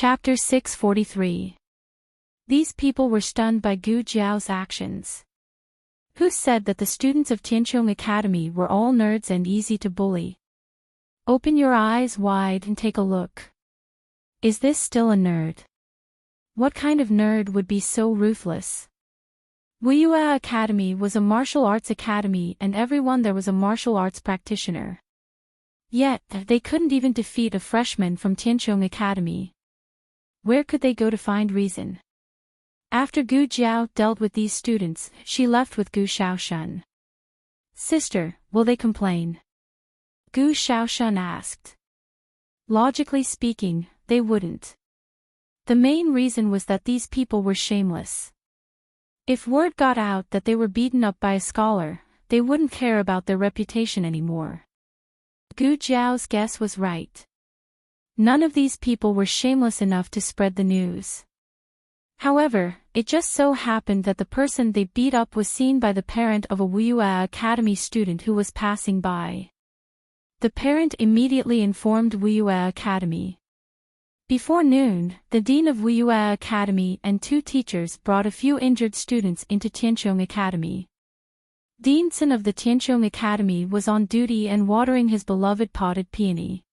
Chapter 643. These people were stunned by Gu Jiao's actions. Who said that the students of Tianqiong Academy were all nerds and easy to bully? Open your eyes wide and take a look. Is this still a nerd? What kind of nerd would be so ruthless? Wuyue Academy was a martial arts academy and everyone there was a martial arts practitioner. Yet, they couldn't even defeat a freshman from Tianqiong Academy. Where could they go to find reason? After Gu Jiao dealt with these students, she left with Gu Shaoshun. Sister, will they complain? Gu Shaoshun asked. Logically speaking, they wouldn't. The main reason was that these people were shameless. If word got out that they were beaten up by a scholar, they wouldn't care about their reputation anymore. Gu Jiao's guess was right. None of these people were shameless enough to spread the news. However, it just so happened that the person they beat up was seen by the parent of a Wuyue Academy student who was passing by. The parent immediately informed Wuyue Academy. Before noon, the dean of Wuyue Academy and 2 teachers brought a few injured students into Tianqiong Academy. Dean Sun of the Tianqiong Academy was on duty and watering his beloved potted peony.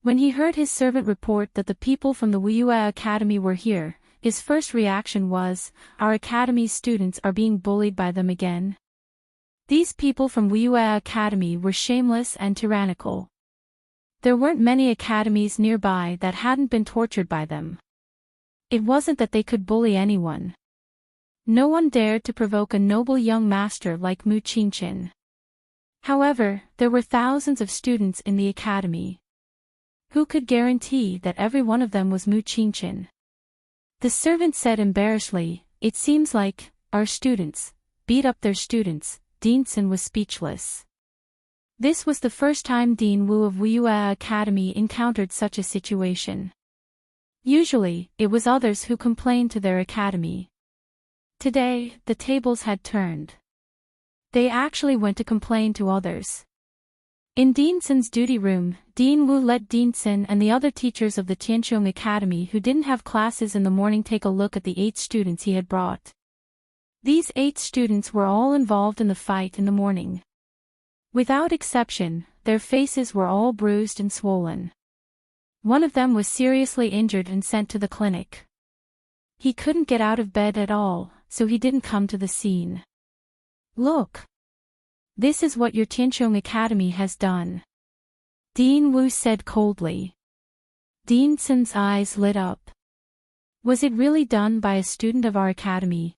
When he heard his servant report that the people from the Wuyue Academy were here, his first reaction was, our academy's students are being bullied by them again. These people from Wuyue Academy were shameless and tyrannical. There weren't many academies nearby that hadn't been tortured by them. It wasn't that they could bully anyone. No one dared to provoke a noble young master like Mu Qingqin. However, there were thousands of students in the academy. Who could guarantee that every one of them was Mu Qingqin? The servant said embarrassedly, it seems like, our students, beat up their students. Dean Sun was speechless. This was the first time Dean Wu of Wuyue Academy encountered such a situation. Usually, it was others who complained to their academy. Today, the tables had turned. They actually went to complain to others. In Dean Sun's duty room, Dean Wu let Dean Sun and the other teachers of the Tianqiong Academy who didn't have classes in the morning take a look at the 8 students he had brought. These 8 students were all involved in the fight in the morning. Without exception, their faces were all bruised and swollen. One of them was seriously injured and sent to the clinic. He couldn't get out of bed at all, so he didn't come to the scene. Look! This is what your Tianqiong Academy has done. Dean Wu said coldly. Dean Sun's eyes lit up. Was it really done by a student of our academy?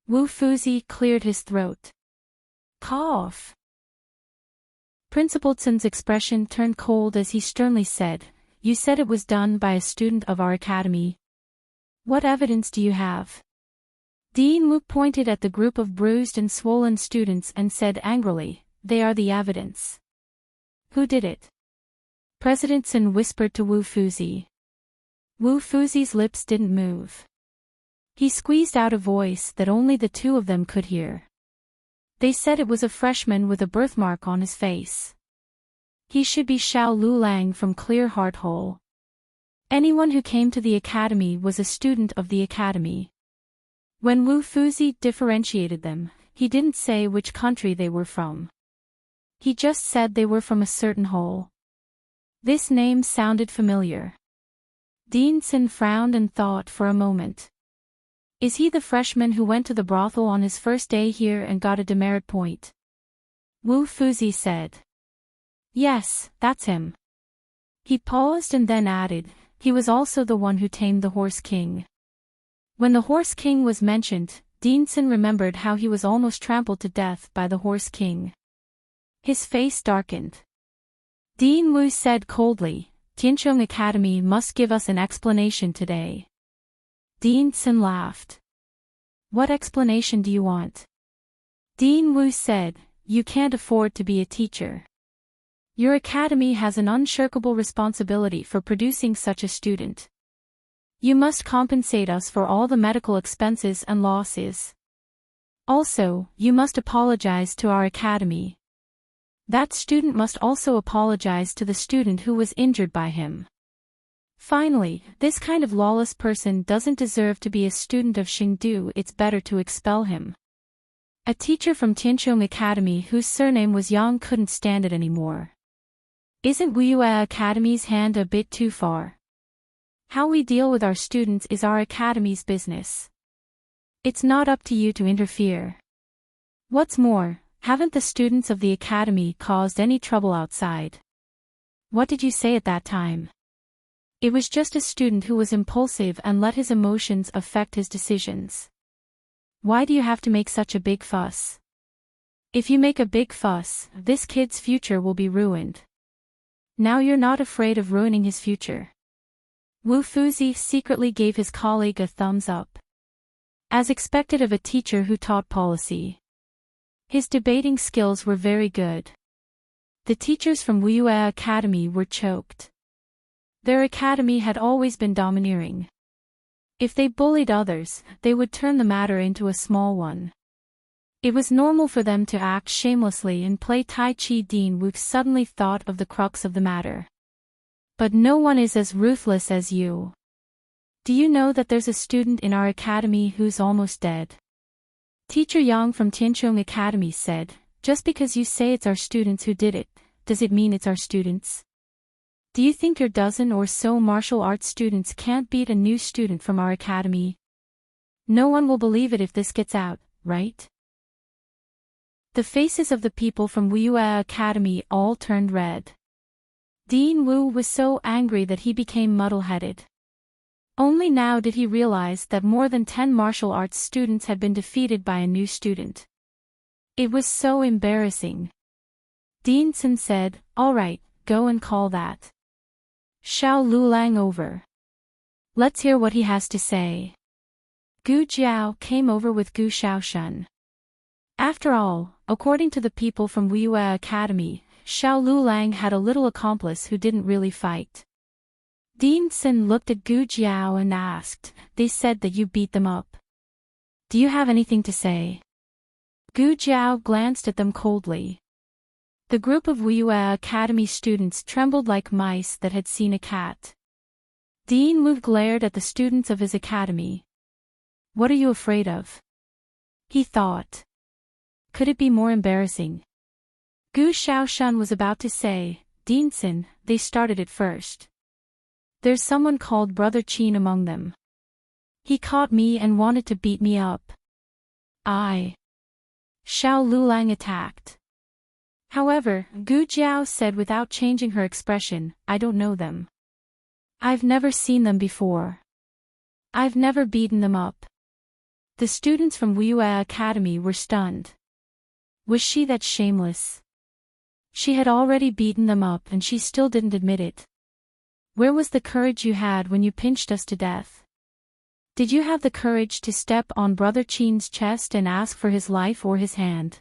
Wu Fuzi cleared his throat. Cough. Principal Sun's expression turned cold as he sternly said, you said it was done by a student of our academy. What evidence do you have? Dean Wu pointed at the group of bruised and swollen students and said angrily, they are the evidence. Who did it? President Sun whispered to Wu Fuzi. Wu Fuzi's lips didn't move. He squeezed out a voice that only the 2 of them could hear. They said it was a freshman with a birthmark on his face. He should be Xiao Lulang from Clear Heart Hole. Anyone who came to the academy was a student of the academy. When Wu Fuzi differentiated them, he didn't say which country they were from. He just said they were from a certain hole. This name sounded familiar. Dean Sun frowned and thought for a moment. Is he the freshman who went to the brothel on his first day here and got a demerit point? Wu Fuzi said. Yes, that's him. He paused and then added, he was also the one who tamed the Horse King. When the Horse King was mentioned, Dean Sun remembered how he was almost trampled to death by the Horse King. His face darkened. Dean Wu said coldly, Tianqiong Academy must give us an explanation today. Dean Sun laughed. What explanation do you want? Dean Wu said, you can't afford to be a teacher. Your academy has an unshirkable responsibility for producing such a student. You must compensate us for all the medical expenses and losses. Also, you must apologize to our academy. That student must also apologize to the student who was injured by him. Finally, this kind of lawless person doesn't deserve to be a student of Xingdu. It's better to expel him. A teacher from Tianchong Academy whose surname was Yang couldn't stand it anymore. Isn't Wuyue Academy's hand a bit too far? How we deal with our students is our academy's business. It's not up to you to interfere. What's more, haven't the students of the academy caused any trouble outside? What did you say at that time? It was just a student who was impulsive and let his emotions affect his decisions. Why do you have to make such a big fuss? If you make a big fuss, this kid's future will be ruined. Now you're not afraid of ruining his future. Wu Fuzi secretly gave his colleague a thumbs up. As expected of a teacher who taught policy. His debating skills were very good. The teachers from Wuyue Academy were choked. Their academy had always been domineering. If they bullied others, they would turn the matter into a small one. It was normal for them to act shamelessly and play Tai Chi. Dean Wu suddenly thought of the crux of the matter. But no one is as ruthless as you. Do you know that there's a student in our academy who's almost dead? Teacher Yang from Tianchong Academy said, just because you say it's our students who did it, does it mean it's our students? Do you think your dozen or so martial arts students can't beat a new student from our academy? No one will believe it if this gets out, right? The faces of the people from Wuyue Academy all turned red. Dean Wu was so angry that he became muddle-headed. Only now did he realize that more than 10 martial arts students had been defeated by a new student. It was so embarrassing. Dean Sun said, "All right, go and call that Xiao Lulang over. Let's hear what he has to say." Gu Jiao came over with Gu Xiaoshan. After all, according to the people from Wuyue Academy, Xiao Lulang had a little accomplice who didn't really fight. Dean Sun looked at Gu Jiao and asked, "They said that you beat them up. Do you have anything to say?" Gu Jiao glanced at them coldly. The group of Wuyue Academy students trembled like mice that had seen a cat. Dean Wu glared at the students of his academy. "What are you afraid of?" he thought. Could it be more embarrassing? Gu Xiaoshan was about to say, "Dean Sun, they started it first. There's someone called Brother Qin among them. He caught me and wanted to beat me up. Xiao Lulang attacked." However, Gu Jiao said without changing her expression, "I don't know them. I've never seen them before. I've never beaten them up." The students from Wuyue Academy were stunned. Was she that shameless? She had already beaten them up and she still didn't admit it. Where was the courage you had when you pinched us to death? Did you have the courage to step on Brother Qin's chest and ask for his life or his hand?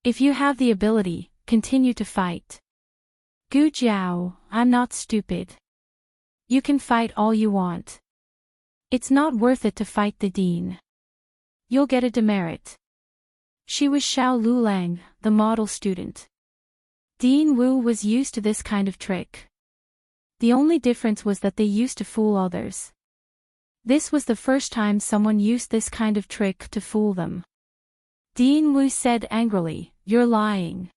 If you have the ability, continue to fight. Gu Jiao, I'm not stupid. You can fight all you want. It's not worth it to fight the dean. You'll get a demerit. She was Xiao Lulang, the model student. Dean Wu was used to this kind of trick. The only difference was that they used to fool others. This was the first time someone used this kind of trick to fool them. Dean Wu said angrily, "You're lying."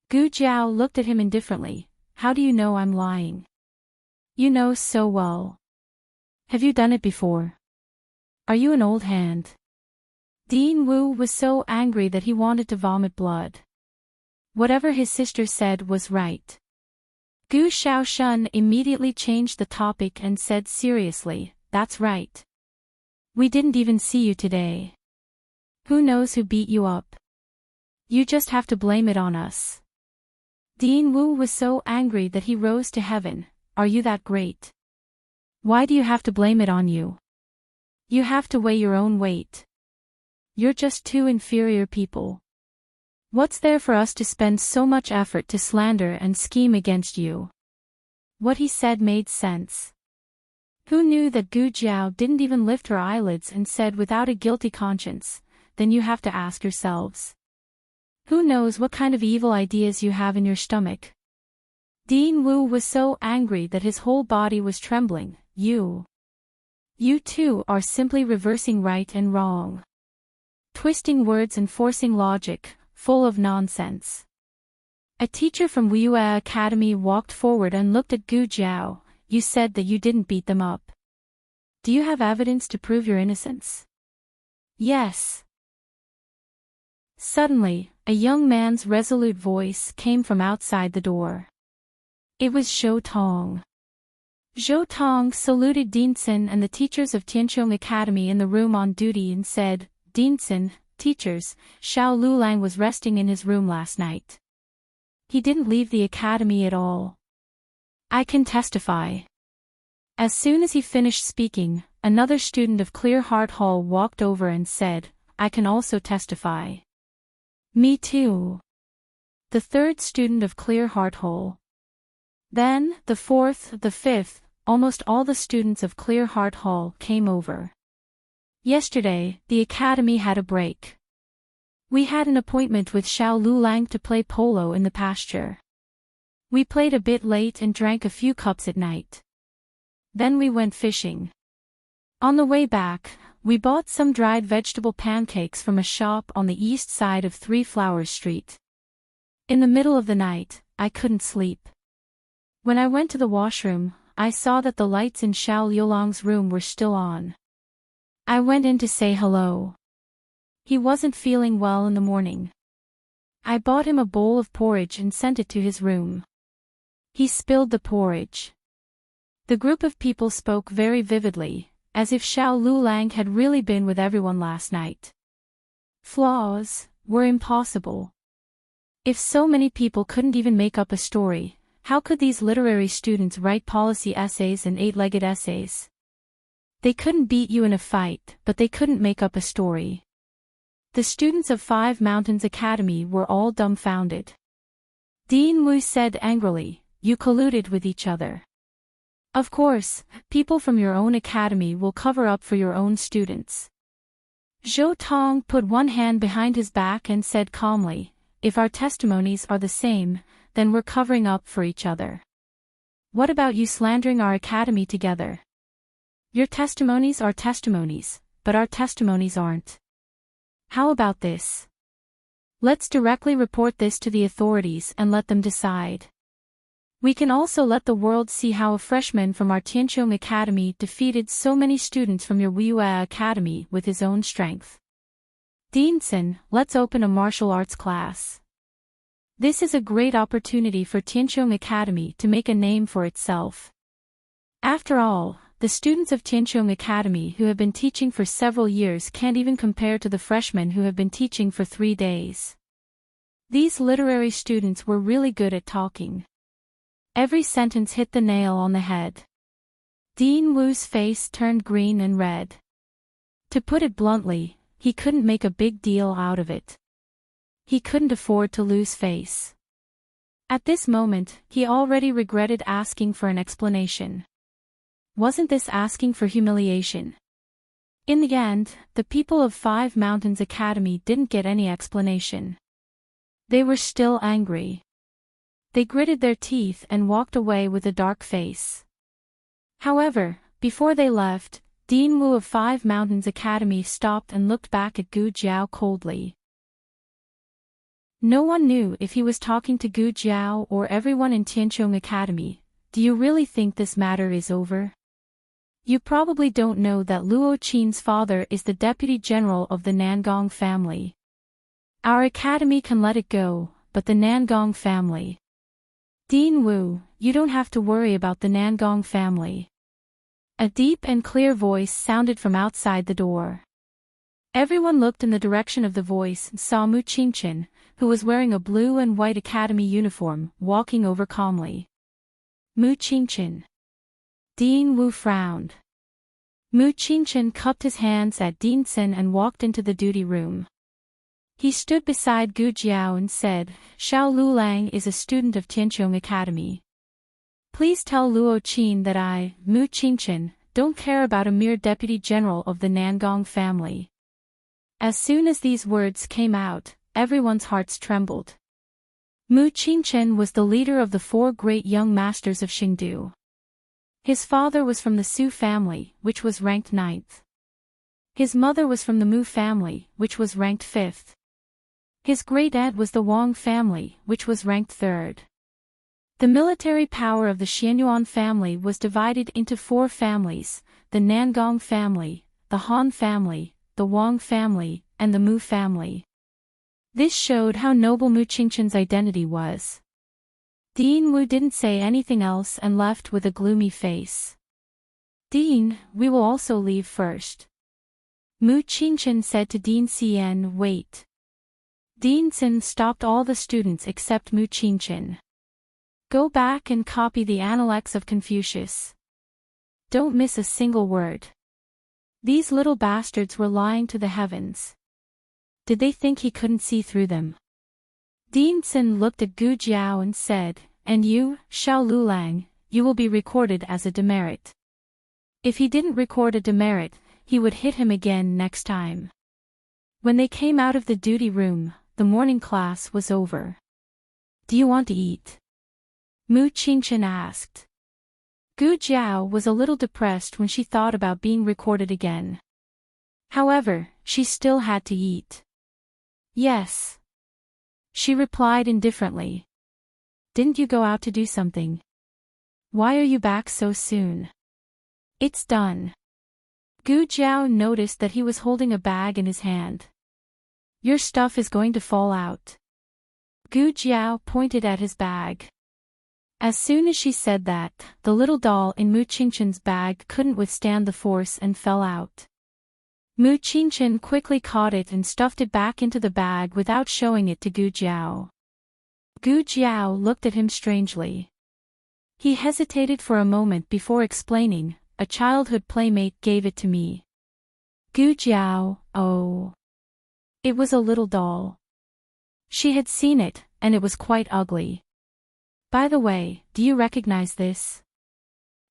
Gu Jiao looked at him indifferently. "How do you know I'm lying?" "You know so well. Have you done it before? Are you an old hand?" Dean Wu was so angry that he wanted to vomit blood. Whatever his sister said was right. Gu Xiaoshan immediately changed the topic and said seriously, "That's right. We didn't even see you today. Who knows who beat you up? You just have to blame it on us." Dean Wu was so angry that he rose to heaven. "Are you that great? Why do you have to blame it on you? You have to weigh your own weight. You're just two inferior people. What's there for us to spend so much effort to slander and scheme against you?" What he said made sense. Who knew that Gu Jiao didn't even lift her eyelids and said without a guilty conscience, "Then you have to ask yourselves. Who knows what kind of evil ideas you have in your stomach?" Dean Wu was so angry that his whole body was trembling. You two are simply reversing right and wrong. Twisting words and forcing logic, full of nonsense. A teacher from Wuyue Academy walked forward and looked at Gu Jiao. You said that you didn't beat them up. Do you have evidence to prove your innocence? Yes. Suddenly, a young man's resolute voice came from outside the door. It was Zhou Tong. Zhou Tong saluted Dinsen and the teachers of Tianqiong Academy in the room on duty and said, Dinsen, teachers, Xiao Lulang was resting in his room last night. He didn't leave the academy at all. I can testify. As soon as he finished speaking, another student of Clear Heart Hall walked over and said, I can also testify. Me too. The third student of Clear Heart Hall. Then, the fourth, the fifth, almost all the students of Clear Heart Hall came over. Yesterday, the academy had a break. We had an appointment with Xiao Lulang to play polo in the pasture. We played a bit late and drank a few cups at night. Then we went fishing. On the way back, we bought some dried vegetable pancakes from a shop on the east side of Three Flowers Street. In the middle of the night, I couldn't sleep. When I went to the washroom, I saw that the lights in Xiao Liulang's room were still on. I went in to say hello. He wasn't feeling well in the morning. I bought him a bowl of porridge and sent it to his room. He spilled the porridge. The group of people spoke very vividly, as if Xiao Lulang had really been with everyone last night. Flaws were impossible. If so many people couldn't even make up a story, how could these literary students write policy essays and eight-legged essays? They couldn't beat you in a fight, but they couldn't make up a story. The students of Five Mountains Academy were all dumbfounded. Dean Wu said angrily, you colluded with each other. Of course, people from your own academy will cover up for your own students. Zhou Tong put one hand behind his back and said calmly, if our testimonies are the same, then we're covering up for each other. What about you slandering our academy together? Your testimonies are testimonies, but our testimonies aren't. How about this? Let's directly report this to the authorities and let them decide. We can also let the world see how a freshman from our Tianqiong Academy defeated so many students from your Wuyue Academy with his own strength. Dinsen, let's open a martial arts class. This is a great opportunity for Tianqiong Academy to make a name for itself. After all, the students of Tianqiong Academy who have been teaching for several years can't even compare to the freshmen who have been teaching for 3 days. These literary students were really good at talking. Every sentence hit the nail on the head. Dean Wu's face turned green and red. To put it bluntly, he couldn't make a big deal out of it. He couldn't afford to lose face. At this moment, he already regretted asking for an explanation. Wasn't this asking for humiliation? In the end, the people of Five Mountains Academy didn't get any explanation. They were still angry. They gritted their teeth and walked away with a dark face. However, before they left, Dean Wu of Five Mountains Academy stopped and looked back at Gu Jiao coldly. No one knew if he was talking to Gu Jiao or everyone in Tianqiong Academy. Do you really think this matter is over? You probably don't know that Luo Qin's father is the deputy general of the Nangong family. Our academy can let it go, but the Nangong family. Dean Wu, you don't have to worry about the Nangong family. A deep and clear voice sounded from outside the door. Everyone looked in the direction of the voice and saw Mu Qingchen, who was wearing a blue and white academy uniform, walking over calmly. Mu Qingchen. Dean Wu frowned. Mu Qingchen cupped his hands at Dinsen and walked into the duty room. He stood beside Gu Jiao and said, Xiao Lulang is a student of Tianqiong Academy. Please tell Luo Qin that I, Mu Qingchen, don't care about a mere deputy general of the Nangong family. As soon as these words came out, everyone's hearts trembled. Mu Qingchen was the leader of the 4 great young masters of Xingdu. His father was from the Su family, which was ranked 9th. His mother was from the Mu family, which was ranked 5th. His great-aunt was the Wang family, which was ranked 3rd. The military power of the Xianyuan family was divided into 4 families, the Nangong family, the Han family, the Wang family, and the Mu family. This showed how noble Mu Qingchen's identity was. Dean Wu didn't say anything else and left with a gloomy face. Dean, we will also leave first. Mu Qingchen said to Dean Xian, wait. Dean Xin stopped all the students except Mu Qingchen. Go back and copy the Analects of Confucius. Don't miss a single word. These little bastards were lying to the heavens. Did they think he couldn't see through them? Dean Xin looked at Gu Jiao and said, and you, Xiao Lulang, you will be recorded as a demerit. If he didn't record a demerit, he would hit him again next time. When they came out of the duty room, the morning class was over. Do you want to eat? Mu Qingchen asked. Gu Jiao was a little depressed when she thought about being recorded again. However, she still had to eat. Yes. She replied indifferently. Didn't you go out to do something? Why are you back so soon? It's done. Gu Jiao noticed that he was holding a bag in his hand. Your stuff is going to fall out. Gu Jiao pointed at his bag. As soon as she said that, the little doll in Mu Qingchen's bag couldn't withstand the force and fell out. Mu Qingchen quickly caught it and stuffed it back into the bag without showing it to Gu Jiao. Gu Jiao looked at him strangely. He hesitated for a moment before explaining, a childhood playmate gave it to me. Gu Jiao, oh. It was a little doll. She had seen it, and it was quite ugly. By the way, do you recognize this?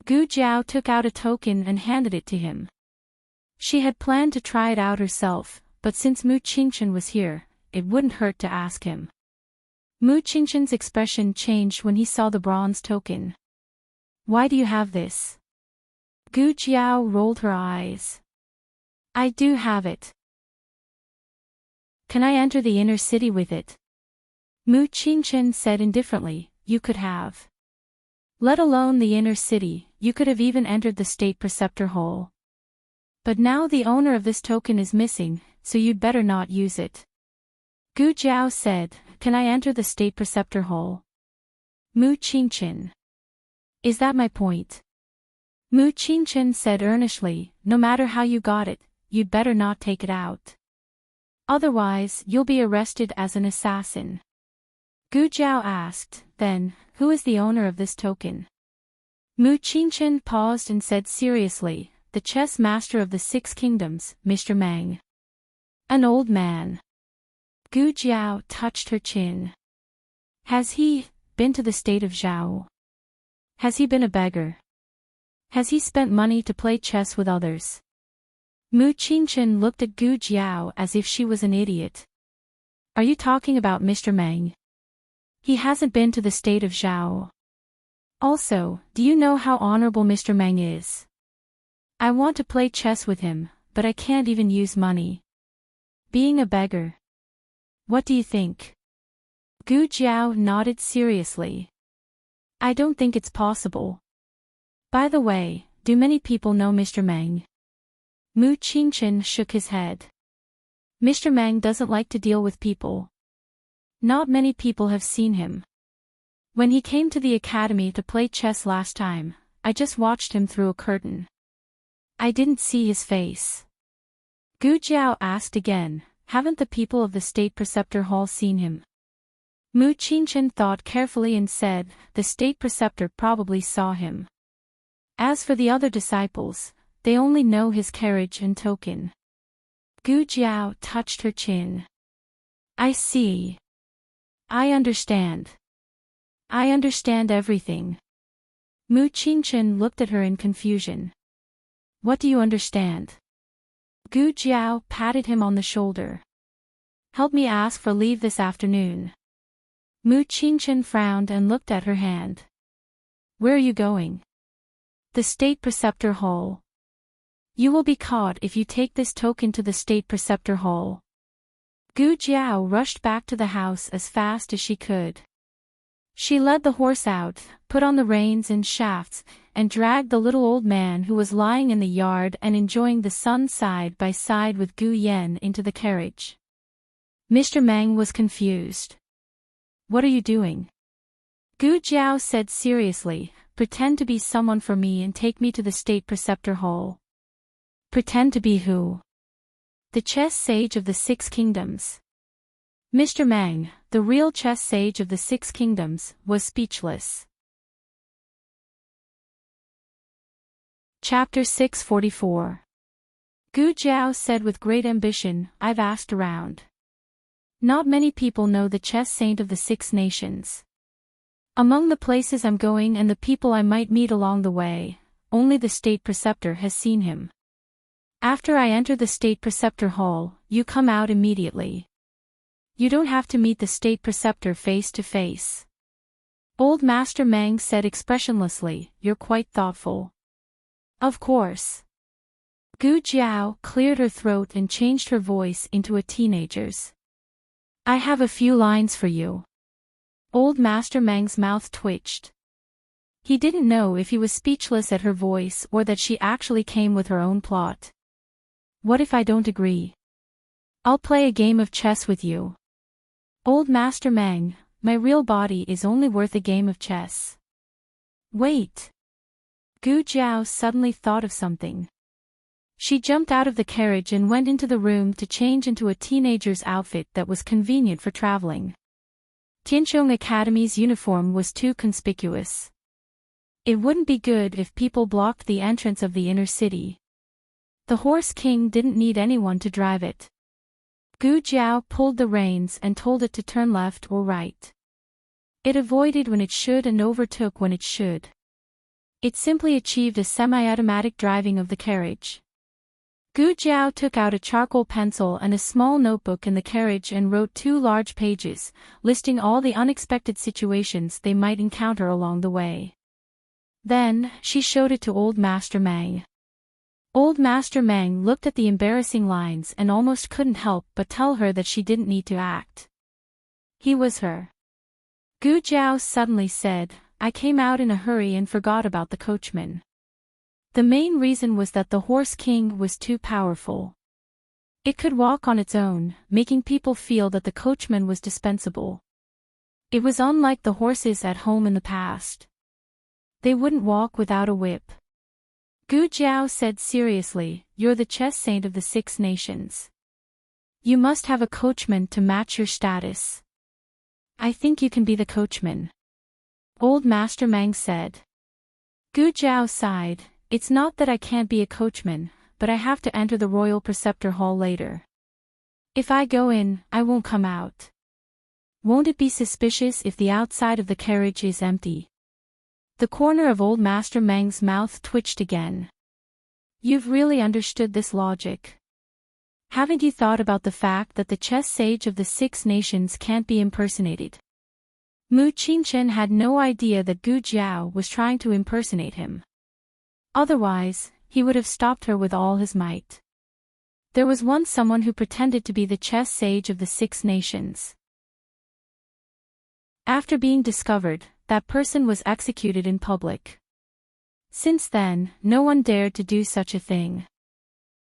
Gu Jiao took out a token and handed it to him. She had planned to try it out herself, but since Mu Qingchen was here, it wouldn't hurt to ask him. Mu Qingchen's expression changed when he saw the bronze token. Why do you have this? Gu Jiao rolled her eyes. I do have it. Can I enter the inner city with it? Mu Qingchen said indifferently, you could have. Let alone the inner city, you could have even entered the state preceptor hall. But now the owner of this token is missing, so you'd better not use it. Gu Jiao said, can I enter the state preceptor hall? Mu Qingchen. Is that my point? Mu Qingchen said earnestly, no matter how you got it, you'd better not take it out. Otherwise, you'll be arrested as an assassin. Gu Jiao asked, then, who is the owner of this token? Mu Qingchen paused and said seriously, the chess master of the 6 kingdoms, Mr. Meng. An old man. Gu Jiao touched her chin. Has he been to the state of Zhao? Has he been a beggar? Has he spent money to play chess with others? Mu Qingchen looked at Gu Jiao as if she was an idiot. Are you talking about Mr. Meng? He hasn't been to the state of Zhao. Also, do you know how honorable Mr. Meng is? I want to play chess with him, but I can't even use money. Being a beggar. What do you think? Gu Jiao nodded seriously. I don't think it's possible. By the way, do many people know Mr. Meng? Mu Qingchen shook his head. Mr. Meng doesn't like to deal with people. Not many people have seen him. When he came to the academy to play chess last time, I just watched him through a curtain. I didn't see his face. Gu Jiao asked again, haven't the people of the state preceptor hall seen him? Mu Qingchen thought carefully and said, the state preceptor probably saw him. As for the other disciples, they only know his carriage and token. Gu Jiao touched her chin. I see. I understand. I understand everything. Mu Qingchen looked at her in confusion. What do you understand? Gu Jiao patted him on the shoulder. Help me ask for leave this afternoon. Mu Qingchen frowned and looked at her hand. Where are you going? The State Preceptor Hall. You will be caught if you take this token to the State Preceptor Hall. Gu Jiao rushed back to the house as fast as she could. She led the horse out, put on the reins and shafts, and dragged the little old man who was lying in the yard and enjoying the sun side by side with Gu Yan into the carriage. Mr. Meng was confused. What are you doing? Gu Jiao said seriously, pretend to be someone for me and take me to the State Preceptor Hall. Pretend to be who? The chess sage of the Six Kingdoms. Mr. Meng, the real chess sage of the Six Kingdoms, was speechless. Chapter 644. Gu Jiao said with great ambition, I've asked around. Not many people know the chess saint of the Six Nations. Among the places I'm going and the people I might meet along the way, only the State Preceptor has seen him. After I enter the State Preceptor Hall, you come out immediately. You don't have to meet the State Preceptor face to face. Old Master Meng said expressionlessly, you're quite thoughtful. Of course. Gu Jiao cleared her throat and changed her voice into a teenager's. I have a few lines for you. Old Master Meng's mouth twitched. He didn't know if he was speechless at her voice or that she actually came with her own plot. What if I don't agree? I'll play a game of chess with you. Old Master Meng, my real body is only worth a game of chess. Wait. Gu Jiao suddenly thought of something. She jumped out of the carriage and went into the room to change into a teenager's outfit that was convenient for traveling. Tianchong Academy's uniform was too conspicuous. It wouldn't be good if people blocked the entrance of the inner city. The Horse King didn't need anyone to drive it. Gu Jiao pulled the reins and told it to turn left or right. It avoided when it should and overtook when it should. It simply achieved a semi-automatic driving of the carriage. Gu Jiao took out a charcoal pencil and a small notebook in the carriage and wrote 2 large pages, listing all the unexpected situations they might encounter along the way. Then, she showed it to Old Master Meng. Old Master Meng looked at the embarrassing lines and almost couldn't help but tell her that she didn't need to act. He was her. Gu Jiao suddenly said, I came out in a hurry and forgot about the coachman. The main reason was that the Horse King was too powerful. It could walk on its own, making people feel that the coachman was dispensable. It was unlike the horses at home in the past. They wouldn't walk without a whip. Gu Jiao said seriously, you're the chess saint of the Six Nations. You must have a coachman to match your status. I think you can be the coachman. Old Master Meng said. Gu Jiao sighed, it's not that I can't be a coachman, but I have to enter the Royal Preceptor Hall later. If I go in, I won't come out. Won't it be suspicious if the outside of the carriage is empty? The corner of Old Master Meng's mouth twitched again. You've really understood this logic. Haven't you thought about the fact that the chess sage of the Six Nations can't be impersonated? Mu Qingchen had no idea that Gu Jiao was trying to impersonate him. Otherwise, he would have stopped her with all his might. There was once someone who pretended to be the chess sage of the Six Nations. After being discovered, that person was executed in public. Since then, no one dared to do such a thing.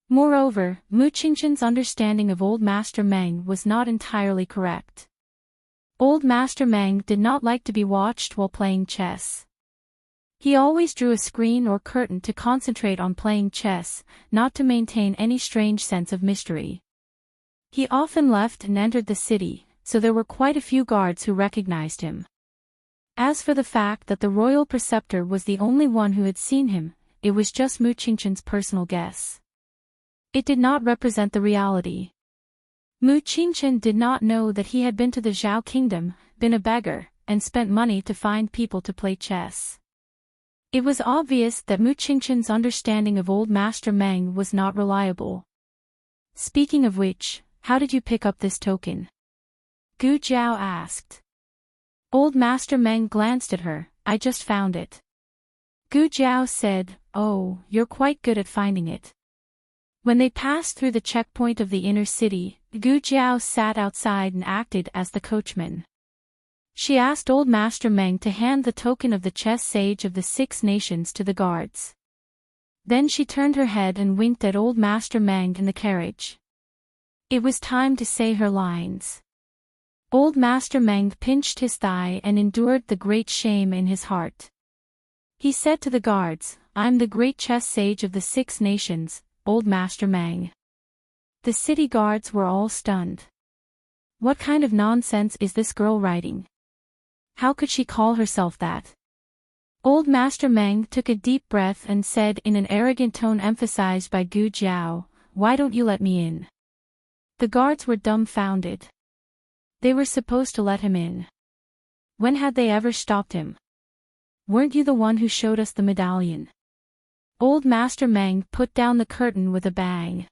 Moreover, Mu Qingchen's understanding of Old Master Meng was not entirely correct. Old Master Meng did not like to be watched while playing chess. He always drew a screen or curtain to concentrate on playing chess, not to maintain any strange sense of mystery. He often left and entered the city, so there were quite a few guards who recognized him. As for the fact that the royal preceptor was the only one who had seen him, it was just Mu Qingchen's personal guess. It did not represent the reality. Mu Qingchen did not know that he had been to the Zhao kingdom, been a beggar, and spent money to find people to play chess. It was obvious that Mu Qingchen's understanding of Old Master Meng was not reliable. Speaking of which, how did you pick up this token? Gu Jiao asked. Old Master Meng glanced at her. I just found it. Gu Jiao said, oh, you're quite good at finding it. When they passed through the checkpoint of the inner city, Gu Jiao sat outside and acted as the coachman. She asked Old Master Meng to hand the token of the chess sage of the 6 nations to the guards. Then she turned her head and winked at Old Master Meng in the carriage. It was time to say her lines. Old Master Meng pinched his thigh and endured the great shame in his heart. He said to the guards, I'm the great chess sage of the 6 nations, Old Master Meng. The city guards were all stunned. What kind of nonsense is this girl writing? How could she call herself that? Old Master Meng took a deep breath and said in an arrogant tone emphasized by Gu Jiao, why don't you let me in? The guards were dumbfounded. They were supposed to let him in. When had they ever stopped him? Weren't you the one who showed us the medallion? Old Master Meng put down the curtain with a bang.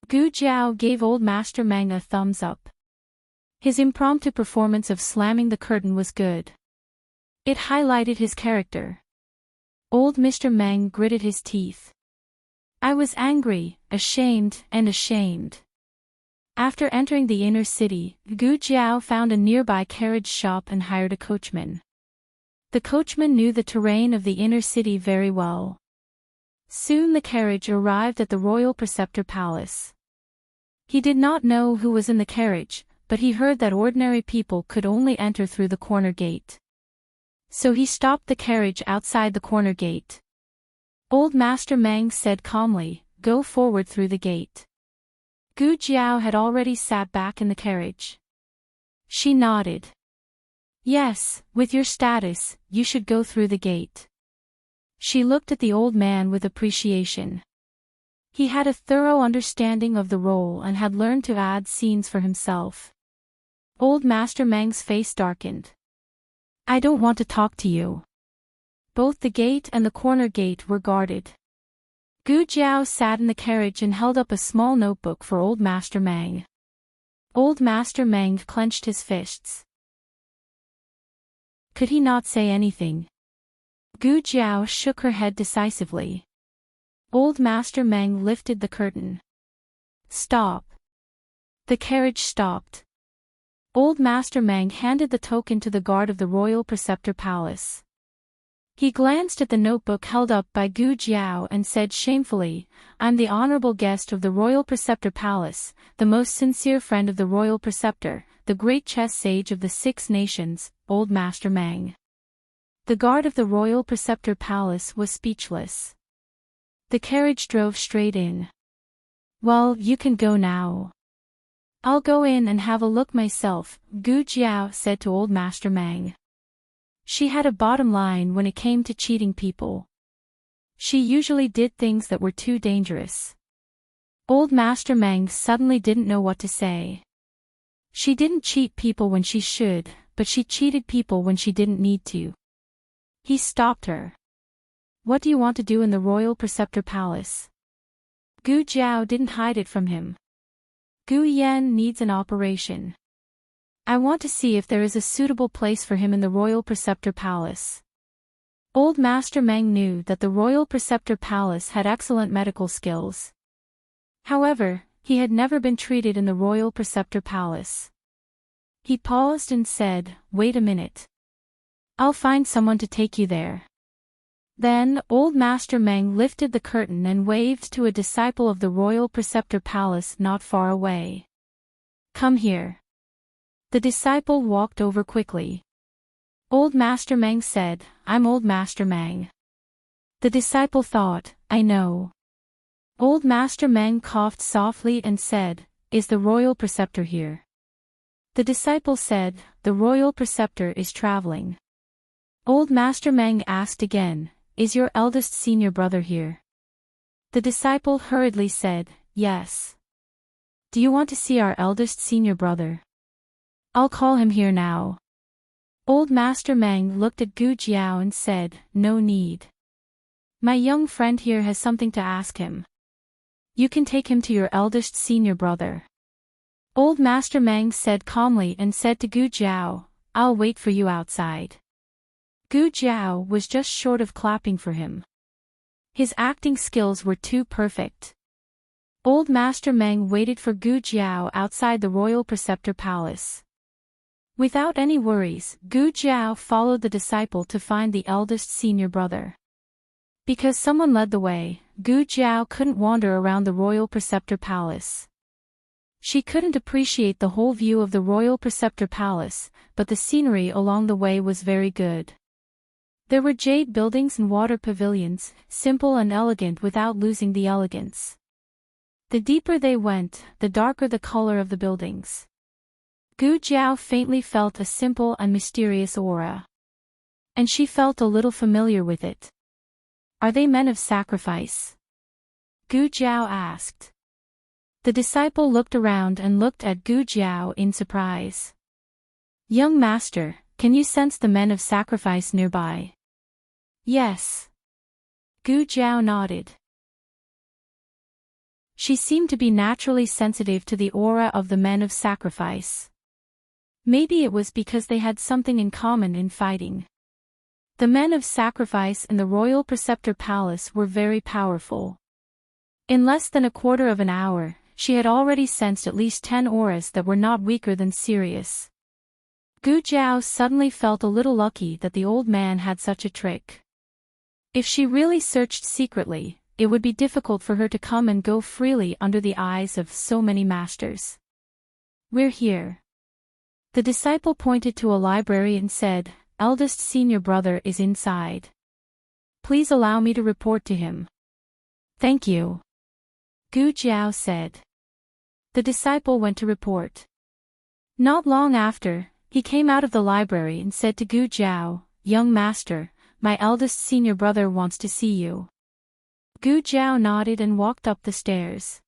Gu Jiao gave Old Master Meng a thumbs up. His impromptu performance of slamming the curtain was good. It highlighted his character. Old Mr. Meng gritted his teeth. I was angry, ashamed, and ashamed. After entering the inner city, Gu Jiao found a nearby carriage shop and hired a coachman. The coachman knew the terrain of the inner city very well. Soon the carriage arrived at the royal preceptor palace. He did not know who was in the carriage, but he heard that ordinary people could only enter through the corner gate. So he stopped the carriage outside the corner gate. Old Master Meng said calmly, go forward through the gate. Gu Jiao had already sat back in the carriage. She nodded. Yes, with your status, you should go through the gate. She looked at the old man with appreciation. He had a thorough understanding of the role and had learned to add scenes for himself. Old Master Meng's face darkened. I don't want to talk to you. Both the gate and the corner gate were guarded. Gu Jiao sat in the carriage and held up a small notebook for Old Master Meng. Old Master Meng clenched his fists. Could he not say anything? Gu Jiao shook her head decisively. Old Master Meng lifted the curtain. Stop. The carriage stopped. Old Master Meng handed the token to the guard of the royal preceptor palace. He glanced at the notebook held up by Gu Jiao and said shamefully, I'm the honorable guest of the royal preceptor palace, the most sincere friend of the royal preceptor, the great chess sage of the 6 nations, Old Master Meng. The guard of the royal preceptor palace was speechless. The carriage drove straight in. Well, you can go now. I'll go in and have a look myself, Gu Jiao said to Old Master Meng. She had a bottom line when it came to cheating people. She usually did things that were too dangerous. Old Master Meng suddenly didn't know what to say. She didn't cheat people when she should, but she cheated people when she didn't need to. He stopped her. What do you want to do in the royal preceptor palace? Gu Jiao didn't hide it from him. Gu Yan needs an operation. I want to see if there is a suitable place for him in the royal preceptor palace. Old Master Meng knew that the royal preceptor palace had excellent medical skills. However, he had never been treated in the royal preceptor palace. He paused and said, wait a minute. I'll find someone to take you there. Then, Old Master Meng lifted the curtain and waved to a disciple of the royal preceptor palace not far away. Come here. The disciple walked over quickly. Old Master Meng said, I'm Old Master Meng. The disciple thought, I know. Old Master Meng coughed softly and said, is the royal preceptor here? The disciple said, the royal preceptor is traveling. Old Master Meng asked again, is your eldest senior brother here? The disciple hurriedly said, yes. Do you want to see our eldest senior brother? I'll call him here now. Old Master Meng looked at Gu Jiao and said, no need. My young friend here has something to ask him. You can take him to your eldest senior brother. Old Master Meng said calmly and said to Gu Jiao, I'll wait for you outside. Gu Jiao was just short of clapping for him. His acting skills were too perfect. Old Master Meng waited for Gu Jiao outside the Royal Preceptor Palace. Without any worries, Gu Jiao followed the disciple to find the eldest senior brother. Because someone led the way, Gu Jiao couldn't wander around the Royal Preceptor Palace. She couldn't appreciate the whole view of the Royal Preceptor Palace, but the scenery along the way was very good. There were jade buildings and water pavilions, simple and elegant without losing the elegance. The deeper they went, the darker the color of the buildings. Gu Jiao faintly felt a simple and mysterious aura. And she felt a little familiar with it. Are they men of sacrifice? Gu Jiao asked. The disciple looked around and looked at Gu Jiao in surprise. Young master, can you sense the men of sacrifice nearby? Yes. Gu Jiao nodded. She seemed to be naturally sensitive to the aura of the men of sacrifice. Maybe it was because they had something in common in fighting. The men of sacrifice in the Royal Preceptor Palace were very powerful. In less than a quarter of an hour, she had already sensed at least 10 auras that were not weaker than Sirius. Gu Jiao suddenly felt a little lucky that the old man had such a trick. If she really searched secretly, it would be difficult for her to come and go freely under the eyes of so many masters. We're here. The disciple pointed to a library and said, Eldest senior brother is inside. Please allow me to report to him. Thank you. Gu Jiao said. The disciple went to report. Not long after, he came out of the library and said to Gu Jiao, Young master, my eldest senior brother wants to see you. Gu Jiao nodded and walked up the stairs.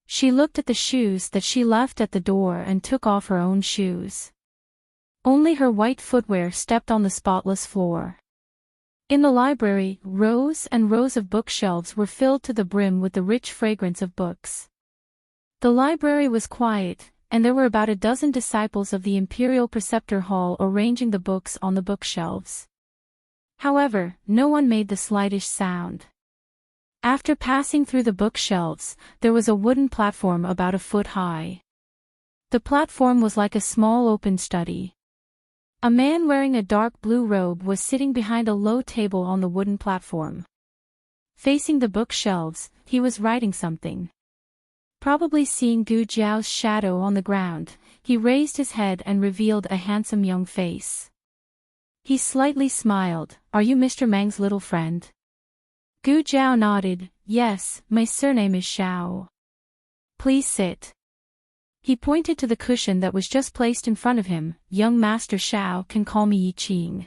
She looked at the shoes that she left at the door and took off her own shoes. Only her white footwear stepped on the spotless floor. In the library, rows and rows of bookshelves were filled to the brim with the rich fragrance of books. The library was quiet, and there were about a dozen disciples of the Imperial Preceptor Hall arranging the books on the bookshelves. However, no one made the slightest sound. After passing through the bookshelves, there was a wooden platform about a foot high. The platform was like a small open study. A man wearing a dark blue robe was sitting behind a low table on the wooden platform. Facing the bookshelves, he was writing something. Probably seeing Gu Jiao's shadow on the ground, he raised his head and revealed a handsome young face. He slightly smiled. Are you Mr. Meng's little friend? Gu Jiao nodded. Yes, my surname is Xiao. Please sit. He pointed to the cushion that was just placed in front of him. Young Master Xiao can call me Yi Qing.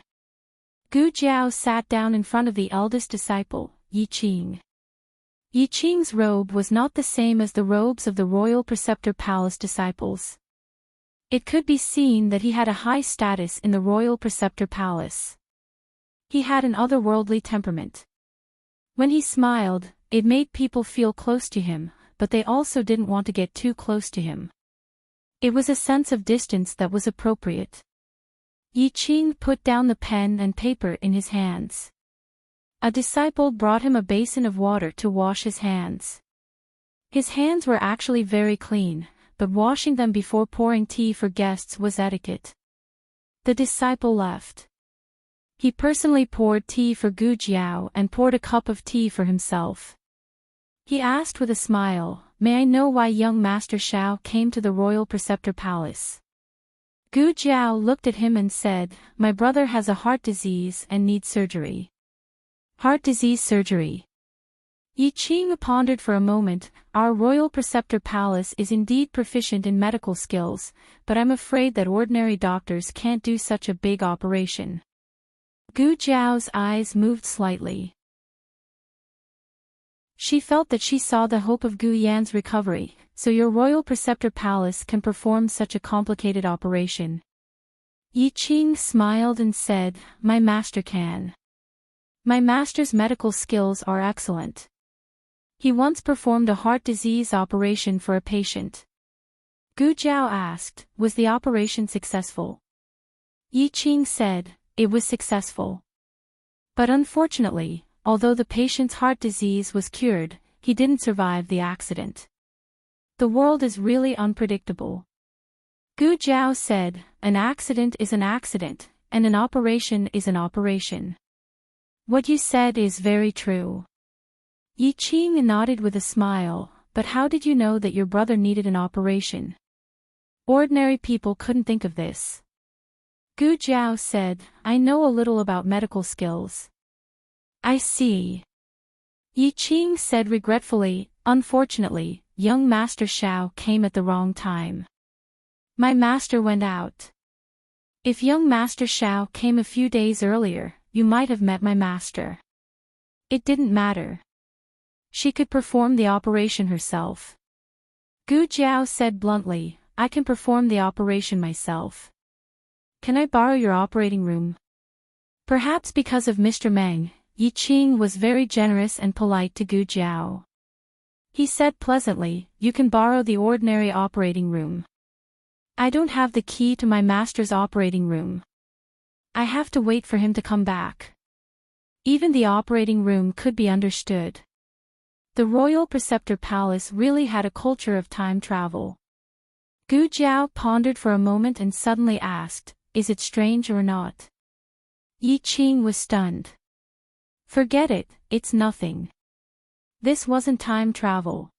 Gu Jiao sat down in front of the eldest disciple, Yi Qing. Yi Qing's robe was not the same as the robes of the Royal Preceptor Palace disciples. It could be seen that he had a high status in the Royal Preceptor Palace. He had an otherworldly temperament. When he smiled, it made people feel close to him, but they also didn't want to get too close to him. It was a sense of distance that was appropriate. Yi Qing put down the pen and paper in his hands. A disciple brought him a basin of water to wash his hands. His hands were actually very clean, but washing them before pouring tea for guests was etiquette. The disciple left. He personally poured tea for Gu Jiao and poured a cup of tea for himself. He asked with a smile, May I know why young Master Xiao came to the Royal Preceptor Palace? Gu Jiao looked at him and said, My brother has a heart disease and needs surgery. Heart disease surgery. Yi Qing pondered for a moment. Our Royal Preceptor Palace is indeed proficient in medical skills, but I'm afraid that ordinary doctors can't do such a big operation. Gu Jiao's eyes moved slightly. She felt that she saw the hope of Gu Yan's recovery. So your Royal Preceptor Palace can perform such a complicated operation? Yi Qing smiled and said, My master can. My master's medical skills are excellent. He once performed a heart disease operation for a patient. Gu Jiao asked, Was the operation successful? Yi Qing said, "It was successful. But unfortunately, although the patient's heart disease was cured, he didn't survive the accident. The world is really unpredictable." Gu Jiao said, "An accident is an accident, and an operation is an operation. What you said is very true." Yi Qing nodded with a smile, "But how did you know that your brother needed an operation? Ordinary people couldn't think of this." Gu Jiao said, "I know a little about medical skills." "I see." Yi Qing said regretfully, "Unfortunately, young Master Xiao came at the wrong time. My master went out. If young Master Xiao came a few days earlier, you might have met my master." It didn't matter. She could perform the operation herself. Gu Jiao said bluntly, "I can perform the operation myself. Can I borrow your operating room?" Perhaps because of Mr. Meng, Yi Qing was very generous and polite to Gu Jiao. He said pleasantly, "You can borrow the ordinary operating room. I don't have the key to my master's operating room. I have to wait for him to come back." Even the operating room could be understood. The Royal Preceptor Palace really had a culture of time travel. Gu Jiao pondered for a moment and suddenly asked, "Is it strange or not?" Yi Qing was stunned. "Forget it, it's nothing. This wasn't time travel."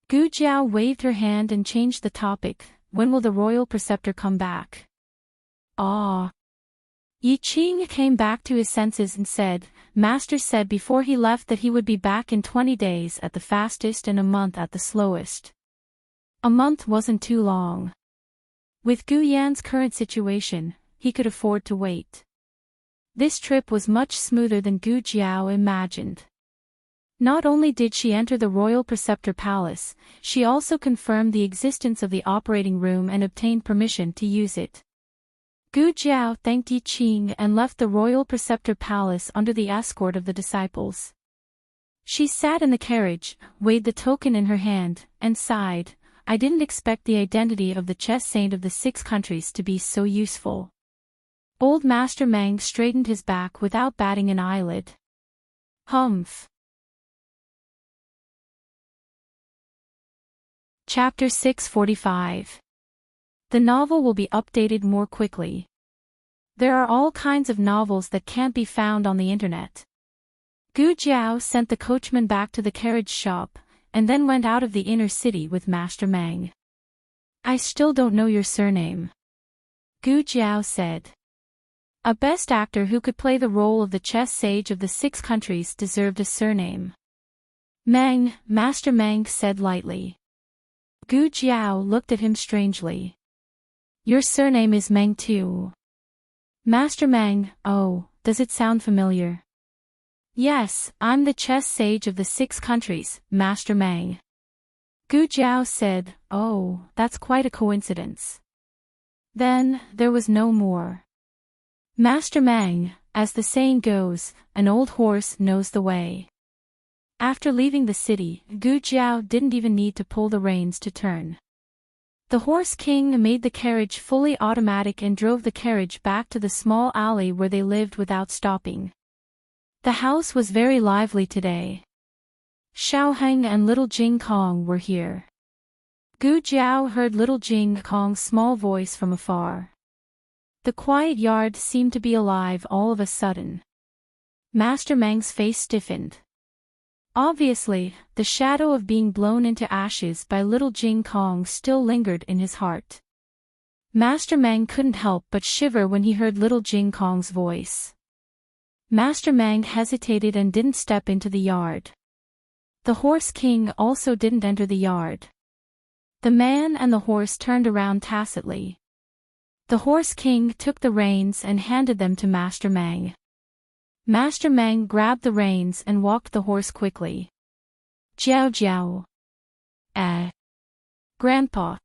Gu Jiao waved her hand and changed the topic, "When will the Royal Preceptor come back?" "Ah." Yi Qing came back to his senses and said, "Master said before he left that he would be back in 20 days at the fastest and a month at the slowest." A month wasn't too long. With Gu Yan's current situation, he could afford to wait. This trip was much smoother than Gu Jiao imagined. Not only did she enter the Royal Preceptor Palace, she also confirmed the existence of the operating room and obtained permission to use it. Gu Jiao thanked Yi Qing and left the Royal Preceptor Palace under the escort of the disciples. She sat in the carriage, weighed the token in her hand, and sighed, "I didn't expect the identity of the chess saint of the 6 countries to be so useful." Old Master Meng straightened his back without batting an eyelid. Humph. Chapter 645. The novel will be updated more quickly. There are all kinds of novels that can't be found on the internet. Gu Jiao sent the coachman back to the carriage shop, and then went out of the inner city with Master Meng. "I still don't know your surname," Gu Jiao said. A best actor who could play the role of the chess sage of the 6 countries deserved a surname. "Meng," Master Meng said lightly. Gu Jiao looked at him strangely. "Your surname is Meng too." Master Meng, "Oh, does it sound familiar?" "Yes, I'm the chess sage of the 6 countries, Master Meng." Gu Jiao said, "Oh, that's quite a coincidence." Then, there was no more. Master Meng, as the saying goes, an old horse knows the way. After leaving the city, Gu Jiao didn't even need to pull the reins to turn. The Horse King made the carriage fully automatic and drove the carriage back to the small alley where they lived without stopping. The house was very lively today. Xiaoheng and little Jing Kong were here. Gu Jiao heard little Jing Kong's small voice from afar. The quiet yard seemed to be alive all of a sudden. Master Meng's face stiffened. Obviously, the shadow of being blown into ashes by little Jing Kong still lingered in his heart. Master Meng couldn't help but shiver when he heard little Jing Kong's voice. Master Meng hesitated and didn't step into the yard. The Horse King also didn't enter the yard. The man and the horse turned around tacitly. The Horse King took the reins and handed them to Master Meng. Master Meng grabbed the reins and walked the horse quickly. "Jiao Jiao." "Grandpa."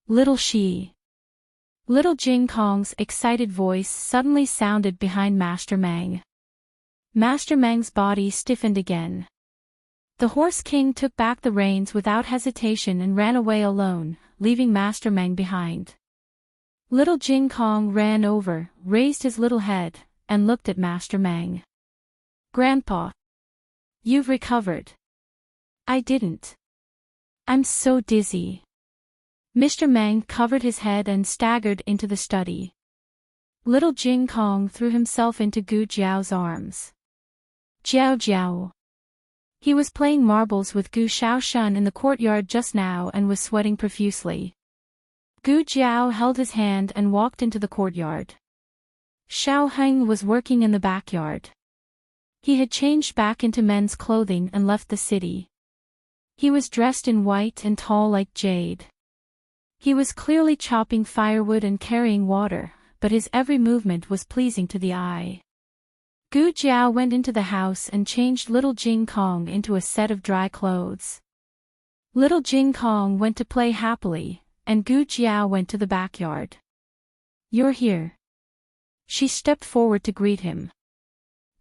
"Little Shi." Little Jing Kong's excited voice suddenly sounded behind Master Meng. Master Meng's body stiffened again. The Horse King took back the reins without hesitation and ran away alone, leaving Master Meng behind. Little Jing Kong ran over, raised his little head, and looked at Master Meng. Grandpa. You've recovered. I didn't. I'm so dizzy. Mr. Meng covered his head and staggered into the study. Little Jing Kong threw himself into Gu Jiao's arms. Jiao Jiao. He was playing marbles with Gu Shaoshan in the courtyard just now and was sweating profusely. Gu Jiao held his hand and walked into the courtyard. Xiao Heng was working in the backyard. He had changed back into men's clothing and left the city. He was dressed in white and tall like jade. He was clearly chopping firewood and carrying water, but his every movement was pleasing to the eye. Gu Jiao went into the house and changed little Jing Kong into a set of dry clothes. Little Jing Kong went to play happily, and Gu Jiao went to the backyard. You're here. She stepped forward to greet him.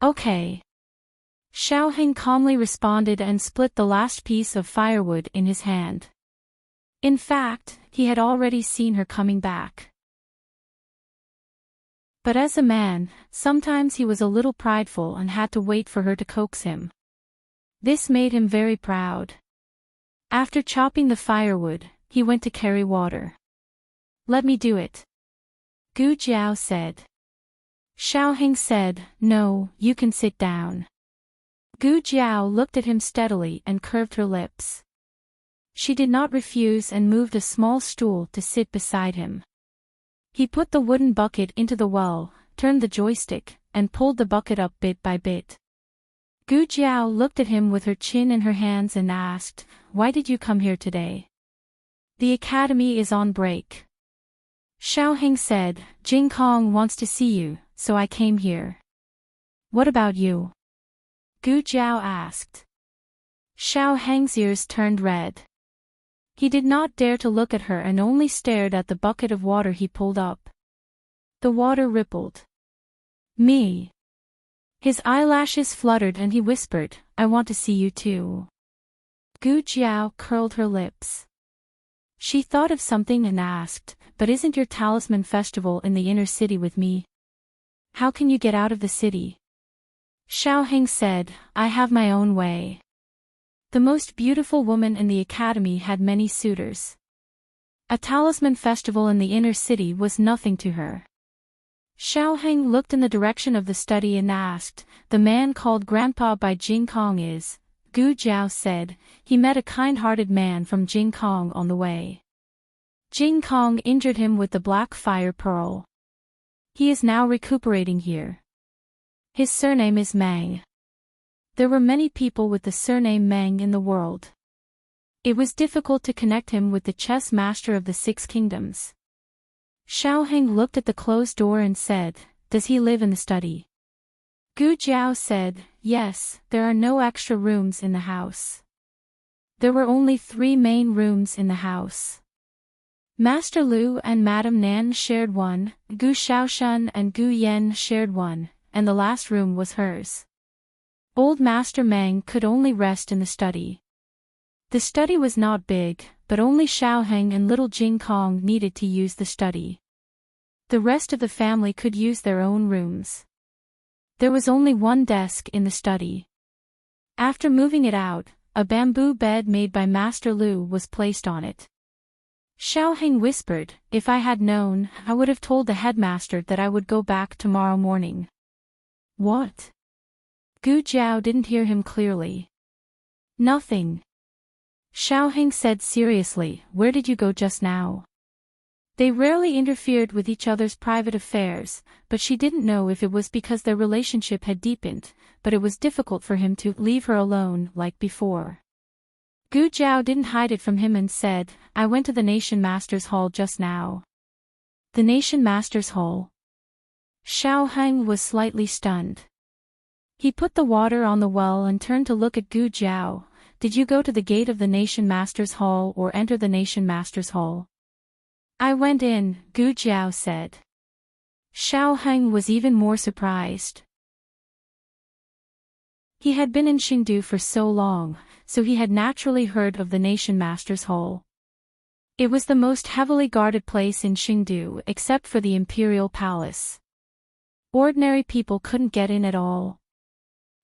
Okay. Xiao Heng calmly responded and split the last piece of firewood in his hand. In fact, he had already seen her coming back. But as a man, sometimes he was a little prideful and had to wait for her to coax him. This made him very proud. After chopping the firewood, he went to carry water. Let me do it. Gu Jiao said. Xiao Heng said, no, you can sit down. Gu Jiao looked at him steadily and curved her lips. She did not refuse and moved a small stool to sit beside him. He put the wooden bucket into the well, turned the joystick, and pulled the bucket up bit by bit. Gu Jiao looked at him with her chin in her hands and asked, why did you come here today? The academy is on break. Xiao Heng said, Jing Kong wants to see you, so I came here. What about you? Gu Jiao asked. Xiao Heng's ears turned red. He did not dare to look at her and only stared at the bucket of water he pulled up. The water rippled. Me. His eyelashes fluttered and he whispered, I want to see you too. Gu Jiao curled her lips. She thought of something and asked, but isn't your talisman festival in the inner city with me? How can you get out of the city? Xiao Heng said, I have my own way. The most beautiful woman in the academy had many suitors. A talisman festival in the inner city was nothing to her. Xiao Heng looked in the direction of the study and asked, the man called Grandpa by Jing Kong is? Gu Jiao said, he met a kind-hearted man from Jing Kong on the way. Jing Kong injured him with the black fire pearl. He is now recuperating here. His surname is Meng. There were many people with the surname Meng in the world. It was difficult to connect him with the chess master of the Six Kingdoms. Xiao Heng looked at the closed door and said, does he live in the study? Gu Jiao said, yes, there are no extra rooms in the house. There were only 3 main rooms in the house. Master Lu and Madame Nan shared one, Gu Shaoshan and Gu Yen shared one, and the last room was hers. Old Master Meng could only rest in the study. The study was not big, but only Xiao Heng and little Jing Kong needed to use the study. The rest of the family could use their own rooms. There was only one desk in the study. After moving it out, a bamboo bed made by Master Lu was placed on it. Xiao Heng whispered, if I had known, I would have told the headmaster that I would go back tomorrow morning. What? Gu Jiao didn't hear him clearly. Nothing. Xiao Heng said seriously, where did you go just now? They rarely interfered with each other's private affairs, but she didn't know if it was because their relationship had deepened, but it was difficult for him to leave her alone like before. Gu Jiao didn't hide it from him and said, I went to the Nation Masters Hall just now. The Nation Masters Hall? Xiao Heng was slightly stunned. He put the water on the well and turned to look at Gu Jiao. Did you go to the gate of the Nation Masters Hall or enter the Nation Masters Hall? I went in, Gu Jiao said. Xiao Heng was even more surprised. He had been in Xingdu for so long, so he had naturally heard of the Nation Masters Hall. It was the most heavily guarded place in Chengdu except for the imperial palace. Ordinary people couldn't get in at all.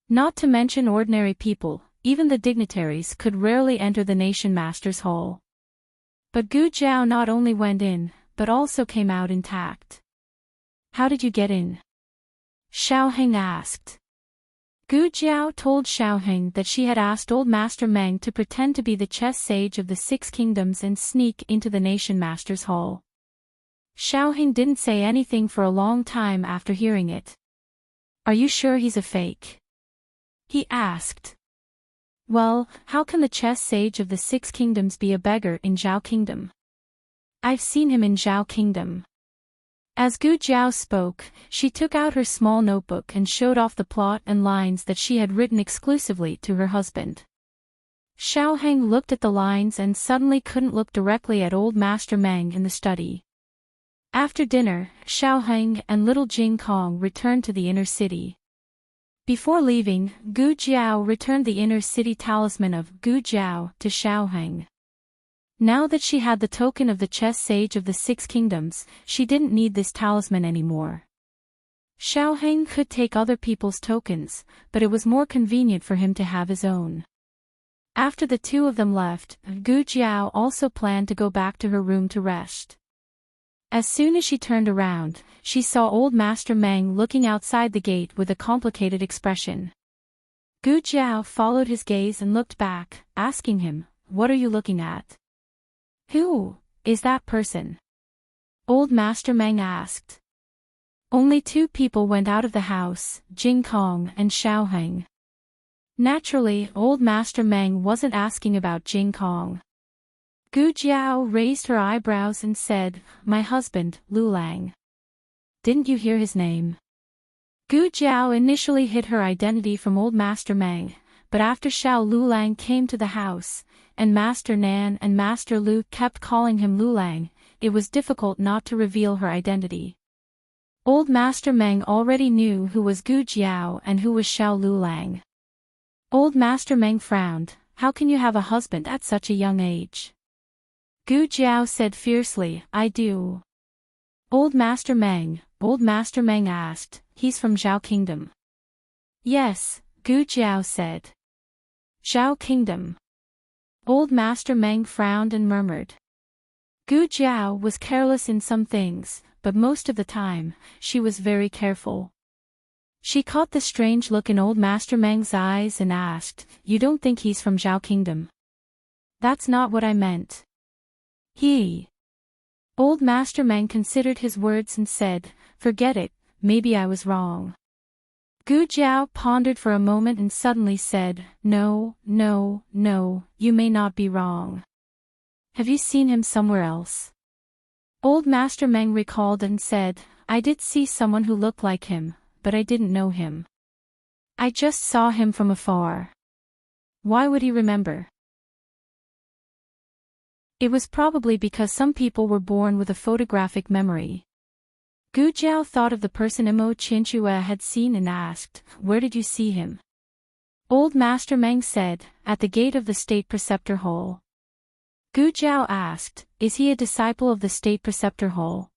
Not to mention ordinary people, even the dignitaries could rarely enter the Nation Master's Hall. But Gu Jiao not only went in, but also came out intact. How did you get in? Xiaoheng asked. Gu Jiao told Xiaoheng that she had asked Old Master Meng to pretend to be the chess sage of the Six Kingdoms and sneak into the Nation Master's Hall. Xiaoheng didn't say anything for a long time after hearing it. Are you sure he's a fake? He asked. Well, how can the chess sage of the Six Kingdoms be a beggar in Zhao Kingdom? I've seen him in Zhao Kingdom. As Gu Jiao spoke, she took out her small notebook and showed off the plot and lines that she had written exclusively to her husband. Xiaoheng looked at the lines and suddenly couldn't look directly at Old Master Meng in the study. After dinner, Xiaoheng and little Jing Kong returned to the inner city. Before leaving, Gu Jiao returned the inner city talisman of Gu Jiao to Xiaoheng. Now that she had the token of the chess sage of the Six Kingdoms, she didn't need this talisman anymore. Xiaoheng could take other people's tokens, but it was more convenient for him to have his own. After the two of them left, Gu Jiao also planned to go back to her room to rest. As soon as she turned around, she saw Old Master Meng looking outside the gate with a complicated expression. Gu Jiao followed his gaze and looked back, asking him, "What are you looking at?" "Who is that person?" Old Master Meng asked. Only two people went out of the house, Jing Kong and Xiaoheng. Naturally, Old Master Meng wasn't asking about Jing Kong. Gu Jiao raised her eyebrows and said, "My husband, Lu Lang. Didn't you hear his name?" Gu Jiao initially hid her identity from Old Master Meng, but after Xiao Lu Lang came to the house, and Master Nan and Master Lu kept calling him Lu Lang, it was difficult not to reveal her identity. Old Master Meng already knew who was Gu Jiao and who was Xiao Lu Lang. Old Master Meng frowned. "How can you have a husband at such a young age?" Gu Jiao said fiercely, "I do." Old Master Meng asked, "He's from Zhao Kingdom?" "Yes," Gu Jiao said. "Zhao Kingdom." Old Master Meng frowned and murmured. Gu Jiao was careless in some things, but most of the time, she was very careful. She caught the strange look in Old Master Meng's eyes and asked, "You don't think he's from Zhao Kingdom?" "That's not what I meant." Old Master Meng considered his words and said, "Forget it, maybe I was wrong." Gu Jiao pondered for a moment and suddenly said, No, you may not be wrong. Have you seen him somewhere else?" Old Master Meng recalled and said, "I did see someone who looked like him, but I didn't know him. I just saw him from afar." "Why would he remember?" It was probably because some people were born with a photographic memory. Gu Jiao thought of the person Imo Qinchua had seen and asked, "Where did you see him?" Old Master Meng said, "At the gate of the State Preceptor Hall." Gu Jiao asked, "Is he a disciple of the State Preceptor Hall?"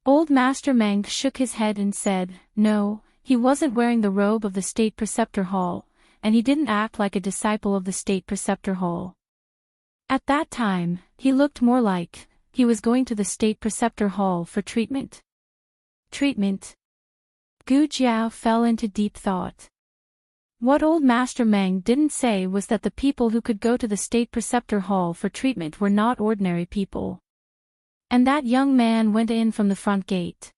Old Master Meng shook his head and said, "No, he wasn't wearing the robe of the State Preceptor Hall, and he didn't act like a disciple of the State Preceptor Hall. At that time, he looked more like he was going to the State Preceptor Hall for treatment." Treatment? Gu Jiao fell into deep thought. What Old Master Meng didn't say was that the people who could go to the State Preceptor Hall for treatment were not ordinary people. And that young man went in from the front gate.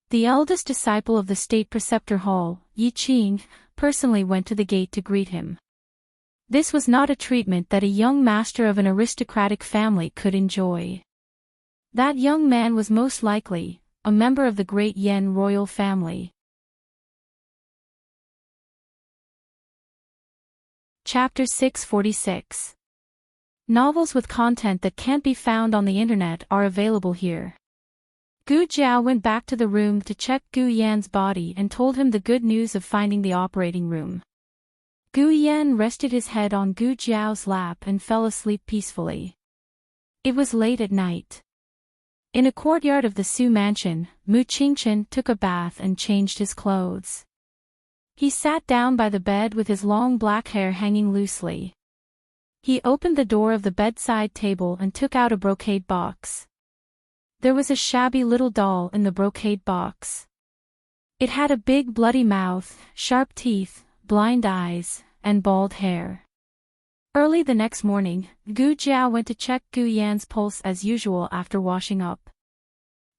The eldest disciple of the State Preceptor Hall, Yi Qing, personally went to the gate to greet him. This was not a treatment that a young master of an aristocratic family could enjoy. That young man was most likely a member of the great Yan royal family. Chapter 646. Novels with content that can't be found on the internet are available here. Gu Jiao went back to the room to check Gu Yan's body and told him the good news of finding the operating room. Gu Yan rested his head on Gu Jiao's lap and fell asleep peacefully. It was late at night. In a courtyard of the Su mansion, Mu Qingchen took a bath and changed his clothes. He sat down by the bed with his long black hair hanging loosely. He opened the door of the bedside table and took out a brocade box. There was a shabby little doll in the brocade box. It had a big bloody mouth, sharp teeth, blind eyes, and bald hair. Early the next morning, Gu Jiao went to check Gu Yan's pulse as usual after washing up.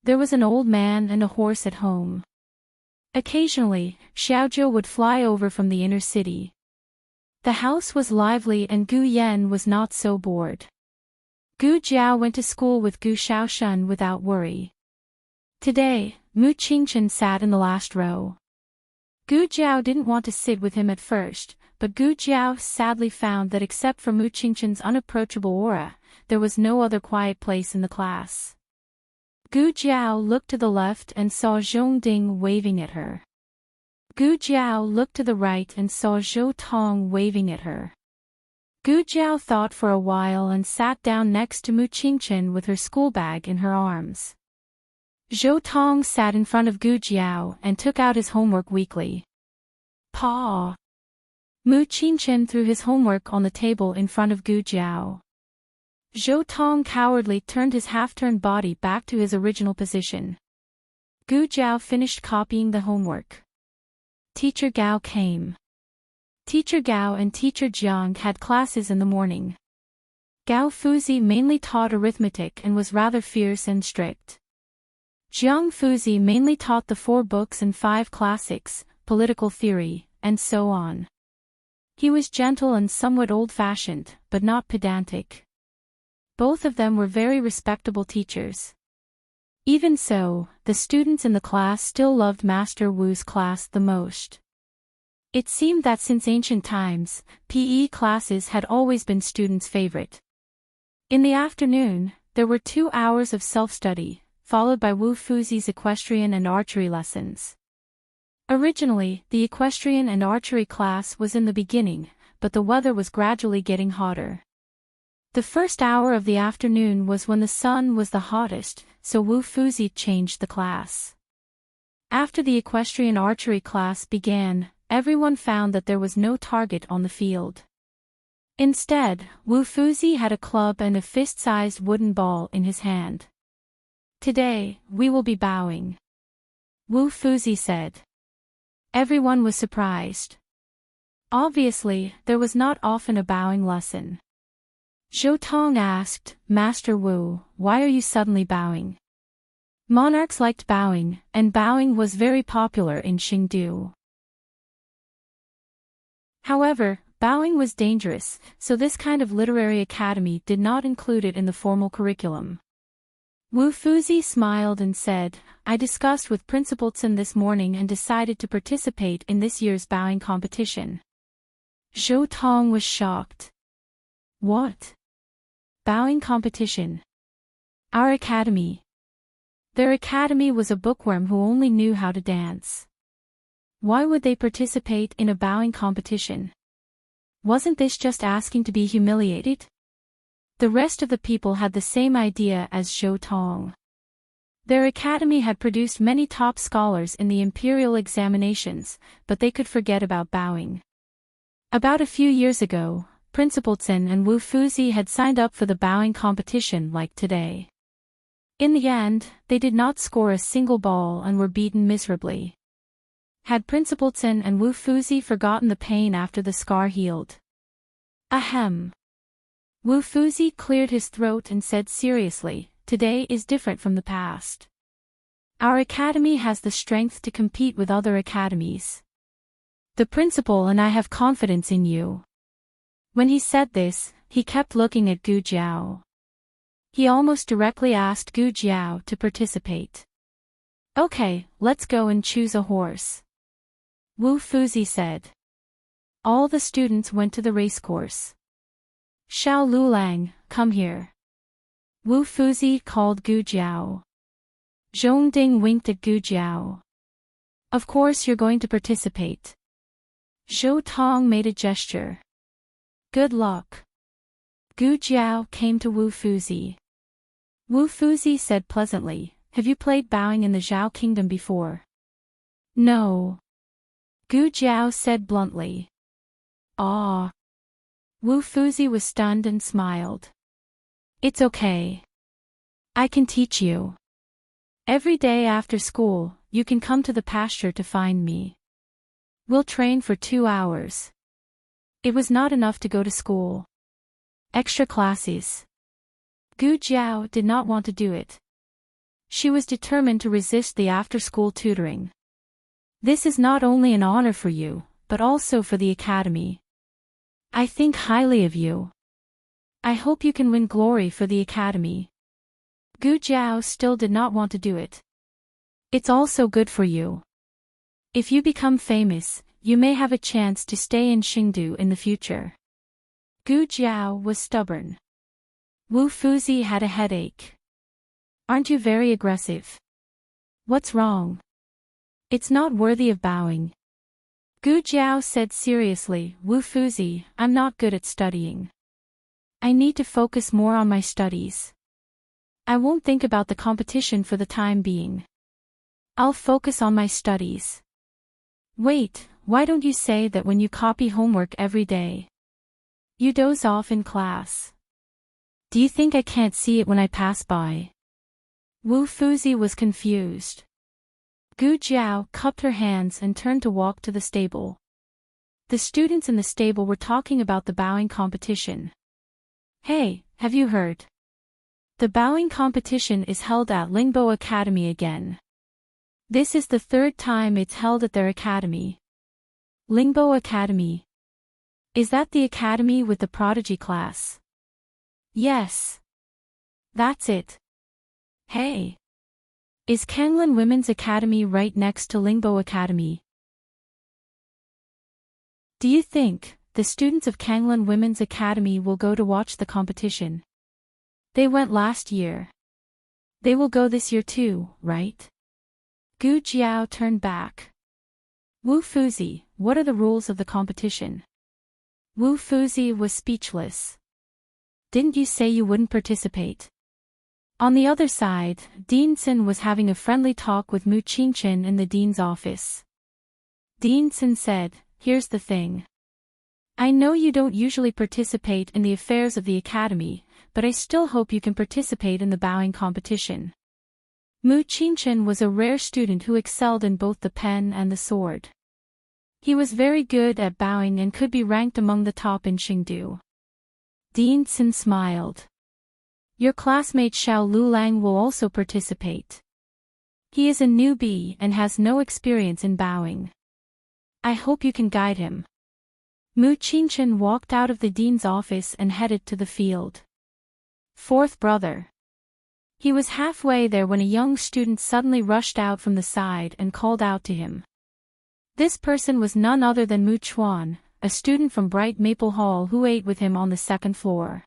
There was an old man and a horse at home. Occasionally, Xiaozhou would fly over from the inner city. The house was lively and Gu Yan was not so bored. Gu Jiao went to school with Gu Shaoshun without worry. Today, Mu Qingchen sat in the last row. Gu Jiao didn't want to sit with him at first, but Gu Jiao sadly found that except for Mu Qingchen's unapproachable aura, there was no other quiet place in the class. Gu Jiao looked to the left and saw Zhongding waving at her. Gu Jiao looked to the right and saw Zhou Tong waving at her. Gu Jiao thought for a while and sat down next to Mu Qingchen with her school bag in her arms. Zhou Tong sat in front of Gu Jiao and took out his homework weekly. Pa! Mu Qingchen threw his homework on the table in front of Gu Jiao. Zhou Tong cowardly turned his half-turned body back to his original position. Gu Jiao finished copying the homework. Teacher Gao came. Teacher Gao and Teacher Jiang had classes in the morning. Gao Fuzi mainly taught arithmetic and was rather fierce and strict. Jiang Fuzi mainly taught the 4 books and 5 classics, political theory, and so on. He was gentle and somewhat old-fashioned, but not pedantic. Both of them were very respectable teachers. Even so, the students in the class still loved Master Wu's class the most. It seemed that since ancient times, PE classes had always been students' favorite. In the afternoon, there were 2 hours of self-study, followed by Wu Fuzi's equestrian and archery lessons. Originally, the equestrian and archery class was in the beginning, but the weather was gradually getting hotter. The first hour of the afternoon was when the sun was the hottest, so Wu Fuzi changed the class. After the equestrian archery class began, everyone found that there was no target on the field. Instead, Wu Fuzi had a club and a fist-sized wooden ball in his hand. Today, we will be bowing, Wu Fuzi said. Everyone was surprised. Obviously, there was not often a bowing lesson. Zhou Tong asked, Master Wu, why are you suddenly bowing? Monarchs liked bowing, and bowing was very popular in Xingdu. However, bowing was dangerous, so this kind of literary academy did not include it in the formal curriculum. Wu Fuzi smiled and said, I discussed with Principal Tsun this morning and decided to participate in this year's bowing competition. Zhou Tong was shocked. What? Bowing competition? Our academy. Their academy was a bookworm who only knew how to dance. Why would they participate in a bowing competition? Wasn't this just asking to be humiliated? The rest of the people had the same idea as Zhou Tong. Their academy had produced many top scholars in the imperial examinations, but they could forget about bowing. About a few years ago, Principal Tsun and Wu Fuzi had signed up for the bowing competition like today. In the end, they did not score a single ball and were beaten miserably. Had Principal Tsun and Wu Fuzi forgotten the pain after the scar healed? Ahem. Wu Fuzi cleared his throat and said seriously, today is different from the past. Our academy has the strength to compete with other academies. The principal and I have confidence in you. When he said this, he kept looking at Gu Jiao. He almost directly asked Gu Jiao to participate. Okay, let's go and choose a horse, Wu Fuzi said. All the students went to the racecourse. Xiao Lulang, come here, Wu Fuzi called Gu Jiao. Zhongding winked at Gu Jiao. Of course you're going to participate. Zhou Tong made a gesture. Good luck. Gu Jiao came to Wu Fuzi. Wu Fuzi said pleasantly, have you played bowing in the Zhao Kingdom before? No. Gu Jiao said bluntly. Ah. Wu Fuzi was stunned and smiled. It's okay. I can teach you. Every day after school, you can come to the pasture to find me. We'll train for 2 hours. It was not enough to go to school. Extra classes. Gu Jiao did not want to do it. She was determined to resist the after-school tutoring. This is not only an honor for you, but also for the academy. I think highly of you. I hope you can win glory for the academy. Gu Jiao still did not want to do it. It's also good for you. If you become famous, you may have a chance to stay in Xingdu in the future. Gu Jiao was stubborn. Wu Fuzi had a headache. Aren't you very aggressive? What's wrong? It's not worthy of bowing. Gu Jiao said seriously, Wu Fuzi, I'm not good at studying. I need to focus more on my studies. I won't think about the competition for the time being. I'll focus on my studies. Wait, why don't you say that when you copy homework every day? You doze off in class. Do you think I can't see it when I pass by? Wu Fuzi was confused. Gu Jiao cupped her hands and turned to walk to the stable. The students in the stable were talking about the bowing competition. Hey, have you heard? The bowing competition is held at Lingbo Academy again. This is the 3rd time it's held at their academy. Lingbo Academy. Is that the academy with the prodigy class? Yes. That's it. Hey. Is Kanglan Women's Academy right next to Lingbo Academy? Do you think the students of Kanglan Women's Academy will go to watch the competition? They went last year. They will go this year too, right? Gu Jiao turned back. Wu Fuzi, what are the rules of the competition? Wu Fuzi was speechless. Didn't you say you wouldn't participate? On the other side, Dean Sin was having a friendly talk with Mu Qingchen in the dean's office. Dean Sin said, here's the thing. I know you don't usually participate in the affairs of the academy, but I still hope you can participate in the bowing competition. Mu Qingchen was a rare student who excelled in both the pen and the sword. He was very good at bowing and could be ranked among the top in Xingdu. Dean Sin smiled. Your classmate Xiao Lulang will also participate. He is a newbie and has no experience in bowing. I hope you can guide him. Mu Qingchen walked out of the dean's office and headed to the field. 4th brother. He was halfway there when a young student suddenly rushed out from the side and called out to him. This person was none other than Mu Chuan, a student from Bright Maple Hall who ate with him on the 2nd floor.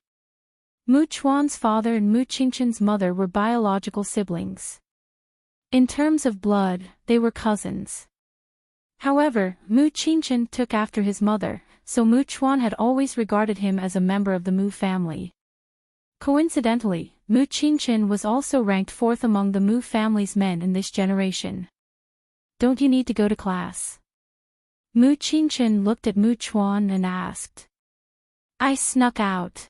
Mu Chuan's father and Mu Qingchen's mother were biological siblings. In terms of blood, they were cousins. However, Mu Qingchen took after his mother, so Mu Chuan had always regarded him as a member of the Mu family. Coincidentally, Mu Qingchen was also ranked 4th among the Mu family's men in this generation. Don't you need to go to class? Mu Qingchen looked at Mu Chuan and asked. I snuck out.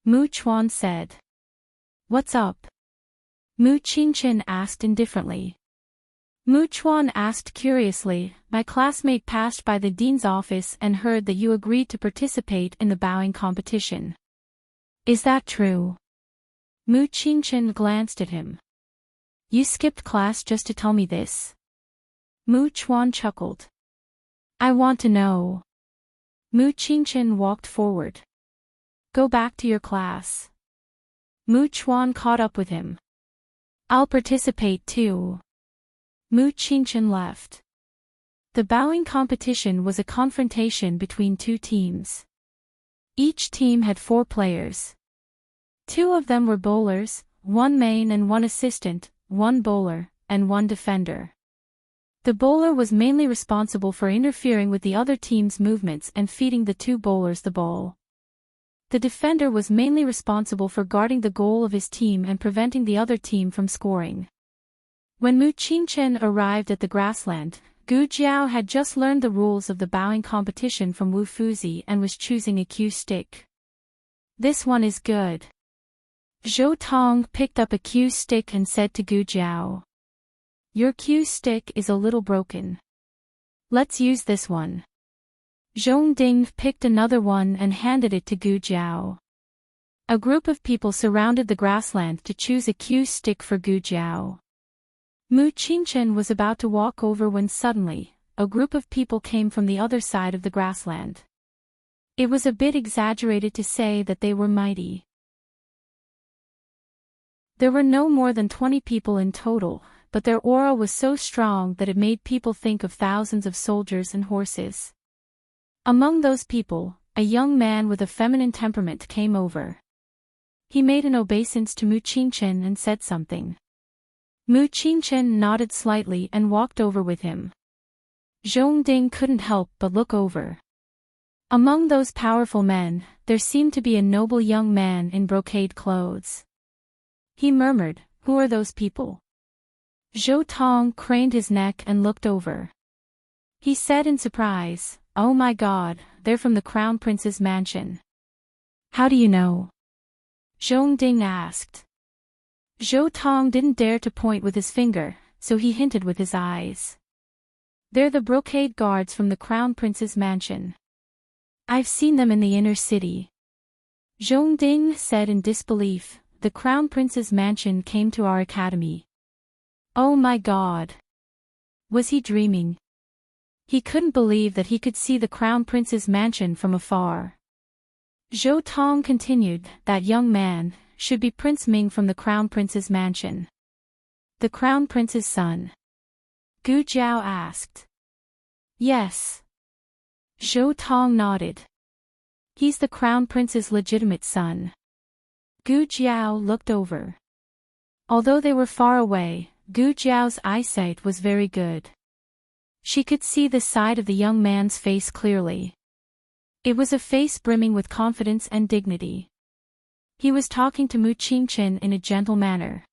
Mu Chuan said. What's up? Mu Qingchen asked indifferently. Mu Chuan asked curiously, my classmate passed by the dean's office and heard that you agreed to participate in the bowing competition. Is that true? Mu Qingchen glanced at him. You skipped class just to tell me this? Mu Chuan chuckled. I want to know. Mu Qingchen walked forward. Go back to your class. Mu Chuan caught up with him. I'll participate too. Mu Qingchen left. The bowing competition was a confrontation between 2 teams. Each team had 4 players. 2 of them were bowlers, 1 main and 1 assistant, 1 bowler, and 1 defender. The bowler was mainly responsible for interfering with the other team's movements and feeding the 2 bowlers the ball. The defender was mainly responsible for guarding the goal of his team and preventing the other team from scoring. When Mu Qingchen arrived at the grassland, Gu Jiao had just learned the rules of the bowing competition from Wu Fuzi and was choosing a cue stick. This one is good. Zhou Tong picked up a cue stick and said to Gu Jiao. Your cue stick is a little broken. Let's use this one. Zhong Ding picked another one and handed it to Gu Jiao. A group of people surrounded the grassland to choose a cue stick for Gu Jiao. Mu Qingchen was about to walk over when suddenly, a group of people came from the other side of the grassland. It was a bit exaggerated to say that they were mighty. There were no more than 20 people in total, but their aura was so strong that it made people think of thousands of soldiers and horses. Among those people, a young man with a feminine temperament came over. He made an obeisance to Mu Qingchen and said something. Mu Qingchen nodded slightly and walked over with him. Zhong Ding couldn't help but look over. Among those powerful men, there seemed to be a noble young man in brocade clothes. He murmured, "Who are those people?" Zhou Tong craned his neck and looked over. He said in surprise, "Oh my God, they're from the Crown Prince's mansion." "How do you know?" Zhong Ding asked. Zhou Tong didn't dare to point with his finger, so he hinted with his eyes. "They're the brocade guards from the Crown Prince's mansion. I've seen them in the inner city." Zhong Ding said in disbelief, "The Crown Prince's mansion came to our academy." Oh my God! Was he dreaming? He couldn't believe that he could see the Crown Prince's mansion from afar. Zhou Tong continued, "That young man should be Prince Ming from the Crown Prince's mansion." "The Crown Prince's son?" Gu Jiao asked. "Yes." Zhou Tong nodded. "He's the Crown Prince's legitimate son." Gu Jiao looked over. Although they were far away, Gu Jiao's eyesight was very good. She could see the side of the young man's face clearly. It was a face brimming with confidence and dignity. He was talking to Mu Qingchen in a gentle manner.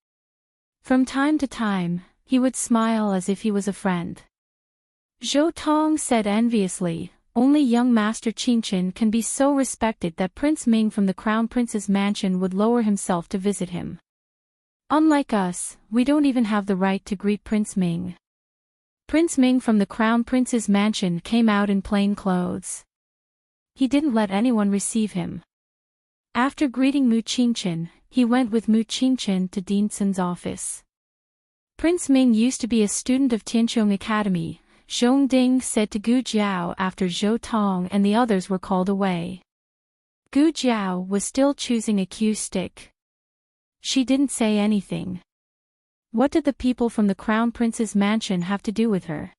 From time to time, he would smile as if he was a friend. Zhou Tong said enviously, "Only young Master Qingchen can be so respected that Prince Ming from the Crown Prince's mansion would lower himself to visit him. Unlike us, we don't even have the right to greet Prince Ming." Prince Ming from the Crown Prince's mansion came out in plain clothes. He didn't let anyone receive him. After greeting Mu Qingchen, he went with Mu Qingchen to Dinsen's office. Prince Ming used to be a student of Tianqiong Academy, Zhong Ding said to Gu Jiao after Zhou Tong and the others were called away. Gu Jiao was still choosing a cue stick. She didn't say anything. What did the people from the Crown Prince's mansion have to do with her?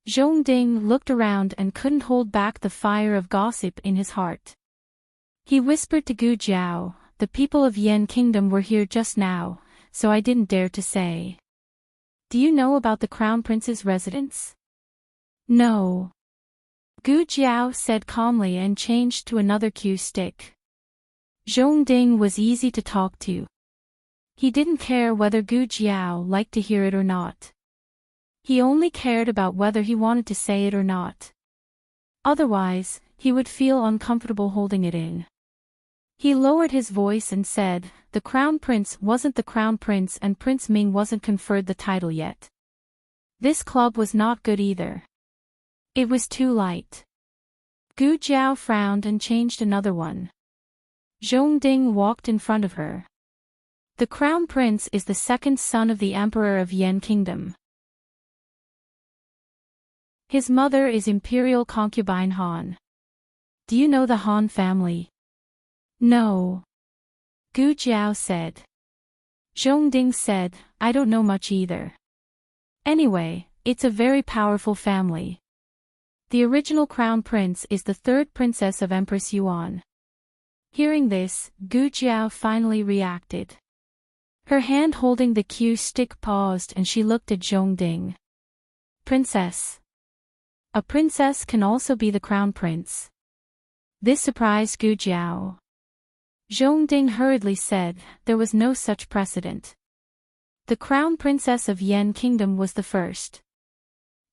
Zhong Ding looked around and couldn't hold back the fire of gossip in his heart. He whispered to Gu Jiao, "The people of Yan Kingdom were here just now, so I didn't dare to say. Do you know about the Crown Prince's residence?" "No." Gu Jiao said calmly and changed to another cue stick. Zhong Ding was easy to talk to. He didn't care whether Gu Jiao liked to hear it or not. He only cared about whether he wanted to say it or not. Otherwise, he would feel uncomfortable holding it in. He lowered his voice and said, "The Crown Prince wasn't the Crown Prince and Prince Ming wasn't conferred the title yet. This club was not good either. It was too light." Gu Jiao frowned and changed another one. Zhong Ding walked in front of her. "The Crown Prince is the second son of the Emperor of Yan Kingdom. His mother is Imperial Concubine Han. Do you know the Han family?" "No." Gu Jiao said. Zhong Ding said, "I don't know much either. Anyway, it's a very powerful family. The original Crown Prince is the third princess of Empress Yuan." Hearing this, Gu Jiao finally reacted. Her hand holding the cue stick paused and she looked at Zhong Ding. "Princess. A princess can also be the Crown Prince." This surprised Gu Jiao. Zhongding hurriedly said, there was no such precedent. The crown princess of Yan Kingdom was the first.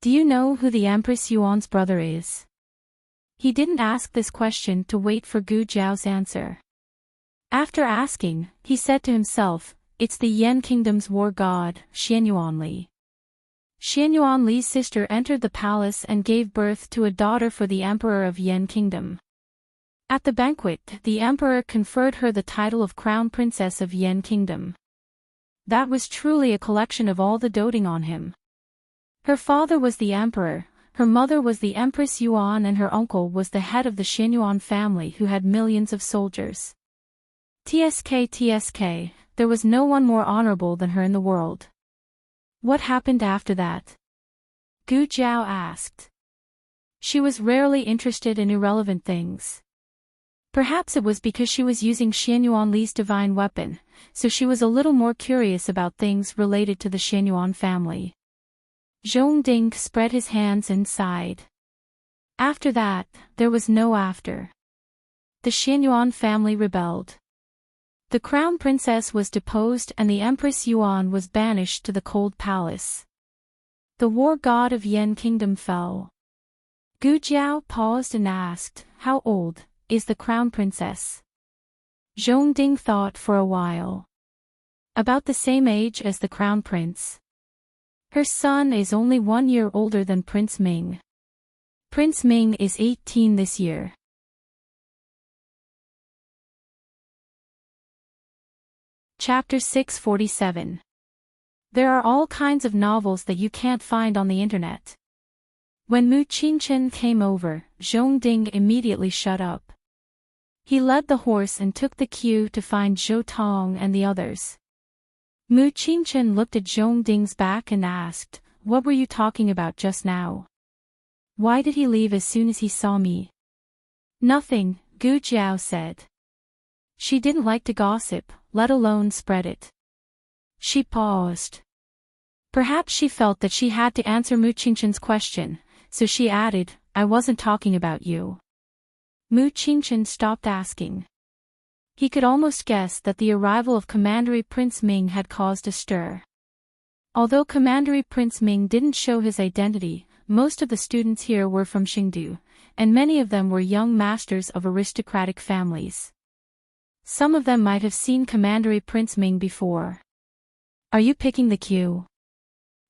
Do you know who the Empress Yuan's brother is? He didn't ask this question to wait for Gu Zhao's answer. After asking, he said to himself, it's the Yan Kingdom's war god, Xianyuan. Xianyuan's sister entered the palace and gave birth to a daughter for the emperor of Yan Kingdom. At the banquet, the emperor conferred her the title of crown princess of Yan Kingdom. That was truly a collection of all the doting on him. Her father was the emperor, her mother was the Empress Yuan, and her uncle was the head of the Xianyuan family who had millions of soldiers. TSK, there was no one more honorable than her in the world. What happened after that? Gu Zhao asked. She was rarely interested in irrelevant things. Perhaps it was because she was using Xianyuan's divine weapon, so she was a little more curious about things related to the Xianyuan family. Zhongding spread his hands and sighed. After that, there was no after. The Xianyuan family rebelled. The crown princess was deposed and the Empress Yuan was banished to the cold palace. The war god of Yan Kingdom fell. Gu Zhao paused and asked, how old is the crown princess? Zhongding thought for a while. About the same age as the crown prince. Her son is only 1 year older than Prince Ming. Prince Ming is 18 this year. Chapter 647. There are all kinds of novels that you can't find on the internet. When Mu Qingchen came over, Zhongding immediately shut up. He led the horse and took the cue to find Zhou Tong and the others. Mu Qingchen looked at Zhongding's back and asked, what were you talking about just now? Why did he leave as soon as he saw me? Nothing, Gu Zhao said. She didn't like to gossip, let alone spread it. She paused. Perhaps she felt that she had to answer Mu Qingchen's question, so she added, I wasn't talking about you. Mu Qingchen stopped asking. He could almost guess that the arrival of Commandery Prince Ming had caused a stir. Although Commandery Prince Ming didn't show his identity, most of the students here were from Xingdu, and many of them were young masters of aristocratic families. Some of them might have seen Commandery Prince Ming before. Are you picking the queue?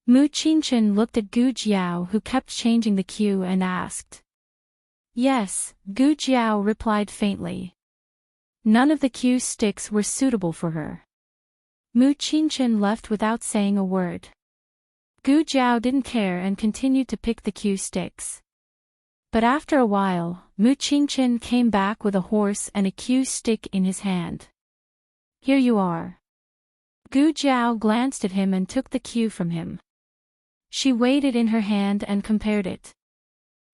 Mu Qingchen looked at Gu Zhao, who kept changing the queue, and asked. Yes, Gu Zhao replied faintly. None of the cue sticks were suitable for her. Mu Qingchen left without saying a word. Gu Zhao didn't care and continued to pick the cue sticks. But after a while, Mu Qingchen came back with a horse and a cue stick in his hand. Here you are. Gu Zhao glanced at him and took the cue from him. She weighed it in her hand and compared it.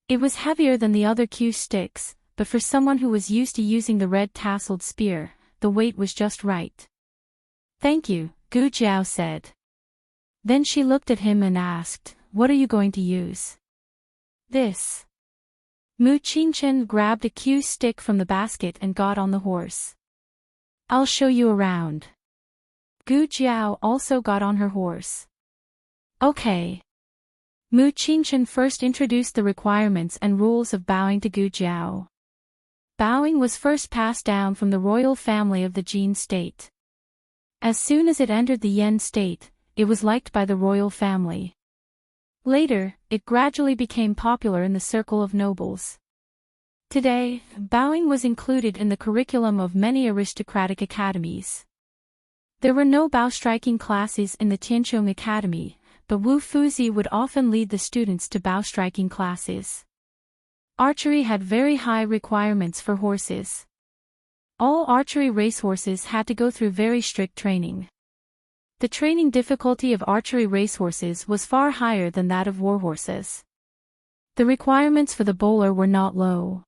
It was heavier than the other cue sticks, but for someone who was used to using the red tasseled spear, the weight was just right. Thank you, Gu Zhao said. Then she looked at him and asked, what are you going to use? This. Mu Qingchen grabbed a cue stick from the basket and got on the horse. I'll show you around. Gu Zhao also got on her horse. Okay. Mu Qingchen first introduced the requirements and rules of bowing to Gu Zhao. Bowing was first passed down from the royal family of the Jin state. As soon as it entered the Yan state, it was liked by the royal family. Later, it gradually became popular in the circle of nobles. Today, bowing was included in the curriculum of many aristocratic academies. There were no bow-striking classes in the Tianqiong Academy, but Wu Fuzi would often lead the students to bow-striking classes. Archery had very high requirements for horses. All archery racehorses had to go through very strict training. The training difficulty of archery racehorses was far higher than that of warhorses. The requirements for the bowler were not low.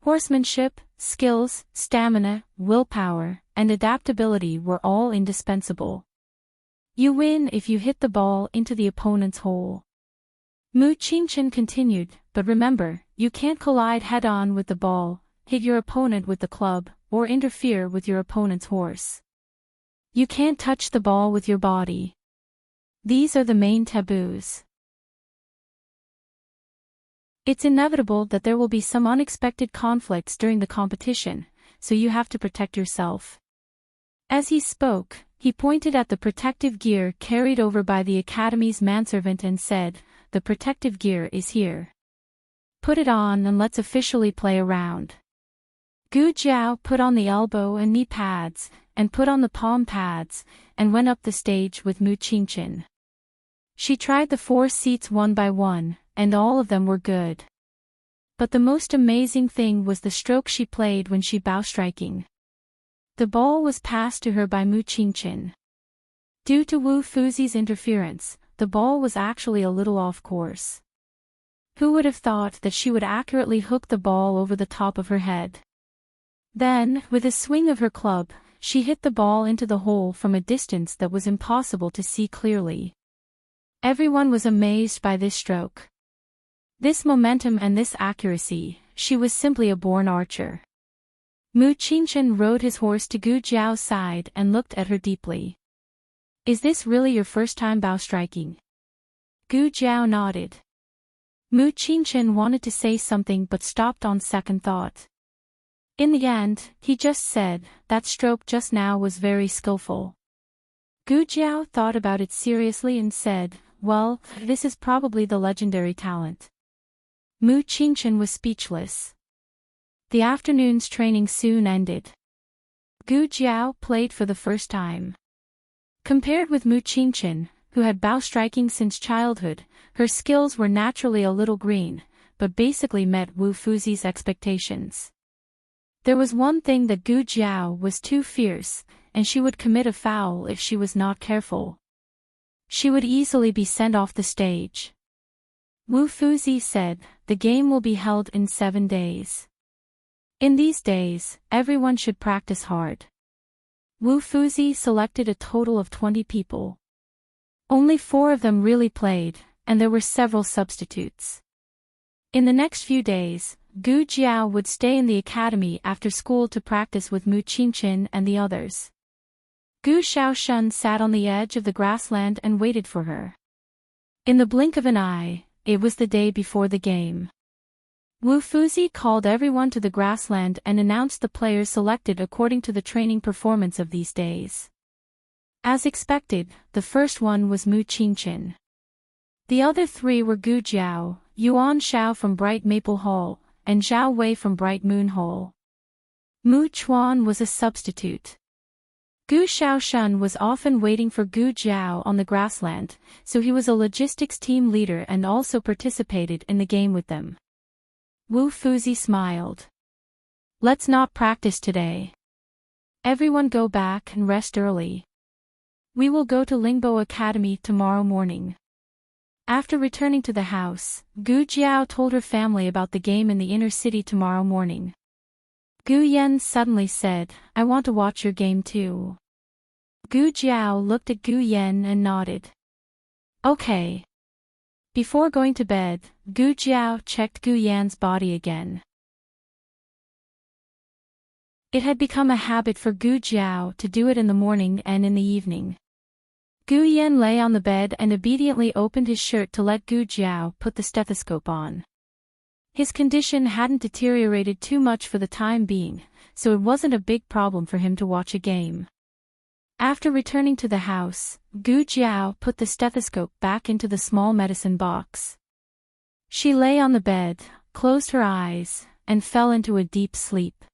Horsemanship, skills, stamina, willpower, and adaptability were all indispensable. You win if you hit the ball into the opponent's hole. Mu Qingchen continued, but remember, you can't collide head-on with the ball, hit your opponent with the club, or interfere with your opponent's horse. You can't touch the ball with your body. These are the main taboos. It's inevitable that there will be some unexpected conflicts during the competition, so you have to protect yourself. As he spoke, he pointed at the protective gear carried over by the Academy's manservant and said, "The protective gear is here. Put it on and let's officially play a round." Gu Jiao put on the elbow and knee pads, and put on the palm pads, and went up the stage with Mu Qingqian. She tried the 4 seats one by one, and all of them were good. But the most amazing thing was the stroke she played when she bow striking. The ball was passed to her by Mu Qingqian. Due to Wu Fuzi's interference, the ball was actually a little off course. Who would have thought that she would accurately hook the ball over the top of her head? Then, with a swing of her club, she hit the ball into the hole from a distance that was impossible to see clearly. Everyone was amazed by this stroke. This momentum and this accuracy, she was simply a born archer. Mu Qingqian rode his horse to Gu Jiao's side and looked at her deeply. "Is this really your first time bow striking?" Gu Jiao nodded. Mu Qingqian wanted to say something but stopped on second thought. In the end, he just said, "That stroke just now was very skillful." Gu Jiao thought about it seriously and said, "Well, this is probably the legendary talent." Mu Qingqian was speechless. The afternoon's training soon ended. Gu Jiao played for the first time. Compared with Mu Qingqian, who had bow striking since childhood, her skills were naturally a little green, but basically met Wu Fuzi's expectations. There was one thing that Gu Jiao was too fierce, and she would commit a foul if she was not careful. She would easily be sent off the stage. Wu Fuzi said, "The game will be held in 7 days. In these days, everyone should practice hard." Wu Fuzi selected a total of 20 people. Only 4 of them really played, and there were several substitutes. In the next few days, Gu Jiao would stay in the academy after school to practice with Mu Qingqian and the others. Gu Shaoshun sat on the edge of the grassland and waited for her. In the blink of an eye, it was the day before the game. Wu Fuzi called everyone to the grassland and announced the players selected according to the training performance of these days. As expected, the first one was Mu Qingqian. The other 3 were Gu Jiao, Yuan Xiao from Bright Maple Hall, and Zhao Wei from Bright Moon Hall. Mu Chuan was a substitute. Gu Shaoshun was often waiting for Gu Jiao on the grassland, so he was a logistics team leader and also participated in the game with them. Wu Fuzi smiled. "Let's not practice today. Everyone go back and rest early. We will go to Lingbo Academy tomorrow morning." After returning to the house, Gu Jiao told her family about the game in the inner city tomorrow morning. Gu Yan suddenly said, "I want to watch your game too." Gu Jiao looked at Gu Yan and nodded. "Okay." Before going to bed, Gu Jiao checked Gu Yan's body again. It had become a habit for Gu Jiao to do it in the morning and in the evening. Gu Yan lay on the bed and obediently opened his shirt to let Gu Jiao put the stethoscope on. His condition hadn't deteriorated too much for the time being, so it wasn't a big problem for him to watch a game. After returning to the house, Gu Jiao put the stethoscope back into the small medicine box. She lay on the bed, closed her eyes, and fell into a deep sleep.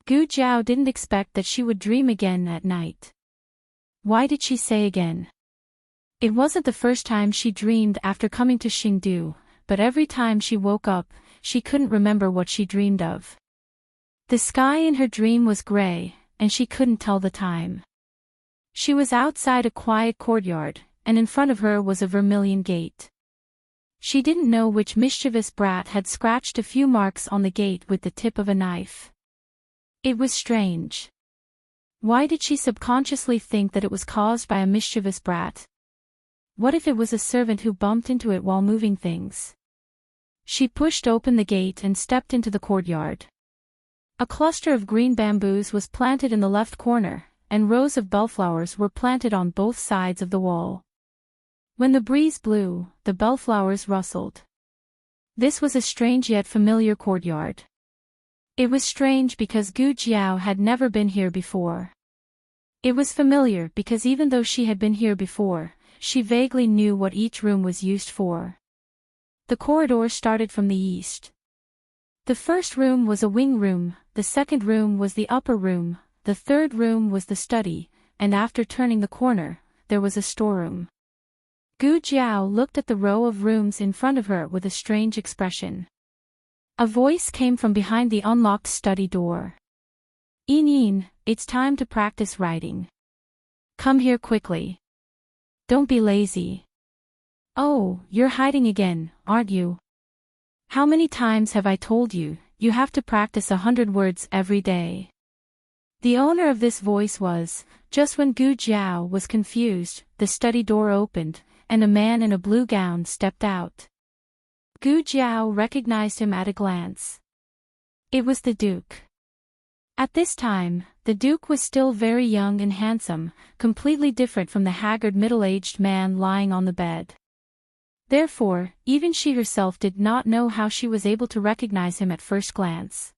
Gu Jiao didn't expect that she would dream again at night. Why did she say again? It wasn't the first time she dreamed after coming to Xingdu, but every time she woke up, she couldn't remember what she dreamed of. The sky in her dream was gray, and she couldn't tell the time. She was outside a quiet courtyard, and in front of her was a vermilion gate. She didn't know which mischievous brat had scratched a few marks on the gate with the tip of a knife. It was strange. Why did she subconsciously think that it was caused by a mischievous brat? What if it was a servant who bumped into it while moving things? She pushed open the gate and stepped into the courtyard. A cluster of green bamboos was planted in the left corner, and rows of bellflowers were planted on both sides of the wall. When the breeze blew, the bellflowers rustled. This was a strange yet familiar courtyard. It was strange because Gu Jiao had never been here before. It was familiar because even though she had been here before, she vaguely knew what each room was used for. The corridor started from the east. The first room was a wing room, the second room was the upper room, the third room was the study, and after turning the corner, there was a storeroom. Gu Jiao looked at the row of rooms in front of her with a strange expression. A voice came from behind the unlocked study door. "Yin, it's time to practice writing. Come here quickly. Don't be lazy." "Oh, you're hiding again, aren't you? How many times have I told you, you have to practice 100 words every day?" The owner of this voice was, just when Gu Jiao was confused, the study door opened, and a man in a blue gown stepped out. Gu Jiao recognized him at a glance. It was the Duke. At this time, the Duke was still very young and handsome, completely different from the haggard middle-aged man lying on the bed. Therefore, even she herself did not know how she was able to recognize him at first glance.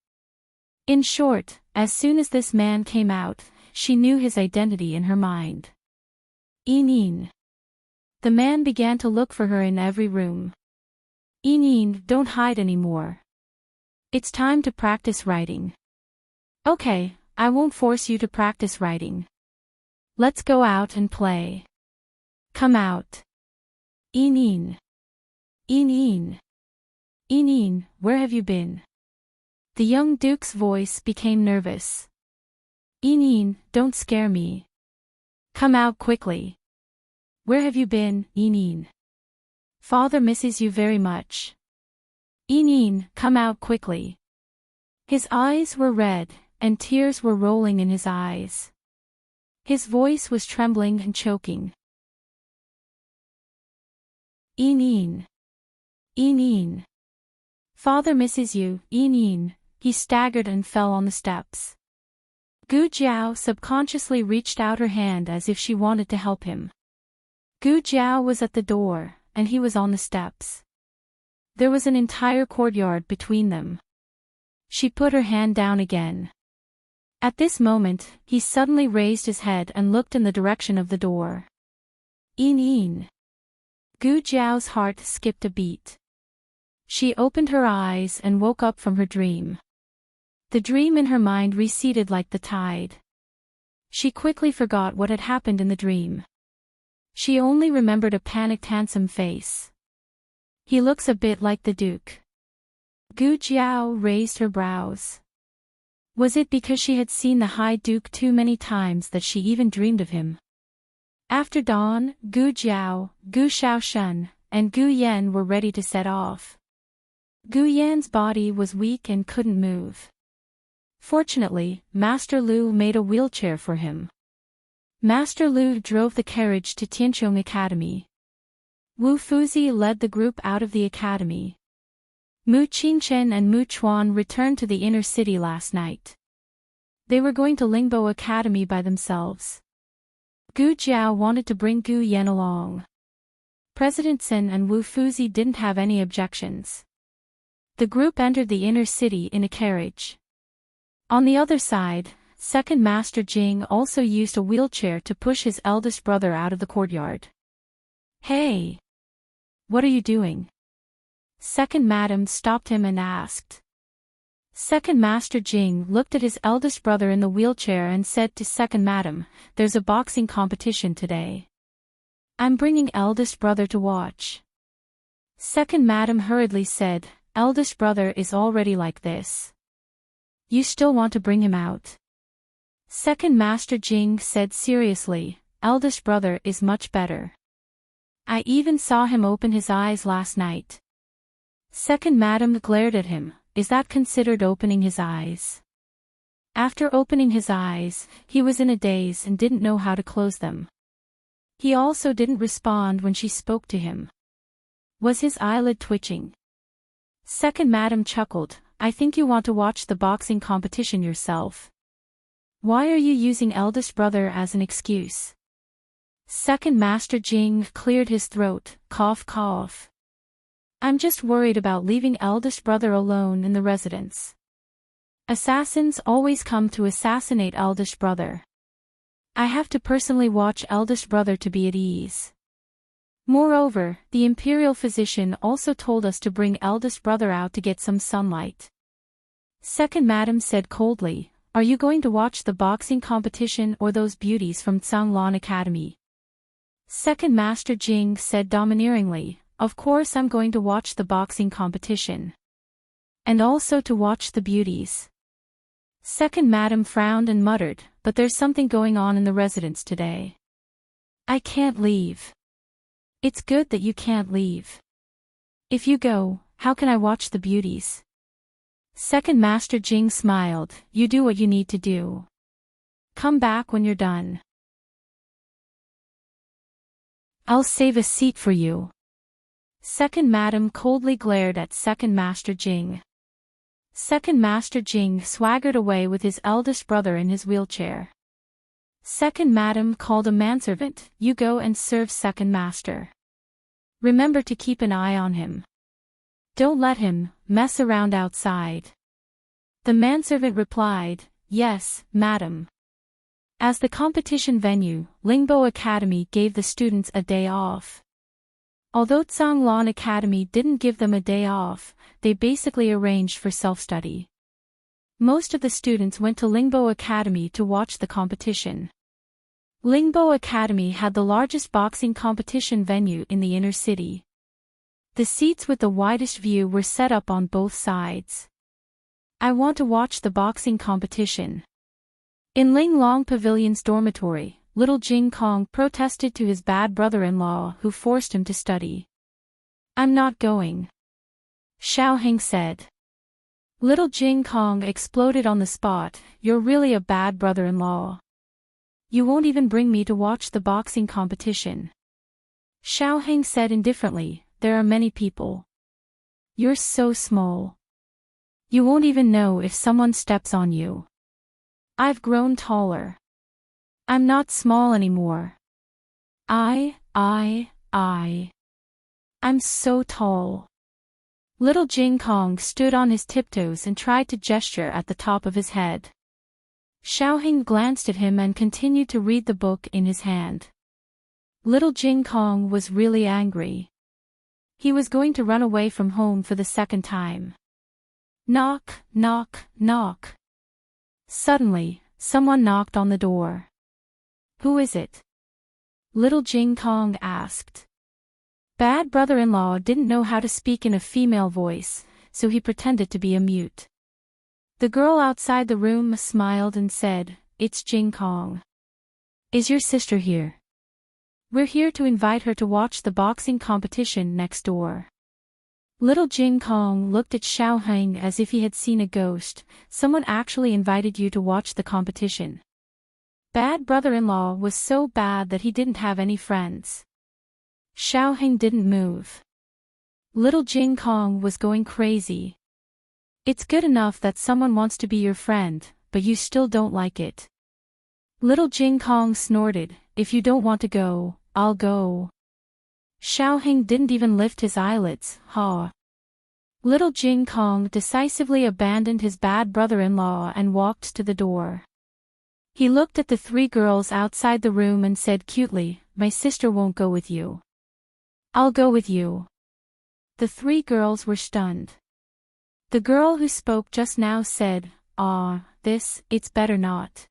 In short, as soon as this man came out, she knew his identity in her mind. "Yin." The man began to look for her in every room. "Yin, don't hide anymore. It's time to practice writing." "Okay, I won't force you to practice writing. Let's go out and play. Come out." "Yin. Yin. Yin, where have you been?" The young Duke's voice became nervous. "Yin, don't scare me. Come out quickly. Where have you been, Yin? Father misses you very much. Yin, come out quickly." His eyes were red, and tears were rolling in his eyes. His voice was trembling and choking. "Yin. Yin. Father misses you, Yin." He staggered and fell on the steps. Gu Jiao subconsciously reached out her hand as if she wanted to help him. Gu Jiao was at the door, and he was on the steps. There was an entire courtyard between them. She put her hand down again. At this moment, he suddenly raised his head and looked in the direction of the door. "Yin." Gu Jiao's heart skipped a beat. She opened her eyes and woke up from her dream. The dream in her mind receded like the tide. She quickly forgot what had happened in the dream. She only remembered a panicked handsome face. "He looks a bit like the Duke." Gu Jiao raised her brows. Was it because she had seen the High Duke too many times that she even dreamed of him? After dawn, Gu Jiao, Gu Shaoshan, and Gu Yan were ready to set off. Gu Yan's body was weak and couldn't move. Fortunately, Master Lu made a wheelchair for him. Master Lu drove the carriage to Tianqiong Academy. Wu Fuzi led the group out of the academy. Mu Qingchen and Mu Chuan returned to the inner city last night. They were going to Lingbo Academy by themselves. Gu Jiao wanted to bring Gu Yan along. President Sun and Wu Fuzi didn't have any objections. The group entered the inner city in a carriage. On the other side, Second Master Jing also used a wheelchair to push his eldest brother out of the courtyard. "Hey! What are you doing?" Second Madam stopped him and asked. Second Master Jing looked at his eldest brother in the wheelchair and said to Second Madam, "There's a boxing competition today. I'm bringing eldest brother to watch." Second Madam hurriedly said, "Eldest brother is already like this. You still want to bring him out?" Second Master Jing said seriously, "Eldest brother is much better. I even saw him open his eyes last night." Second Madam glared at him. "Is that considered opening his eyes?" After opening his eyes, he was in a daze and didn't know how to close them. He also didn't respond when she spoke to him. Was his eyelid twitching? Second Madam chuckled, I think you want to watch the boxing competition yourself. Why are you using eldest brother as an excuse? Second Master Jing cleared his throat, cough cough. I'm just worried about leaving eldest brother alone in the residence. Assassins always come to assassinate eldest brother. I have to personally watch eldest brother to be at ease. Moreover, the imperial physician also told us to bring eldest brother out to get some sunlight. Second Madam said coldly, are you going to watch the boxing competition or those beauties from Zhanglan Academy? Second Master Jing said domineeringly, of course I'm going to watch the boxing competition. And also to watch the beauties. Second Madam frowned and muttered, but there's something going on in the residence today. I can't leave. It's good that you can't leave. If you go, how can I watch the beauties? Second Master Jing smiled, you do what you need to do. Come back when you're done. I'll save a seat for you. Second Madam coldly glared at Second Master Jing. Second Master Jing swaggered away with his eldest brother in his wheelchair. Second Madam called a manservant, you go and serve Second Master. Remember to keep an eye on him. Don't let him mess around outside. The manservant replied, yes, madam. As the competition venue, Lingbo Academy gave the students a day off. Although Zhanglan Academy didn't give them a day off, they basically arranged for self-study. Most of the students went to Lingbo Academy to watch the competition. Lingbo Academy had the largest boxing competition venue in the inner city. The seats with the widest view were set up on both sides. I want to watch the boxing competition. In Ling Long Pavilion's dormitory, little Jing Kong protested to his bad brother-in-law who forced him to study. I'm not going. Xiao Heng said. Little Jing Kong exploded on the spot, you're really a bad brother-in-law. You won't even bring me to watch the boxing competition. Xiao Heng said indifferently, there are many people. You're so small. You won't even know if someone steps on you. I've grown taller. I'm not small anymore. I'm so tall. Little Jing Kong stood on his tiptoes and tried to gesture at the top of his head. Xiao Heng glanced at him and continued to read the book in his hand. Little Jing Kong was really angry. He was going to run away from home for the second time. Knock, knock, knock. Suddenly, someone knocked on the door. Who is it? Little Jing Kong asked. Bad brother-in-law didn't know how to speak in a female voice, so he pretended to be a mute. The girl outside the room smiled and said, it's Jing Kong. Is your sister here? We're here to invite her to watch the boxing competition next door. Little Jing Kong looked at Xiao Heng as if he had seen a ghost. Someone actually invited you to watch the competition. Bad brother-in-law was so bad that he didn't have any friends. Xiao Heng didn't move. Little Jing Kong was going crazy. It's good enough that someone wants to be your friend, but you still don't like it. Little Jing Kong snorted, if you don't want to go, I'll go. Xiao Heng didn't even lift his eyelids, ha. Little Jing Kong decisively abandoned his bad brother-in-law and walked to the door. He looked at the three girls outside the room and said cutely, my sister won't go with you. I'll go with you. The three girls were stunned. The girl who spoke just now said, it's better not.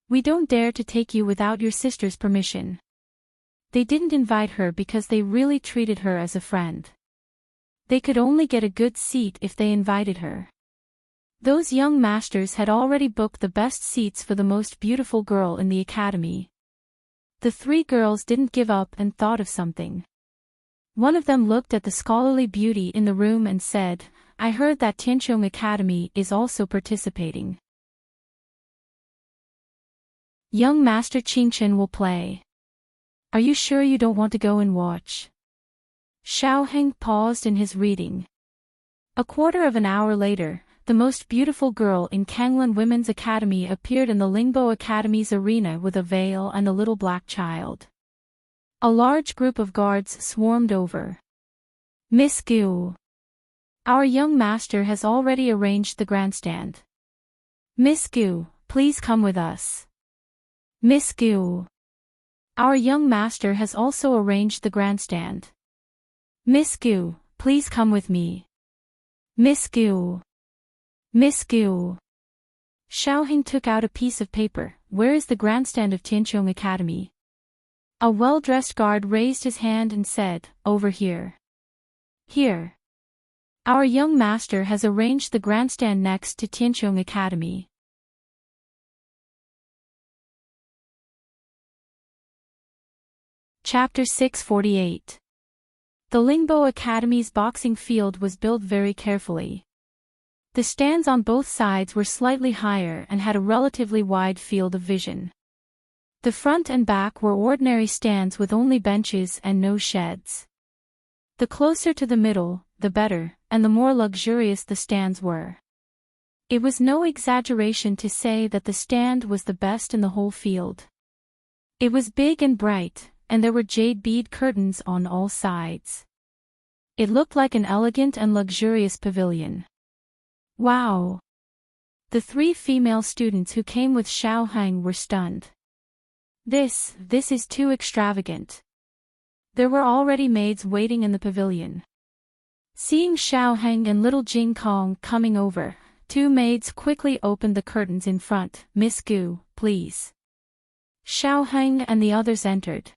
We don't dare to take you without your sister's permission. They didn't invite her because they really treated her as a friend. They could only get a good seat if they invited her. Those young masters had already booked the best seats for the most beautiful girl in the academy. The three girls didn't give up and thought of something. One of them looked at the scholarly beauty in the room and said, I heard that Tianqiong Academy is also participating. Young Master Qingchen will play. Are you sure you don't want to go and watch? Xiao Heng paused in his reading. A quarter of an hour later, the most beautiful girl in Kanglan Women's Academy appeared in the Lingbo Academy's arena with a veil and a little black child. A large group of guards swarmed over. Miss Gu. Our young master has already arranged the grandstand. Miss Gu, please come with us. Miss Gu. Our young master has also arranged the grandstand. Miss Gu, please come with me. Miss Gu. Miss Gu. Xiaoheng took out a piece of paper. Where is the grandstand of Tianqiong Academy? A well-dressed guard raised his hand and said, over here. Here. Our young master has arranged the grandstand next to Tianqiong Academy. Chapter 648. The Lingbo Academy's boxing field was built very carefully. The stands on both sides were slightly higher and had a relatively wide field of vision. The front and back were ordinary stands with only benches and no sheds. The closer to the middle, the better, and the more luxurious the stands were. It was no exaggeration to say that the stand was the best in the whole field. It was big and bright, and there were jade bead curtains on all sides. It looked like an elegant and luxurious pavilion. Wow! The 3 female students who came with Xiaoheng were stunned. This is too extravagant. There were already maids waiting in the pavilion. Seeing Xiaoheng and little Jing Kong coming over, 2 maids quickly opened the curtains in front. Miss Gu, please. Xiaoheng and the others entered.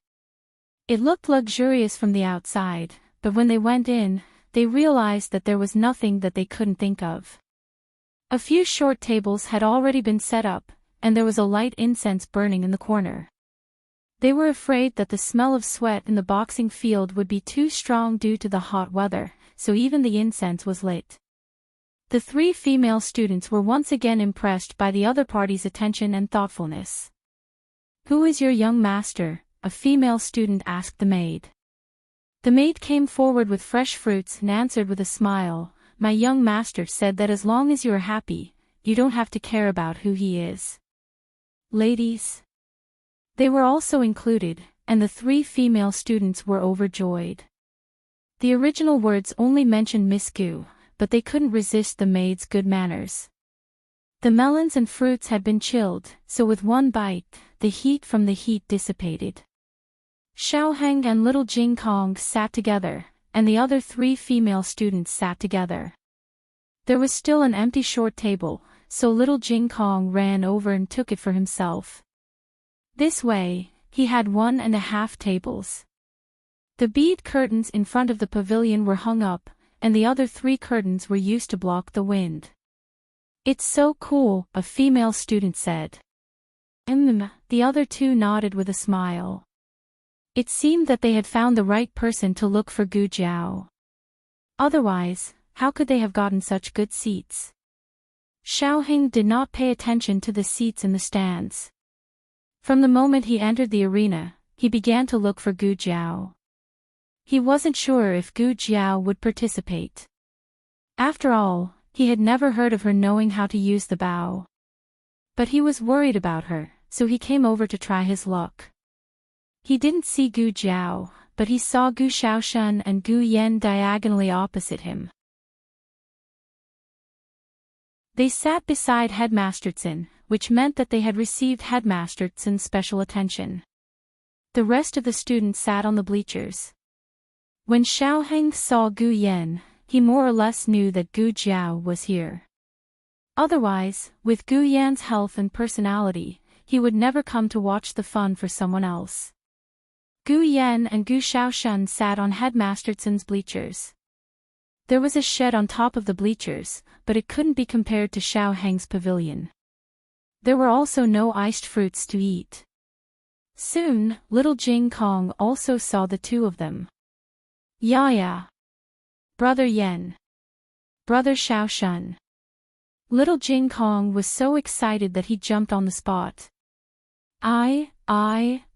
It looked luxurious from the outside, but when they went in, they realized that there was nothing that they couldn't think of. A few short tables had already been set up, and there was a light incense burning in the corner. They were afraid that the smell of sweat in the boxing field would be too strong due to the hot weather, so even the incense was lit. The 3 female students were once again impressed by the other party's attention and thoughtfulness. Who is your young master? A female student asked the maid. The maid came forward with fresh fruits and answered with a smile, my young master said that as long as you are happy, you don't have to care about who he is. Ladies. They were also included, and the 3 female students were overjoyed. The original words only mentioned Miss Gu, but they couldn't resist the maid's good manners. The melons and fruits had been chilled, so with one bite, the heat from the heat dissipated. Xiaoheng and little Jing Kong sat together, and the other 3 female students sat together. There was still an empty short table, so little Jing Kong ran over and took it for himself. This way, he had 1.5 tables. The bead curtains in front of the pavilion were hung up, and the other 3 curtains were used to block the wind. It's so cool, a female student said. The other 2 nodded with a smile. It seemed that they had found the right person to look for Gu Jiao. Otherwise, how could they have gotten such good seats? Xiaoheng did not pay attention to the seats in the stands. From the moment he entered the arena, he began to look for Gu Jiao. He wasn't sure if Gu Jiao would participate. After all, he had never heard of her knowing how to use the bow. But he was worried about her, so he came over to try his luck. He didn't see Gu Jiao, but he saw Gu Xiaoshan and Gu Yan diagonally opposite him. They sat beside Headmaster Tsin, which meant that they had received Headmaster Tsin's special attention. The rest of the students sat on the bleachers. When Xiaoheng saw Gu Yan, he more or less knew that Gu Jiao was here. Otherwise, with Gu Yan's health and personality, he would never come to watch the fun for someone else. Gu Yan and Gu Xiaoshan sat on Headmaster Tsin's bleachers. There was a shed on top of the bleachers, but it couldn't be compared to Xiaoheng's pavilion. There were also no iced fruits to eat. Soon, little Jing Kong also saw the 2 of them. Ya. Brother Yan. Brother Xiaoshan. Little Jing Kong was so excited that he jumped on the spot. I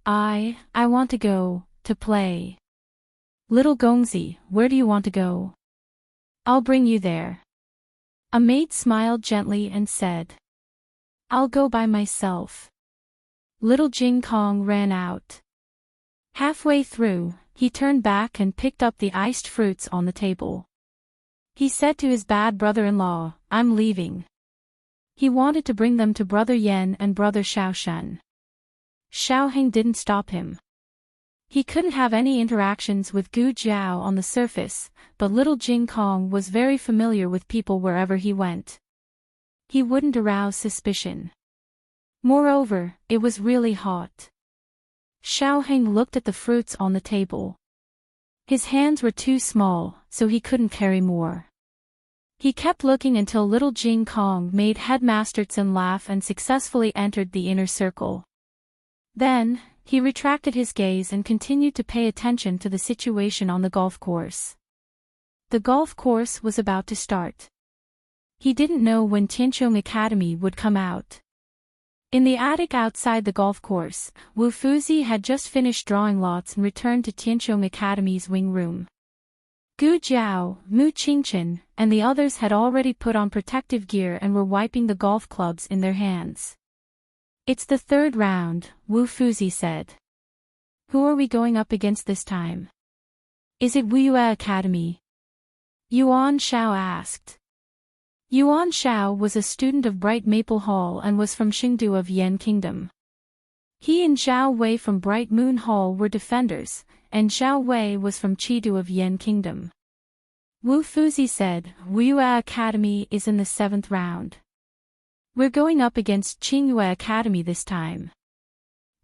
want to go, to play. Little Gongzi, where do you want to go? I'll bring you there. A maid smiled gently and said, I'll go by myself. Little Jing Kong ran out. Halfway through, he turned back and picked up the iced fruits on the table. He said to his bad brother-in-law, I'm leaving. He wanted to bring them to Brother Yen and Brother Xiaoshan. Xiaoheng didn't stop him. He couldn't have any interactions with Gu Jiao on the surface, but little Jing Kong was very familiar with people wherever he went. He wouldn't arouse suspicion. Moreover, it was really hot. Xiaoheng looked at the fruits on the table. His hands were too small, so he couldn't carry more. He kept looking until little Jing Kong made Headmaster Tsun laugh and successfully entered the inner circle. Then, he retracted his gaze and continued to pay attention to the situation on the golf course. The golf course was about to start. He didn't know when Tianqiong Academy would come out. In the attic outside the golf course, Wu Fuzi had just finished drawing lots and returned to Tianqiong Academy's wing room. Gu Jiao, Mu Qingchen, and the others had already put on protective gear and were wiping the golf clubs in their hands. It's the third round, Wu Fuzi said. Who are we going up against this time? Is it Wuyue Academy? Yuan Shao asked. Yuan Shao was a student of Bright Maple Hall and was from Xingdu of Yan Kingdom. He and Zhao Wei from Bright Moon Hall were defenders, and Zhao Wei was from Chidu of Yan Kingdom. Wu Fuzi said, Wuyue Academy is in the 7th round. We're going up against Qingyue Academy this time.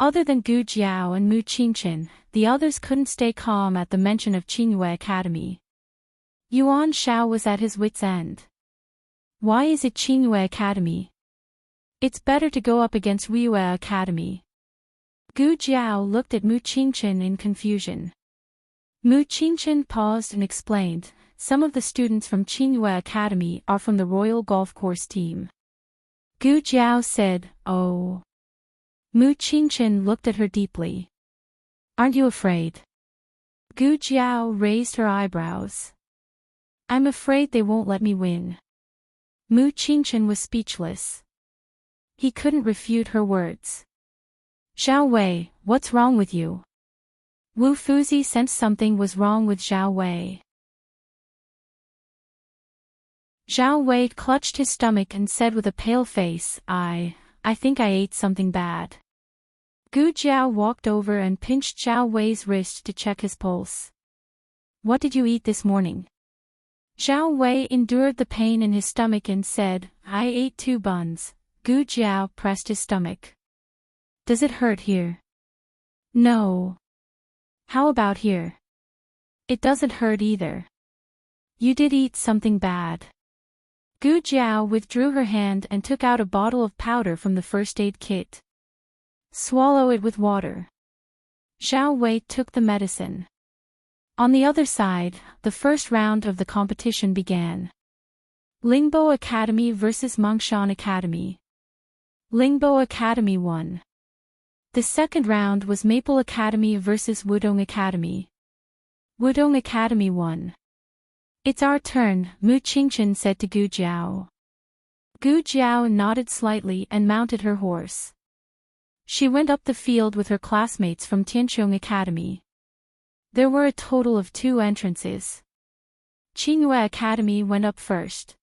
Other than Gu Jiao and Mu Qingchen, the others couldn't stay calm at the mention of Qingyue Academy. Yuan Shao was at his wits' end. Why is it Qingyue Academy? It's better to go up against Wuyue Academy. Gu Jiao looked at Mu Qingchen in confusion. Mu Qingchen paused and explained, some of the students from Qingyue Academy are from the Royal Golf Course team. Gu Jiao said, Oh. Mu Qingchen looked at her deeply. Aren't you afraid? Gu Jiao raised her eyebrows. I'm afraid they won't let me win. Mu Qingchen was speechless. He couldn't refute her words. Zhao Wei, what's wrong with you? Wu Fuzi sensed something was wrong with Zhao Wei. Zhao Wei clutched his stomach and said with a pale face, I think I ate something bad. Gu Jiao walked over and pinched Zhao Wei's wrist to check his pulse. What did you eat this morning? Zhao Wei endured the pain in his stomach and said, I ate 2 buns. Gu Jiao pressed his stomach. Does it hurt here? No. How about here? It doesn't hurt either. You did eat something bad. Gu Jiao withdrew her hand and took out a bottle of powder from the first aid kit. Swallow it with water. Zhao Wei took the medicine. On the other side, the first round of the competition began. Lingbo Academy vs Mongshan Academy. Lingbo Academy won. The second round was Maple Academy vs Wudong Academy. Wudong Academy won. It's our turn, Mu Qingchen said to Gu Jiao. Gu Jiao nodded slightly and mounted her horse. She went up the field with her classmates from Tianqiong Academy. There were a total of 2 entrances. Qingyue Academy went up first.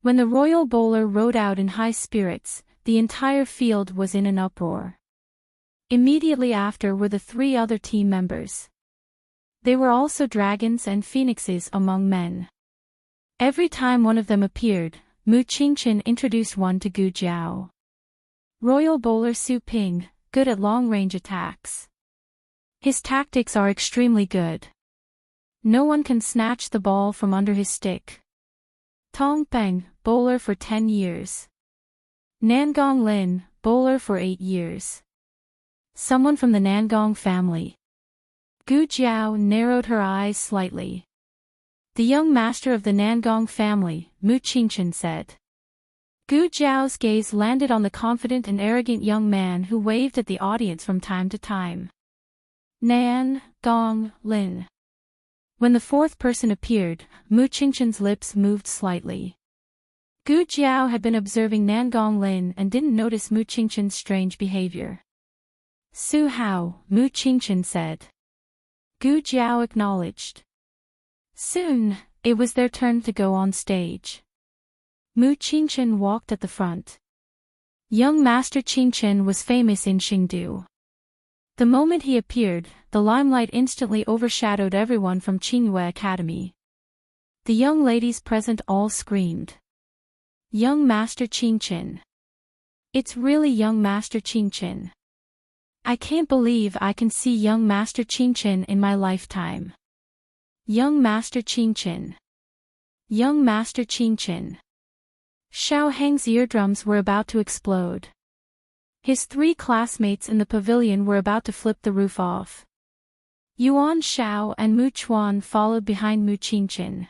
When the royal bowler rode out in high spirits, the entire field was in an uproar. Immediately after were the 3 other team members. They were also dragons and phoenixes among men. Every time one of them appeared, Mu Qingchen introduced one to Gu Jiao. Royal bowler Su Ping, good at long-range attacks. His tactics are extremely good. No one can snatch the ball from under his stick. Tong Peng, bowler for 10 years. Nangong Lin, bowler for 8 years. Someone from the Nangong family. Gu Jiao narrowed her eyes slightly. The young master of the Nangong family, Mu Qingchen said. Gu Jiao's gaze landed on the confident and arrogant young man who waved at the audience from time to time. Nan Gong Lin. When the fourth person appeared, Mu Qingqian's lips moved slightly. Gu Jiao had been observing Nan Gonglin and didn't notice Mu Qingqian's strange behavior. Su Hao, Mu Qingqian said. Gu Jiao acknowledged. Soon, it was their turn to go on stage. Mu Qingqian walked at the front. Young Master Qingqian was famous in Xingdu. The moment he appeared, the limelight instantly overshadowed everyone from Qingyue Academy. The young ladies present all screamed. Young Master Qingqian. It's really young Master Qingqian. I can't believe I can see young Master Qingqian in my lifetime. Young Master Qingqian. Young Master Qingqian. Xiao Heng's eardrums were about to explode. His 3 classmates in the pavilion were about to flip the roof off. Yuan Xiao and Mu Chuan followed behind Mu Qingqian.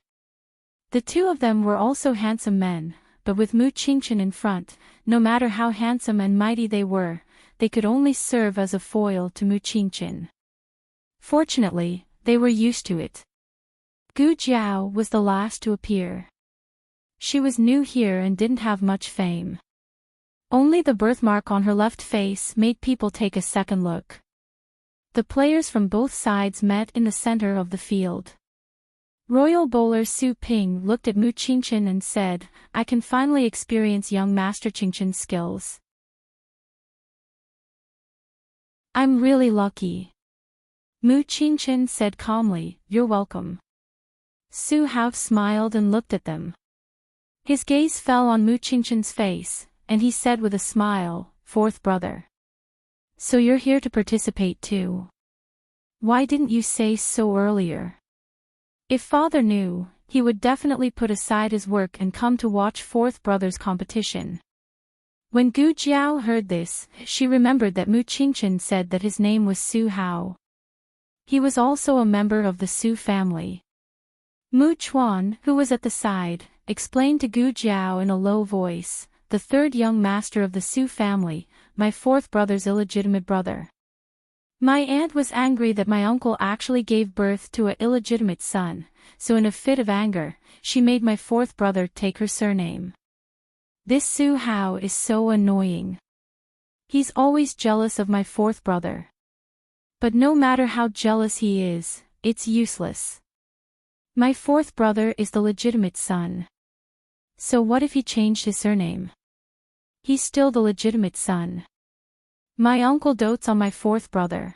The 2 of them were also handsome men, but with Mu Qingqian in front, no matter how handsome and mighty they were, they could only serve as a foil to Mu Qingqian. Fortunately, they were used to it. Gu Jiao was the last to appear. She was new here and didn't have much fame. Only the birthmark on her left face made people take a second look. The players from both sides met in the center of the field. Royal bowler Su Ping looked at Mu Qingqian and said, I can finally experience young Master Qingqian's skills. I'm really lucky. Mu Qingqian said calmly, You're welcome. Su Hao smiled and looked at them. His gaze fell on Mu Qingqian's face, and he said with a smile, Fourth brother. So you're here to participate too. Why didn't you say so earlier? If father knew, he would definitely put aside his work and come to watch fourth brother's competition. When Gu Jiao heard this, she remembered that Mu Qingqian said that his name was Su Hao. He was also a member of the Su family. Mu Chuan, who was at the side, explained to Gu Jiao in a low voice, the 3rd young master of the Su family, my 4th brother's illegitimate brother. My aunt was angry that my uncle actually gave birth to an illegitimate son, so in a fit of anger, she made my 4th brother take her surname. This Su Hao is so annoying. He's always jealous of my 4th brother. But no matter how jealous he is, it's useless. My 4th brother is the legitimate son. So what if he changed his surname? He's still the legitimate son. My uncle dotes on my 4th brother.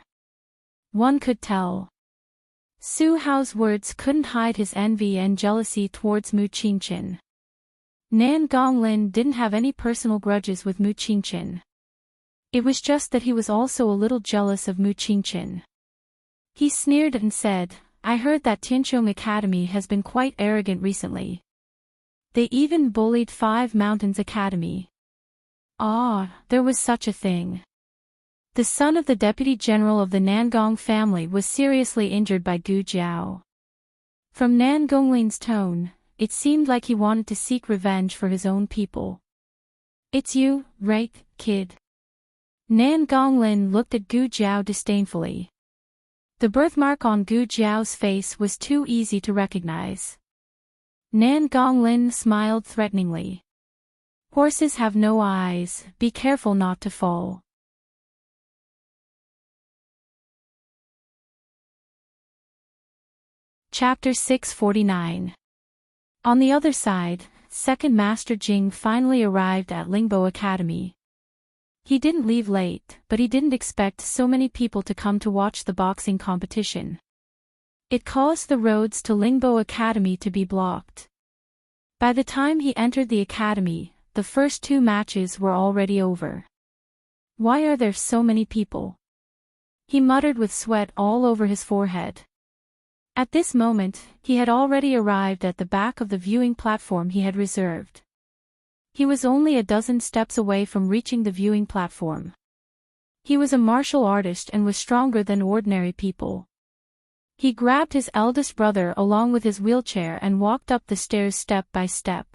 One could tell. Su Hao's words couldn't hide his envy and jealousy towards Mu Qingqian. Nan Gonglin didn't have any personal grudges with Mu Qingqian. It was just that he was also a little jealous of Mu Qingqian. He sneered and said, I heard that Tianqiong Academy has been quite arrogant recently. They even bullied 5 Mountains Academy. Ah, there was such a thing. The son of the deputy general of the Nangong family was seriously injured by Gu Jiao. From Nan Gonglin's tone, it seemed like he wanted to seek revenge for his own people. It's you, right, kid? Nan Gonglin looked at Gu Jiao disdainfully. The birthmark on Gu Jiao's face was too easy to recognize. Nan Gonglin smiled threateningly. Horses have no eyes, be careful not to fall. Chapter 649. On the other side, Second Master Jing finally arrived at Lingbo Academy. He didn't leave late, but he didn't expect so many people to come to watch the boxing competition. It caused the roads to Lingbo Academy to be blocked. By the time he entered the academy, the first 2 matches were already over. Why are there so many people? He muttered with sweat all over his forehead. At this moment, he had already arrived at the back of the viewing platform he had reserved. He was only a dozen steps away from reaching the viewing platform. He was a martial artist and was stronger than ordinary people. He grabbed his eldest brother along with his wheelchair and walked up the stairs step by step.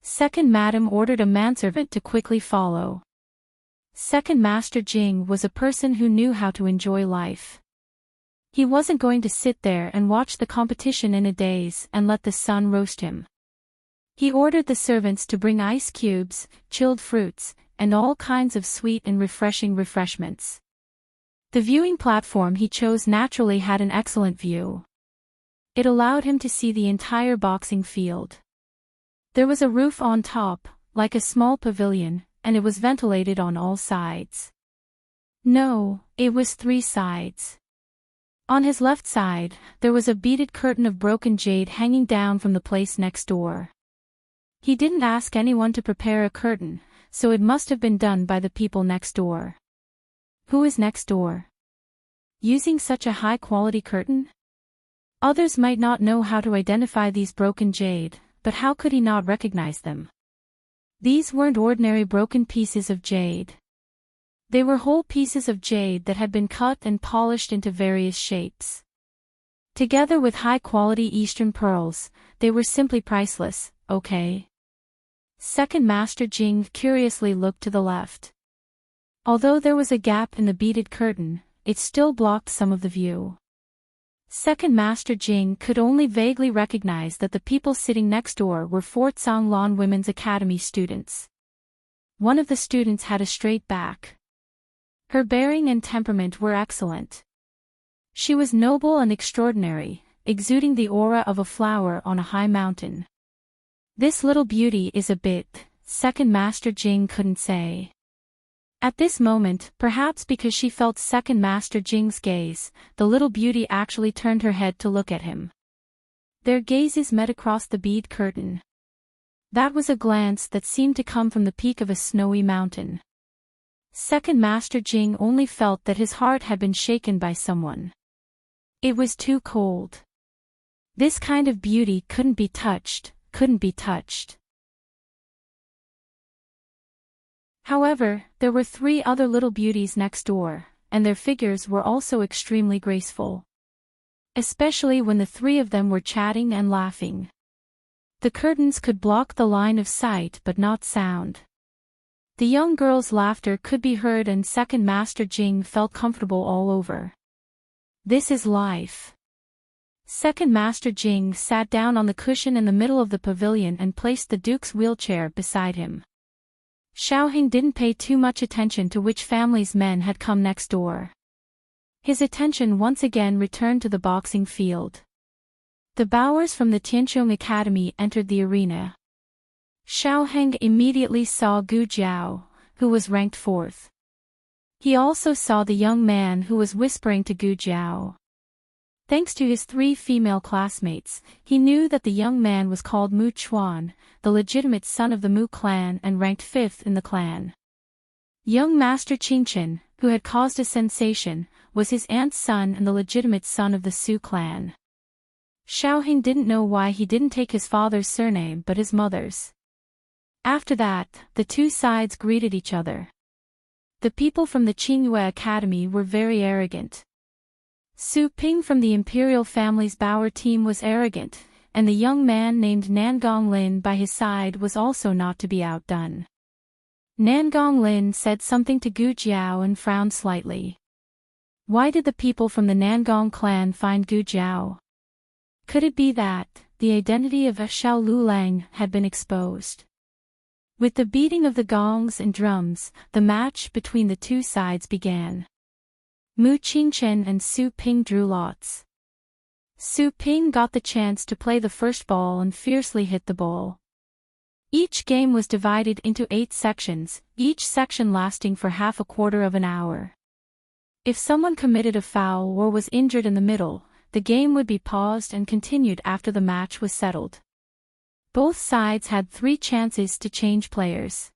Second Madam ordered a manservant to quickly follow. Second Master Jing was a person who knew how to enjoy life. He wasn't going to sit there and watch the competition in a daze and let the sun roast him. He ordered the servants to bring ice cubes, chilled fruits, and all kinds of sweet and refreshing refreshments. The viewing platform he chose naturally had an excellent view. It allowed him to see the entire boxing field. There was a roof on top, like a small pavilion, and it was ventilated on all sides. No, it was 3 sides. On his left side, there was a beaded curtain of broken jade hanging down from the place next door. He didn't ask anyone to prepare a curtain, so it must have been done by the people next door. Who is next door? Using such a high-quality curtain? Others might not know how to identify these broken jade, but how could he not recognize them? These weren't ordinary broken pieces of jade. They were whole pieces of jade that had been cut and polished into various shapes. Together with high-quality Eastern pearls, they were simply priceless, okay? Second Master Jing curiously looked to the left. Although there was a gap in the beaded curtain, it still blocked some of the view. Second Master Jing could only vaguely recognize that the people sitting next door were Fort Songlan Women's Academy students. One of the students had a straight back. Her bearing and temperament were excellent. She was noble and extraordinary, exuding the aura of a flower on a high mountain. This little beauty is a bit, Second Master Jing couldn't say. At this moment, perhaps because she felt Second Master Jing's gaze, the little beauty actually turned her head to look at him. Their gazes met across the bead curtain. That was a glance that seemed to come from the peak of a snowy mountain. Second Master Jing only felt that his heart had been shaken by someone. It was too cold. This kind of beauty couldn't be touched. However, there were 3 other little beauties next door, and their figures were also extremely graceful. Especially when the 3 of them were chatting and laughing. The curtains could block the line of sight but not sound. The young girl's laughter could be heard and Second Master Jing felt comfortable all over. This is life. Second Master Jing sat down on the cushion in the middle of the pavilion and placed the Duke's wheelchair beside him. Xiaoheng didn't pay too much attention to which family's men had come next door. His attention once again returned to the boxing field. The bowers from the Tianqiong Academy entered the arena. Xiaoheng immediately saw Gu Jiao, who was ranked 4th. He also saw the young man who was whispering to Gu Jiao. Thanks to his 3 female classmates, he knew that the young man was called Mu Chuan, the legitimate son of the Mu clan and ranked 5th in the clan. Young Master Qingchen, who had caused a sensation, was his aunt's son and the legitimate son of the Su clan. Xiaoheng didn't know why he didn't take his father's surname but his mother's. After that, the 2 sides greeted each other. The people from the Qingyue Academy were very arrogant. Su Ping from the imperial family's Bower team was arrogant, and the young man named Nangong Lin by his side was also not to be outdone. Nangong Lin said something to Gu Jiao and frowned slightly. Why did the people from the Nangong clan find Gu Jiao? Could it be that the identity of Xiao Lulang had been exposed? With the beating of the gongs and drums, the match between the 2 sides began. Mu Qingchen and Su Ping drew lots. Su Ping got the chance to play the first ball and fiercely hit the ball. Each game was divided into 8 sections, each section lasting for half a quarter of an hour. If someone committed a foul or was injured in the middle, the game would be paused and continued after the match was settled. Both sides had 3 chances to change players.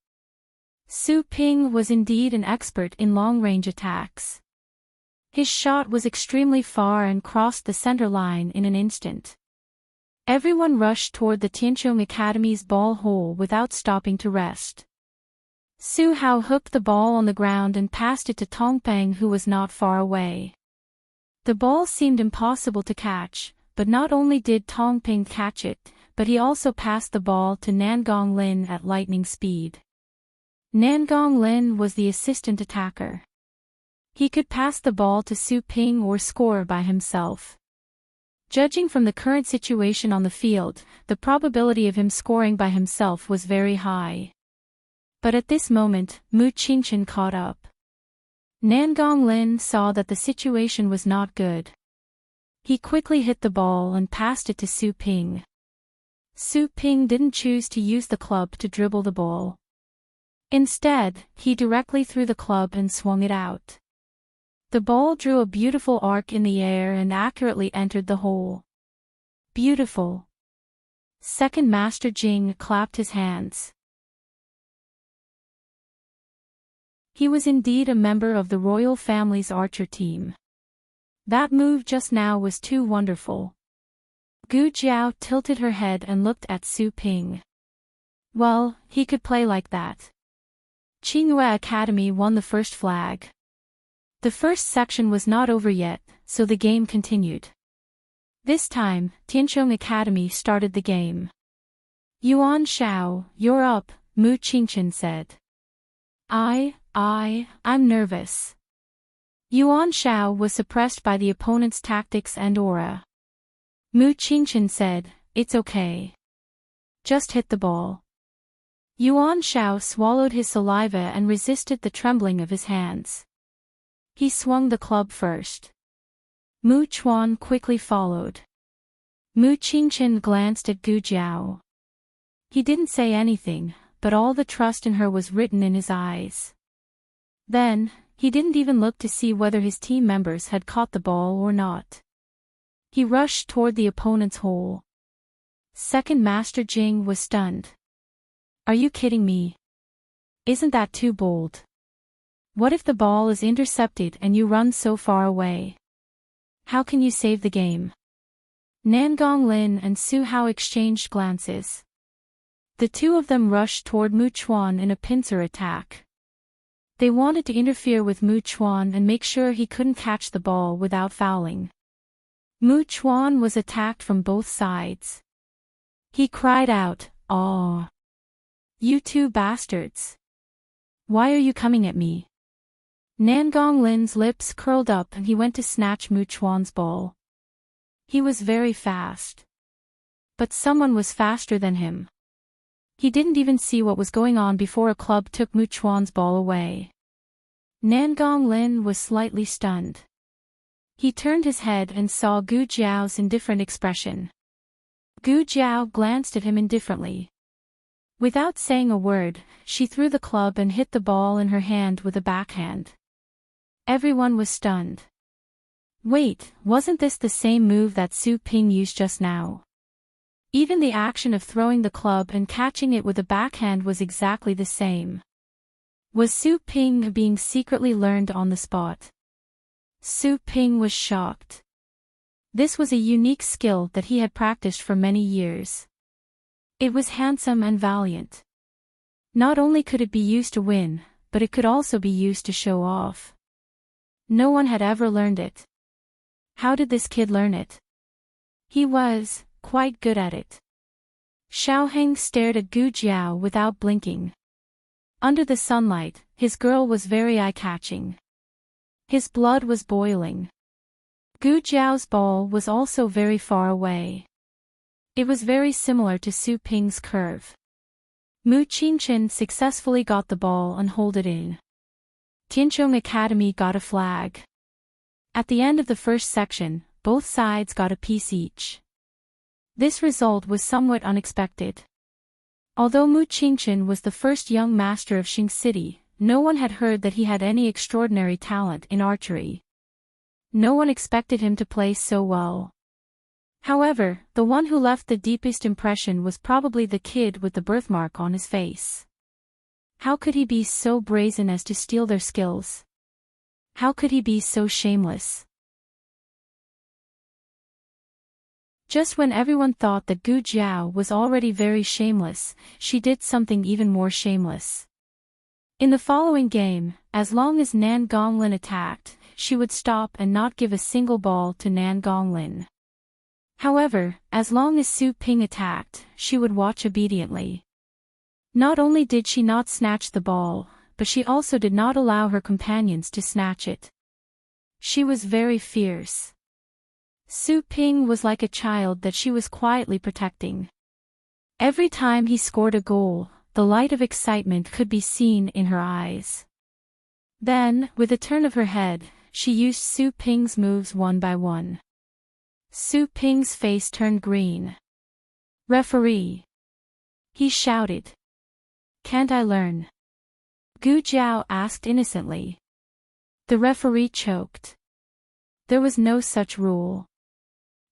Su Ping was indeed an expert in long-range attacks. His shot was extremely far and crossed the center line in an instant. Everyone rushed toward the Tianqiong Academy's ball hole without stopping to rest. Su Hao hooked the ball on the ground and passed it to Tongpeng, who was not far away. The ball seemed impossible to catch, but not only did Tongpeng catch it, but he also passed the ball to Nangong Lin at lightning speed. Nangong Lin was the assistant attacker. He could pass the ball to Su Ping or score by himself. Judging from the current situation on the field, the probability of him scoring by himself was very high. But at this moment, Mu Qingchen caught up. Nan Gonglin saw that the situation was not good. He quickly hit the ball and passed it to Su Ping. Su Ping didn't choose to use the club to dribble the ball. Instead, he directly threw the club and swung it out. The ball drew a beautiful arc in the air and accurately entered the hole. Beautiful. Second Master Jing clapped his hands. He was indeed a member of the royal family's archer team. That move just now was too wonderful. Gu Jiao tilted her head and looked at Su Ping. Well, he could play like that. Qinghua Academy won the first flag. The first section was not over yet, so the game continued. This time, Tianchong Academy started the game. Yuan Shao, you're up, Mu Qingchen said. I'm nervous. Yuan Shao was suppressed by the opponent's tactics and aura. Mu Qingchen said, it's okay. Just hit the ball. Yuan Shao swallowed his saliva and resisted the trembling of his hands. He swung the club first. Mu Chuan quickly followed. Mu Qingchen glanced at Gu Jiao. He didn't say anything, but all the trust in her was written in his eyes. Then, he didn't even look to see whether his team members had caught the ball or not. He rushed toward the opponent's hole. Second Master Jing was stunned. Are you kidding me? Isn't that too bold? What if the ball is intercepted and you run so far away? How can you save the game? Nan Gonglin and Su Hao exchanged glances. The two of them rushed toward Mu Chuan in a pincer attack. They wanted to interfere with Mu Chuan and make sure he couldn't catch the ball without fouling. Mu Chuan was attacked from both sides. He cried out, "Aw! You two bastards! Why are you coming at me?" Nan Gonglin's lips curled up and he went to snatch Mu Chuan's ball. He was very fast. But someone was faster than him. He didn't even see what was going on before a club took Mu Chuan's ball away. Nan Gonglin was slightly stunned. He turned his head and saw Gu Jiao's indifferent expression. Gu Jiao glanced at him indifferently. Without saying a word, she threw the club and hit the ball in her hand with a backhand. Everyone was stunned. Wait, wasn't this the same move that Su Ping used just now? Even the action of throwing the club and catching it with a backhand was exactly the same. Was Su Ping being secretly learned on the spot? Su Ping was shocked. This was a unique skill that he had practiced for many years. It was handsome and valiant. Not only could it be used to win, but it could also be used to show off. No one had ever learned it. How did this kid learn it? He was quite good at it. Xiaoheng stared at Gu Jiao without blinking. Under the sunlight, his girl was very eye-catching. His blood was boiling. Gu Jiao's ball was also very far away. It was very similar to Su Ping's curve. Mu Qingchen successfully got the ball and held it in. Tianchong Academy got a flag. At the end of the first section, both sides got a piece each. This result was somewhat unexpected. Although Mu Qingchen was the first young master of Xing City, no one had heard that he had any extraordinary talent in archery. No one expected him to play so well. However, the one who left the deepest impression was probably the kid with the birthmark on his face. How could he be so brazen as to steal their skills? How could he be so shameless? Just when everyone thought that Gu Jiao was already very shameless, she did something even more shameless. In the following game, as long as Nan Gonglin attacked, she would stop and not give a single ball to Nan Gonglin. However, as long as Su Ping attacked, she would watch obediently. Not only did she not snatch the ball, but she also did not allow her companions to snatch it. She was very fierce. Su Ping was like a child that she was quietly protecting. Every time he scored a goal, the light of excitement could be seen in her eyes. Then, with a turn of her head, she used Su Ping's moves one by one. Su Ping's face turned green. "Referee!" he shouted. "Can't I learn?" Gu Jiao asked innocently. The referee choked. There was no such rule.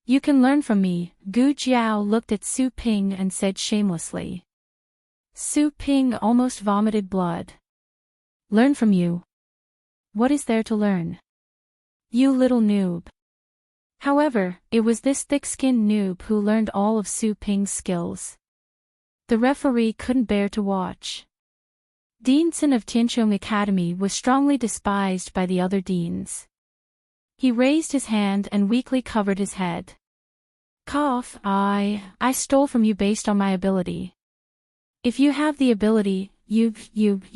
"You can learn from me," Gu Jiao looked at Su Ping and said shamelessly. Su Ping almost vomited blood. "Learn from you? What is there to learn? You little noob." However, it was this thick-skinned noob who learned all of Su Ping's skills. The referee couldn't bear to watch. Dean Sun of Tianqiong Academy was strongly despised by the other deans. He raised his hand and weakly covered his head. "Cough, I stole from you based on my ability. If you have the ability, you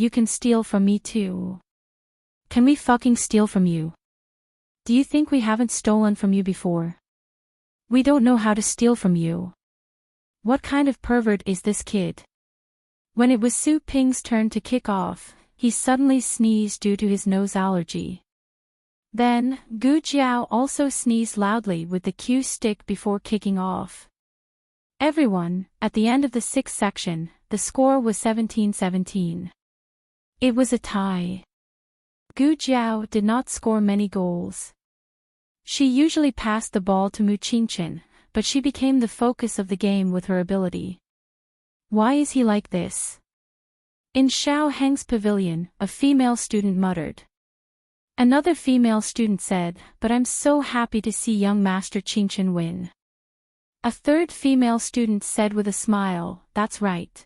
can steal from me too. Can we fucking steal from you? Do you think we haven't stolen from you before? We don't know how to steal from you. What kind of pervert is this kid?" When it was Su Ping's turn to kick off, he suddenly sneezed due to his nose allergy. Then, Gu Jiao also sneezed loudly with the cue stick before kicking off. Everyone, at the end of the sixth section, the score was 17-17. It was a tie. Gu Jiao did not score many goals. She usually passed the ball to Mu Qingchen, but she became the focus of the game with her ability. Why is he like this? In Xiao Heng's pavilion, a female student muttered. Another female student said, "But I'm so happy to see young Master Qingchen win." A third female student said with a smile, "That's right.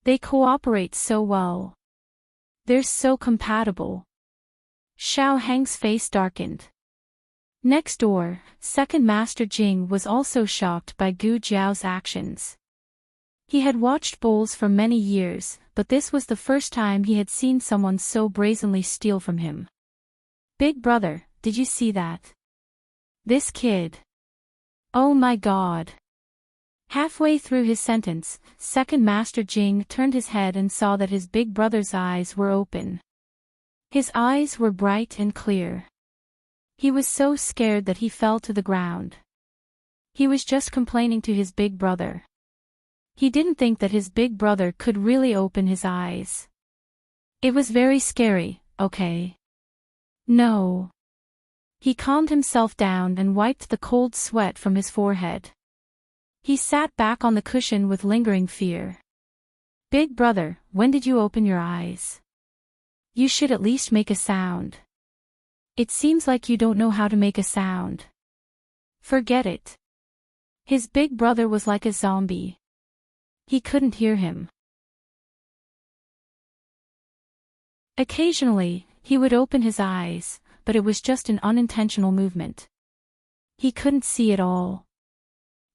They cooperate so well. They're so compatible." Xiao Heng's face darkened. Next door, second Master Jing was also shocked by Gu Jiao's actions. He had watched bowls for many years, but this was the first time he had seen someone so brazenly steal from him. "Big brother, did you see that? This kid. Oh my god." Halfway through his sentence, second Master Jing turned his head and saw that his big brother's eyes were open. His eyes were bright and clear. He was so scared that he fell to the ground. He was just complaining to his big brother. He didn't think that his big brother could really open his eyes. It was very scary, okay? No. He calmed himself down and wiped the cold sweat from his forehead. He sat back on the cushion with lingering fear. "Big brother, when did you open your eyes? You should at least make a sound. It seems like you don't know how to make a sound." "Forget it." His big brother was like a zombie. He couldn't hear him. Occasionally, he would open his eyes, but it was just an unintentional movement. He couldn't see it all.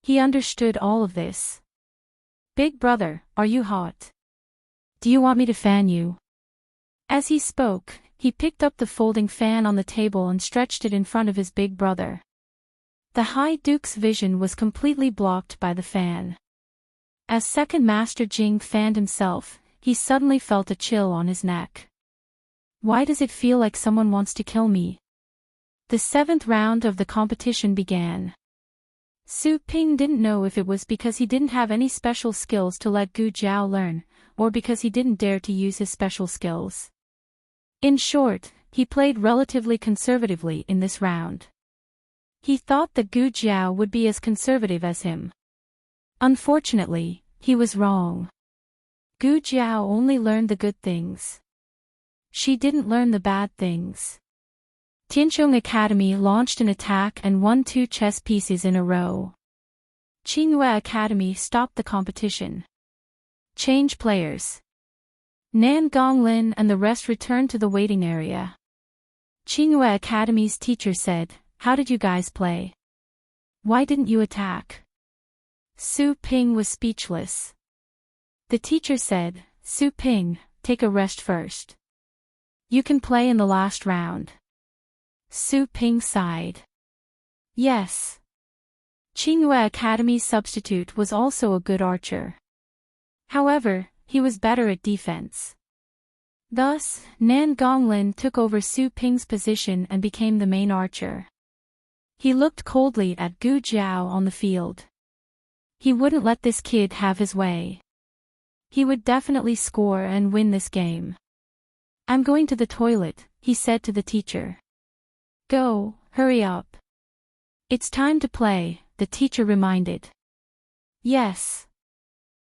He understood all of this. "Big brother, are you hot? Do you want me to fan you?" As he spoke, he picked up the folding fan on the table and stretched it in front of his big brother. The High Duke's vision was completely blocked by the fan. As second Master Jing fanned himself, he suddenly felt a chill on his neck. "Why does it feel like someone wants to kill me?" The seventh round of the competition began. Su Ping didn't know if it was because he didn't have any special skills to let Gu Jiao learn, or because he didn't dare to use his special skills. In short, he played relatively conservatively in this round. He thought that Gu Jiao would be as conservative as him. Unfortunately, he was wrong. Gu Jiao only learned the good things. She didn't learn the bad things. Tianqiong Academy launched an attack and won 2 chess pieces in a row. Qingyue Academy stopped the competition. Change players. Nan Gonglin and the rest returned to the waiting area. Qingyue Academy's teacher said, "How did you guys play? Why didn't you attack?" Su Ping was speechless. The teacher said, "Su Ping, take a rest first. You can play in the last round." Su Ping sighed. Yes. Qingyue Academy's substitute was also a good archer. However, he was better at defense. Thus, Nan Gonglin took over Su Ping's position and became the main archer. He looked coldly at Gu Jiao on the field. He wouldn't let this kid have his way. He would definitely score and win this game. I'm going to the toilet, he said to the teacher. Go, hurry up. It's time to play, the teacher reminded. Yes.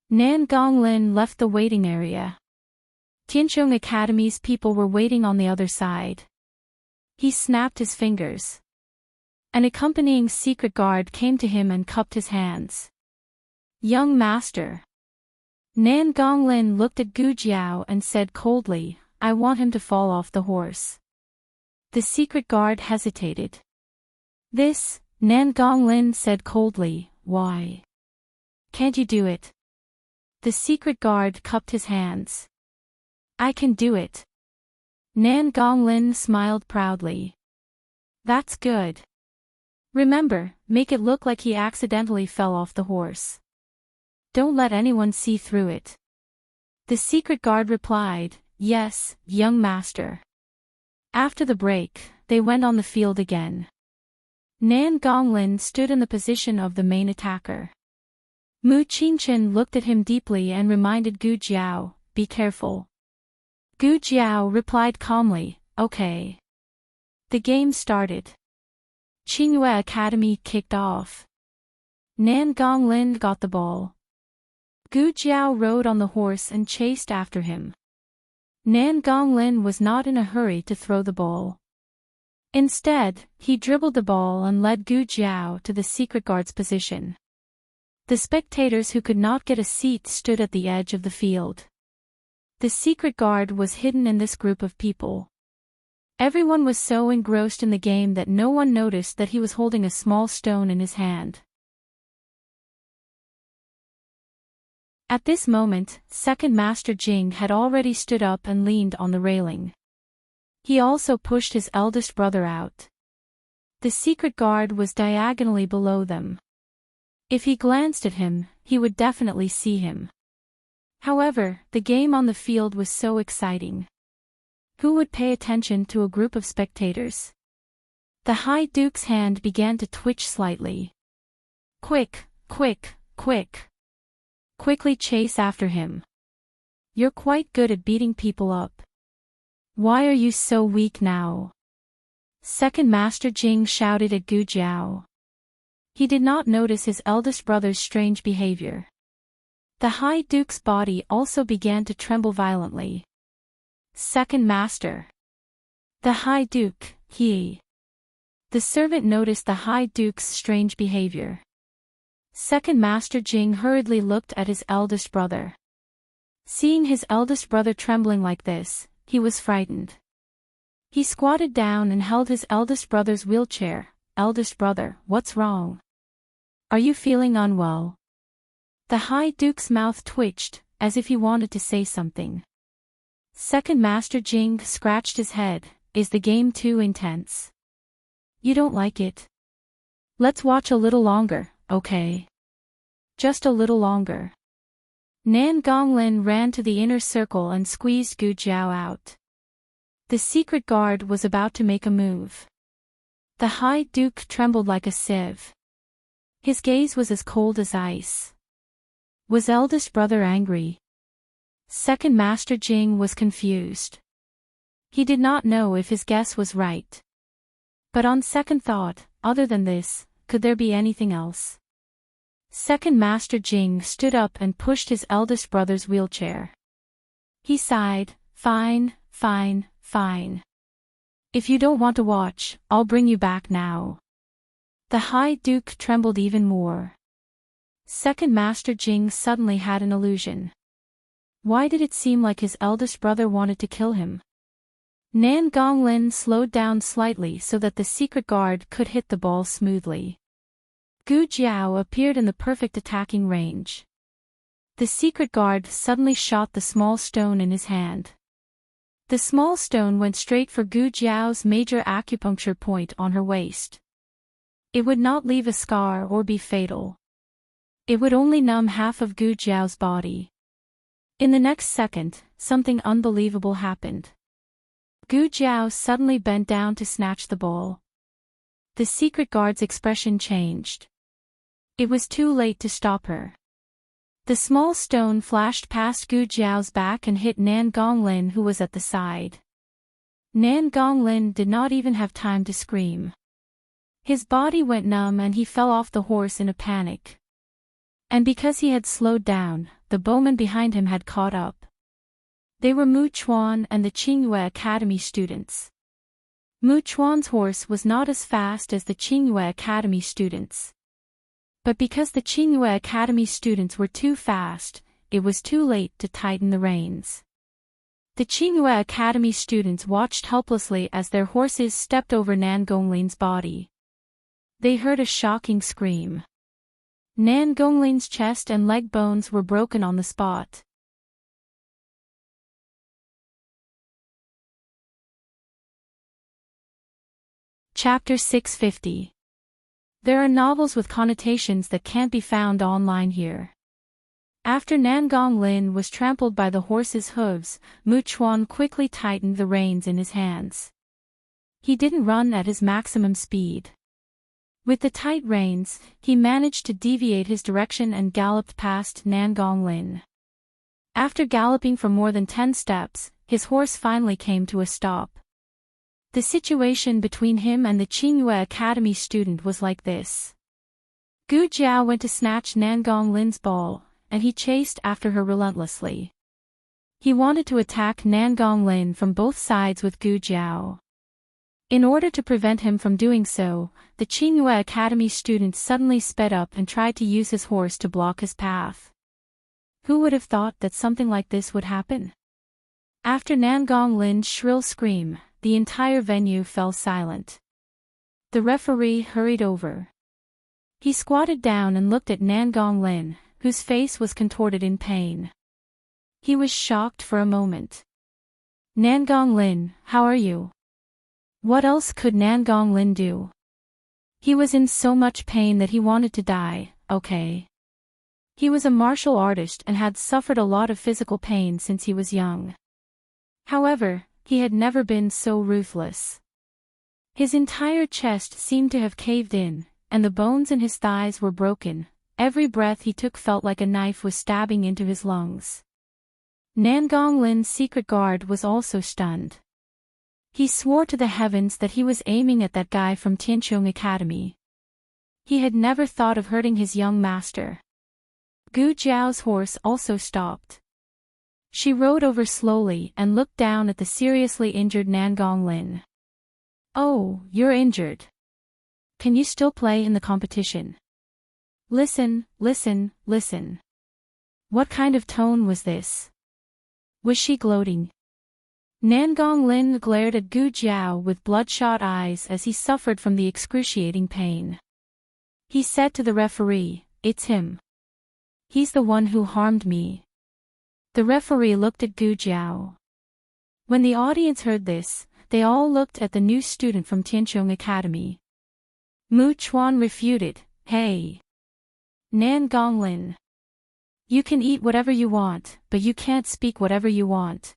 Nan Gonglin left the waiting area. Tianqiong Academy's people were waiting on the other side. He snapped his fingers. An accompanying secret guard came to him and cupped his hands. Young master. Nan Gonglin looked at Gu Jiao and said coldly, I want him to fall off the horse. The secret guard hesitated. This, Nan Gonglin said coldly, why? Can't you do it? The secret guard cupped his hands. I can do it. Nan Gonglin smiled proudly. That's good. Remember, make it look like he accidentally fell off the horse. Don't let anyone see through it. The secret guard replied, yes, young master. After the break, they went on the field again. Nan Gonglin stood in the position of the main attacker. Mu Qingchen looked at him deeply and reminded Gu Jiao, be careful. Gu Jiao replied calmly, okay. The game started. Qingyue Academy kicked off. Nan Gonglin got the ball. Gu Jiao rode on the horse and chased after him. Nan Gonglin was not in a hurry to throw the ball. Instead, he dribbled the ball and led Gu Jiao to the secret guard's position. The spectators who could not get a seat stood at the edge of the field. The secret guard was hidden in this group of people. Everyone was so engrossed in the game that no one noticed that he was holding a small stone in his hand. At this moment, Second Master Jing had already stood up and leaned on the railing. He also pushed his eldest brother out. The secret guard was diagonally below them. If he glanced at him, he would definitely see him. However, the game on the field was so exciting. Who would pay attention to a group of spectators? The High Duke's hand began to twitch slightly. Quick, quick, quick. Quickly chase after him. You're quite good at beating people up. Why are you so weak now? Second Master Jing shouted at Gu Jiao. He did not notice his eldest brother's strange behavior. The High Duke's body also began to tremble violently. Second Master. The High Duke, he. The servant noticed the High Duke's strange behavior. Second Master Jing hurriedly looked at his eldest brother. Seeing his eldest brother trembling like this, he was frightened. He squatted down and held his eldest brother's wheelchair. Eldest brother, what's wrong? Are you feeling unwell? The High Duke's mouth twitched, as if he wanted to say something. Second Master Jing scratched his head. Is the game too intense? You don't like it? Let's watch a little longer, okay? Just a little longer. Nan Gonglin ran to the inner circle and squeezed Gu Jiao out. The secret guard was about to make a move. The High Duke trembled like a sieve. His gaze was as cold as ice. Was eldest brother angry? Second Master Jing was confused. He did not know if his guess was right. But on second thought, other than this, could there be anything else? Second Master Jing stood up and pushed his eldest brother's wheelchair. He sighed, fine, fine, fine. If you don't want to watch, I'll bring you back now. The High Duke trembled even more. Second Master Jing suddenly had an illusion. Why did it seem like his eldest brother wanted to kill him? Nan Gonglin slowed down slightly so that the secret guard could hit the ball smoothly. Gu Jiao appeared in the perfect attacking range. The secret guard suddenly shot the small stone in his hand. The small stone went straight for Gu Jiao's major acupuncture point on her waist. It would not leave a scar or be fatal. It would only numb half of Gu Jiao's body. In the next second, something unbelievable happened. Gu Jiao suddenly bent down to snatch the ball. The secret guard's expression changed. It was too late to stop her. The small stone flashed past Gu Jiao's back and hit Nan Gonglin, who was at the side. Nan Gonglin did not even have time to scream. His body went numb and he fell off the horse in a panic. And because he had slowed down, the bowman behind him had caught up. They were Mu Chuan and the Qingyue Academy students. Mu Chuan's horse was not as fast as the Qingyue Academy students. But because the Qingyue Academy students were too fast, it was too late to tighten the reins. The Qingyue Academy students watched helplessly as their horses stepped over Nan Gonglin's body. They heard a shocking scream. Nan Gonglin's chest and leg bones were broken on the spot. Chapter 650. There are novels with connotations that can't be found online here. After Nan Gonglin was trampled by the horse's hooves, Mu Chuan quickly tightened the reins in his hands. He didn't run at his maximum speed. With the tight reins, he managed to deviate his direction and galloped past Nan Gonglin. After galloping for more than 10 steps, his horse finally came to a stop. The situation between him and the Qingyue Academy student was like this. Gu Jiao went to snatch Nan Gonglin's ball, and he chased after her relentlessly. He wanted to attack Nan Gonglin from both sides with Gu Jiao. In order to prevent him from doing so, the Qingyue Academy student suddenly sped up and tried to use his horse to block his path. Who would have thought that something like this would happen? After Nan Gonglin's shrill scream, the entire venue fell silent. The referee hurried over. He squatted down and looked at Nan Gonglin, whose face was contorted in pain. He was shocked for a moment. Nan Gonglin, how are you? What else could Nan Gonglin do? He was in so much pain that he wanted to die, okay. He was a martial artist and had suffered a lot of physical pain since he was young. However, he had never been so ruthless. His entire chest seemed to have caved in, and the bones in his thighs were broken. Every breath he took felt like a knife was stabbing into his lungs. Nan Gonglin's secret guard was also stunned. He swore to the heavens that he was aiming at that guy from Tianqiong Academy. He had never thought of hurting his young master. Gu Jiao's horse also stopped. She rode over slowly and looked down at the seriously injured Nan Gonglin. Oh, you're injured. Can you still play in the competition? Listen, listen, listen. What kind of tone was this? Was she gloating? Nan Gonglin glared at Gu Jiao with bloodshot eyes as he suffered from the excruciating pain. He said to the referee, "It's him. He's the one who harmed me." The referee looked at Gu Jiao. When the audience heard this, they all looked at the new student from Tianqiong Academy. Mu Chuan refuted, "Hey, Nan Gonglin. You can eat whatever you want, but you can't speak whatever you want.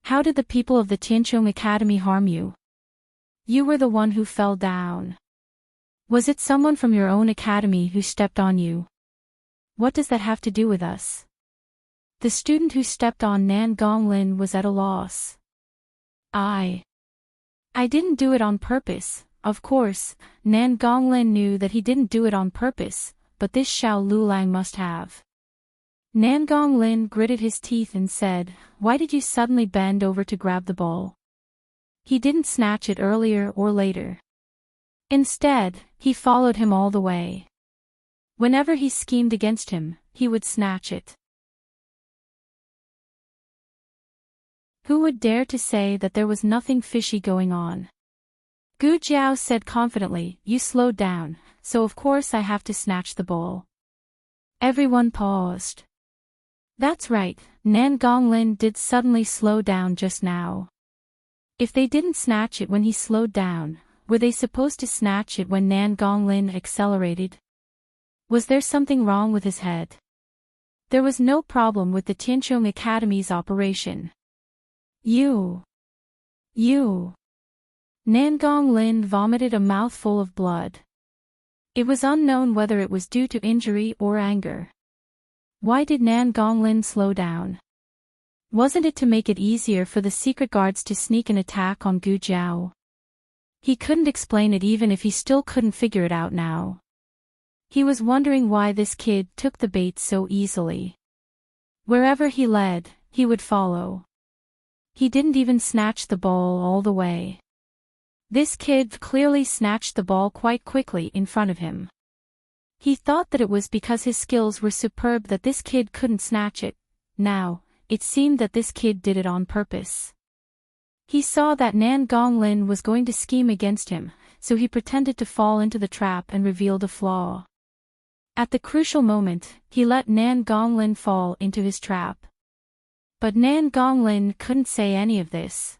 How did the people of the Tianqiong Academy harm you? You were the one who fell down. Was it someone from your own academy who stepped on you? What does that have to do with us?" The student who stepped on Nan Gonglin was at a loss. I didn't do it on purpose." Of course, Nan Gonglin knew that he didn't do it on purpose, but this Xiao Lulang must have. Nan Gonglin gritted his teeth and said, "Why did you suddenly bend over to grab the ball? He didn't snatch it earlier or later. Instead, he followed him all the way. Whenever he schemed against him, he would snatch it." Who would dare to say that there was nothing fishy going on? Gu Jiao said confidently, "You slowed down, so of course I have to snatch the ball." Everyone paused. That's right, Nan Gonglin did suddenly slow down just now. If they didn't snatch it when he slowed down, were they supposed to snatch it when Nan Gonglin accelerated? Was there something wrong with his head? There was no problem with the Tianqiong Academy's operation. You. Nan Gonglin vomited a mouthful of blood. It was unknown whether it was due to injury or anger. Why did Nan Gonglin slow down? Wasn't it to make it easier for the secret guards to sneak an attack on Gu Jiao? He couldn't explain it even if he still couldn't figure it out now. He was wondering why this kid took the bait so easily. Wherever he led, he would follow. He didn't even snatch the ball all the way. This kid clearly snatched the ball quite quickly in front of him. He thought that it was because his skills were superb that this kid couldn't snatch it. Now, it seemed that this kid did it on purpose. He saw that Nan Gonglin was going to scheme against him, so he pretended to fall into the trap and revealed a flaw. At the crucial moment, he let Nan Gonglin fall into his trap. But Nan Gonglin couldn't say any of this.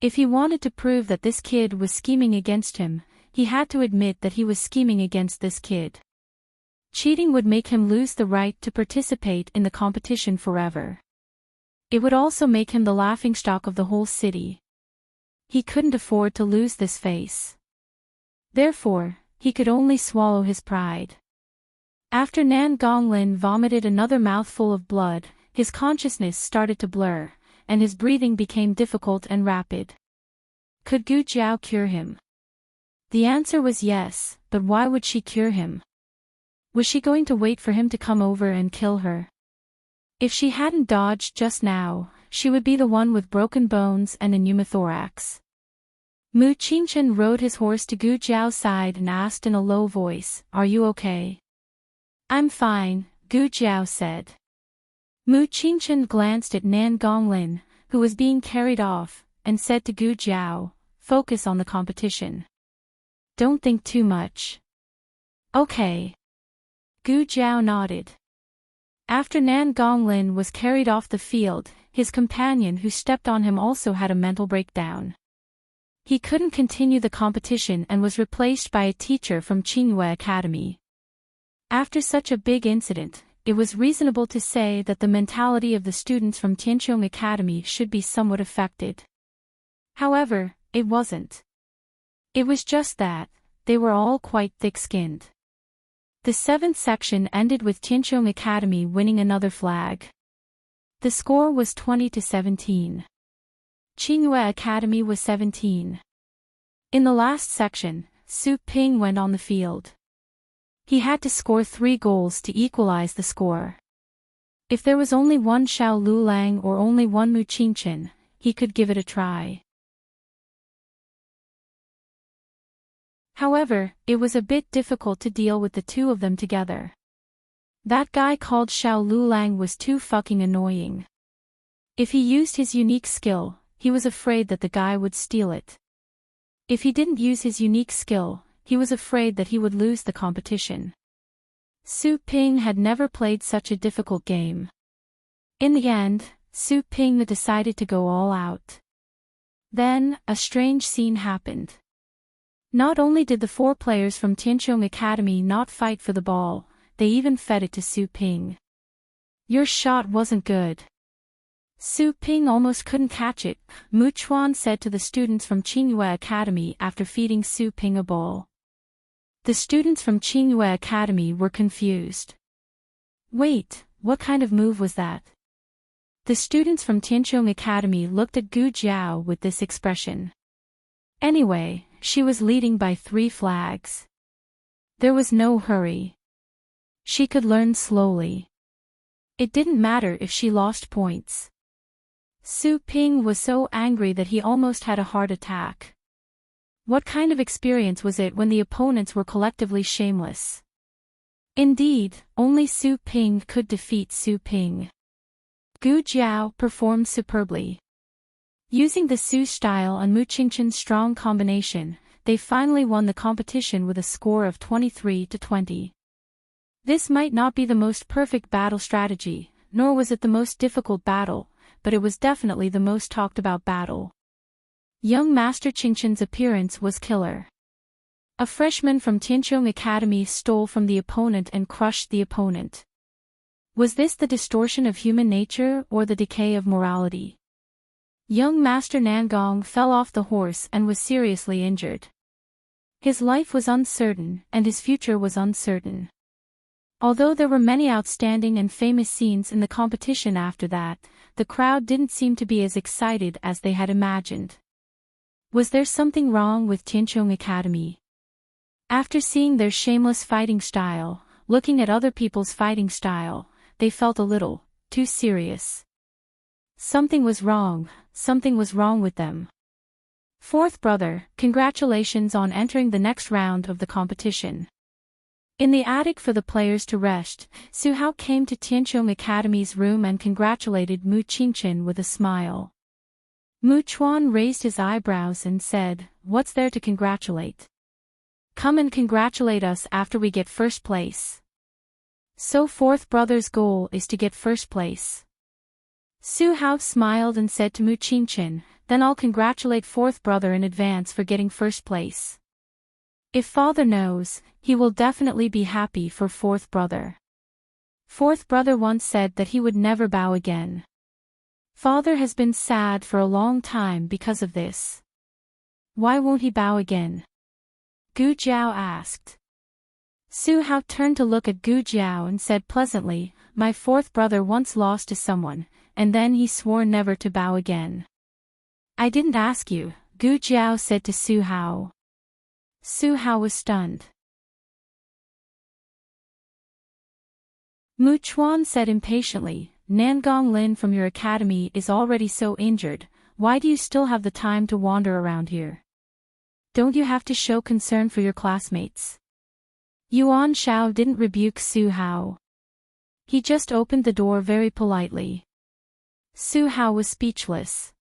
If he wanted to prove that this kid was scheming against him, he had to admit that he was scheming against this kid. Cheating would make him lose the right to participate in the competition forever. It would also make him the laughingstock of the whole city. He couldn't afford to lose this face. Therefore, he could only swallow his pride. After Nan Gonglin vomited another mouthful of blood, his consciousness started to blur, and his breathing became difficult and rapid. Could Gu Jiao cure him? The answer was yes, but why would she cure him? Was she going to wait for him to come over and kill her? If she hadn't dodged just now, she would be the one with broken bones and a pneumothorax. Mu Qingchen rode his horse to Gu Jiao's side and asked in a low voice, "Are you okay?" "I'm fine," Gu Jiao said. Mu Qingchen glanced at Nan Gonglin, who was being carried off, and said to Gu Jiao, "Focus on the competition. Don't think too much." "Okay." Gu Jiao nodded. After Nan Gonglin was carried off the field, his companion who stepped on him also had a mental breakdown. He couldn't continue the competition and was replaced by a teacher from Qingyue Academy. After such a big incident, it was reasonable to say that the mentality of the students from Tianqiong Academy should be somewhat affected. However, it wasn't. It was just that, they were all quite thick-skinned. The 7th section ended with Tianqiong Academy winning another flag. The score was 20-17. Qingyue Academy was 17. In the last section, Su Ping went on the field. He had to score 3 goals to equalize the score. If there was only one Xiao Lulang or only one Mu Qingchen, he could give it a try. However, it was a bit difficult to deal with the two of them together. That guy called Xiao Lulang was too fucking annoying. If he used his unique skill, he was afraid that the guy would steal it. If he didn't use his unique skill, he was afraid that he would lose the competition. Su Ping had never played such a difficult game. In the end, Su Ping decided to go all out. Then, a strange scene happened. Not only did the 4 players from Tianqiong Academy not fight for the ball, they even fed it to Su Ping. "Your shot wasn't good." Su Ping almost couldn't catch it, Mu Chuan said to the students from Qingyue Academy after feeding Su Ping a ball. The students from Qingyue Academy were confused. "Wait, what kind of move was that?" The students from Tianqiong Academy looked at Gu Jiao with this expression. Anyway, she was leading by 3 flags. There was no hurry. She could learn slowly. It didn't matter if she lost points. Su Ping was so angry that he almost had a heart attack. What kind of experience was it when the opponents were collectively shameless? Indeed, only Su Ping could defeat Su Ping. Gu Jiao performed superbly. Using the Su style and Mu Qingchen's strong combination, they finally won the competition with a score of 23-20. This might not be the most perfect battle strategy, nor was it the most difficult battle, but it was definitely the most talked about battle. Young Master Qingshen's appearance was killer. A freshman from Tianqiong Academy stole from the opponent and crushed the opponent. Was this the distortion of human nature or the decay of morality? Young Master Nangong fell off the horse and was seriously injured. His life was uncertain and his future was uncertain. Although there were many outstanding and famous scenes in the competition after that, the crowd didn't seem to be as excited as they had imagined. Was there something wrong with Tianqiong Academy? After seeing their shameless fighting style, looking at other people's fighting style, they felt a little too serious. Something was wrong with them. Fourth brother, congratulations on entering the next round of the competition. In the attic for the players to rest, Su Hao came to Tianqiong Academy's room and congratulated Mu Qingchen with a smile. Mu Chuan raised his eyebrows and said, "What's there to congratulate? Come and congratulate us after we get first place." So fourth brother's goal is to get first place. Su Hao smiled and said to Mu Qingchen, "Then I'll congratulate fourth brother in advance for getting first place. If father knows, he will definitely be happy for fourth brother." Fourth brother once said that he would never bow again. Father has been sad for a long time because of this. Why won't he bow again? Gu Jiao asked. Su Hao turned to look at Gu Jiao and said pleasantly, "My fourth brother once lost to someone, and then he swore never to bow again." "I didn't ask you," Gu Jiao said to Su Hao. Su Hao was stunned. Mu Chuan said impatiently, "Nangong Lin from your academy is already so injured, why do you still have the time to wander around here? Don't you have to show concern for your classmates?" Yuan Shao didn't rebuke Su Hao. He just opened the door very politely. Su Hao was speechless.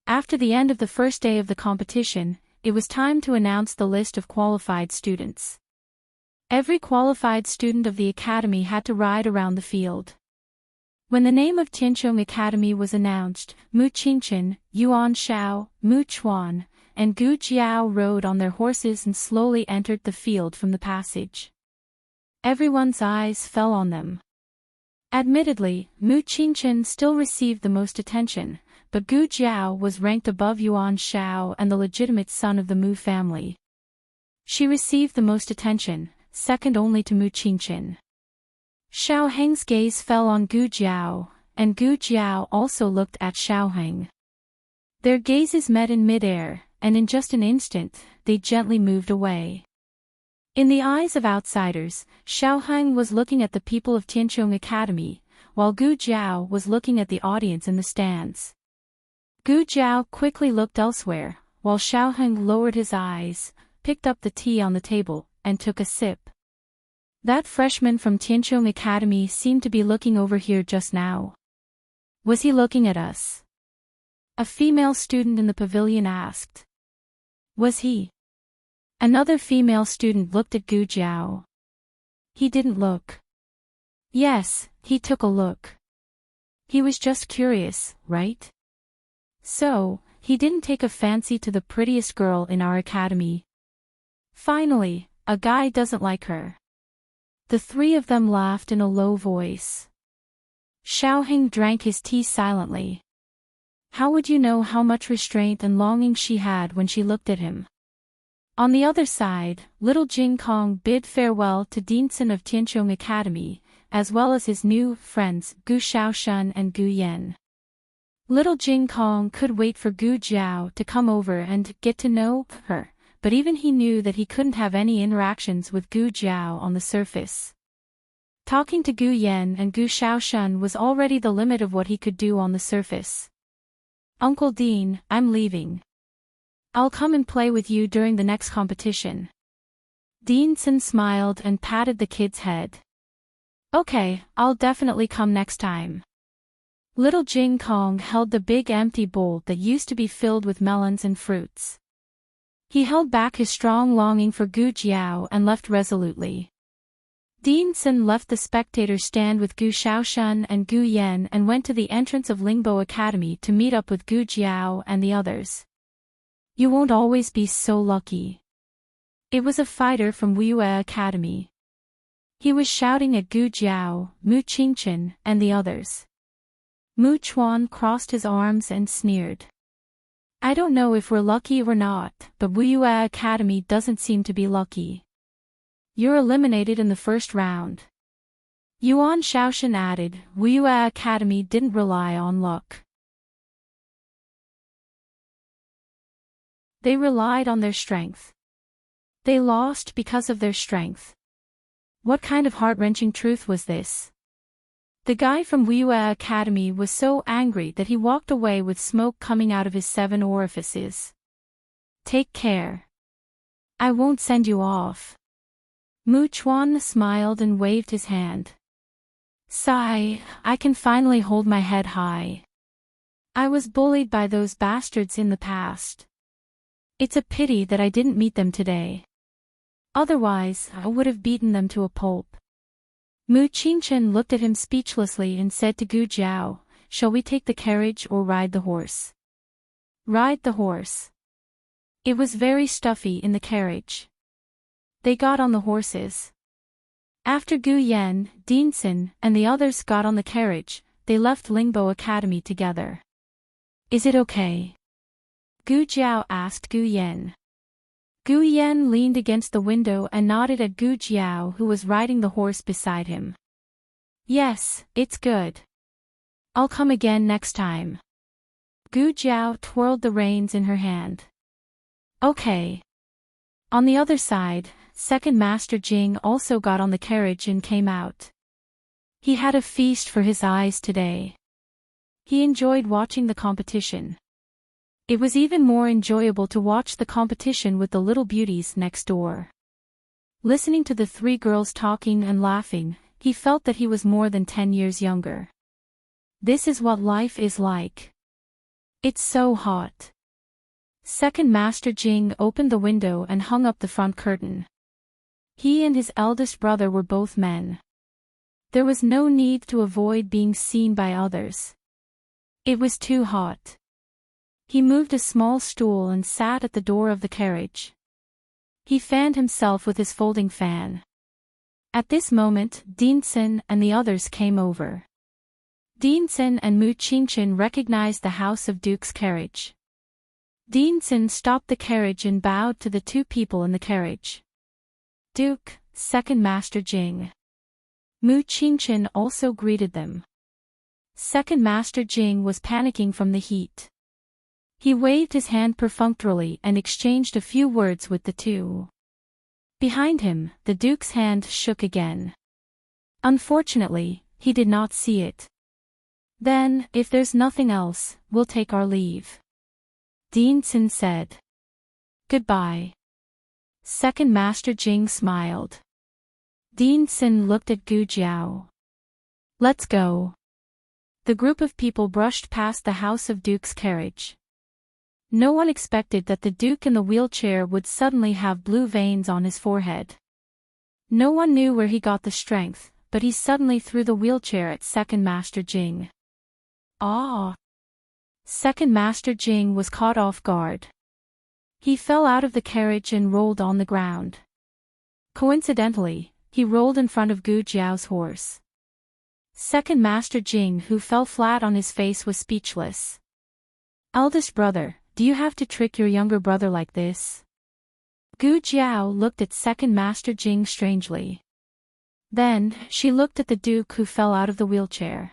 After the end of the first day of the competition, it was time to announce the list of qualified students. Every qualified student of the academy had to ride around the field. When the name of Tianqiong Academy was announced, Mu Qingchen, Yuan Shao, Mu Chuan, and Gu Jiao rode on their horses and slowly entered the field from the passage. Everyone's eyes fell on them. Admittedly, Mu Qingchen still received the most attention, but Gu Jiao was ranked above Yuan Shao and the legitimate son of the Mu family. She received the most attention, second only to Mu Qingchen. Xiao Heng's gaze fell on Gu Jiao, and Gu Jiao also looked at Xiao Heng. Their gazes met in midair, and in just an instant, they gently moved away. In the eyes of outsiders, Xiao Heng was looking at the people of Tianqiong Academy, while Gu Jiao was looking at the audience in the stands. Gu Jiao quickly looked elsewhere, while Xiao Heng lowered his eyes, picked up the tea on the table, and took a sip. That freshman from Tianqiong Academy seemed to be looking over here just now. Was he looking at us? A female student in the pavilion asked. Was he? Another female student looked at Gu Jiao. He didn't look. Yes, he took a look. He was just curious, right? So, he didn't take a fancy to the prettiest girl in our academy. Finally, a guy doesn't like her. The three of them laughed in a low voice. Xiao Heng drank his tea silently. How would you know how much restraint and longing she had when she looked at him? On the other side, little Jing Kong bid farewell to Deanson of Tianqiong Academy, as well as his new friends Gu Shaoshun and Gu Yan. Little Jing Kong could wait for Gu Jiao to come over and get to know her, but even he knew that he couldn't have any interactions with Gu Jiao on the surface. Talking to Gu Yan and Gu Shaoshun was already the limit of what he could do on the surface. "Uncle Dean, I'm leaving. I'll come and play with you during the next competition." Deanson smiled and patted the kid's head. "Okay, I'll definitely come next time." Little Jing Kong held the big empty bowl that used to be filled with melons and fruits. He held back his strong longing for Gu Jiao and left resolutely. Dean Sin left the spectator stand with Gu Xiaoshan and Gu Yan and went to the entrance of Lingbo Academy to meet up with Gu Jiao and the others. You won't always be so lucky. It was a fighter from Wuyue Academy. He was shouting at Gu Jiao, Mu Qingchen, and the others. Mu Chuan crossed his arms and sneered. I don't know if we're lucky or not, but Wuyue Academy doesn't seem to be lucky. You're eliminated in the first round. Yuan Shaoshan added, Wuyue Academy didn't rely on luck. They relied on their strength. They lost because of their strength. What kind of heart-wrenching truth was this? The guy from Wuyue Academy was so angry that he walked away with smoke coming out of his 7 orifices. Take care. I won't send you off. Mu Chuan smiled and waved his hand. Sigh, I can finally hold my head high. I was bullied by those bastards in the past. It's a pity that I didn't meet them today. Otherwise, I would have beaten them to a pulp. Mu Qingchen looked at him speechlessly and said to Gu Jiao, shall we take the carriage or ride the horse? Ride the horse. It was very stuffy in the carriage. They got on the horses. After Gu Yan, Dean Sin, and the others got on the carriage, they left Lingbo Academy together. Is it okay? Gu Jiao asked Gu Yan. Gu Yan leaned against the window and nodded at Gu Jiao, who was riding the horse beside him. Yes, it's good. I'll come again next time. Gu Jiao twirled the reins in her hand. Okay. On the other side, Second Master Jing also got on the carriage and came out. He had a feast for his eyes today. He enjoyed watching the competition. It was even more enjoyable to watch the competition with the little beauties next door. Listening to the 3 girls talking and laughing, he felt that he was more than 10 years younger. This is what life is like. It's so hot. Second Master Jing opened the window and hung up the front curtain. He and his eldest brother were both men. There was no need to avoid being seen by others. It was too hot. He moved a small stool and sat at the door of the carriage. He fanned himself with his folding fan. At this moment, Dean Sin and the others came over. Dean Sin and Mu Qingchen recognized the House of Duke's carriage. Dean Sin stopped the carriage and bowed to the 2 people in the carriage. Duke, Second Master Jing. Mu Qingchen also greeted them. Second Master Jing was panicking from the heat. He waved his hand perfunctorily and exchanged a few words with the 2. Behind him, the Duke's hand shook again. Unfortunately, he did not see it. Then, if there's nothing else, we'll take our leave. Dean Sin said. Goodbye. Second Master Jing smiled. Dean Sin looked at Gu Jiao. Let's go. The group of people brushed past the House of Duke's carriage. No one expected that the Duke in the wheelchair would suddenly have blue veins on his forehead. No one knew where he got the strength, but he suddenly threw the wheelchair at Second Master Jing. Ah! Second Master Jing was caught off guard. He fell out of the carriage and rolled on the ground. Coincidentally, he rolled in front of Gu Jiao's horse. Second Master Jing, who fell flat on his face, was speechless. Eldest brother, do you have to trick your younger brother like this? Gu Jiao looked at Second Master Jing strangely. Then, she looked at the Duke, who fell out of the wheelchair.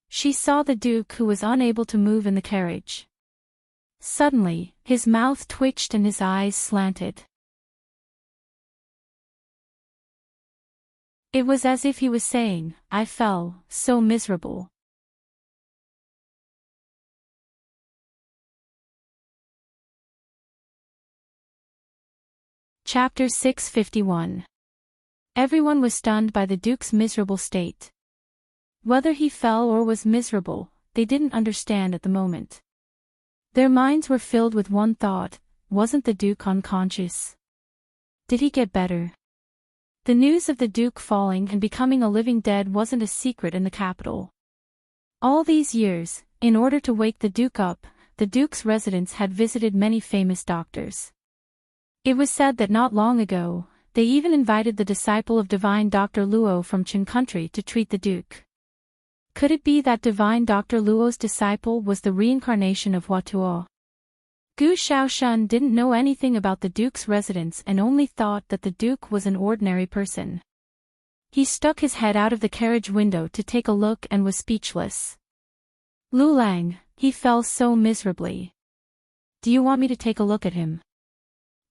She saw the Duke, who was unable to move in the carriage. Suddenly, his mouth twitched and his eyes slanted. It was as if he was saying, I fell, so miserable. Chapter 651. Everyone was stunned by the Duke's miserable state. Whether he fell or was miserable, they didn't understand at the moment. Their minds were filled with one thought: wasn't the Duke unconscious? Did he get better? The news of the Duke falling and becoming a living dead wasn't a secret in the capital. All these years, in order to wake the Duke up, the Duke's residents had visited many famous doctors. It was said that not long ago, they even invited the disciple of divine Dr. Luo from Qin country to treat the Duke. Could it be that divine Dr. Luo's disciple was the reincarnation of Huatuo? Gu Shaoshun didn't know anything about the Duke's residence and only thought that the Duke was an ordinary person. He stuck his head out of the carriage window to take a look and was speechless. Lulang, he fell so miserably. Do you want me to take a look at him?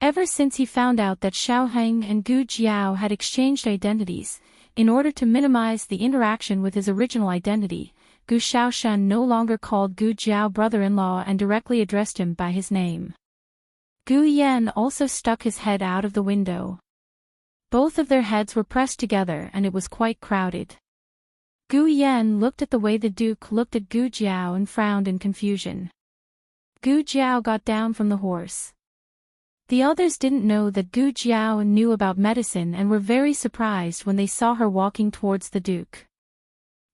Ever since he found out that Xiaoheng and Gu Jiao had exchanged identities, in order to minimize the interaction with his original identity, Gu Shaoshun no longer called Gu Jiao brother-in-law and directly addressed him by his name. Gu Yan also stuck his head out of the window. Both of their heads were pressed together and it was quite crowded. Gu Yan looked at the way the Duke looked at Gu Jiao and frowned in confusion. Gu Jiao got down from the horse. The others didn't know that Gu Jiao knew about medicine and were very surprised when they saw her walking towards the Duke.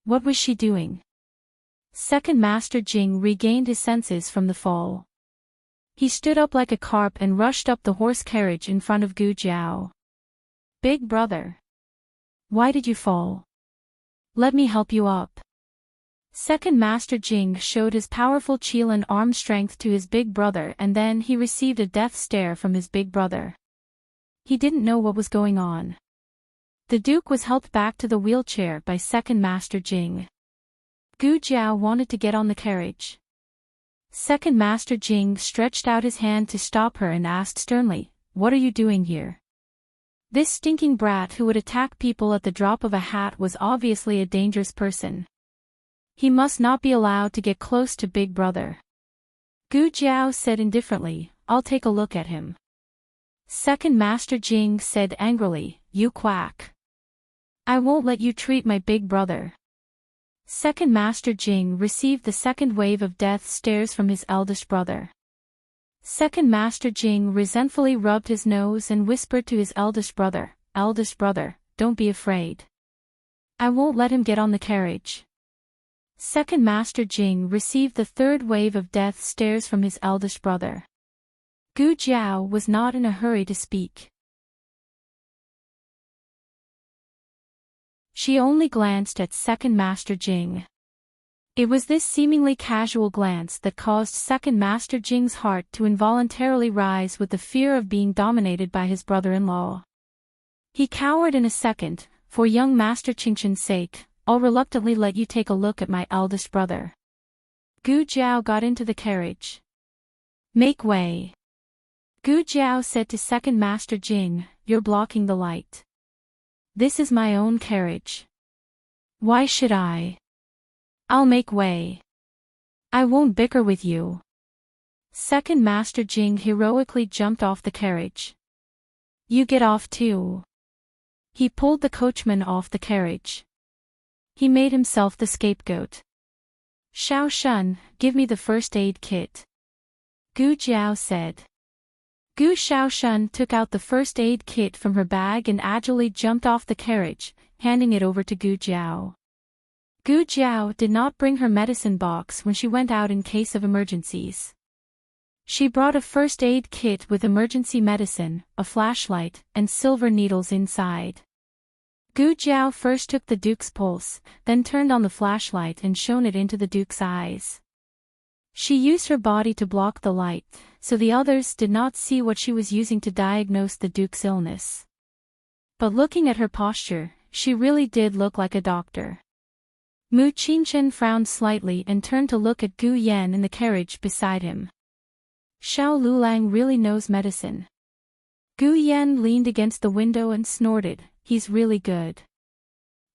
What was she doing? Second Master Jing regained his senses from the fall. He stood up like a carp and rushed up the horse carriage in front of Gu Jiao. Big brother. Why did you fall? Let me help you up. Second Master Jing showed his powerful Qilin arm strength to his big brother and then he received a death stare from his big brother. He didn't know what was going on. The Duke was helped back to the wheelchair by Second Master Jing. Gu Jiao wanted to get on the carriage. Second Master Jing stretched out his hand to stop her and asked sternly, "What are you doing here?" This stinking brat who would attack people at the drop of a hat was obviously a dangerous person. He must not be allowed to get close to Big Brother. Gu Jiao said indifferently, "I'll take a look at him." Second Master Jing said angrily, "You quack. I won't let you treat my big brother." Second Master Jing received the second wave of death stares from his eldest brother. Second Master Jing resentfully rubbed his nose and whispered to his eldest brother, "Eldest brother, don't be afraid. I won't let him get on the carriage." Second Master Jing received the third wave of death stares from his eldest brother. Gu Jiao was not in a hurry to speak. She only glanced at Second Master Jing. It was this seemingly casual glance that caused Second Master Jing's heart to involuntarily rise with the fear of being dominated by his brother-in-law. He cowered in a second, for young Master Qingqin's sake. "I'll reluctantly let you take a look at my eldest brother." Gu Jiao got into the carriage. "Make way." Gu Jiao said to Second Master Jing, "You're blocking the light. This is my own carriage. Why should I? I'll make way. I won't bicker with you." Second Master Jing heroically jumped off the carriage. "You get off too." He pulled the coachman off the carriage. He made himself the scapegoat. "Xiao Shun, give me the first aid kit," Gu Jiao said. Gu Shaoshun took out the first aid kit from her bag and agilely jumped off the carriage, handing it over to Gu Jiao. Gu Jiao did not bring her medicine box when she went out in case of emergencies. She brought a first aid kit with emergency medicine, a flashlight, and silver needles inside. Gu Jiao first took the Duke's pulse, then turned on the flashlight and shone it into the Duke's eyes. She used her body to block the light, so the others did not see what she was using to diagnose the Duke's illness. But looking at her posture, she really did look like a doctor. Mu Qingchen frowned slightly and turned to look at Gu Yan in the carriage beside him. Xiao Lulang really knows medicine. Gu Yan leaned against the window and snorted, "He's really good."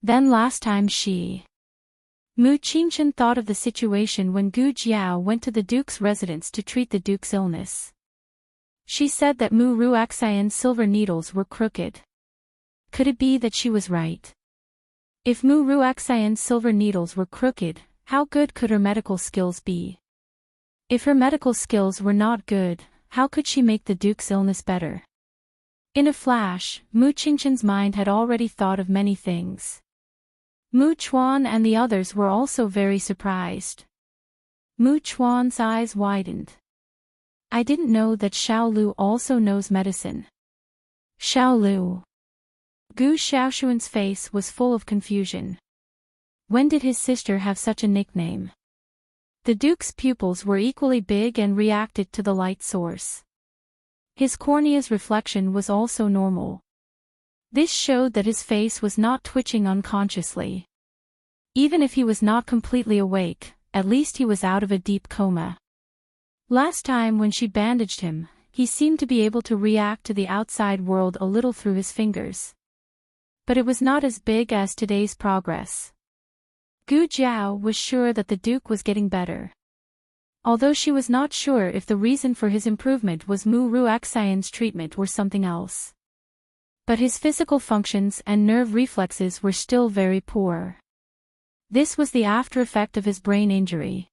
Then last time Mu Qingchen thought of the situation when Gu Jiao went to the Duke's residence to treat the Duke's illness. She said that Mu Ruaxian's silver needles were crooked. Could it be that she was right? If Mu Ruaxian's silver needles were crooked, how good could her medical skills be? If her medical skills were not good, how could she make the Duke's illness better? In a flash, Mu Qingqian's mind had already thought of many things. Mu Chuan and the others were also very surprised. Mu Chuan's eyes widened. I didn't know that Xiao Lu also knows medicine. Xiao Lu. Gu Xiaoshuan's face was full of confusion. When did his sister have such a nickname? The Duke's pupils were equally big and reacted to the light source. His cornea's reflection was also normal. This showed that his face was not twitching unconsciously. Even if he was not completely awake, at least he was out of a deep coma. Last time when she bandaged him, he seemed to be able to react to the outside world a little through his fingers. But it was not as big as today's progress. Gu Jiao was sure that the Duke was getting better. Although she was not sure if the reason for his improvement was Mu Ruoxian's treatment or something else. But his physical functions and nerve reflexes were still very poor. This was the after effect of his brain injury.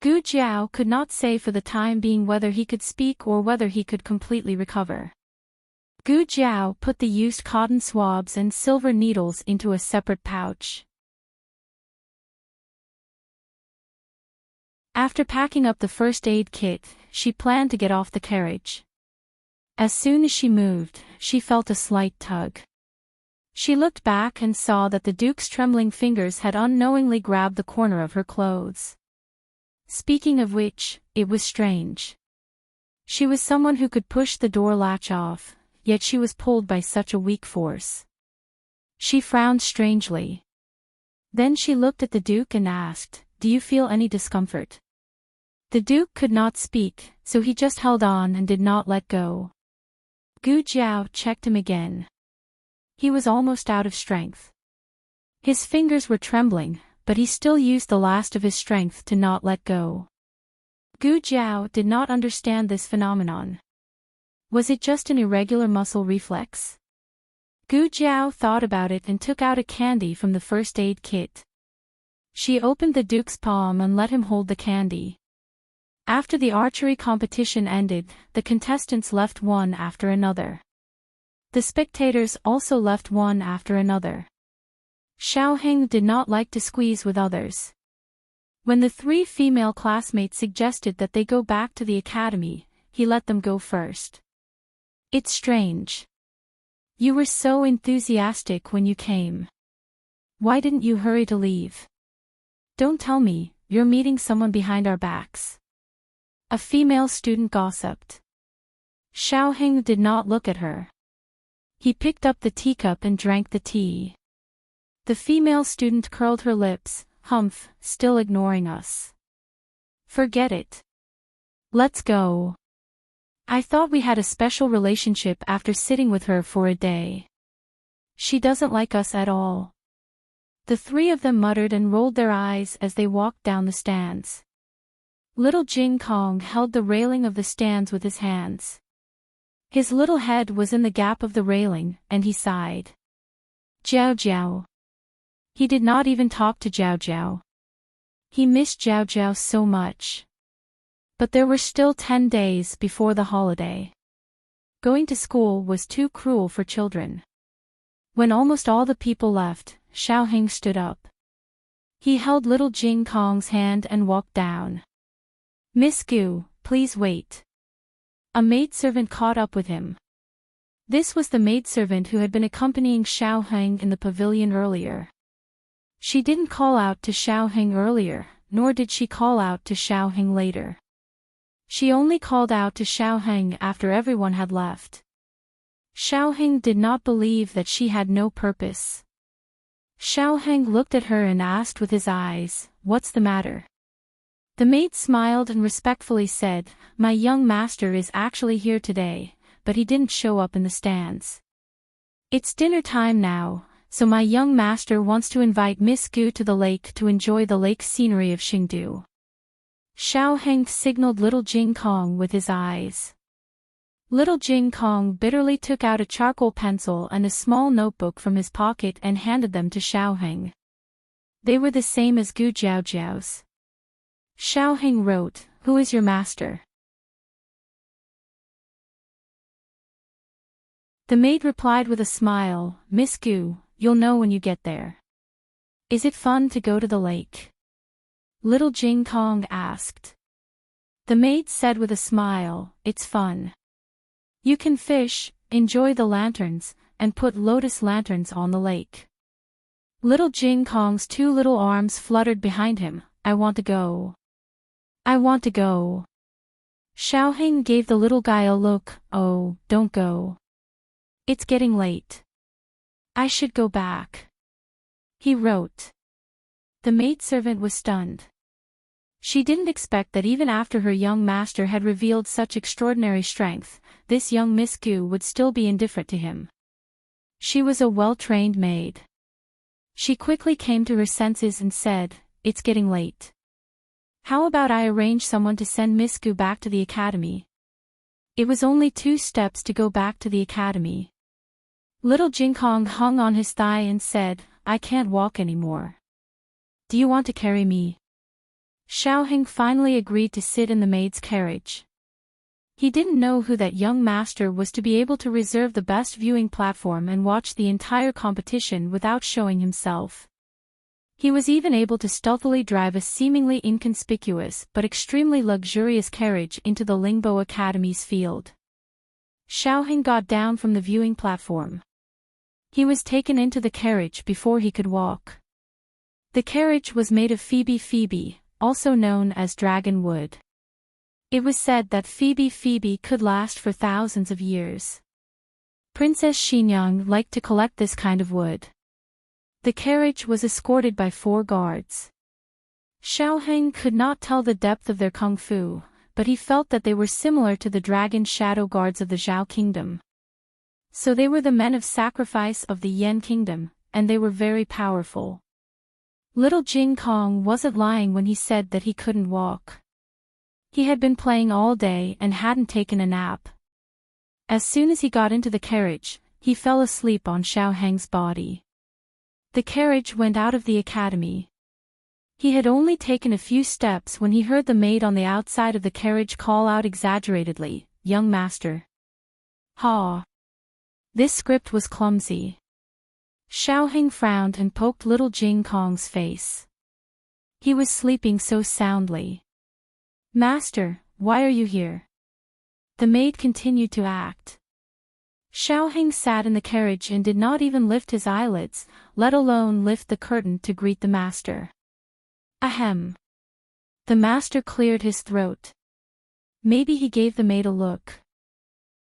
Gu Jiao could not say for the time being whether he could speak or whether he could completely recover. Gu Jiao put the used cotton swabs and silver needles into a separate pouch. After packing up the first aid kit, she planned to get off the carriage. As soon as she moved, she felt a slight tug. She looked back and saw that the Duke's trembling fingers had unknowingly grabbed the corner of her clothes. Speaking of which, it was strange. She was someone who could push the door latch off, yet she was pulled by such a weak force. She frowned strangely. Then she looked at the Duke and asked, "Do you feel any discomfort?" The Duke could not speak, so he just held on and did not let go. Gu Jiao checked him again. He was almost out of strength. His fingers were trembling, but he still used the last of his strength to not let go. Gu Jiao did not understand this phenomenon. Was it just an irregular muscle reflex? Gu Jiao thought about it and took out a candy from the first aid kit. She opened the Duke's palm and let him hold the candy. After the archery competition ended, the contestants left one after another. The spectators also left one after another. Xiaoheng did not like to squeeze with others. When the three female classmates suggested that they go back to the academy, he let them go first. It's strange. You were so enthusiastic when you came. Why didn't you hurry to leave? Don't tell me, you're meeting someone behind our backs. A female student gossiped. Xiaoheng did not look at her. He picked up the teacup and drank the tea. The female student curled her lips, "Humph, still ignoring us. Forget it. Let's go. I thought we had a special relationship after sitting with her for a day. She doesn't like us at all." The three of them muttered and rolled their eyes as they walked down the stands. Little Jing Kong held the railing of the stands with his hands. His little head was in the gap of the railing, and he sighed. Jiao Jiao. He did not even talk to Jiao Jiao. He missed Jiao Jiao so much. But there were still 10 days before the holiday. Going to school was too cruel for children. When almost all the people left, Xiaoheng stood up. He held little Jing Kong's hand and walked down. "Miss Gu, please wait." A maidservant caught up with him. This was the maidservant who had been accompanying Xiaoheng in the pavilion earlier. She didn't call out to Xiaoheng earlier, nor did she call out to Xiaoheng later. She only called out to Xiaoheng after everyone had left. Xiaoheng did not believe that she had no purpose. Xiaoheng looked at her and asked with his eyes, "What's the matter?" The maid smiled and respectfully said, "My young master is actually here today, but he didn't show up in the stands. It's dinner time now, so my young master wants to invite Miss Gu to the lake to enjoy the lake scenery of Xingdu." Xiaoheng signaled little Jing Kong with his eyes. Little Jing Kong bitterly took out a charcoal pencil and a small notebook from his pocket and handed them to Xiaoheng. They were the same as Gu Jiaojiao's. Xiaoheng wrote, "Who is your master?" The maid replied with a smile, Miss Gu, you'll know when you get there. Is it fun to go to the lake? Little Jing Kong asked. The maid said with a smile, it's fun. You can fish, enjoy the lanterns, and put lotus lanterns on the lake. Little Jing Kong's two little arms fluttered behind him. I want to go. I want to go. Xiaoheng gave the little guy a look. Oh, don't go. It's getting late. I should go back. He wrote. The maidservant was stunned. She didn't expect that even after her young master had revealed such extraordinary strength, this young Miss Gu would still be indifferent to him. She was a well-trained maid. She quickly came to her senses and said, it's getting late. How about I arrange someone to send Miss Gu back to the academy? It was only 2 steps to go back to the academy. Little Jingkong hung on his thigh and said, I can't walk anymore. Do you want to carry me? Xiaoheng finally agreed to sit in the maid's carriage. He didn't know who that young master was to be able to reserve the best viewing platform and watch the entire competition without showing himself. He was even able to stealthily drive a seemingly inconspicuous but extremely luxurious carriage into the Lingbo Academy's field. Xiaoheng got down from the viewing platform. He was taken into the carriage before he could walk. The carriage was made of Phoebe, also known as dragon wood. It was said that Phoebe could last for thousands of years. Princess Xinyang liked to collect this kind of wood. The carriage was escorted by 4 guards. Xiaoheng could not tell the depth of their kung fu, but he felt that they were similar to the dragon shadow guards of the Zhao kingdom. So they were the men of sacrifice of the Yan kingdom, and they were very powerful. Little Jing Kong wasn't lying when he said that he couldn't walk. He had been playing all day and hadn't taken a nap. As soon as he got into the carriage, he fell asleep on Xiaoheng's body. The carriage went out of the academy. He had only taken a few steps when he heard the maid on the outside of the carriage call out exaggeratedly, Young master. Ha! This script was clumsy. Xiaoheng frowned and poked little Jing Kong's face. He was sleeping so soundly. Master, why are you here? The maid continued to act. Xiaoheng sat in the carriage and did not even lift his eyelids, let alone lift the curtain to greet the master. Ahem. The master cleared his throat. Maybe he gave the maid a look.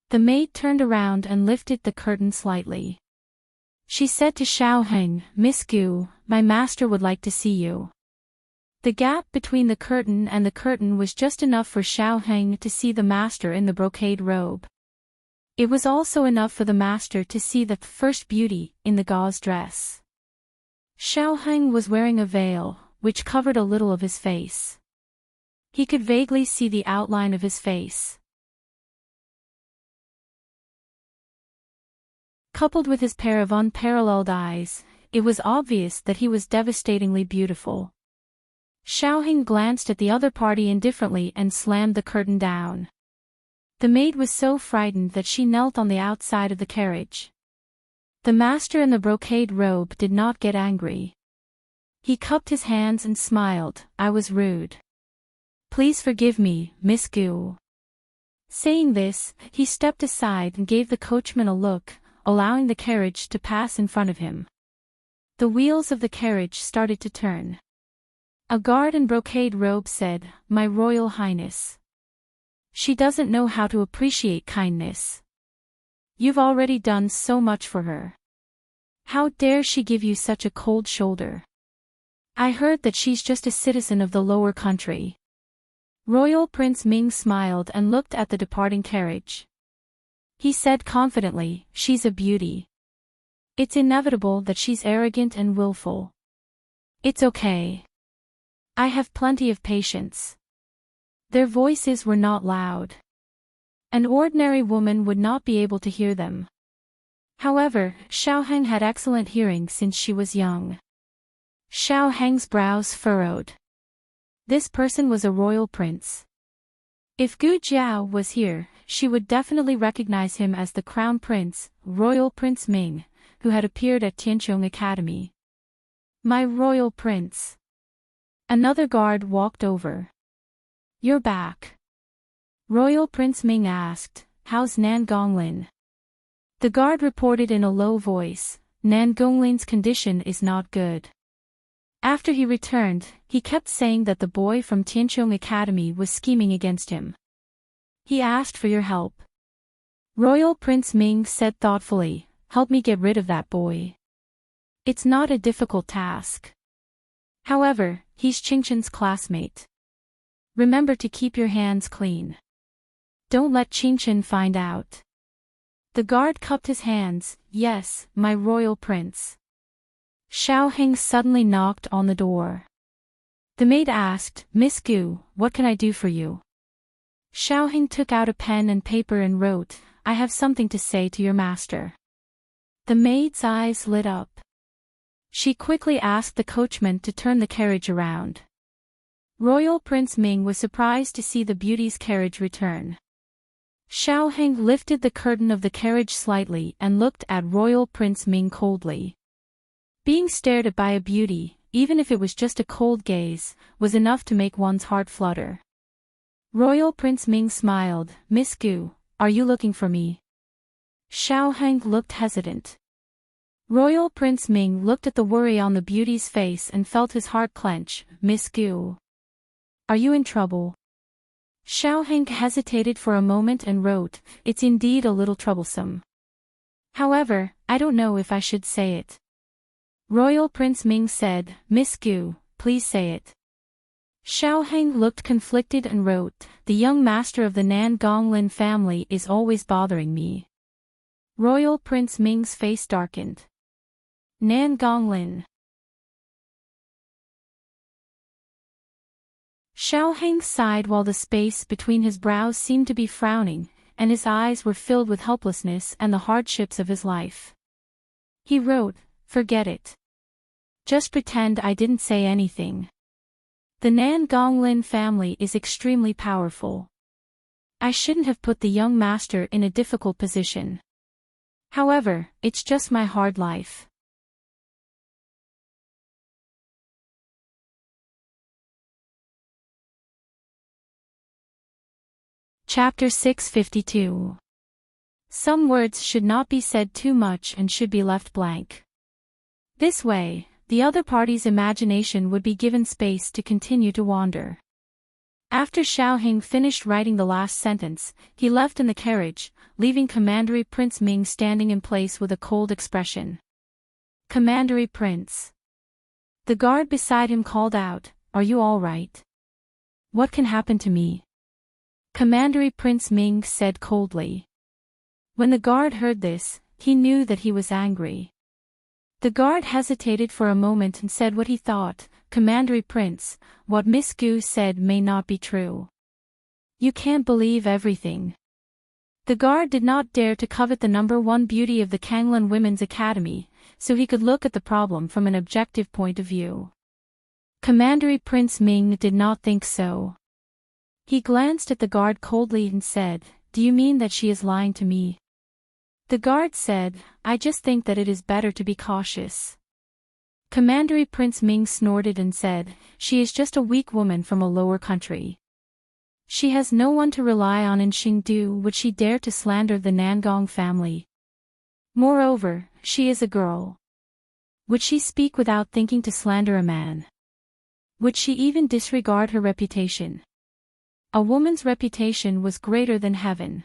The maid turned around and lifted the curtain slightly. She said to Xiaoheng, Miss Gu, my master would like to see you. The gap between the curtain and the curtain was just enough for Xiaoheng to see the master in the brocade robe. It was also enough for the master to see the first beauty in the gauze dress. Xiaoheng was wearing a veil, which covered a little of his face. He could vaguely see the outline of his face. Coupled with his pair of unparalleled eyes, it was obvious that he was devastatingly beautiful. Xiaoheng glanced at the other party indifferently and slammed the curtain down. The maid was so frightened that she knelt on the outside of the carriage. The master in the brocade robe did not get angry. He cupped his hands and smiled. I was rude. Please forgive me, Miss Gu. Saying this, he stepped aside and gave the coachman a look, allowing the carriage to pass in front of him. The wheels of the carriage started to turn. A guard in brocade robe said, My Royal Highness. She doesn't know how to appreciate kindness. You've already done so much for her. How dare she give you such a cold shoulder? I heard that she's just a citizen of the lower country. Royal Prince Ming smiled and looked at the departing carriage. He said confidently, She's a beauty. It's inevitable that she's arrogant and willful. It's okay. I have plenty of patience. Their voices were not loud. An ordinary woman would not be able to hear them. However, Xiaoheng had excellent hearing since she was young. Xiaoheng's brows furrowed. This person was a royal prince. If Gu Jiao was here, she would definitely recognize him as the Crown Prince, Royal Prince Ming, who had appeared at Tianqiong Academy. My Royal Prince. Another guard walked over. You're back. Royal Prince Ming asked, how's Nan Gonglin? The guard reported in a low voice, Nan Gonglin's condition is not good. After he returned, he kept saying that the boy from Tianqiong Academy was scheming against him. He asked for your help. Royal Prince Ming said thoughtfully, help me get rid of that boy. It's not a difficult task. However, he's Qingchen's classmate. Remember to keep your hands clean. Don't let Qingchen find out. The guard cupped his hands, yes, my royal prince. Xiaoheng suddenly knocked on the door. The maid asked, Miss Gu, what can I do for you? Xiaoheng took out a pen and paper and wrote, I have something to say to your master. The maid's eyes lit up. She quickly asked the coachman to turn the carriage around. Royal Prince Ming was surprised to see the beauty's carriage return. Xiaoheng lifted the curtain of the carriage slightly and looked at Royal Prince Ming coldly. Being stared at by a beauty, even if it was just a cold gaze, was enough to make one's heart flutter. Royal Prince Ming smiled, Miss Gu, are you looking for me? Xiaoheng looked hesitant. Royal Prince Ming looked at the worry on the beauty's face and felt his heart clench, Miss Gu. Are you in trouble? Xiaoheng hesitated for a moment and wrote, it's indeed a little troublesome. However, I don't know if I should say it. Royal Prince Ming said, Miss Gu, please say it. Xiaoheng looked conflicted and wrote, the young master of the Nan Gonglin family is always bothering me. Royal Prince Ming's face darkened. Nan Gonglin. Xiaoheng sighed while the space between his brows seemed to be frowning, and his eyes were filled with helplessness and the hardships of his life. He wrote, forget it. Just pretend I didn't say anything. The Nan Gonglin family is extremely powerful. I shouldn't have put the young master in a difficult position. However, it's just my hard life. Chapter 652. Some words should not be said too much and should be left blank. This way, the other party's imagination would be given space to continue to wander. After Xiaoheng finished writing the last sentence, he left in the carriage, leaving Commandery Prince Ming standing in place with a cold expression. Commandery Prince. The guard beside him called out, are you all right? What can happen to me? Commandery Prince Ming said coldly. When the guard heard this, he knew that he was angry. The guard hesitated for a moment and said what he thought, Commandery Prince, what Miss Gu said may not be true. You can't believe everything. The guard did not dare to covet the #1 beauty of the Kanglan Women's Academy, so he could look at the problem from an objective point of view. Commandery Prince Ming did not think so. He glanced at the guard coldly and said, do you mean that she is lying to me? The guard said, I just think that it is better to be cautious. Commandery Prince Ming snorted and said, she is just a weak woman from a lower country. She has no one to rely on in Xingdu. Would she dare to slander the Nangong family? Moreover, she is a girl. Would she speak without thinking to slander a man? Would she even disregard her reputation? A woman's reputation was greater than heaven.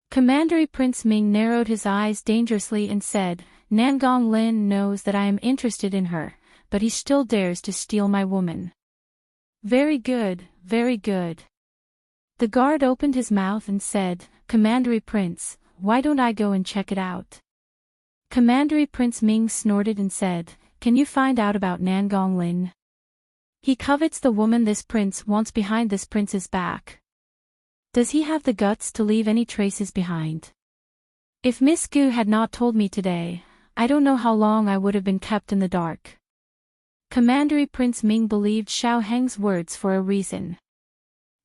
Commandery Prince Ming narrowed his eyes dangerously and said, Nangong Lin knows that I am interested in her, but he still dares to steal my woman. Very good, very good. The guard opened his mouth and said, Commandery Prince, why don't I go and check it out? Commandery Prince Ming snorted and said, can you find out about Nangong Lin? He covets the woman this prince wants behind this prince's back. Does he have the guts to leave any traces behind? If Miss Gu had not told me today, I don't know how long I would have been kept in the dark. Commandery Prince Ming believed Xiaoheng's words for a reason.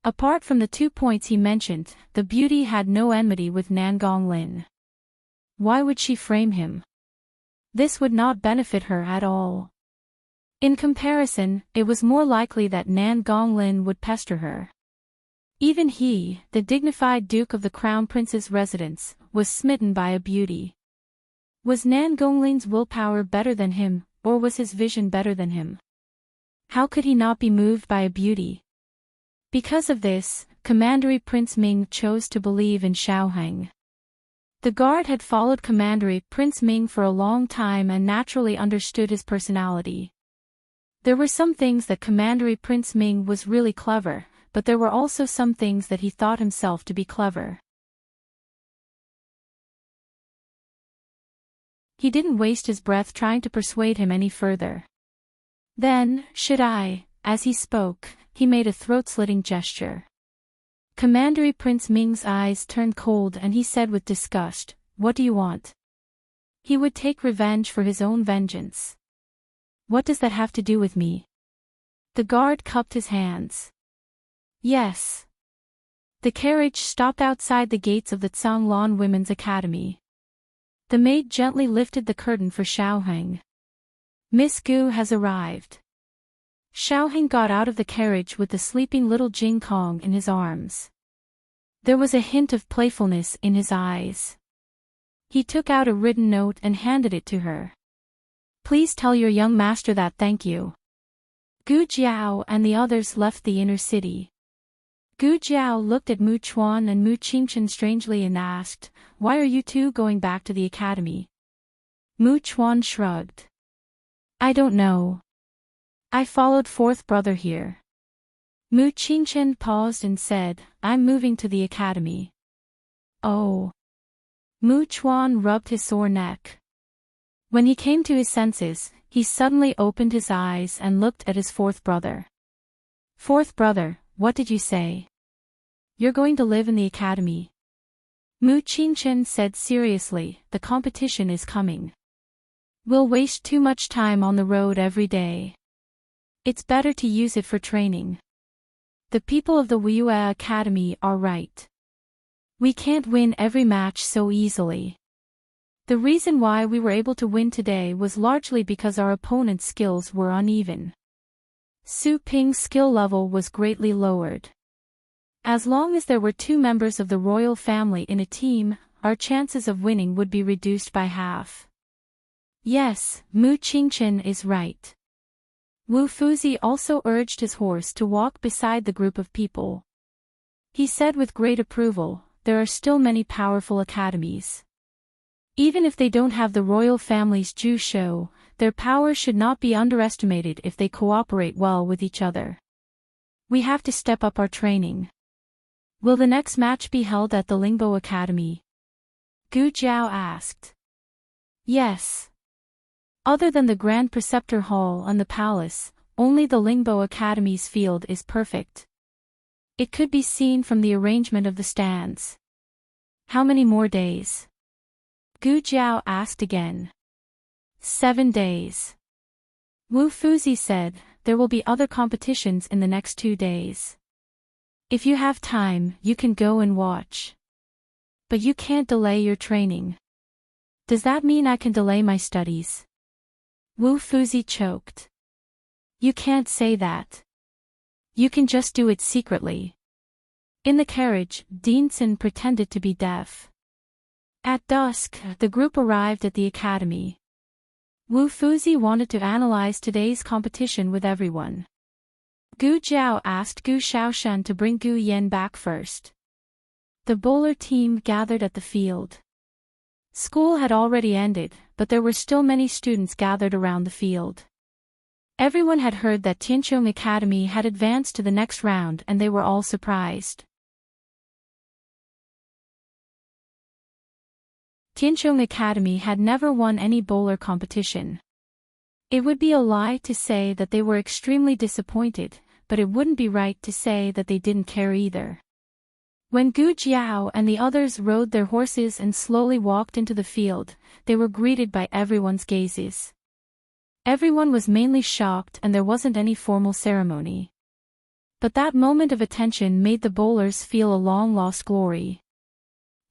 Apart from the 2 points he mentioned, the beauty had no enmity with Nan Gonglin. Why would she frame him? This would not benefit her at all. In comparison, it was more likely that Nan Gonglin would pester her. Even he, the dignified Duke of the Crown Prince's residence, was smitten by a beauty. Was Nan Gonglin's willpower better than him, or was his vision better than him? How could he not be moved by a beauty? Because of this, Commandery Prince Ming chose to believe in Xiaoheng. The guard had followed Commandery Prince Ming for a long time and naturally understood his personality. There were some things that Commandery Prince Ming was really clever, but there were also some things that he thought himself to be clever. He didn't waste his breath trying to persuade him any further. Then, should I, as he spoke, he made a throat-slitting gesture. Commandery Prince Ming's eyes turned cold and he said with disgust, "What do you want?" He would take revenge for his own vengeance. What does that have to do with me? The guard cupped his hands. Yes. The carriage stopped outside the gates of the Zhanglan Women's Academy. The maid gently lifted the curtain for Xiaoheng. "Miss Gu has arrived." Xiaoheng got out of the carriage with the sleeping little Jing Kong in his arms. There was a hint of playfulness in his eyes. He took out a written note and handed it to her. "Please tell your young master that thank you." Gu Jiao and the others left the inner city. Gu Jiao looked at Mu Chuan and Mu Qingchen strangely and asked, "Why are you two going back to the academy?" Mu Chuan shrugged. "I don't know. I followed fourth brother here." Mu Qingchen paused and said, "I'm moving to the academy." "Oh." Mu Chuan rubbed his sore neck. When he came to his senses, he suddenly opened his eyes and looked at his fourth brother. "Fourth brother, what did you say? You're going to live in the academy?" Mu Qingchen said seriously, "The competition is coming. We'll waste too much time on the road every day. It's better to use it for training. The people of the Wuyue Academy are right. We can't win every match so easily. The reason why we were able to win today was largely because our opponent's skills were uneven. Su Ping's skill level was greatly lowered. As long as there were 2 members of the royal family in a team, our chances of winning would be reduced by half." Yes, Mu Qingchen is right. Wu Fuzi also urged his horse to walk beside the group of people. He said with great approval, "There are still many powerful academies. Even if they don't have the royal family's Ju Shou, their power should not be underestimated if they cooperate well with each other. We have to step up our training." "Will the next match be held at the Lingbo Academy?" Gu Jiao asked. "Yes. Other than the Grand Preceptor Hall and the palace, only the Lingbo Academy's field is perfect. It could be seen from the arrangement of the stands." "How many more days?" Gu Jiao asked again. 7 days. Wu Fuzi said, "There will be other competitions in the next 2 days. If you have time, you can go and watch. But you can't delay your training." "Does that mean I can delay my studies?" Wu Fuzi choked. "You can't say that. You can just do it secretly." In the carriage, Deanson pretended to be deaf. At dusk, the group arrived at the academy. Wu Fuzi wanted to analyze today's competition with everyone. Gu Jiao asked Gu Shaoshan to bring Gu Yan back first. The bowler team gathered at the field. School had already ended, but there were still many students gathered around the field. Everyone had heard that Tianqiong Academy had advanced to the next round and they were all surprised. Tianqiong Academy had never won any bowler competition. It would be a lie to say that they were extremely disappointed, but it wouldn't be right to say that they didn't care either. When Gu Jiao and the others rode their horses and slowly walked into the field, they were greeted by everyone's gazes. Everyone was mainly shocked and there wasn't any formal ceremony. But that moment of attention made the bowlers feel a long-lost glory.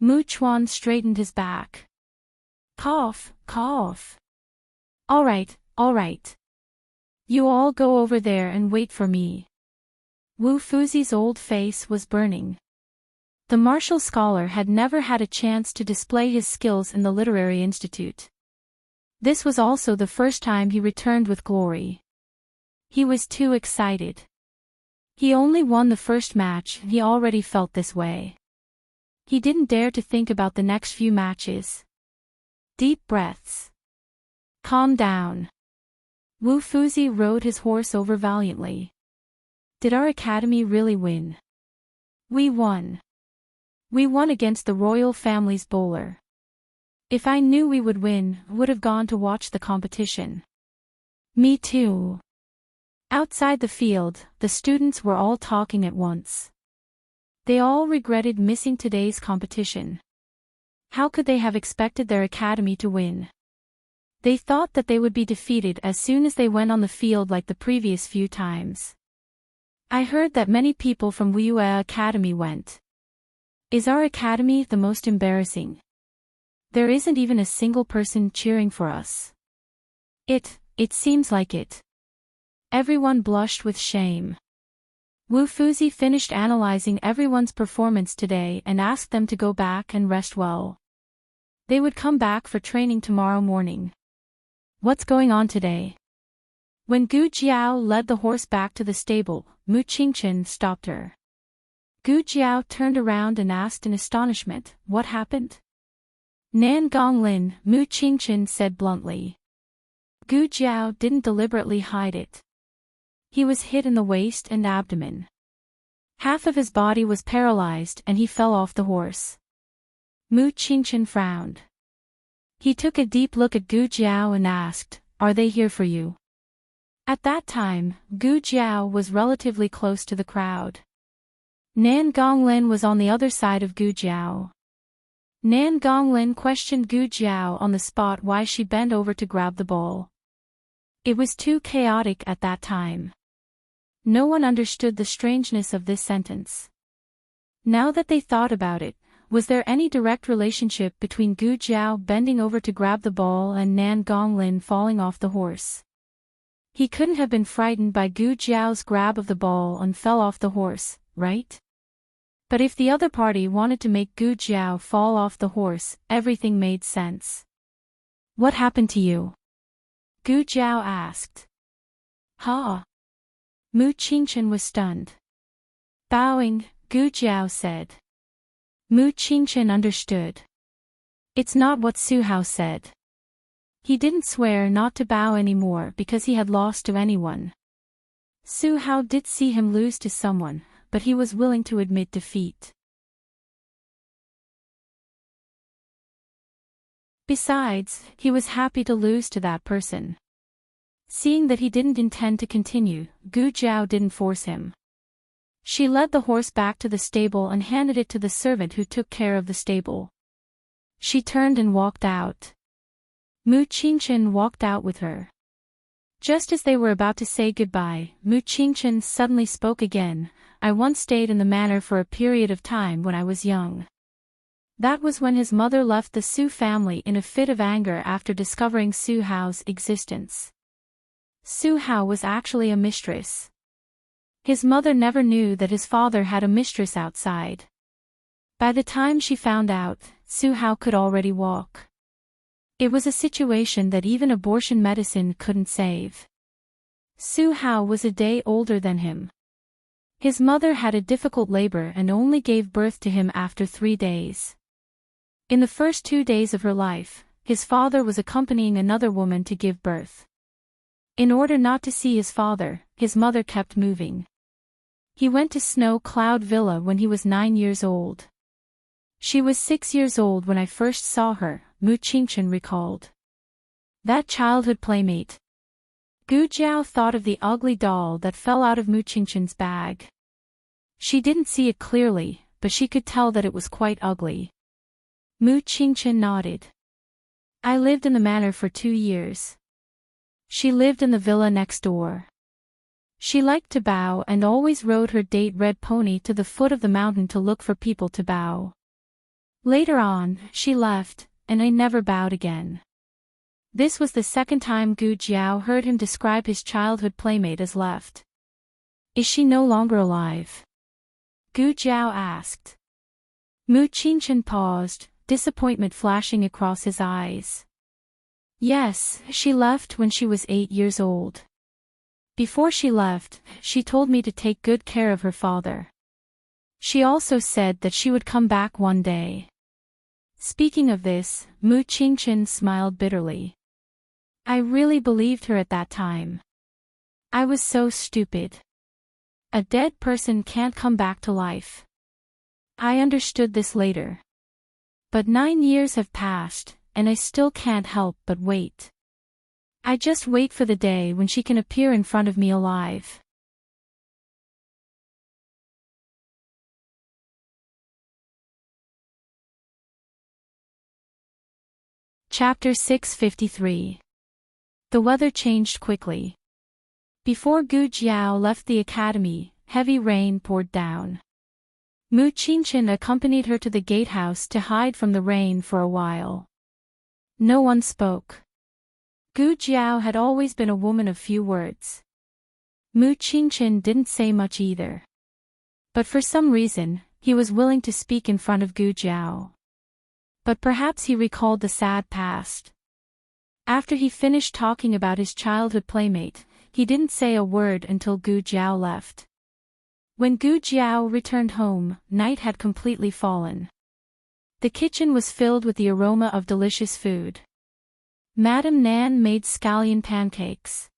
Mu Chuan straightened his back. Cough, cough. All right, all right. You all go over there and wait for me. Wu Fuzi's old face was burning. The martial scholar had never had a chance to display his skills in the literary institute. This was also the first time he returned with glory. He was too excited. He only won the first match and he already felt this way. He didn't dare to think about the next few matches. Deep breaths. Calm down. Wu Fuzi rode his horse over valiantly. Did our academy really win? We won. We won against the royal family's bowler. If I knew we would win, would have gone to watch the competition. Me too. Outside the field, the students were all talking at once. They all regretted missing today's competition. How could they have expected their academy to win? They thought that they would be defeated as soon as they went on the field like the previous few times. I heard that many people from Wuyue Academy went. Is our academy the most embarrassing? There isn't even a single person cheering for us. It seems like it. Everyone blushed with shame. Wu Fuzi finished analyzing everyone's performance today and asked them to go back and rest well. They would come back for training tomorrow morning. What's going on today? When Gu Jiao led the horse back to the stable, Mu Qingchen stopped her. Gu Jiao turned around and asked in astonishment, "What happened?" Nan Gonglin, Mu Qingchen said bluntly. Gu Jiao didn't deliberately hide it. He was hit in the waist and abdomen. Half of his body was paralyzed and he fell off the horse. Mu Qingchen frowned. He took a deep look at Gu Jiao and asked, "Are they here for you?" At that time, Gu Jiao was relatively close to the crowd. Nan Gonglin was on the other side of Gu Jiao. Nan Gonglin questioned Gu Jiao on the spot why she bent over to grab the ball. It was too chaotic at that time. No one understood the strangeness of this sentence. Now that they thought about it, was there any direct relationship between Gu Jiao bending over to grab the ball and Nan Gonglin falling off the horse? He couldn't have been frightened by Gu Jiao's grab of the ball and fell off the horse, right? But if the other party wanted to make Gu Jiao fall off the horse, everything made sense. What happened to you? Gu Jiao asked. Ha! Mu Qingchen was stunned. Bowing, Gu Jiao said. Mu Qingchen understood. It's not what Su Hao said. He didn't swear not to bow anymore because he had lost to anyone. Su Hao did see him lose to someone, but he was willing to admit defeat. Besides, he was happy to lose to that person. Seeing that he didn't intend to continue, Gu Jiao didn't force him. She led the horse back to the stable and handed it to the servant who took care of the stable. She turned and walked out. Mu Qingchen walked out with her. Just as they were about to say goodbye, Mu Qingchen suddenly spoke again. I once stayed in the manor for a period of time when I was young. That was when his mother left the Su family in a fit of anger after discovering Su Hao's existence. Su Hao was actually a mistress. His mother never knew that his father had a mistress outside. By the time she found out, Su Hao could already walk. It was a situation that even abortion medicine couldn't save. Su Hao was a day older than him. His mother had a difficult labor and only gave birth to him after 3 days. In the first 2 days of her life, his father was accompanying another woman to give birth. In order not to see his father, his mother kept moving. He went to Snow Cloud Villa when he was 9 years old. She was 6 years old when I first saw her, Mu Qingchen recalled. That childhood playmate. Gu Jiao thought of the ugly doll that fell out of Mu Qingchen's bag. She didn't see it clearly, but she could tell that it was quite ugly. Mu Qingchen nodded. I lived in the manor for 2 years. She lived in the villa next door. She liked to bow and always rode her date red pony to the foot of the mountain to look for people to bow. Later on, she left, and I never bowed again. This was the second time Gu Jiao heard him describe his childhood playmate as left. Is she no longer alive? Gu Jiao asked. Mu Qingchen paused, disappointment flashing across his eyes. Yes, she left when she was 8 years old. Before she left, she told me to take good care of her father. She also said that she would come back one day. Speaking of this, Mu Qingchen smiled bitterly. I really believed her at that time. I was so stupid. A dead person can't come back to life. I understood this later. But 9 years have passed, and I still can't help but wait. I just wait for the day when she can appear in front of me alive. Chapter 653. The weather changed quickly. Before Gu Jiao left the academy, heavy rain poured down. Mu Qingchen accompanied her to the gatehouse to hide from the rain for a while. No one spoke. Gu Jiao had always been a woman of few words. Mu Qingchen didn't say much either. But for some reason, he was willing to speak in front of Gu Jiao. But perhaps he recalled the sad past. After he finished talking about his childhood playmate, he didn't say a word until Gu Jiao left. When Gu Jiao returned home, night had completely fallen. The kitchen was filled with the aroma of delicious food. Madame Nan made scallion pancakes.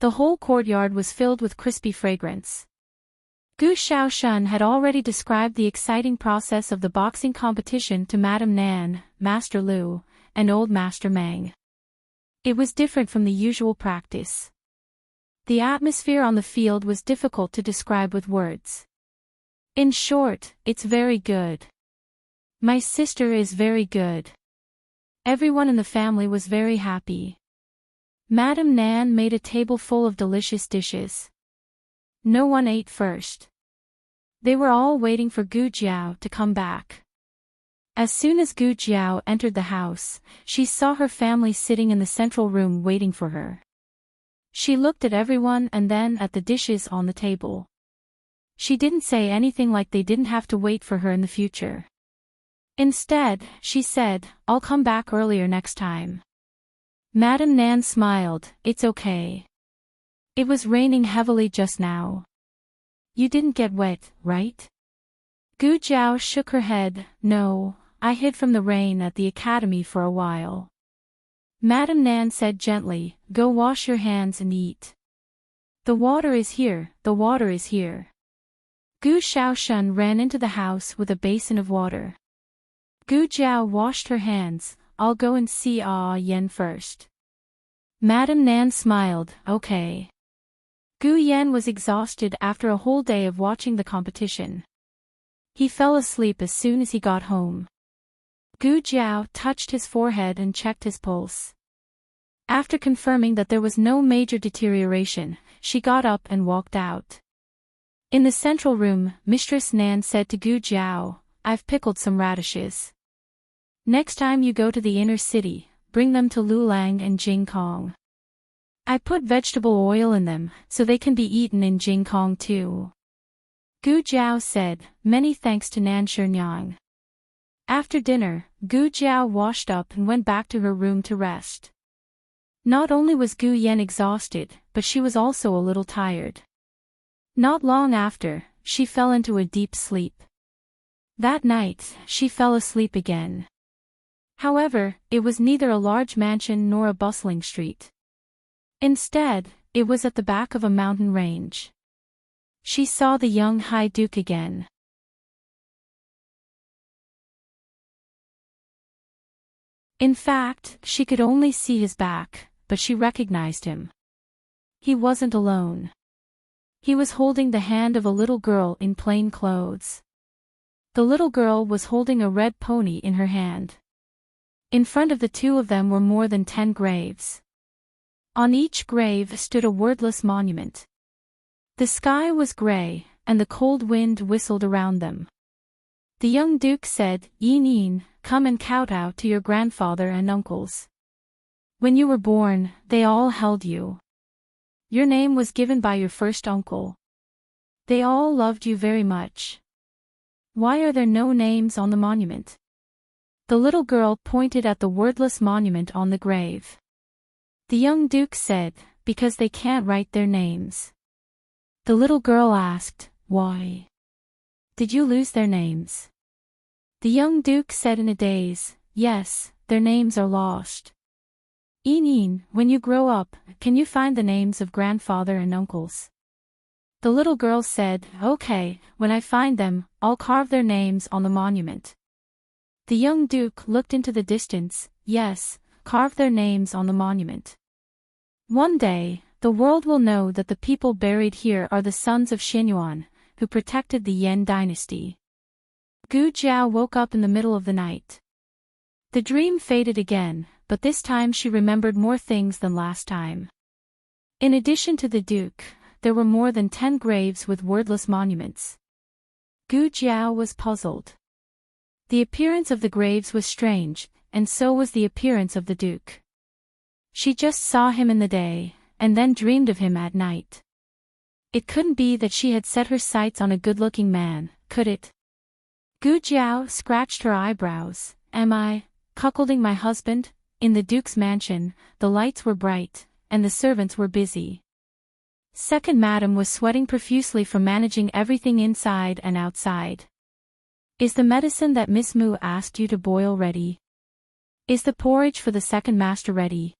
The whole courtyard was filled with crispy fragrance. Gu Shaoshan had already described the exciting process of the boxing competition to Madame Nan, Master Lu, and Old Master Meng. It was different from the usual practice. The atmosphere on the field was difficult to describe with words. In short, it's very good. My sister is very good. Everyone in the family was very happy. Madame Nan made a table full of delicious dishes. No one ate first. They were all waiting for Gu Jiao to come back. As soon as Gu Jiao entered the house, she saw her family sitting in the central room waiting for her. She looked at everyone and then at the dishes on the table. She didn't say anything like they didn't have to wait for her in the future. Instead, she said, I'll come back earlier next time. Madame Nan smiled, it's okay. It was raining heavily just now. You didn't get wet, right? Gu Jiao shook her head, no, I hid from the rain at the academy for a while. Madame Nan said gently, go wash your hands and eat. The water is here, the water is here. Gu Shaoshan ran into the house with a basin of water. Gu Jiao washed her hands, I'll go and see Yen first. Madame Nan smiled, okay. Gu Yan was exhausted after a whole day of watching the competition. He fell asleep as soon as he got home. Gu Jiao touched his forehead and checked his pulse. After confirming that there was no major deterioration, she got up and walked out. In the central room, Mistress Nan said to Gu Jiao, I've pickled some radishes. Next time you go to the inner city, bring them to Lulang and Jingkong. I put vegetable oil in them, so they can be eaten in Jingkong too. Gu Jiao said, many thanks to Nan Shernyan. After dinner, Gu Jiao washed up and went back to her room to rest. Not only was Gu Yan exhausted, but she was also a little tired. Not long after, she fell into a deep sleep. That night, she fell asleep again. However, it was neither a large mansion nor a bustling street. Instead, it was at the back of a mountain range. She saw the young High Duke again. In fact, she could only see his back, but she recognized him. He wasn't alone. He was holding the hand of a little girl in plain clothes. The little girl was holding a red pony in her hand. In front of the two of them were more than 10 graves. On each grave stood a wordless monument. The sky was gray, and the cold wind whistled around them. The young duke said, "Yin, come and kowtow to your grandfather and uncles. When you were born, they all held you. Your name was given by your first uncle. They all loved you very much. Why are there no names on the monument?" The little girl pointed at the wordless monument on the grave. The young duke said, "Because they can't write their names." The little girl asked, "Why? Did you lose their names?" The young duke said in a daze, "Yes, their names are lost." "Yin, when you grow up, can you find the names of grandfather and uncles?" The little girl said, "Okay, when I find them, I'll carve their names on the monument." The young duke looked into the distance. "Yes, carve their names on the monument. One day, the world will know that the people buried here are the sons of Xinyuan, who protected the Yan dynasty." Gu Jiao woke up in the middle of the night. The dream faded again, but this time she remembered more things than last time. In addition to the duke, there were more than 10 graves with wordless monuments. Gu Jiao was puzzled. The appearance of the graves was strange, and so was the appearance of the duke. She just saw him in the day, and then dreamed of him at night. It couldn't be that she had set her sights on a good-looking man, could it? Gu Jiao scratched her eyebrows. "Am I cuckolding my husband?" In the duke's mansion, the lights were bright, and the servants were busy. Second Madam was sweating profusely from managing everything inside and outside. "Is the medicine that Miss Mu asked you to boil ready? Is the porridge for the second master ready?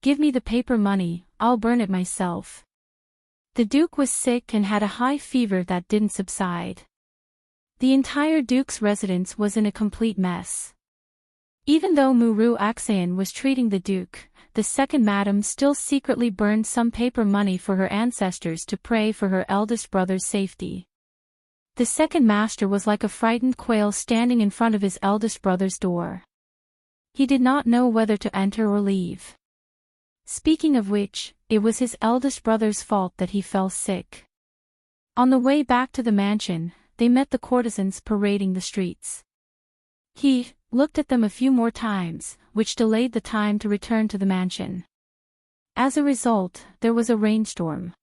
Give me the paper money, I'll burn it myself." The duke was sick and had a high fever that didn't subside. The entire duke's residence was in a complete mess. Even though Muru Aksayan was treating the duke, the second madam still secretly burned some paper money for her ancestors to pray for her eldest brother's safety. The second master was like a frightened quail standing in front of his eldest brother's door. He did not know whether to enter or leave. Speaking of which, it was his eldest brother's fault that he fell sick. On the way back to the mansion, they met the courtesans parading the streets. He looked at them a few more times, which delayed the time to return to the mansion. As a result, there was a rainstorm.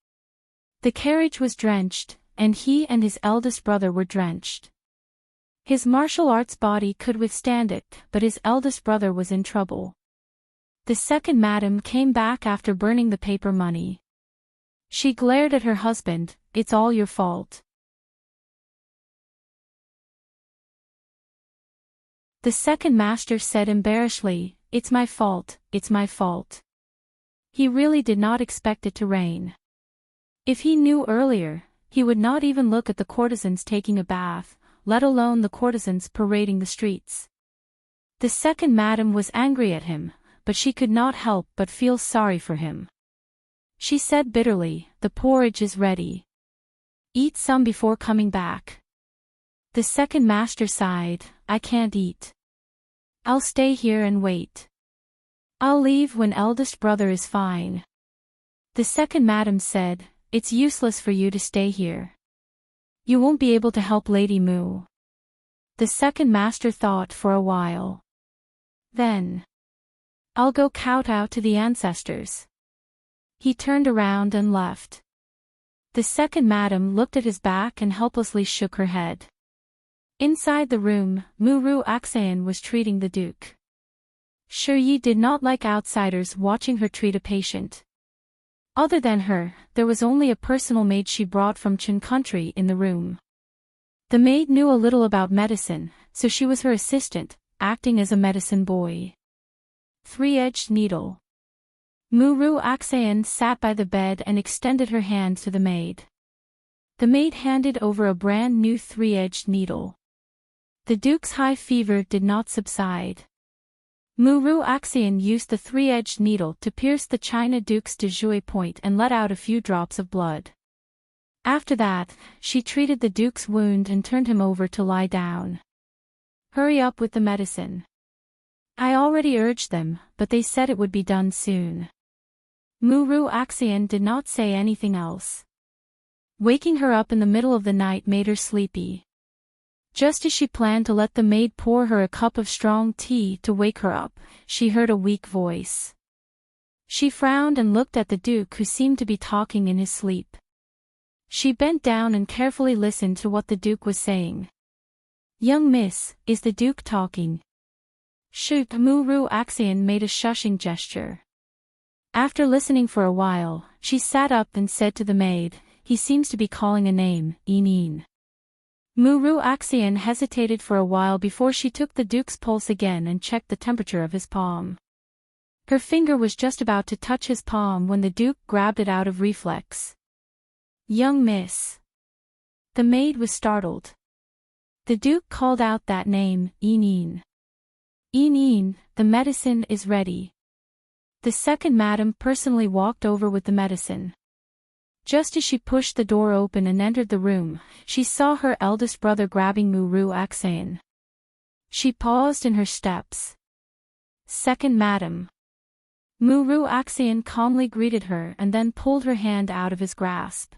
The carriage was drenched, and he and his eldest brother were drenched. His martial arts body could withstand it, but his eldest brother was in trouble. The second madam came back after burning the paper money. She glared at her husband. "It's all your fault." The second master said embarrassedly, "It's my fault, it's my fault." He really did not expect it to rain. If he knew earlier, he would not even look at the courtesans taking a bath, let alone the courtesans parading the streets. The second madam was angry at him, but she could not help but feel sorry for him. She said bitterly, "The porridge is ready. Eat some before coming back." The second master sighed, "I can't eat. I'll stay here and wait. I'll leave when eldest brother is fine." The second madam said, "It's useless for you to stay here. You won't be able to help Lady Mu." The second master thought for a while. Then, "I'll go kowtow to the ancestors." He turned around and left. The second madam looked at his back and helplessly shook her head. Inside the room, Muru Aksayan was treating the duke. Yi did not like outsiders watching her treat a patient. Other than her, there was only a personal maid she brought from Chun country in the room. The maid knew a little about medicine, so she was her assistant, acting as a medicine boy. Three-edged needle. Muru Aksayan sat by the bed and extended her hand to the maid. The maid handed over a brand new three-edged needle. The duke's high fever did not subside. Muru Aksayan used the three-edged needle to pierce the China duke's de Jouy point and let out a few drops of blood. After that, she treated the duke's wound and turned him over to lie down. "Hurry up with the medicine. I already urged them, but they said it would be done soon." Muru Aksayan did not say anything else. Waking her up in the middle of the night made her sleepy. Just as she planned to let the maid pour her a cup of strong tea to wake her up, she heard a weak voice. She frowned and looked at the Duke, who seemed to be talking in his sleep. She bent down and carefully listened to what the Duke was saying. "Young miss, is the Duke talking?" Shoot, Muru Axion made a shushing gesture. After listening for a while, she sat up and said to the maid, "He seems to be calling a name, Eneen." Muru Axion hesitated for a while before she took the Duke's pulse again and checked the temperature of his palm. Her finger was just about to touch his palm when the Duke grabbed it out of reflex. "Young miss." The maid was startled. The Duke called out that name, Eneen. "Eneen, the medicine is ready." The second madam personally walked over with the medicine. Just as she pushed the door open and entered the room, she saw her eldest brother grabbing Muru Axion. She paused in her steps. "Second madam." Muru Axion calmly greeted her and then pulled her hand out of his grasp.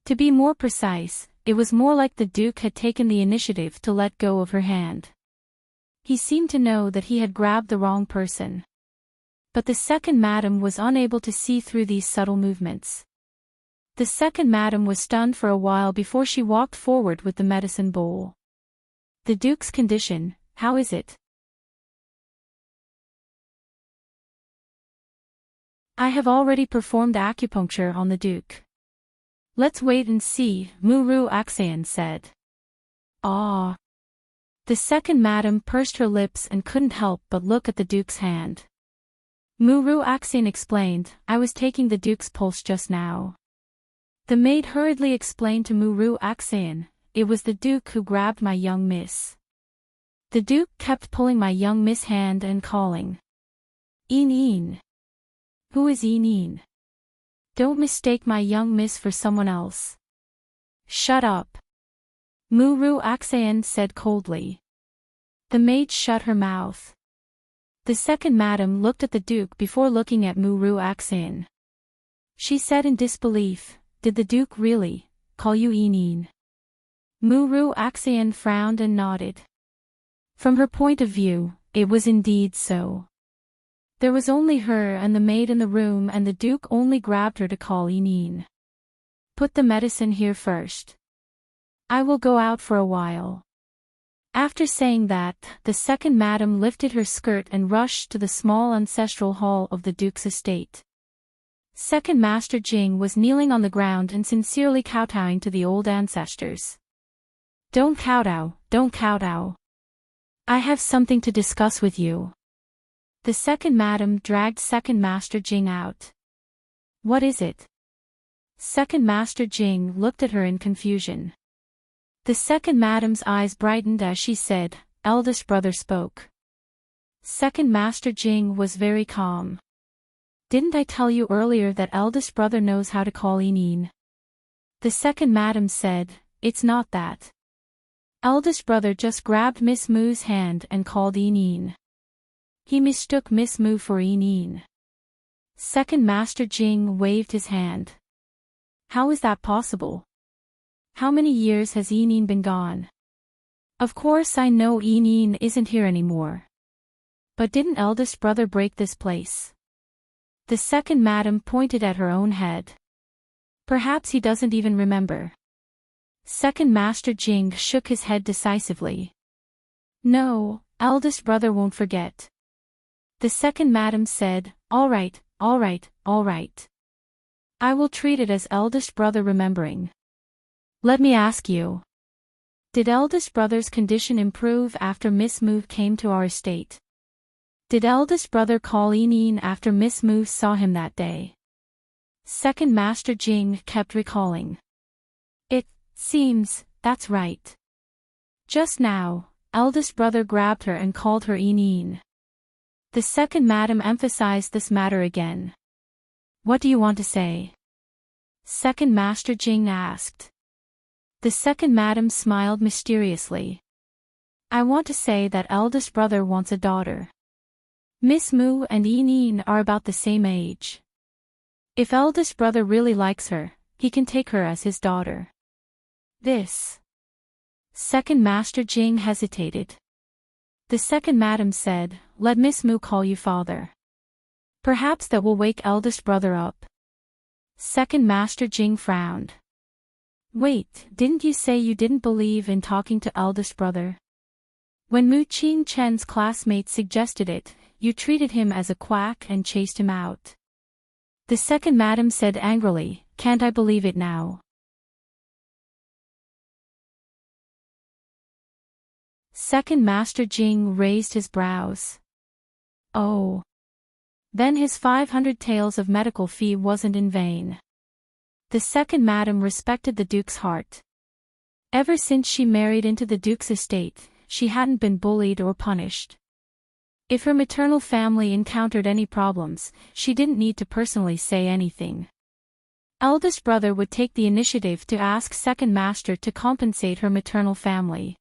To be more precise, it was more like the Duke had taken the initiative to let go of her hand. He seemed to know that he had grabbed the wrong person. But the second madam was unable to see through these subtle movements. The second madam was stunned for a while before she walked forward with the medicine bowl. "The Duke's condition, how is it?" "I have already performed acupuncture on the Duke." "Let's wait and see," Muru Axion said. "Ah." The second madam pursed her lips and couldn't help but look at the Duke's hand. Muru Axion explained, "I was taking the Duke's pulse just now." The maid hurriedly explained to Muru Axion, "It was the Duke who grabbed my young miss." The Duke kept pulling my young miss' hand and calling, "Eneen." "Who is Eneen? Don't mistake my young miss for someone else." "Shut up," Muru Axion said coldly. The maid shut her mouth. The second madam looked at the Duke before looking at Muru Axion. She said in disbelief, "Did the Duke really call you Eneen?" Muru Axion frowned and nodded. From her point of view, it was indeed so. There was only her and the maid in the room, and the Duke only grabbed her to call Eneen. "Put the medicine here first. I will go out for a while." After saying that, the second madam lifted her skirt and rushed to the small ancestral hall of the Duke's estate. Second Master Jing was kneeling on the ground and sincerely kowtowing to the old ancestors. Don't kowtow. I have something to discuss with you." The second madam dragged Second Master Jing out. "What is it?" Second Master Jing looked at her in confusion. The second madam's eyes brightened as she said, "Eldest brother spoke." Second Master Jing was very calm. "Didn't I tell you earlier that eldest brother knows how to call Eneen?" The second madam said, "It's not that. Eldest brother just grabbed Miss Moo's hand and called Eneen. He mistook Miss Moo for Eneen." Second Master Jing waved his hand. "How is that possible? How many years has Eneen been gone? Of course I know Eneen isn't here anymore. But didn't eldest brother break this place?" The second madam pointed at her own head. "Perhaps he doesn't even remember." Second Master Jing shook his head decisively. "No, eldest brother won't forget." The second madam said, All right. I will treat it as eldest brother remembering. Let me ask you. Did eldest brother's condition improve after Miss Moo came to our estate? Did eldest brother call Eneen after Miss Moo saw him that day?" Second Master Jing kept recalling. "It seems that's right. Just now, eldest brother grabbed her and called her Eneen." The second madam emphasized this matter again. "What do you want to say?" Second Master Jing asked. The second madam smiled mysteriously. "I want to say that eldest brother wants a daughter. Miss Moo and Eneen are about the same age. If eldest brother really likes her, he can take her as his daughter. This. Second Master Jing hesitated. The second madam said, "Let Miss Mu call you father. Perhaps that will wake eldest brother up." Second Master Jing frowned. "Wait, didn't you say you didn't believe in talking to eldest brother? When Mu Qing Chen's classmates suggested it, you treated him as a quack and chased him out." The second madam said angrily, "Can't I believe it now?" Second Master Jing raised his brows. Oh. Then his 500 taels of medical fee wasn't in vain. The second madam respected the Duke's heart. Ever since she married into the Duke's estate, she hadn't been bullied or punished. If her maternal family encountered any problems, she didn't need to personally say anything. Eldest brother would take the initiative to ask second master to compensate her maternal family.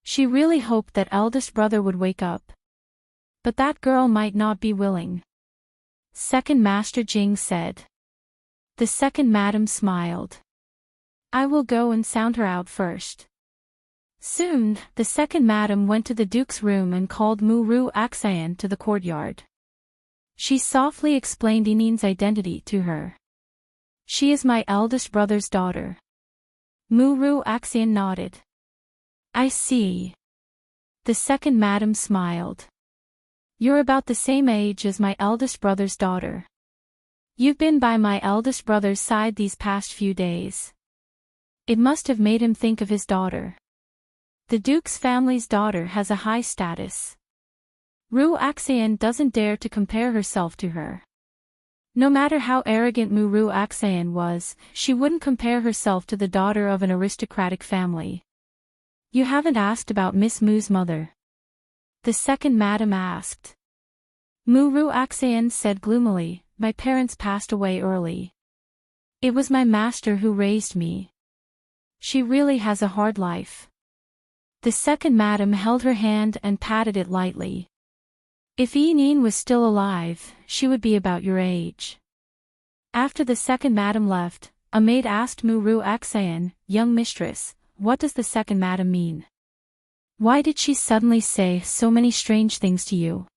She really hoped that eldest brother would wake up. But that girl might not be willing. Second Master Jing said. The second madam smiled. "I will go and sound her out first." Soon, the second madam went to the Duke's room and called Mu Ru Axian to the courtyard. She softly explained Inin's identity to her. "She is my eldest brother's daughter." Mu Ru Axian nodded. "I see." The second madam smiled. "You're about the same age as my eldest brother's daughter. You've been by my eldest brother's side these past few days." It must have made him think of his daughter. The Duke's family's daughter has a high status. Ru Axian doesn't dare to compare herself to her. No matter how arrogant Mu Ru Axian was, she wouldn't compare herself to the daughter of an aristocratic family. "You haven't asked about Miss Mu's mother?" the second madam asked. Mu Ru Axian said gloomily, "My parents passed away early. It was my master who raised me. She really has a hard life." The second madam held her hand and patted it lightly. "If Inin was still alive, she would be about your age." After the second madam left, a maid asked Mu Ru Axian, "Young mistress, what does the second madam mean? Why did she suddenly say so many strange things to you?"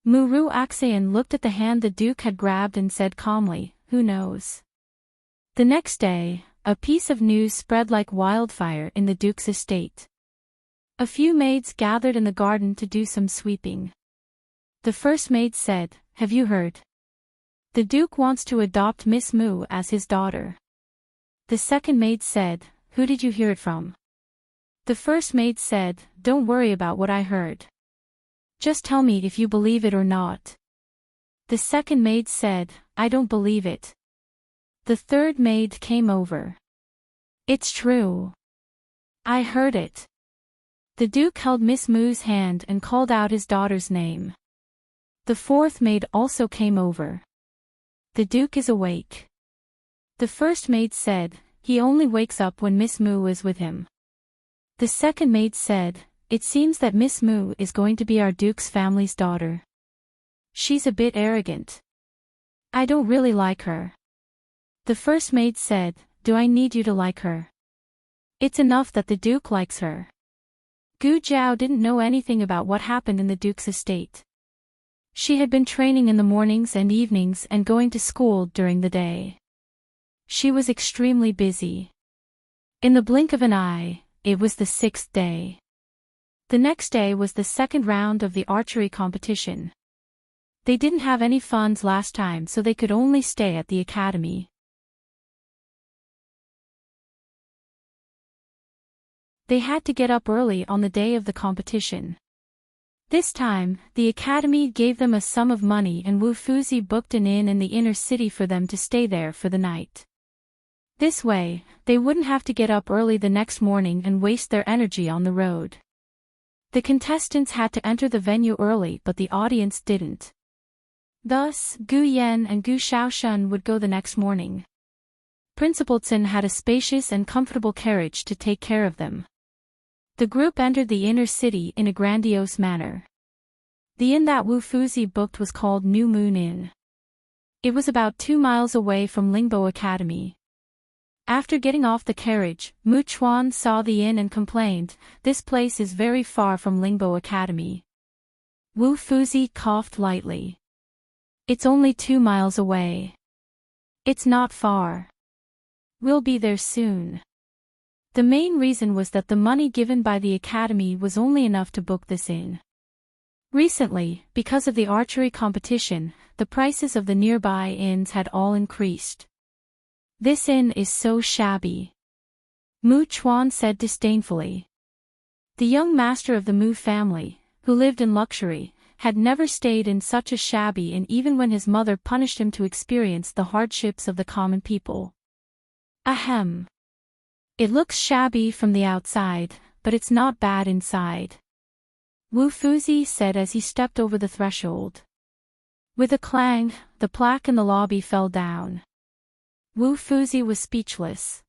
Mu Ru Axian looked at the hand the Duke had grabbed and said calmly, "Who knows?" The next day, a piece of news spread like wildfire in the Duke's estate. A few maids gathered in the garden to do some sweeping. The first maid said, "Have you heard? The Duke wants to adopt Miss Mu as his daughter." The second maid said, "Who did you hear it from?" The first maid said, "Don't worry about what I heard. Just tell me if you believe it or not." The second maid said, "I don't believe it." The third maid came over. "It's true. I heard it." The Duke held Miss Mu's hand and called out his daughter's name. The fourth maid also came over. "The Duke is awake." The first maid said, "He only wakes up when Miss Mu is with him." The second maid said, "It seems that Miss Mu is going to be our Duke's family's daughter. She's a bit arrogant. I don't really like her." The first maid said, "Do I need you to like her? It's enough that the Duke likes her." Gu Jiao didn't know anything about what happened in the Duke's estate. She had been training in the mornings and evenings and going to school during the day. She was extremely busy. In the blink of an eye, it was the 6th day. The next day was the second round of the archery competition. They didn't have any funds last time, so they could only stay at the academy. They had to get up early on the day of the competition. This time, the academy gave them a sum of money and Wu Fuzi booked an inn in the inner city for them to stay there for the night. This way, they wouldn't have to get up early the next morning and waste their energy on the road. The contestants had to enter the venue early, but the audience didn't. Thus, Gu Yan and Gu Shaoshun would go the next morning. Principal Tsin had a spacious and comfortable carriage to take care of them. The group entered the inner city in a grandiose manner. The inn that Wu Fuzi booked was called New Moon Inn. It was about 2 miles away from Lingbo Academy. After getting off the carriage, Mu Chuan saw the inn and complained, "This place is very far from Lingbo Academy." Wu Fuzi coughed lightly. "It's only 2 miles away. It's not far. We'll be there soon." The main reason was that the money given by the academy was only enough to book this inn. Recently, because of the archery competition, the prices of the nearby inns had all increased. "This inn is so shabby," Mu Chuan said disdainfully. The young master of the Mu family, who lived in luxury, had never stayed in such a shabby inn even when his mother punished him to experience the hardships of the common people. Ahem. "It looks shabby from the outside, but it's not bad inside," Wu Fuzi said as he stepped over the threshold. With a clang, the plaque in the lobby fell down. Wu Fuzi was speechless.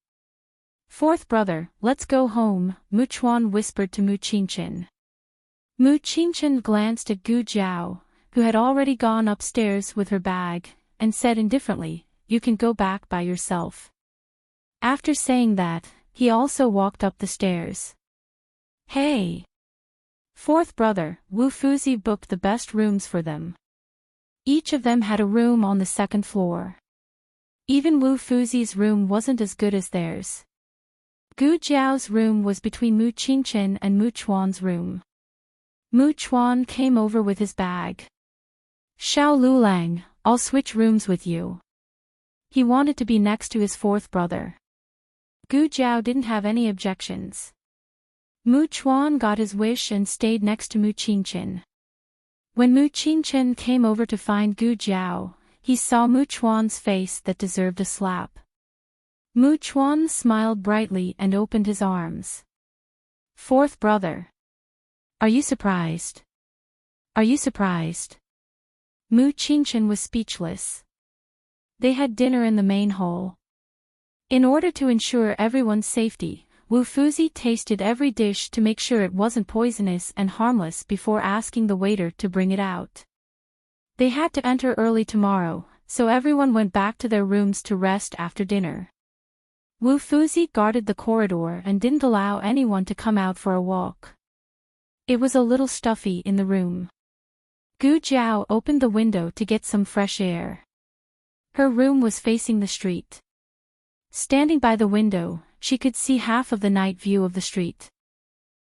"Fourth brother, let's go home," Mu Chuan whispered to Mu Qingchen. Mu Qingchen glanced at Gu Jiao, who had already gone upstairs with her bag, and said indifferently, "You can go back by yourself." After saying that, he also walked up the stairs. "Hey! Fourth brother," Wu Fuzi booked the best rooms for them. Each of them had a room on the second floor. Even Wu Fuzi's room wasn't as good as theirs. Gu Jiao's room was between Mu Qingchen and Mu Chuan's room. Mu Chuan came over with his bag. "Xiao Lulang, I'll switch rooms with you." He wanted to be next to his fourth brother. Gu Jiao didn't have any objections. Mu Chuan got his wish and stayed next to Mu Qingchen. When Mu Qingchen came over to find Gu Jiao, he saw Mu Chuan's face that deserved a slap. Mu Chuan smiled brightly and opened his arms. "Fourth brother. Are you surprised? Are you surprised?" Mu Qingchen was speechless. They had dinner in the main hall. In order to ensure everyone's safety, Wu Fuzi tasted every dish to make sure it wasn't poisonous and harmless before asking the waiter to bring it out. They had to enter early tomorrow, so everyone went back to their rooms to rest after dinner. Wu Fuzi guarded the corridor and didn't allow anyone to come out for a walk. It was a little stuffy in the room. Gu Jiao opened the window to get some fresh air. Her room was facing the street. Standing by the window, she could see half of the night view of the street.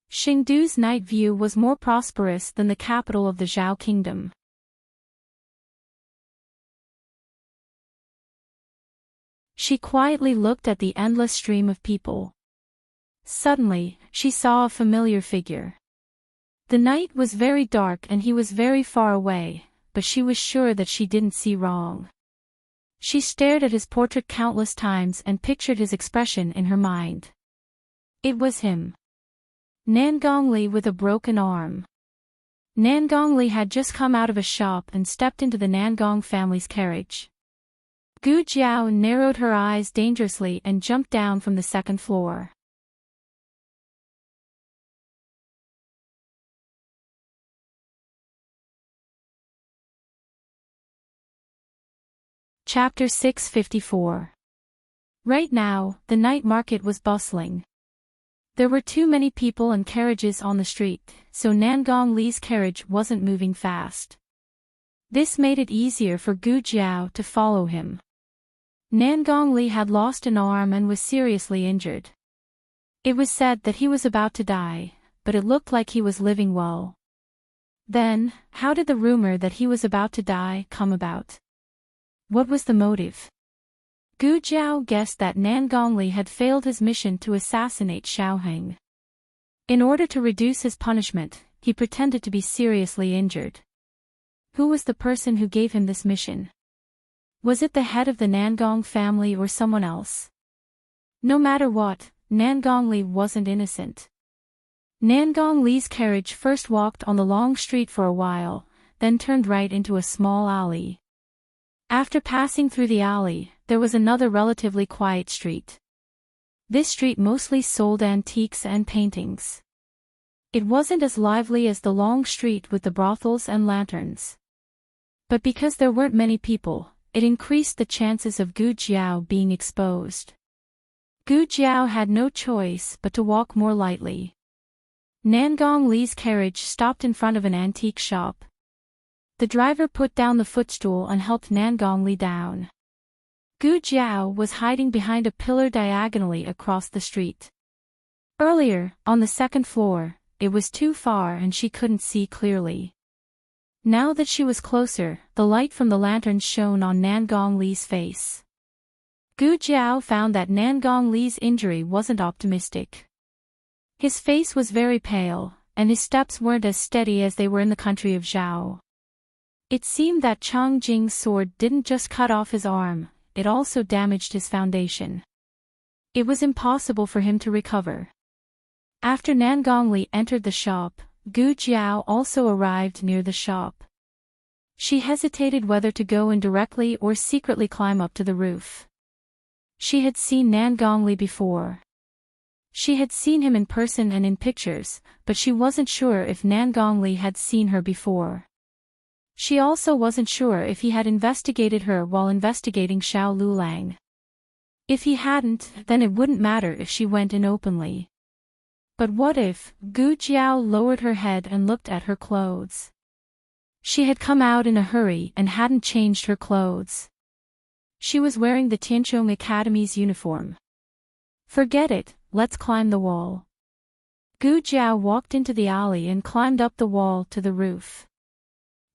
Chengdu's night view was more prosperous than the capital of the Zhao kingdom. She quietly looked at the endless stream of people. Suddenly, she saw a familiar figure. The night was very dark and he was very far away, but she was sure that she didn't see wrong. She stared at his portrait countless times and pictured his expression in her mind. It was him. Nangongli with a broken arm. Nangongli had just come out of a shop and stepped into the Nangong family's carriage. Gu Jiao narrowed her eyes dangerously and jumped down from the second floor. Chapter 654. Right now, the night market was bustling. There were too many people and carriages on the street, so Nangong Li's carriage wasn't moving fast. This made it easier for Gu Jiao to follow him. Nangong Li had lost an arm and was seriously injured. It was said that he was about to die, but it looked like he was living well. Then, how did the rumor that he was about to die come about? What was the motive? Gu Jiao guessed that Nangong Li had failed his mission to assassinate Xiaoheng. In order to reduce his punishment, he pretended to be seriously injured. Who was the person who gave him this mission? Was it the head of the Nangong family or someone else? No matter what, Nangong Li wasn't innocent. Nangong Li's carriage first walked on the long street for a while, then turned right into a small alley. After passing through the alley, there was another relatively quiet street. This street mostly sold antiques and paintings. It wasn't as lively as the long street with the brothels and lanterns. But because there weren't many people, it increased the chances of Gu Jiao being exposed. Gu Jiao had no choice but to walk more lightly. Nangong Li's carriage stopped in front of an antique shop. The driver put down the footstool and helped Nangong Li down. Gu Jiao was hiding behind a pillar diagonally across the street. Earlier, on the second floor, it was too far and she couldn't see clearly. Now that she was closer, the light from the lantern shone on Nangong Li's face. Gu Jiao found that Nangong Li's injury wasn't optimistic. His face was very pale, and his steps weren't as steady as they were in the country of Zhao. It seemed that Chang Jing's sword didn't just cut off his arm, it also damaged his foundation. It was impossible for him to recover. After Nangong Li entered the shop, Gu Jiao also arrived near the shop. She hesitated whether to go in directly or secretly climb up to the roof. She had seen Nangong Li before. She had seen him in person and in pictures, but she wasn't sure if Nangong Li had seen her before. She also wasn't sure if he had investigated her while investigating Xiao Lulang. If he hadn't, then it wouldn't matter if she went in openly. But what if? Gu Jiao lowered her head and looked at her clothes. She had come out in a hurry and hadn't changed her clothes. She was wearing the Tianchong Academy's uniform. Forget it, let's climb the wall. Gu Jiao walked into the alley and climbed up the wall to the roof.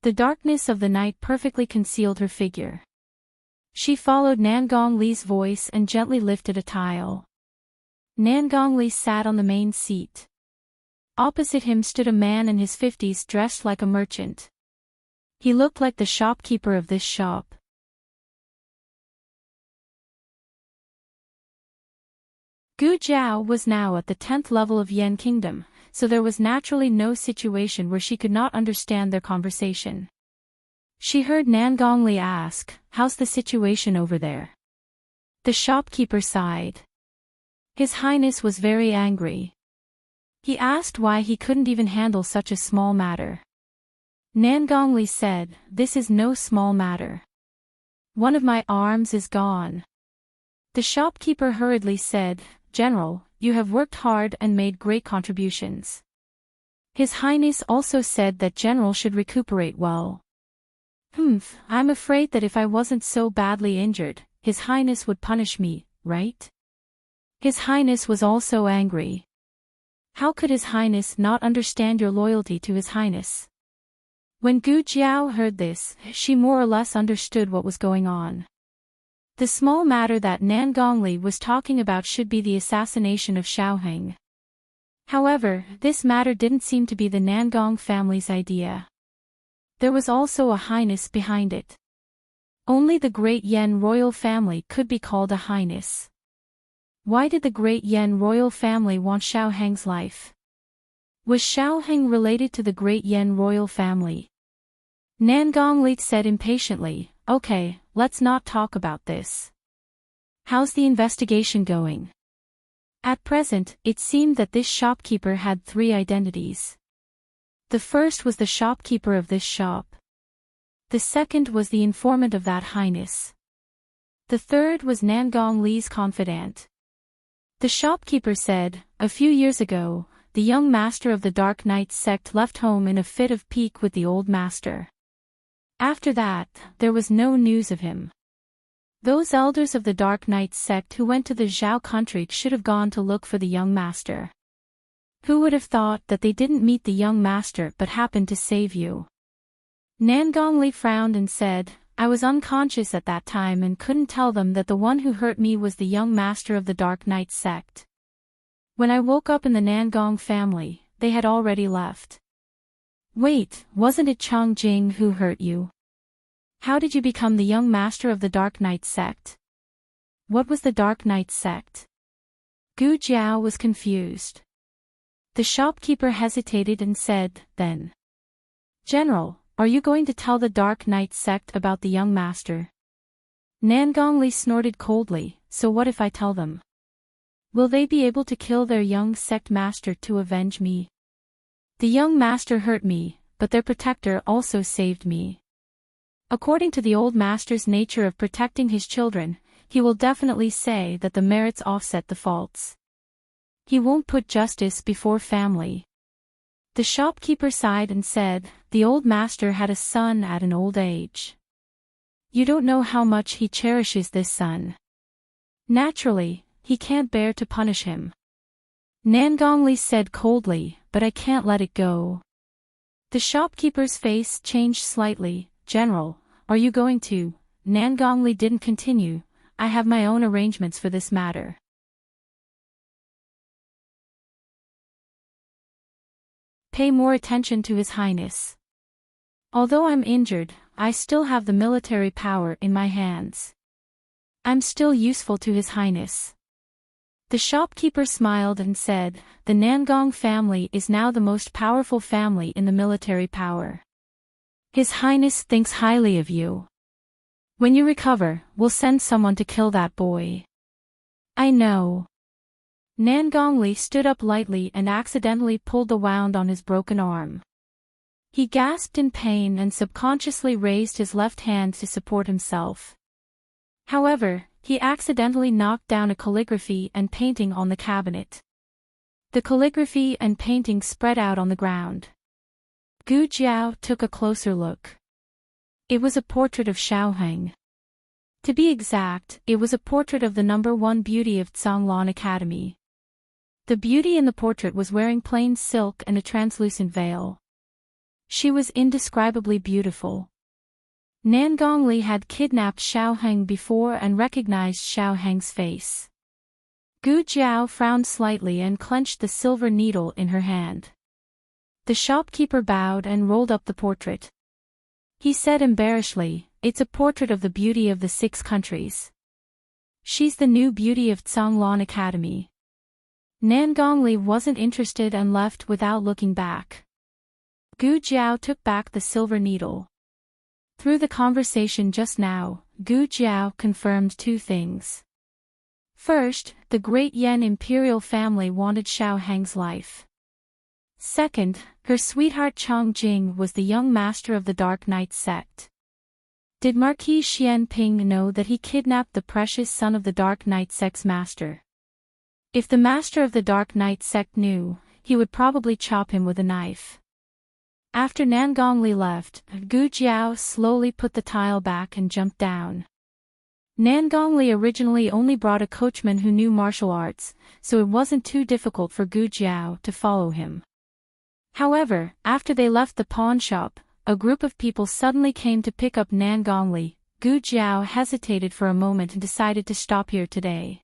The darkness of the night perfectly concealed her figure. She followed Nangong Li's voice and gently lifted a tile. Nangong Li sat on the main seat. Opposite him stood a man in his 50s dressed like a merchant. He looked like the shopkeeper of this shop. Gu Jiao was now at the 10th level of Yen Kingdom, so there was naturally no situation where she could not understand their conversation. She heard Nangong Li ask, "How's the situation over there?" The shopkeeper sighed. His Highness was very angry. He asked why he couldn't even handle such a small matter. Nangong Li said, "This is no small matter. One of my arms is gone." The shopkeeper hurriedly said, "General, you have worked hard and made great contributions. His Highness also said that General should recuperate well." I'm afraid that if I wasn't so badly injured, His Highness would punish me, right?" His Highness was also angry. How could His Highness not understand your loyalty to His Highness? When Gu Jiao heard this, she more or less understood what was going on. The small matter that Nangong Li was talking about should be the assassination of Xiaoheng. However, this matter didn't seem to be the Nangong family's idea. There was also a highness behind it. Only the Great Yen royal family could be called a highness. Why did the Great Yen royal family want Xiaoheng's life? Was Xiaoheng related to the Great Yen royal family? Nangong Li said impatiently, "Okay, let's not talk about this. How's the investigation going?" At present, it seemed that this shopkeeper had 3 identities. The first was the shopkeeper of this shop. The second was the informant of that highness. The third was Nangong Li's confidant. The shopkeeper said, "A few years ago, the young master of the Dark Knight sect left home in a fit of pique with the old master. After that, there was no news of him. Those elders of the Dark Knight sect who went to the Zhao country should have gone to look for the young master. Who would have thought that they didn't meet the young master but happened to save you?" Nangong Li frowned and said, "I was unconscious at that time and couldn't tell them that the one who hurt me was the young master of the Dark Knight sect. When I woke up in the Nangong family, they had already left." "Wait, wasn't it Chang Jing who hurt you? How did you become the young master of the Dark Knight sect?" What was the Dark Knight sect? Gu Jiao was confused. The shopkeeper hesitated and said, then, "General, are you going to tell the Dark Knight sect about the young master?" Nangong Li snorted coldly, "So what if I tell them? Will they be able to kill their young sect master to avenge me? The young master hurt me, but their protector also saved me. According to the old master's nature of protecting his children, he will definitely say that the merits offset the faults. He won't put justice before family. The shopkeeper sighed and said, "The old master had a son at an old age. You don't know how much he cherishes this son. Naturally, he can't bear to punish him." Nangongli said coldly, "But I can't let it go." The shopkeeper's face changed slightly. "General, are you going to?" Nangongli didn't continue. "I have my own arrangements for this matter." Pay more attention to His Highness. Although I'm injured, I still have the military power in my hands. I'm still useful to His Highness. The shopkeeper smiled and said, "The Nangong family is now the most powerful family in the military power. His Highness thinks highly of you. When you recover, we'll send someone to kill that boy." "I know." Nangongli stood up lightly and accidentally pulled the wound on his broken arm. He gasped in pain and subconsciously raised his left hand to support himself. However, he accidentally knocked down a calligraphy and painting on the cabinet. The calligraphy and painting spread out on the ground. Gu Jiao took a closer look. It was a portrait of Xiaoheng. To be exact, it was a portrait of the #1 beauty of Zhonglan Academy. The beauty in the portrait was wearing plain silk and a translucent veil. She was indescribably beautiful. Nangongli had kidnapped Xiaoheng before and recognized Xiaoheng's face. Gu Jiao frowned slightly and clenched the silver needle in her hand. The shopkeeper bowed and rolled up the portrait. He said embarrassedly, "It's a portrait of the beauty of the 6 countries. She's the new beauty of Zhonglan Academy." Nangongli wasn't interested and left without looking back. Gu Jiao took back the silver needle. Through the conversation just now, Gu Jiao confirmed 2 things. First, the great Yan imperial family wanted Xiaoheng's life. Second, her sweetheart Chang Jing was the young master of the Dark Knight sect. Did Marquis Xianping know that he kidnapped the precious son of the Dark Knight sect's master? If the master of the Dark Knight sect knew, he would probably chop him with a knife. After Nangongli left, Gu Jiao slowly put the tile back and jumped down. Nangongli originally only brought a coachman who knew martial arts, so it wasn't too difficult for Gu Jiao to follow him. However, after they left the pawn shop, a group of people suddenly came to pick up Nangongli. Gu Jiao hesitated for a moment and decided to stop here today.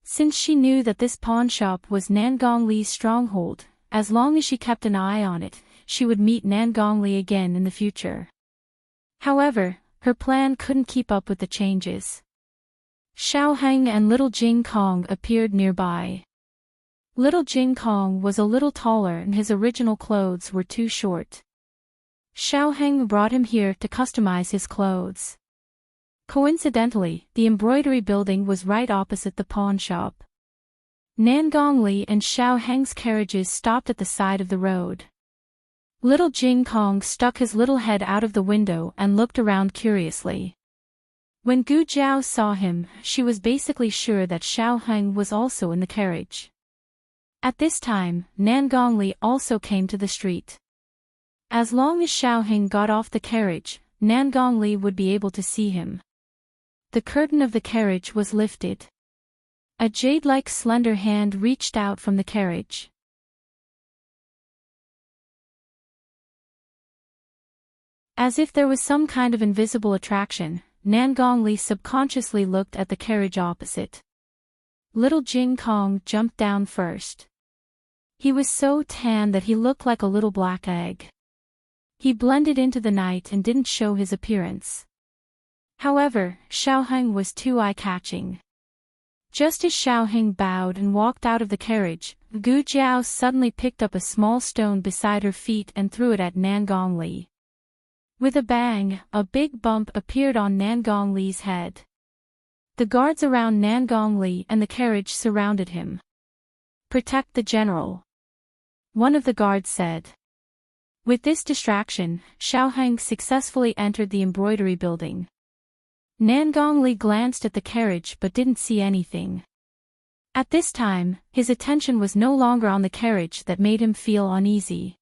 Since she knew that this pawn shop was Nangongli's stronghold, as long as she kept an eye on it, she would meet Nangongli again in the future. However, her plan couldn't keep up with the changes. Xiaoheng and little Jing Kong appeared nearby. Little Jing Kong was a little taller and his original clothes were too short. Xiaoheng brought him here to customize his clothes. Coincidentally, the embroidery building was right opposite the pawn shop. Nangongli and Xiaoheng's carriages stopped at the side of the road. Little Jing Kong stuck his little head out of the window and looked around curiously. When Gu Jiao saw him, she was basically sure that Xiaoheng was also in the carriage. At this time, Nangongli also came to the street. As long as Xiaoheng got off the carriage, Nangongli would be able to see him. The curtain of the carriage was lifted. A jade-like slender hand reached out from the carriage. As if there was some kind of invisible attraction, Nangongli subconsciously looked at the carriage opposite. Little Jing Kong jumped down first. He was so tan that he looked like a little black egg. He blended into the night and didn't show his appearance. However, Xiaoheng was too eye-catching. Just as Xiaoheng bowed and walked out of the carriage, Gu Jiao suddenly picked up a small stone beside her feet and threw it at Nangongli. With a bang, a big bump appeared on Nangongli's head. The guards around Nangongli and the carriage surrounded him. "Protect the general," one of the guards said. With this distraction, Xiaoheng successfully entered the embroidery building. Nangong glanced at the carriage but didn't see anything. At this time, his attention was no longer on the carriage that made him feel uneasy.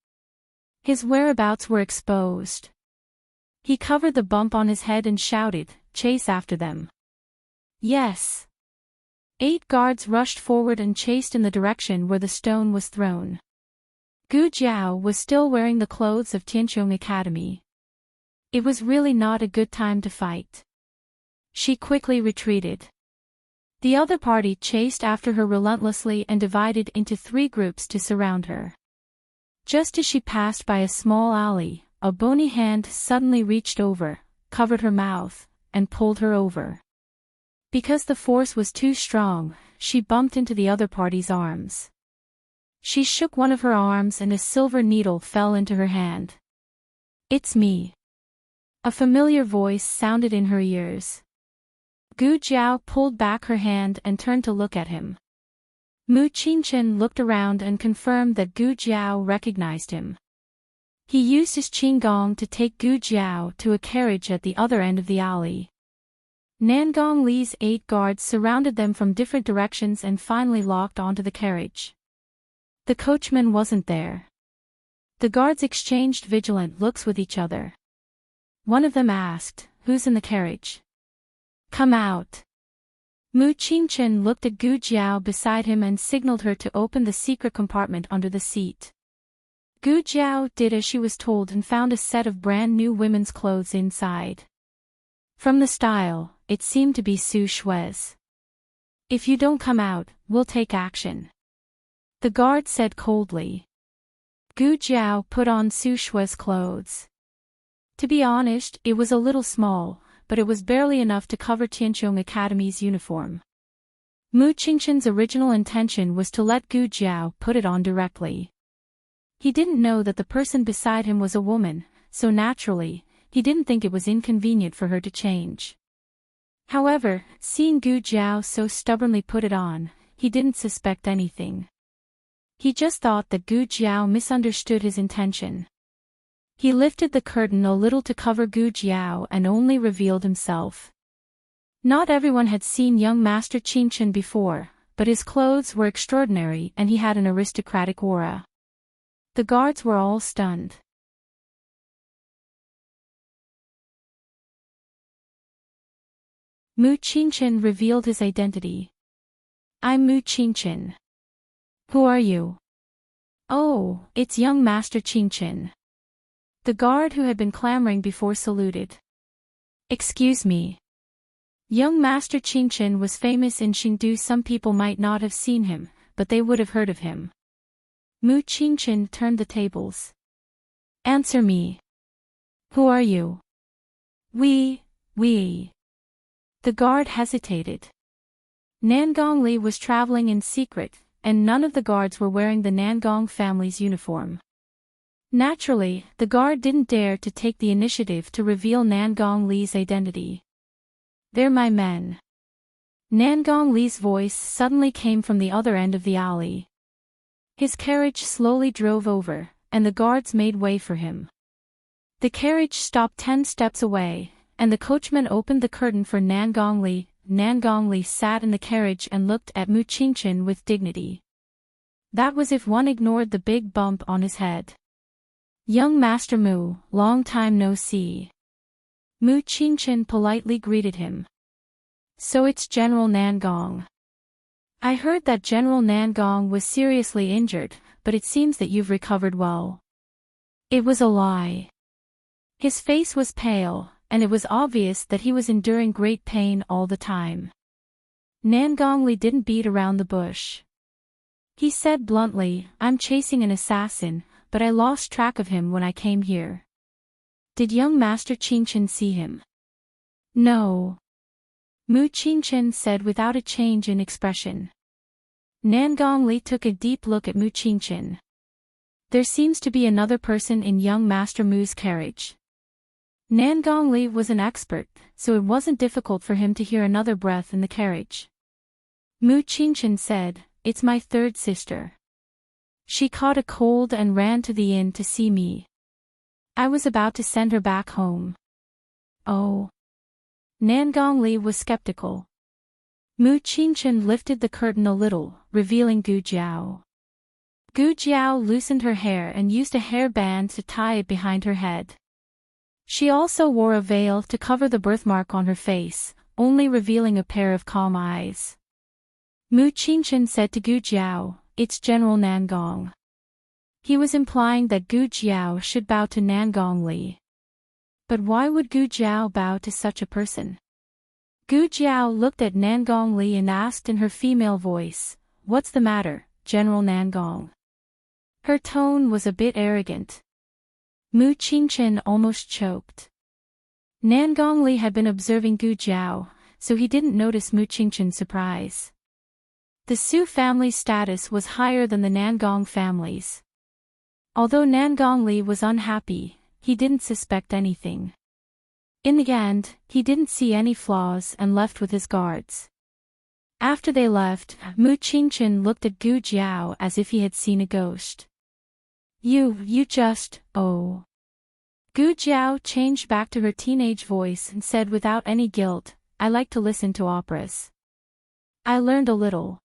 His whereabouts were exposed. He covered the bump on his head and shouted, "Chase after them." Yes. 8 guards rushed forward and chased in the direction where the stone was thrown. Gu Jiao was still wearing the clothes of Tianqiong Academy. It was really not a good time to fight. She quickly retreated. The other party chased after her relentlessly and divided into 3 groups to surround her. Just as she passed by a small alley, a bony hand suddenly reached over, covered her mouth, and pulled her over. Because the force was too strong, she bumped into the other party's arms. She shook one of her arms and a silver needle fell into her hand. "It's me." A familiar voice sounded in her ears. Gu Jiao pulled back her hand and turned to look at him. Mu Qingchen looked around and confirmed that Gu Jiao recognized him. He used his qinggong to take Gu Jiao to a carriage at the other end of the alley. Nangong Li's 8 guards surrounded them from different directions and finally locked onto the carriage. The coachman wasn't there. The guards exchanged vigilant looks with each other. One of them asked, "Who's in the carriage? Come out." Mu Qingchen looked at Gu Jiao beside him and signaled her to open the secret compartment under the seat. Gu Jiao did as she was told and found a set of brand new women's clothes inside. From the style, it seemed to be Su Shui's. "If you don't come out, we'll take action," the guard said coldly. Gu Jiao put on Su Shui's clothes. To be honest, it was a little small, but it was barely enough to cover Tianqiong Academy's uniform. Mu Qingchen's original intention was to let Gu Jiao put it on directly. He didn't know that the person beside him was a woman, so naturally, he didn't think it was inconvenient for her to change. However, seeing Gu Jiao so stubbornly put it on, he didn't suspect anything. He just thought that Gu Jiao misunderstood his intention. He lifted the curtain a little to cover Gu Jiao and only revealed himself. Not everyone had seen young Master Qingchen before, but his clothes were extraordinary and he had an aristocratic aura. The guards were all stunned. Mu Qingchen revealed his identity. "I'm Mu Qingchen." "Who are you?" "Oh, it's young Master Qingchen." The guard who had been clamoring before saluted. "Excuse me." Young Master Qingchen was famous in Xingdu. Some people might not have seen him, but they would have heard of him. Mu Qingchen turned the tables. "Answer me. Who are you?" We. The guard hesitated. Nangong Li was traveling in secret, and none of the guards were wearing the Nangong family's uniform. Naturally, the guard didn't dare to take the initiative to reveal Nangong Li's identity. "They're my men." Nangong Li's voice suddenly came from the other end of the alley. His carriage slowly drove over, and the guards made way for him. The carriage stopped 10 steps away, and the coachman opened the curtain for Nangong Li. Nangong Li sat in the carriage and looked at Mu Qingchen with dignity. That was if one ignored the big bump on his head. "Young Master Mu, long time no see." Mu Qingchen politely greeted him. "So it's General Nangong. I heard that General Nangong was seriously injured, but it seems that you've recovered well." It was a lie. His face was pale, and it was obvious that he was enduring great pain all the time. Nangong Li didn't beat around the bush. He said bluntly, "I'm chasing an assassin, but I lost track of him when I came here." "Did young Master Qingchen see him?" "No." Mu Qingchen said without a change in expression. Nangong Li took a deep look at Mu Qingchen. "There seems to be another person in young Master Mu's carriage." Nangong Li was an expert, so it wasn't difficult for him to hear another breath in the carriage. Mu Qingchen said, "It's my 3rd sister. She caught a cold and ran to the inn to see me. I was about to send her back home." "Oh." Nangong Li was skeptical. Mu Qingchen lifted the curtain a little, revealing Gu Jiao. Gu Jiao loosened her hair and used a hairband to tie it behind her head. She also wore a veil to cover the birthmark on her face, only revealing a pair of calm eyes. Mu Qingchen said to Gu Jiao, "It's General Nangong." He was implying that Gu Jiao should bow to Nangong Li. But why would Gu Jiao bow to such a person? Gu Jiao looked at Nangong Li and asked in her female voice, "What's the matter, General Nangong?" Her tone was a bit arrogant. Mu Qingchen almost choked. Nangong Li had been observing Gu Jiao, so he didn't notice Mu Qingchen's surprise. The Su family's status was higher than the Nangong family's. Although Nangong Li was unhappy, he didn't suspect anything. In the end, he didn't see any flaws and left with his guards. After they left, Mu Qingchen looked at Gu Jiao as if he had seen a ghost. You just, oh. Gu Jiao changed back to her teenage voice and said without any guilt, "I like to listen to operas. I learned a little."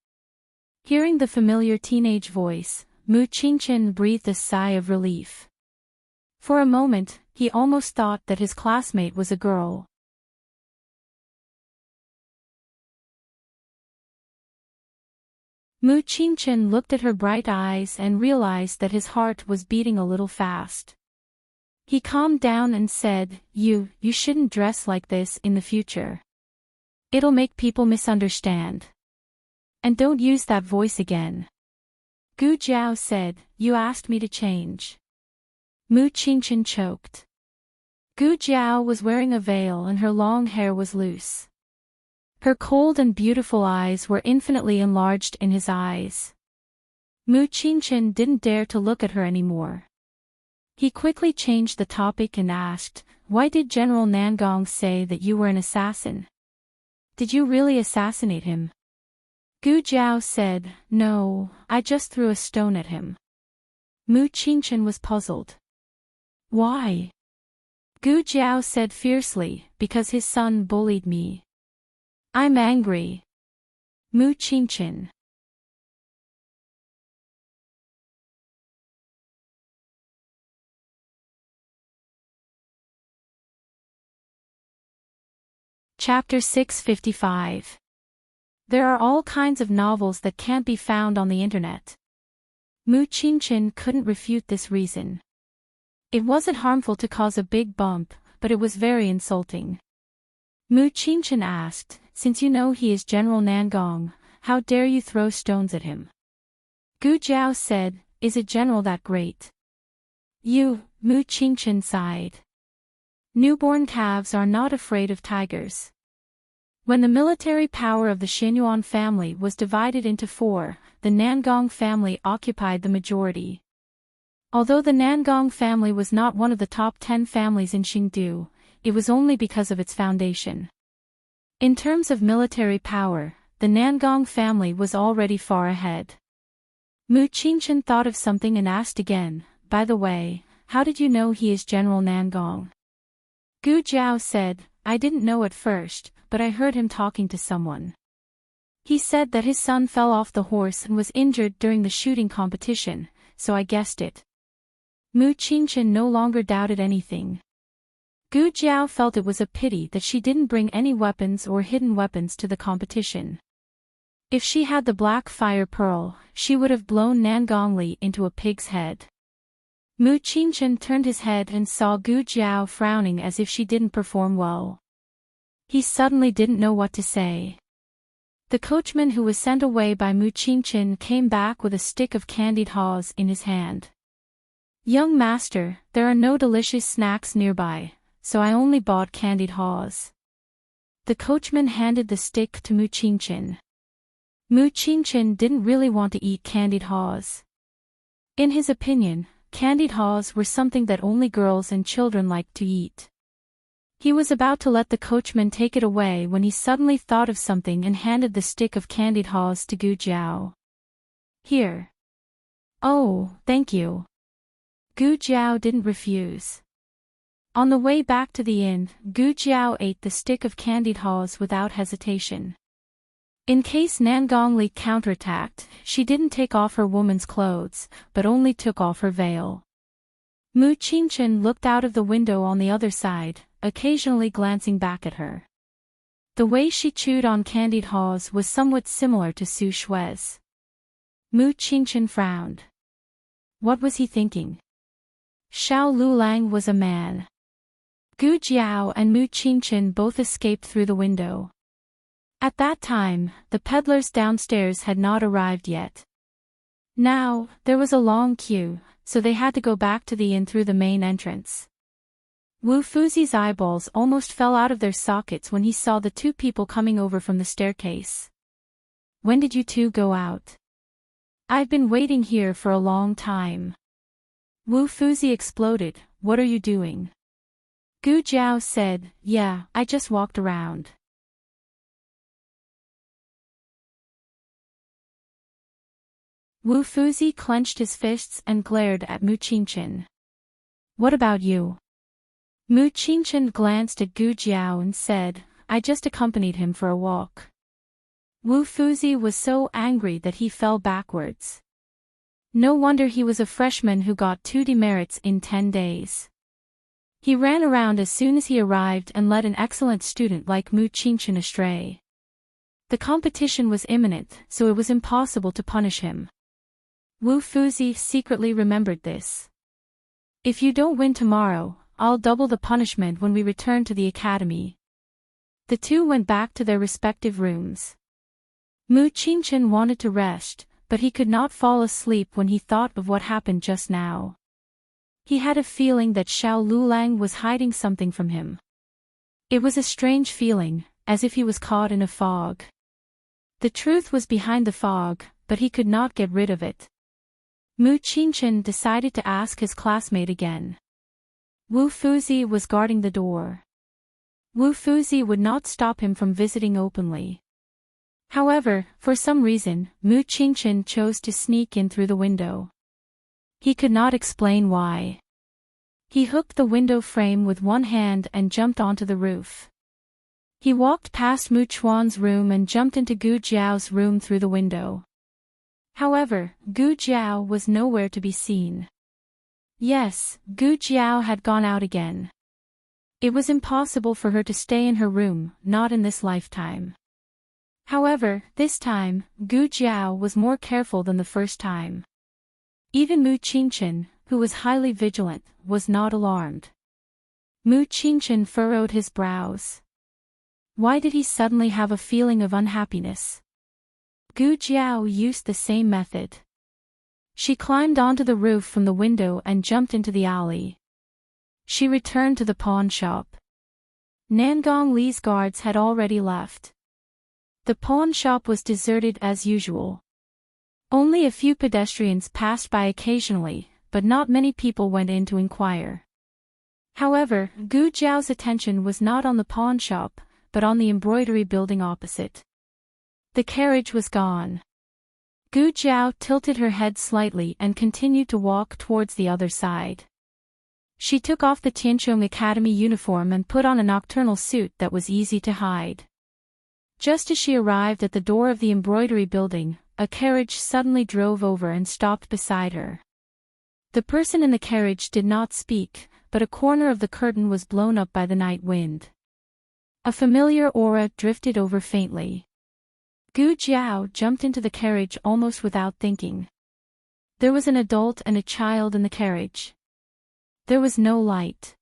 Hearing the familiar teenage voice, Mu Qingchen breathed a sigh of relief. For a moment, he almost thought that his classmate was a girl. Mu Qingchen looked at her bright eyes and realized that his heart was beating a little fast. He calmed down and said, You shouldn't dress like this in the future. It'll make people misunderstand. And don't use that voice again. Gu Jiao said, "You asked me to change." Mu Qingchen choked. Gu Jiao was wearing a veil and her long hair was loose. Her cold and beautiful eyes were infinitely enlarged in his eyes. Mu Qingchen didn't dare to look at her anymore. He quickly changed the topic and asked, "Why did General Nangong say that you were an assassin? Did you really assassinate him?" Gu Jiao said, "No, I just threw a stone at him." Mu Qingchen was puzzled. "Why?" Gu Jiao said fiercely, "Because his son bullied me. I'm angry." Mu Qingchen. Chapter 655. There are all kinds of novels that can't be found on the internet. Mu Qingchen couldn't refute this reason. It wasn't harmful to cause a big bump, but it was very insulting. Mu Qingchen asked, "Since you know he is General Nangong, how dare you throw stones at him?" Gu Jiao said, "Is a general that great?" Mu Qingchen sighed. Newborn calves are not afraid of tigers. When the military power of the Xinyuan family was divided into four, the Nangong family occupied the majority. Although the Nangong family was not one of the top 10 families in Xingdu, it was only because of its foundation. In terms of military power, the Nangong family was already far ahead. Mu Qingchen thought of something and asked again, "By the way, how did you know he is General Nangong?" Gu Jiao said, "I didn't know at first, but I heard him talking to someone. He said that his son fell off the horse and was injured during the shooting competition, so I guessed it." Mu Qingchen no longer doubted anything. Gu Jiao felt it was a pity that she didn't bring any weapons or hidden weapons to the competition. If she had the black fire pearl, she would have blown Nangong Li into a pig's head. Mu Qingchen turned his head and saw Gu Jiao frowning as if she didn't perform well. He suddenly didn't know what to say. The coachman who was sent away by Mu Qingchen came back with a stick of candied haws in his hand. "Young master, there are no delicious snacks nearby, so I only bought candied haws." The coachman handed the stick to Mu Qingchen. Mu Qingchen didn't really want to eat candied haws. In his opinion, candied haws were something that only girls and children liked to eat. He was about to let the coachman take it away when he suddenly thought of something and handed the stick of candied haws to Gu Jiao. "Here." "Oh, thank you." Gu Jiao didn't refuse. On the way back to the inn, Gu Jiao ate the stick of candied haws without hesitation. In case Nangongli counterattacked, she didn't take off her woman's clothes, but only took off her veil. Mu Qingchen looked out of the window on the other side, occasionally glancing back at her. The way she chewed on candied haws was somewhat similar to Su Shui's. Mu Qingchen frowned. What was he thinking? Xiao Lulang was a man. Gu Jiao and Mu Qingchen both escaped through the window. At that time, the peddlers downstairs had not arrived yet. Now, there was a long queue, so they had to go back to the inn through the main entrance. Wu Fuzi's eyeballs almost fell out of their sockets when he saw the two people coming over from the staircase. When did you two go out? I've been waiting here for a long time. Wu Fuzi exploded, what are you doing? Gu Jiao said, yeah, I just walked around. Wu Fuzi clenched his fists and glared at Mu Qingchen. What about you? Mu Qingchen glanced at Gu Jiao and said, I just accompanied him for a walk. Wu Fuzi was so angry that he fell backwards. No wonder he was a freshman who got 2 demerits in 10 days. He ran around as soon as he arrived and led an excellent student like Mu Qingchen astray. The competition was imminent, so it was impossible to punish him. Wu Fuzi secretly remembered this. If you don't win tomorrow, I'll double the punishment when we return to the academy. The two went back to their respective rooms. Mu Qingchen wanted to rest, but he could not fall asleep when he thought of what happened just now. He had a feeling that Xiao Lulang was hiding something from him. It was a strange feeling, as if he was caught in a fog. The truth was behind the fog, but he could not get rid of it. Mu Qingchen decided to ask his classmate again. Wu Fuzi was guarding the door. Wu Fuzi would not stop him from visiting openly. However, for some reason, Mu Qingchen chose to sneak in through the window. He could not explain why. He hooked the window frame with one hand and jumped onto the roof. He walked past Mu Chuan's room and jumped into Gu Jiao's room through the window. However, Gu Jiao was nowhere to be seen. Yes, Gu Jiao had gone out again. It was impossible for her to stay in her room, not in this lifetime. However, this time, Gu Jiao was more careful than the first time. Even Mu Qingchen, who was highly vigilant, was not alarmed. Mu Qingchen furrowed his brows. Why did he suddenly have a feeling of unhappiness? Gu Jiao used the same method. She climbed onto the roof from the window and jumped into the alley. She returned to the pawn shop. Nangong Li's guards had already left. The pawn shop was deserted as usual. Only a few pedestrians passed by occasionally, but not many people went in to inquire. However, Gu Jiao's attention was not on the pawn shop, but on the embroidery building opposite. The carriage was gone. Gu Jiao tilted her head slightly and continued to walk towards the other side. She took off the Tianchong Academy uniform and put on a nocturnal suit that was easy to hide. Just as she arrived at the door of the embroidery building, a carriage suddenly drove over and stopped beside her. The person in the carriage did not speak, but a corner of the curtain was blown up by the night wind. A familiar aura drifted over faintly. Gu Jiao jumped into the carriage almost without thinking. There was an adult and a child in the carriage. There was no light.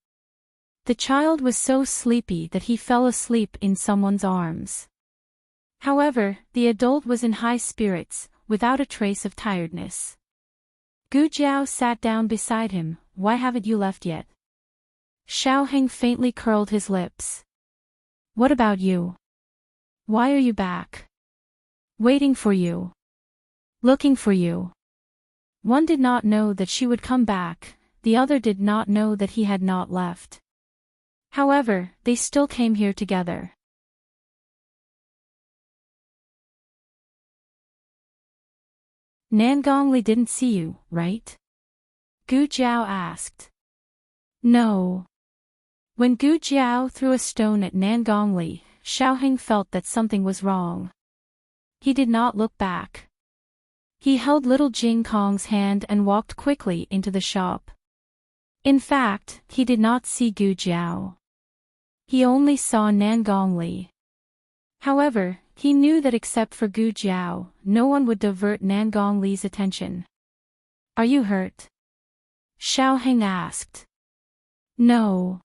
The child was so sleepy that he fell asleep in someone's arms. However, the adult was in high spirits, without a trace of tiredness. Gu Jiao sat down beside him. Why haven't you left yet? Xiao Heng faintly curled his lips. What about you? Why are you back? Waiting for you. Looking for you. One did not know that she would come back, the other did not know that he had not left. However, they still came here together. Nangongli didn't see you, right? Gu Jiao asked. No. When Gu Jiao threw a stone at Nan Gongli, Xiaoheng felt that something was wrong. He did not look back. He held little Jing Kong's hand and walked quickly into the shop. In fact, he did not see Gu Jiao. He only saw Nan Gongli. However, he knew that except for Gu Jiao, no one would divert Nan Gongli's attention. "Are you hurt?" Xiaoheng asked. "No."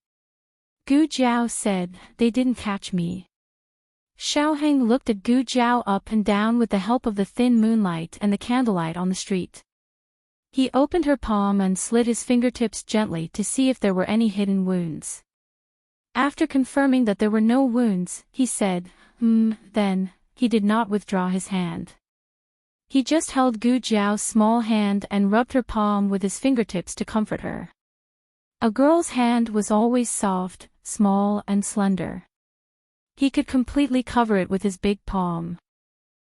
Gu Jiao said, "They didn't catch me." Xiaoheng looked at Gu Jiao up and down with the help of the thin moonlight and the candlelight on the street. He opened her palm and slid his fingertips gently to see if there were any hidden wounds. After confirming that there were no wounds, he said, then, he did not withdraw his hand. He just held Gu Jiao's small hand and rubbed her palm with his fingertips to comfort her. A girl's hand was always soft, small and slender. He could completely cover it with his big palm.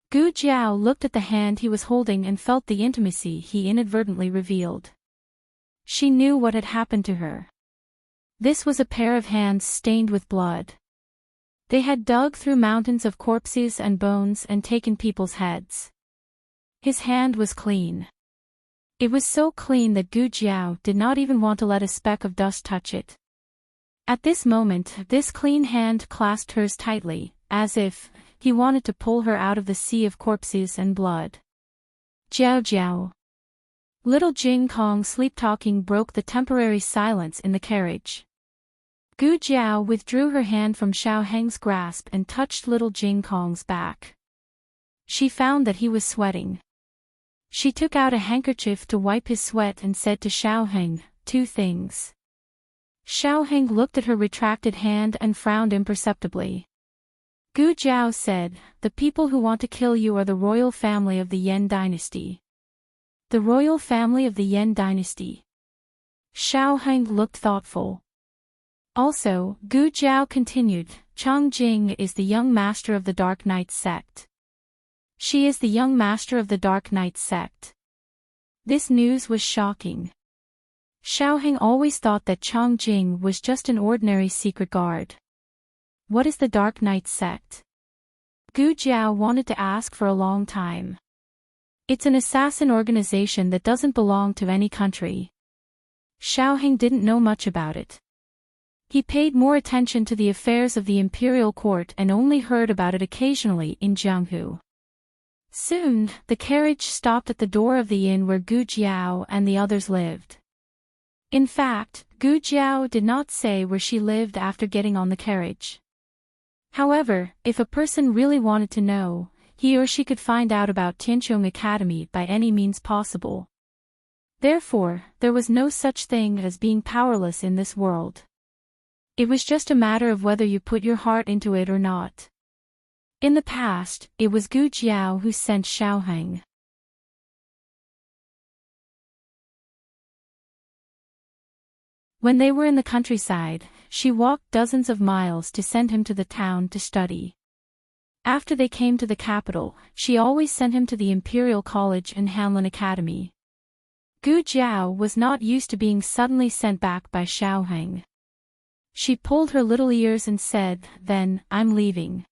Gu Jiao looked at the hand he was holding and felt the intimacy he inadvertently revealed. She knew what had happened to her. This was a pair of hands stained with blood. They had dug through mountains of corpses and bones and taken people's heads. His hand was clean. It was so clean that Gu Jiao did not even want to let a speck of dust touch it. At this moment, this clean hand clasped hers tightly, as if he wanted to pull her out of the sea of corpses and blood. "Jiao Jiao." Little Jing Kong sleep-talking broke the temporary silence in the carriage. Gu Jiao withdrew her hand from Xiaoheng's grasp and touched little Jing Kong's back. She found that he was sweating. She took out a handkerchief to wipe his sweat and said to Xiaoheng, "Two things." Xiaoheng looked at her retracted hand and frowned imperceptibly. Gu Jiao said, "The people who want to kill you are the royal family of the Yan dynasty." "The royal family of the Yan dynasty." Xiaoheng looked thoughtful. Also, Gu Jiao continued, "Chang Jing is the young master of the Dark Knight sect." "She is the young master of the Dark Knight sect." This news was shocking. Xiaoheng always thought that Chang Jing was just an ordinary secret guard. What is the Dark Knight sect? Gu Jiao wanted to ask for a long time. It's an assassin organization that doesn't belong to any country. Xiaoheng didn't know much about it. He paid more attention to the affairs of the imperial court and only heard about it occasionally in Jianghu. Soon, the carriage stopped at the door of the inn where Gu Jiao and the others lived. In fact, Gu Jiao did not say where she lived after getting on the carriage. However, if a person really wanted to know, he or she could find out about Tianqiong Academy by any means possible. Therefore, there was no such thing as being powerless in this world. It was just a matter of whether you put your heart into it or not. In the past, it was Gu Jiao who sent Xiaoheng. When they were in the countryside, she walked dozens of miles to send him to the town to study. After they came to the capital, she always sent him to the Imperial College and Hanlin Academy. Gu Jiao was not used to being suddenly sent back by Xiaoheng. She pulled her little ears and said, "Then, I'm leaving."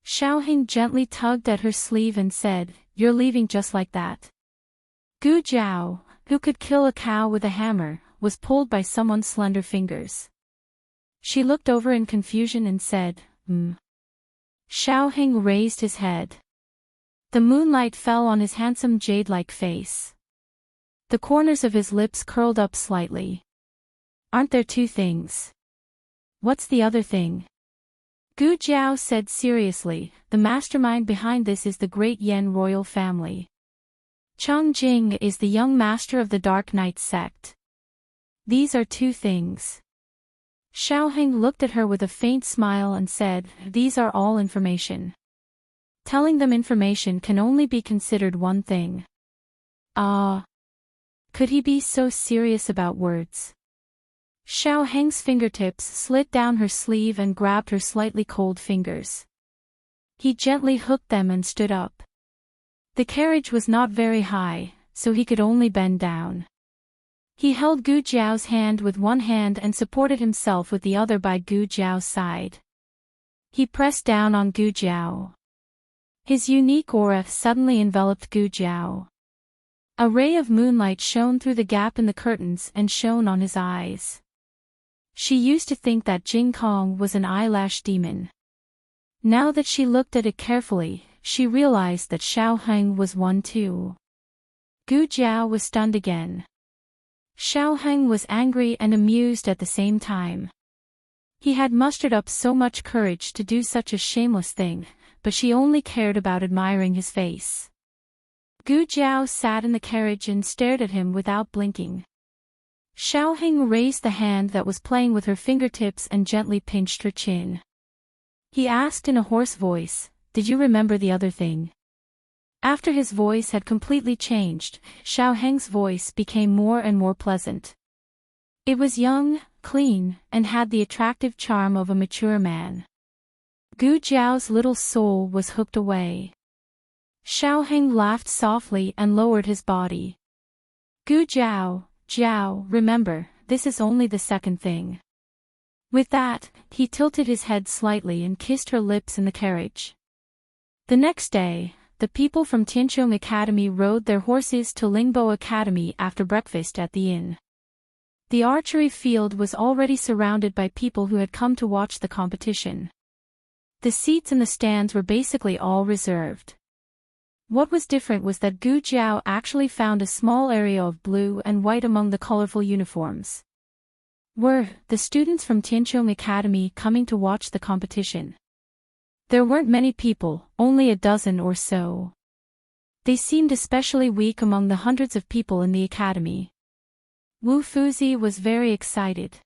Xiaoheng gently tugged at her sleeve and said, "You're leaving just like that?" Gu Jiao, who could kill a cow with a hammer, was pulled by someone's slender fingers. She looked over in confusion and said, Xiaoheng raised his head. The moonlight fell on his handsome jade-like face. The corners of his lips curled up slightly. "Aren't there two things?" "What's the other thing?" Gu Jiao said seriously, "The mastermind behind this is the great Yan royal family. Chang Jing is the young master of the Dark Knight sect. These are two things." Xiaoheng looked at her with a faint smile and said, "These are all information. Telling them information can only be considered one thing." Ah! Could he be so serious about words? Xiaoheng's fingertips slid down her sleeve and grabbed her slightly cold fingers. He gently hooked them and stood up. The carriage was not very high, so he could only bend down. He held Gu Jiao's hand with one hand and supported himself with the other by Gu Jiao's side. He pressed down on Gu Jiao. His unique aura suddenly enveloped Gu Jiao. A ray of moonlight shone through the gap in the curtains and shone on his eyes. She used to think that Jing Kong was an eyelash demon. Now that she looked at it carefully, she realized that Xiao Heng was one too. Gu Jiao was stunned again. Xiao Heng was angry and amused at the same time. He had mustered up so much courage to do such a shameless thing, but she only cared about admiring his face. Gu Jiao sat in the carriage and stared at him without blinking. Xiao Heng raised the hand that was playing with her fingertips and gently pinched her chin. He asked in a hoarse voice, "Did you remember the other thing?" After his voice had completely changed, Xiao Heng's voice became more and more pleasant. It was young, clean, and had the attractive charm of a mature man. Gu Jiao's little soul was hooked away. Xiao Heng laughed softly and lowered his body. "Gu Jiao, Jiao, remember, this is only the second thing." With that, he tilted his head slightly and kissed her lips in the carriage. The next day, the people from Tianqiong Academy rode their horses to Lingbo Academy after breakfast at the inn. The archery field was already surrounded by people who had come to watch the competition. The seats in the stands were basically all reserved. What was different was that Gu Jiao actually found a small area of blue and white among the colorful uniforms. Were the students from Tianqiong Academy coming to watch the competition? There weren't many people, only a dozen or so. They seemed especially weak among the hundreds of people in the academy. Wu Fuzi was very excited.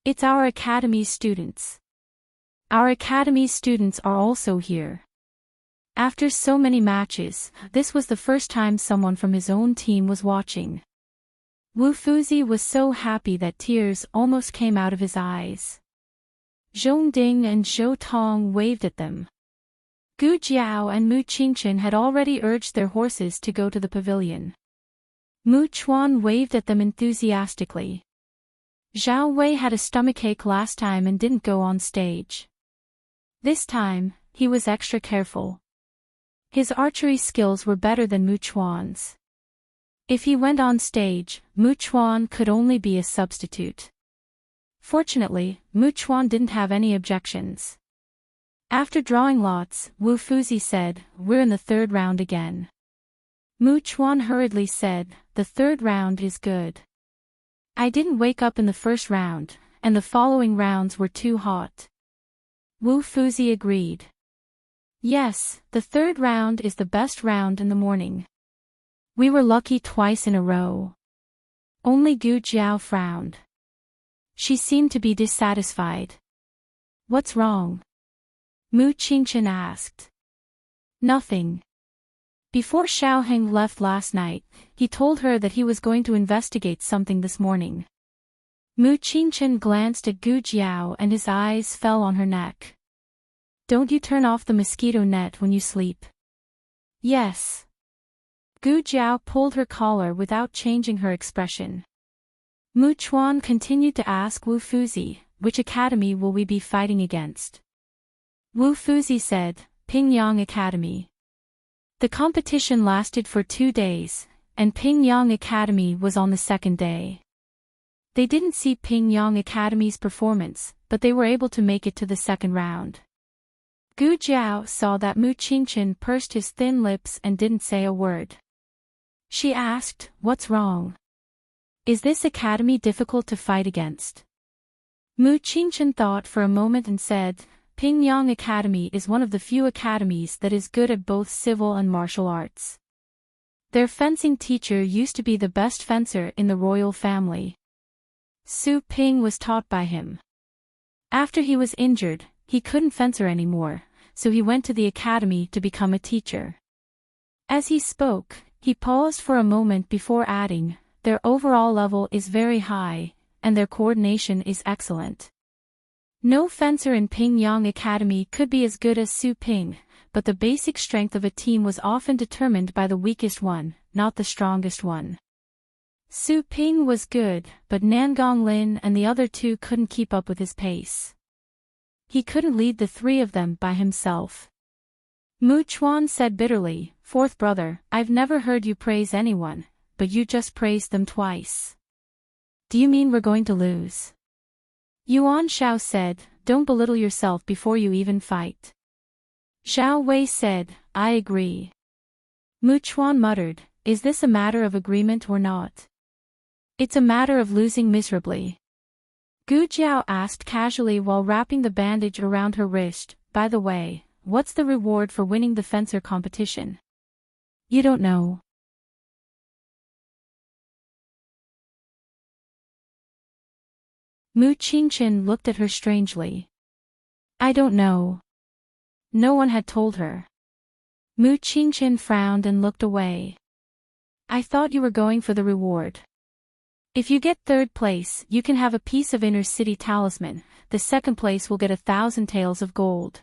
It's our academy's students. Our academy's students are also here. After so many matches, this was the first time someone from his own team was watching. Wu Fuzi was so happy that tears almost came out of his eyes. Zhong Ding and Zhou Tong waved at them. Gu Jiao and Mu Qingchen had already urged their horses to go to the pavilion. Mu Chuan waved at them enthusiastically. Zhao Wei had a stomachache last time and didn't go on stage. This time, he was extra careful. His archery skills were better than Mu Chuan's. If he went on stage, Mu Chuan could only be a substitute. Fortunately, Mu Chuan didn't have any objections. After drawing lots, Wu Fuzi said, "We're in the third round again." Mu Chuan hurriedly said, "The third round is good. I didn't wake up in the first round, and the following rounds were too hot." Wu Fuzi agreed. "Yes, the third round is the best round in the morning. We were lucky twice in a row." Only Gu Jiao frowned. She seemed to be dissatisfied. "What's wrong?" Mu Qingchen asked. "Nothing." Before Xiao Heng left last night, he told her that he was going to investigate something this morning. Mu Qingchen glanced at Gu Jiao and his eyes fell on her neck. "Don't you turn off the mosquito net when you sleep?" "Yes." Gu Jiao pulled her collar without changing her expression. Mu Chuan continued to ask Wu Fuzi, "Which academy will we be fighting against?" Wu Fuzi said, "Pingyang Academy." The competition lasted for 2 days, and Pingyang Academy was on the second day. They didn't see Pingyang Academy's performance, but they were able to make it to the second round. Gu Jiao saw that Mu Qingchen pursed his thin lips and didn't say a word. She asked, "What's wrong? Is this academy difficult to fight against?" Mu Qingchen thought for a moment and said, "Pingyang Academy is one of the few academies that is good at both civil and martial arts. Their fencing teacher used to be the best fencer in the royal family. Su Ping was taught by him. After he was injured, he couldn't fence anymore, so he went to the academy to become a teacher." As he spoke, he paused for a moment before adding, "Their overall level is very high, and their coordination is excellent. No fencer in Pingyang Academy could be as good as Su Ping, but the basic strength of a team was often determined by the weakest one, not the strongest one. Su Ping was good, but Nangong Lin and the other two couldn't keep up with his pace. He couldn't lead the three of them by himself. Mu Chuan said bitterly, "Fourth brother, I've never heard you praise anyone, but you just praised them twice. Do you mean we're going to lose?" Yuan Shao said, "Don't belittle yourself before you even fight." Xiao Wei said, "I agree." Mu Chuan muttered, "Is this a matter of agreement or not?" "It's a matter of losing miserably." Gu Jiao asked casually while wrapping the bandage around her wrist, "By the way, what's the reward for winning the fencer competition?" "You don't know." Mu Qingchen looked at her strangely. "I don't know." No one had told her. Mu Qingchen frowned and looked away. "I thought you were going for the reward. If you get third place, you can have a piece of Inner City talisman. The second place will get 1,000 taels of gold."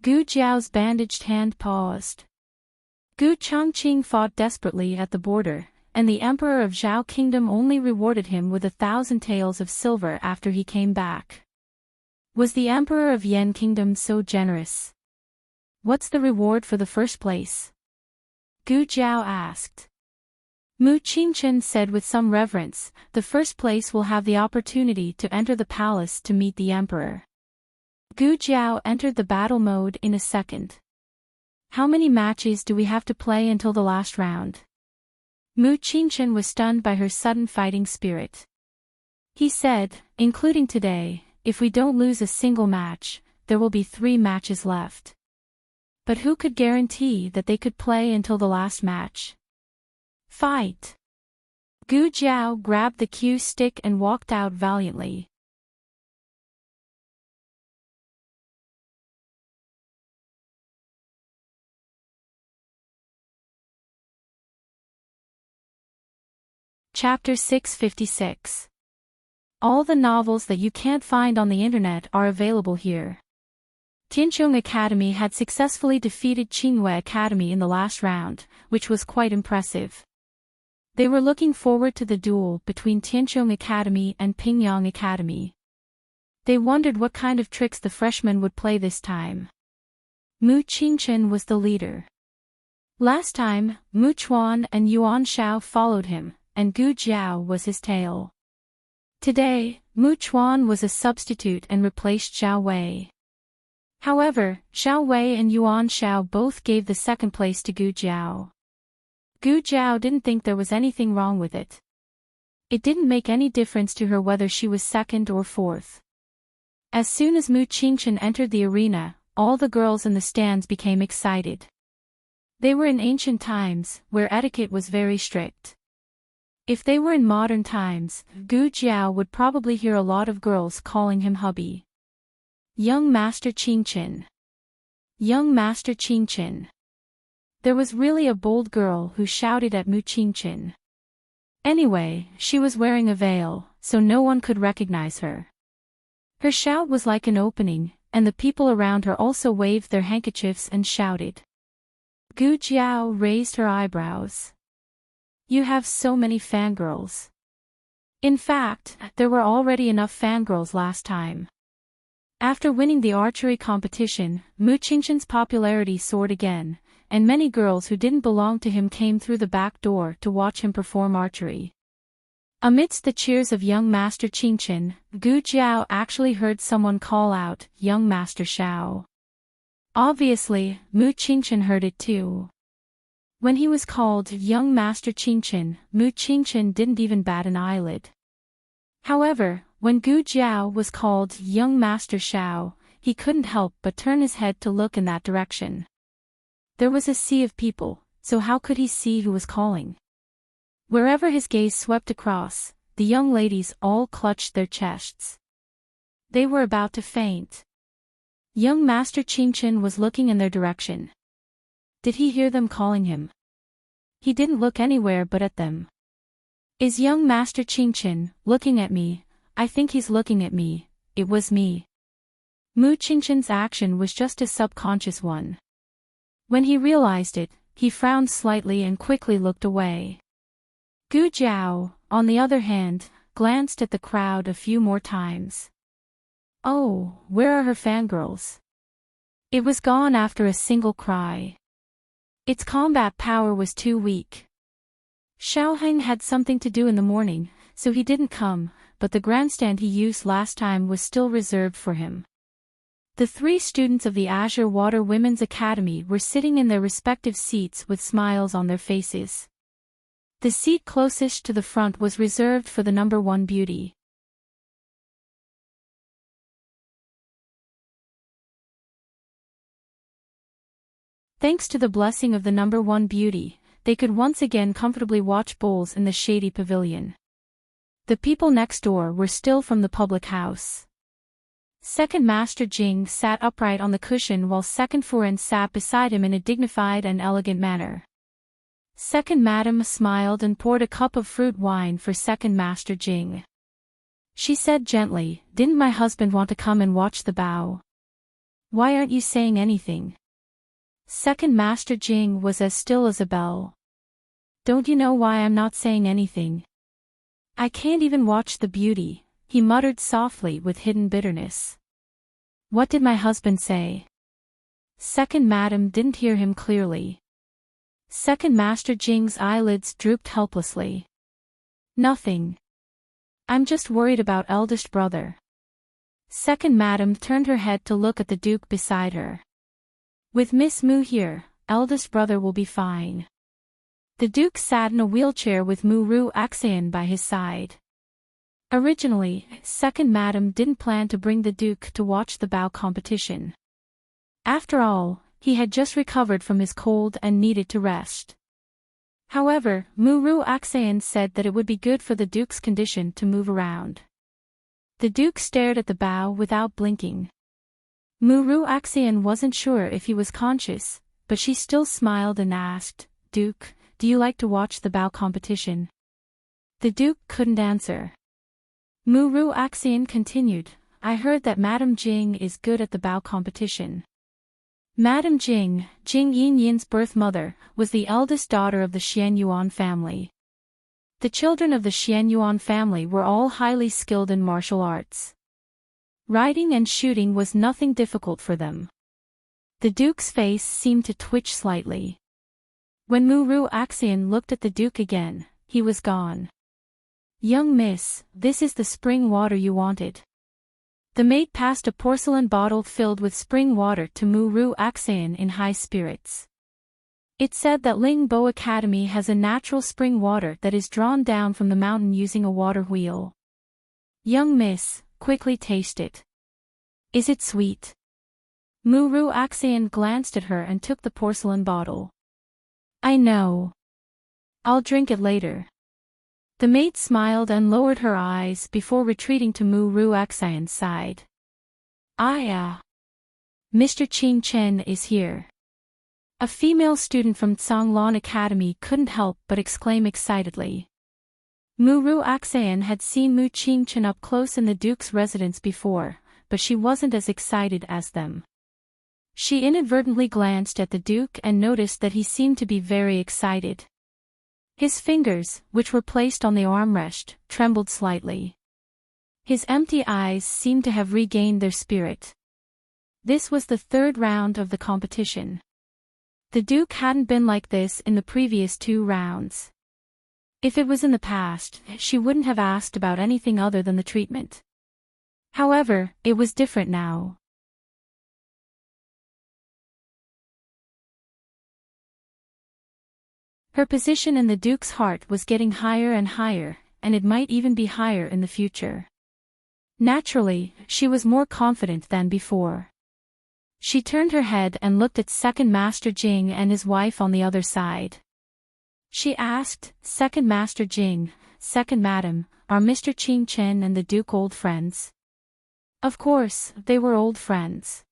Gu Jiao's bandaged hand paused. Gu Chongqing fought desperately at the border, and the Emperor of Zhao Kingdom only rewarded him with 1,000 taels of silver after he came back. Was the Emperor of Yan Kingdom so generous? "What's the reward for the first place?" Gu Jiao asked. Mu Qingchen said with some reverence, "The first place will have the opportunity to enter the palace to meet the Emperor." Gu Jiao entered the battle mode in a second. "How many matches do we have to play until the last round?" Mu Qingchen was stunned by her sudden fighting spirit. He said, "Including today, if we don't lose a single match, there will be 3 matches left." But who could guarantee that they could play until the last match? "Fight!" Gu Jiao grabbed the cue stick and walked out valiantly. Chapter 656. All the novels that you can't find on the internet are available here. Tianqiong Academy had successfully defeated Qinghua Academy in the last round, which was quite impressive. They were looking forward to the duel between Tianqiong Academy and Pingyang Academy. They wondered what kind of tricks the freshmen would play this time. Mu Qingchen was the leader. Last time, Mu Chuan and Yuan Shao followed him, and Gu Jiao was his tail. Today, Mu Chuan was a substitute and replaced Xiao Wei. However, Xiao Wei and Yuan Shao both gave the second place to Gu Jiao. Gu Jiao didn't think there was anything wrong with it. It didn't make any difference to her whether she was second or fourth. As soon as Mu Qingchen entered the arena, all the girls in the stands became excited. They were in ancient times, where etiquette was very strict. If they were in modern times, Gu Jiao would probably hear a lot of girls calling him hubby. "Young Master Qingchen. Young Master Qingchen." There was really a bold girl who shouted at Mu Qingchen. Anyway, she was wearing a veil, so no one could recognize her. Her shout was like an opening, and the people around her also waved their handkerchiefs and shouted. Gu Jiao raised her eyebrows. "You have so many fangirls." In fact, there were already enough fangirls last time. After winning the archery competition, Mu Qingchen's popularity soared again, and many girls who didn't belong to him came through the back door to watch him perform archery. Amidst the cheers of young Master Qingchen, Gu Jiao actually heard someone call out, "Young Master Shao." Obviously, Mu Qingchen heard it too. When he was called Young Master Qingchen, Mu Qingchen didn't even bat an eyelid. However, when Gu Jiao was called Young Master Shao, he couldn't help but turn his head to look in that direction. There was a sea of people, so how could he see who was calling? Wherever his gaze swept across, the young ladies all clutched their chests. They were about to faint. Young Master Qingchen was looking in their direction. Did he hear them calling him? He didn't look anywhere but at them. "Is young Master Qingchen looking at me? I think he's looking at me. It was me." Mu Qingchen's action was just a subconscious one. When he realized it, he frowned slightly and quickly looked away. Gu Jiao, on the other hand, glanced at the crowd a few more times. Oh, where are her fangirls? It was gone after a single cry. Its combat power was too weak. Xiaoheng had something to do in the morning, so he didn't come, but the grandstand he used last time was still reserved for him. The 3 students of the Azure Water Women's Academy were sitting in their respective seats with smiles on their faces. The seat closest to the front was reserved for the number 1 beauty. Thanks to the blessing of the number 1 beauty, they could once again comfortably watch bowls in the shady pavilion. The people next door were still from the public house. Second Master Jing sat upright on the cushion while Second Furen sat beside him in a dignified and elegant manner. Second Madam smiled and poured a cup of fruit wine for Second Master Jing. She said gently, "Didn't my husband want to come and watch the bow? Why aren't you saying anything?" Second Master Jing was as still as a bell. "Don't you know why I'm not saying anything? I can't even watch the beauty," he muttered softly with hidden bitterness. "What did my husband say?" Second Madam didn't hear him clearly. Second Master Jing's eyelids drooped helplessly. "Nothing. I'm just worried about eldest brother." Second Madam turned her head to look at the Duke beside her. "With Miss Mu here, eldest brother will be fine." The Duke sat in a wheelchair with Mu Ru Axian by his side. Originally, Second Madam didn't plan to bring the Duke to watch the bow competition. After all, he had just recovered from his cold and needed to rest. However, Mu Ru Axian said that it would be good for the Duke's condition to move around. The Duke stared at the bow without blinking. Mu Ru Axian wasn't sure if he was conscious, but she still smiled and asked, "Duke, do you like to watch the bow competition?" The Duke couldn't answer. Mu Ru Axian continued, "I heard that Madame Jing is good at the bow competition." Madame Jing, Jing Yin-Yin's birth mother, was the eldest daughter of the Xianyuan family. The children of the Xianyuan family were all highly skilled in martial arts. Riding and shooting was nothing difficult for them. The Duke's face seemed to twitch slightly. When Mu Ru Axian looked at the Duke again, he was gone. "Young miss, this is the spring water you wanted." The maid passed a porcelain bottle filled with spring water to Mu Ru Axian in high spirits. It said that Ling Bo Academy has a natural spring water that is drawn down from the mountain using a water wheel. "Young miss, quickly taste it. Is it sweet?" Mu Ru Axian glanced at her and took the porcelain bottle. "I know. I'll drink it later." The maid smiled and lowered her eyes before retreating to Mu Ru Axian's side. Mr. Qing Chen is here." A female student from Tsanglan Academy couldn't help but exclaim excitedly. Mu Ru Axian had seen Mu Qing Chen up close in the Duke's residence before, but she wasn't as excited as them. She inadvertently glanced at the Duke and noticed that he seemed to be very excited. His fingers, which were placed on the armrest, trembled slightly. His empty eyes seemed to have regained their spirit. This was the 3rd round of the competition. The Duke hadn't been like this in the previous 2 rounds. If it was in the past, she wouldn't have asked about anything other than the treatment. However, it was different now. Her position in the Duke's heart was getting higher and higher, and it might even be higher in the future. Naturally, she was more confident than before. She turned her head and looked at Second Master Jing and his wife on the other side. She asked, "Second Master Jing, Second Madam, are Mr. Qing Chen and the Duke old friends?" Of course, they were old friends.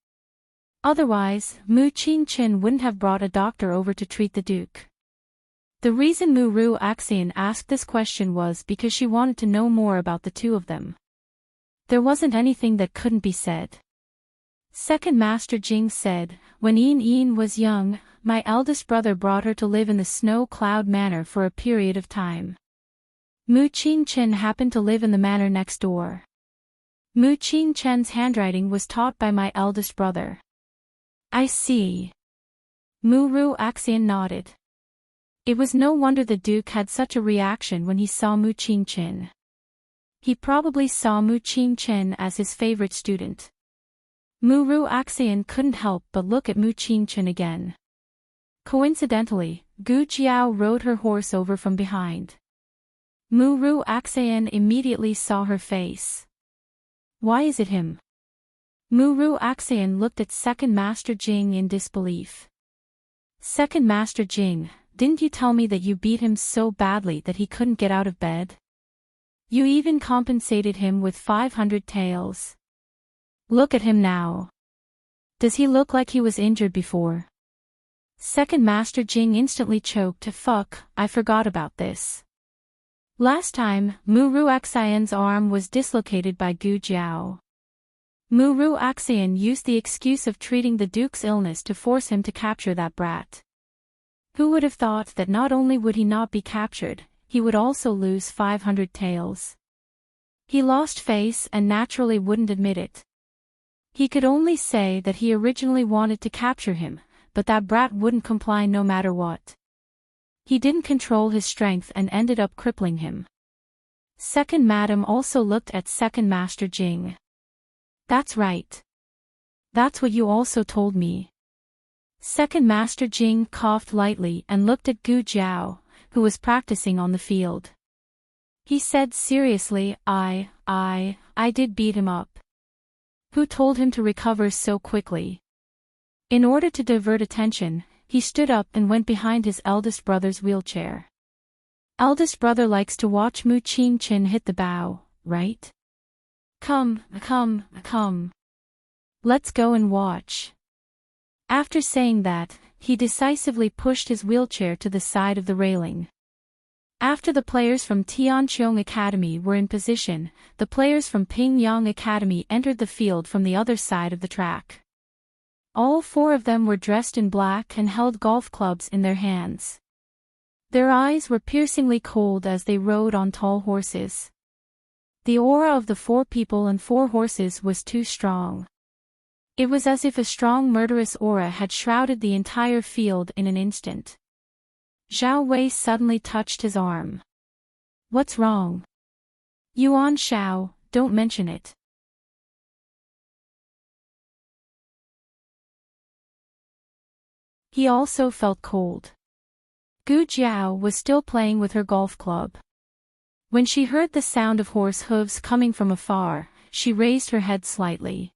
Otherwise, Mu Qing Chen wouldn't have brought a doctor over to treat the Duke. The reason Mu Ru Axian asked this question was because she wanted to know more about the 2 of them. There wasn't anything that couldn't be said. Second Master Jing said, when Yin was young, my eldest brother brought her to live in the Snow Cloud Manor for a period of time. Mu Qingchen happened to live in the manor next door. Mu Qingchen's handwriting was taught by my eldest brother. I see. Mu Ruaxian nodded. It was no wonder the Duke had such a reaction when he saw Mu Qingchen. He probably saw Mu Qingchen as his favorite student. Mu Ruaxian couldn't help but look at Mu Qingchen again. Coincidentally, Gu Jiao rode her horse over from behind. Mu Ruaxian immediately saw her face. Why is it him? Mu Ruaxian looked at Second Master Jing in disbelief. Second Master Jing, didn't you tell me that you beat him so badly that he couldn't get out of bed? You even compensated him with 500 taels. Look at him now. Does he look like he was injured before? Second Master Jing instantly choked. Fuck, I forgot about this. Last time, Mu Ruaxian's arm was dislocated by Gu Jiao. Mu Ruaxian used the excuse of treating the Duke's illness to force him to capture that brat. Who would have thought that not only would he not be captured, he would also lose 500 taels. He lost face and naturally wouldn't admit it. He could only say that he originally wanted to capture him, but that brat wouldn't comply no matter what. He didn't control his strength and ended up crippling him. Second Madam also looked at Second Master Jing. That's right. That's what you also told me. Second Master Jing coughed lightly and looked at Gu Jiao, who was practicing on the field. He said seriously, I did beat him up. Who told him to recover so quickly? In order to divert attention, he stood up and went behind his eldest brother's wheelchair. Eldest brother likes to watch Mu Qingchen hit the bow, right? Come. Let's go and watch. After saying that, he decisively pushed his wheelchair to the side of the railing. After the players from Tianqiong Academy were in position, the players from Pingyang Academy entered the field from the other side of the track. All four of them were dressed in black and held golf clubs in their hands. Their eyes were piercingly cold as they rode on tall horses. The aura of the four people and four horses was too strong. It was as if a strong murderous aura had shrouded the entire field in an instant. Zhao Wei suddenly touched his arm. What's wrong? Yuan Shao, don't mention it. He also felt cold. Gu Jiao was still playing with her golf club. When she heard the sound of horse hooves coming from afar, she raised her head slightly.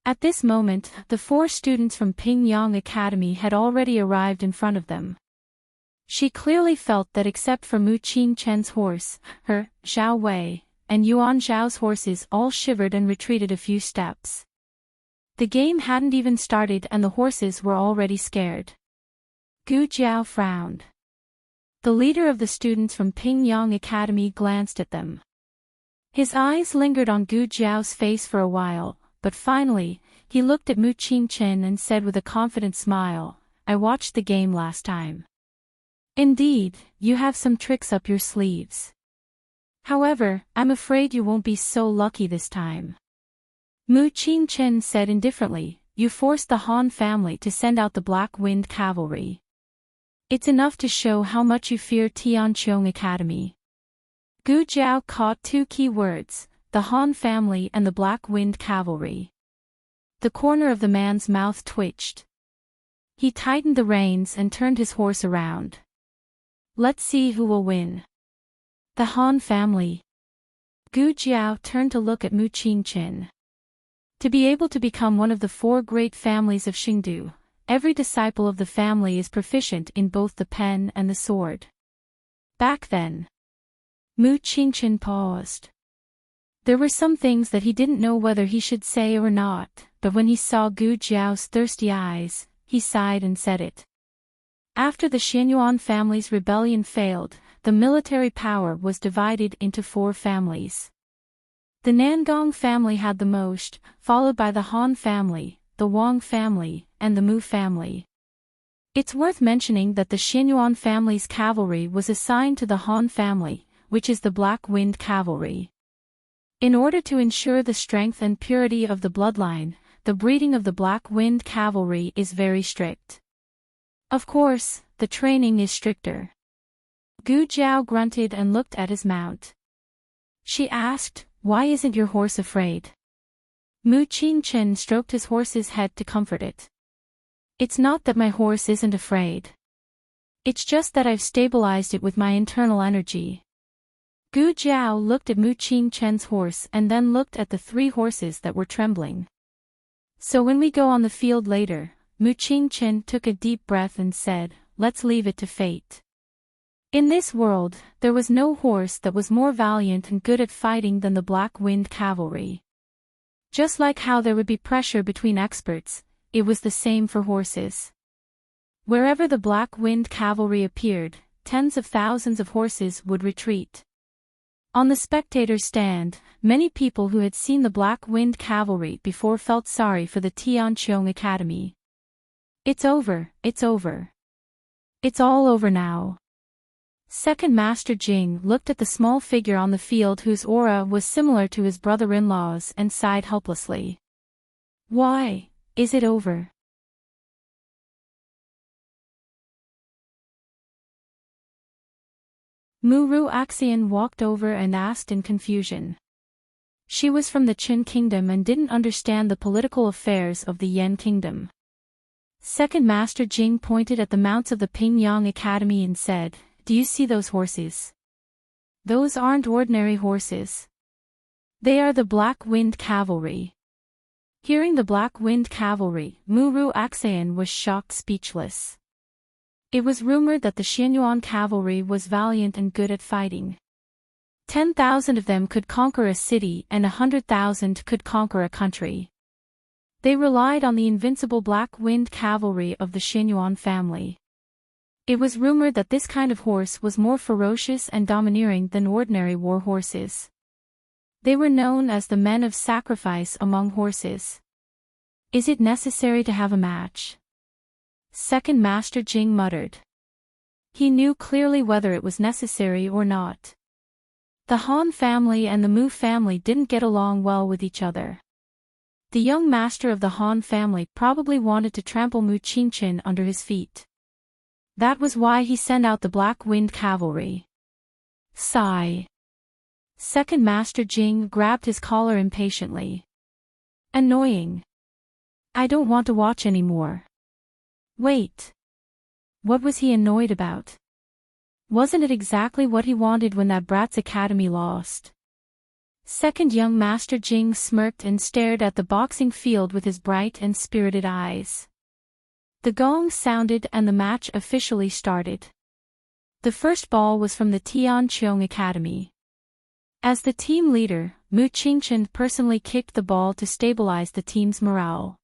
At this moment, the four students from Pingyang Academy had already arrived in front of them. She clearly felt that except for Mu Qingchen's horse, her, Zhao Wei, and Yuan Zhao's horses all shivered and retreated a few steps. The game hadn't even started and the horses were already scared. Gu Jiao frowned. The leader of the students from Pingyang Academy glanced at them. His eyes lingered on Gu Jiao's face for a while, but finally, he looked at Mu Qingchen and said with a confident smile, I watched the game last time. Indeed, you have some tricks up your sleeves. However, I'm afraid you won't be so lucky this time. Mu Qingchen said indifferently, you forced the Han family to send out the Black Wind Cavalry. It's enough to show how much you fear Tianqiong Academy. Gu Jiao caught two key words, the Han family and the Black Wind Cavalry. The corner of the man's mouth twitched. He tightened the reins and turned his horse around. Let's see who will win. The Han family. Gu Jiao turned to look at Mu Qingchen. To be able to become one of the four great families of Xingdu, every disciple of the family is proficient in both the pen and the sword. Back then. Mu Qingchen paused. There were some things that he didn't know whether he should say or not, but when he saw Gu Jiao's thirsty eyes, he sighed and said it. After the Xianyuan family's rebellion failed, the military power was divided into four families. The Nangong family had the most, followed by the Han family, the Wang family, and the Mu family. It's worth mentioning that the Xinyuan family's cavalry was assigned to the Han family, which is the Black Wind Cavalry. In order to ensure the strength and purity of the bloodline, the breeding of the Black Wind Cavalry is very strict. Of course, the training is stricter. Gu Jiao grunted and looked at his mount. She asked, "Why isn't your horse afraid?" Mu Qingchen stroked his horse's head to comfort it. "It's not that my horse isn't afraid. It's just that I've stabilized it with my internal energy." Gu Jiao looked at Mu Qingchen's horse and then looked at the 3 horses that were trembling. "So when we go on the field later," Mu Qingchen took a deep breath and said, "Let's leave it to fate." In this world, there was no horse that was more valiant and good at fighting than the Black Wind Cavalry. Just like how there would be pressure between experts, it was the same for horses. Wherever the Black Wind Cavalry appeared, tens of thousands of horses would retreat. On the spectator's stand, many people who had seen the Black Wind Cavalry before felt sorry for the Tianqiong Academy. "It's over, it's over. It's all over now." Second Master Jing looked at the small figure on the field whose aura was similar to his brother-in-law's and sighed helplessly. "Why is it over?" Muru Axian walked over and asked in confusion. She was from the Qin Kingdom and didn't understand the political affairs of the Yan Kingdom. Second Master Jing pointed at the mounts of the Pingyang Academy and said, "Do you see those horses? Those aren't ordinary horses. They are the Black Wind Cavalry." Hearing the Black Wind Cavalry, Muru Axian was shocked speechless. It was rumored that the Xinyuan cavalry was valiant and good at fighting. 10,000 of them could conquer a city and 100,000 could conquer a country. They relied on the invincible Black Wind Cavalry of the Xinyuan family. It was rumored that this kind of horse was more ferocious and domineering than ordinary war horses. They were known as the men of sacrifice among horses. "Is it necessary to have a match?" Second Master Jing muttered. He knew clearly whether it was necessary or not. The Han family and the Mu family didn't get along well with each other. The young master of the Han family probably wanted to trample Mu Qingchen under his feet. That was why he sent out the Black Wind Cavalry. Sigh. Second Master Jing grabbed his collar impatiently. Annoying. I don't want to watch anymore. Wait. What was he annoyed about? Wasn't it exactly what he wanted when that brat's academy lost? Second young Master Jing smirked and stared at the boxing field with his bright and spirited eyes. The gong sounded and the match officially started. The first ball was from the Tianqiong Academy. As the team leader, Mu Qingchen personally kicked the ball to stabilize the team's morale.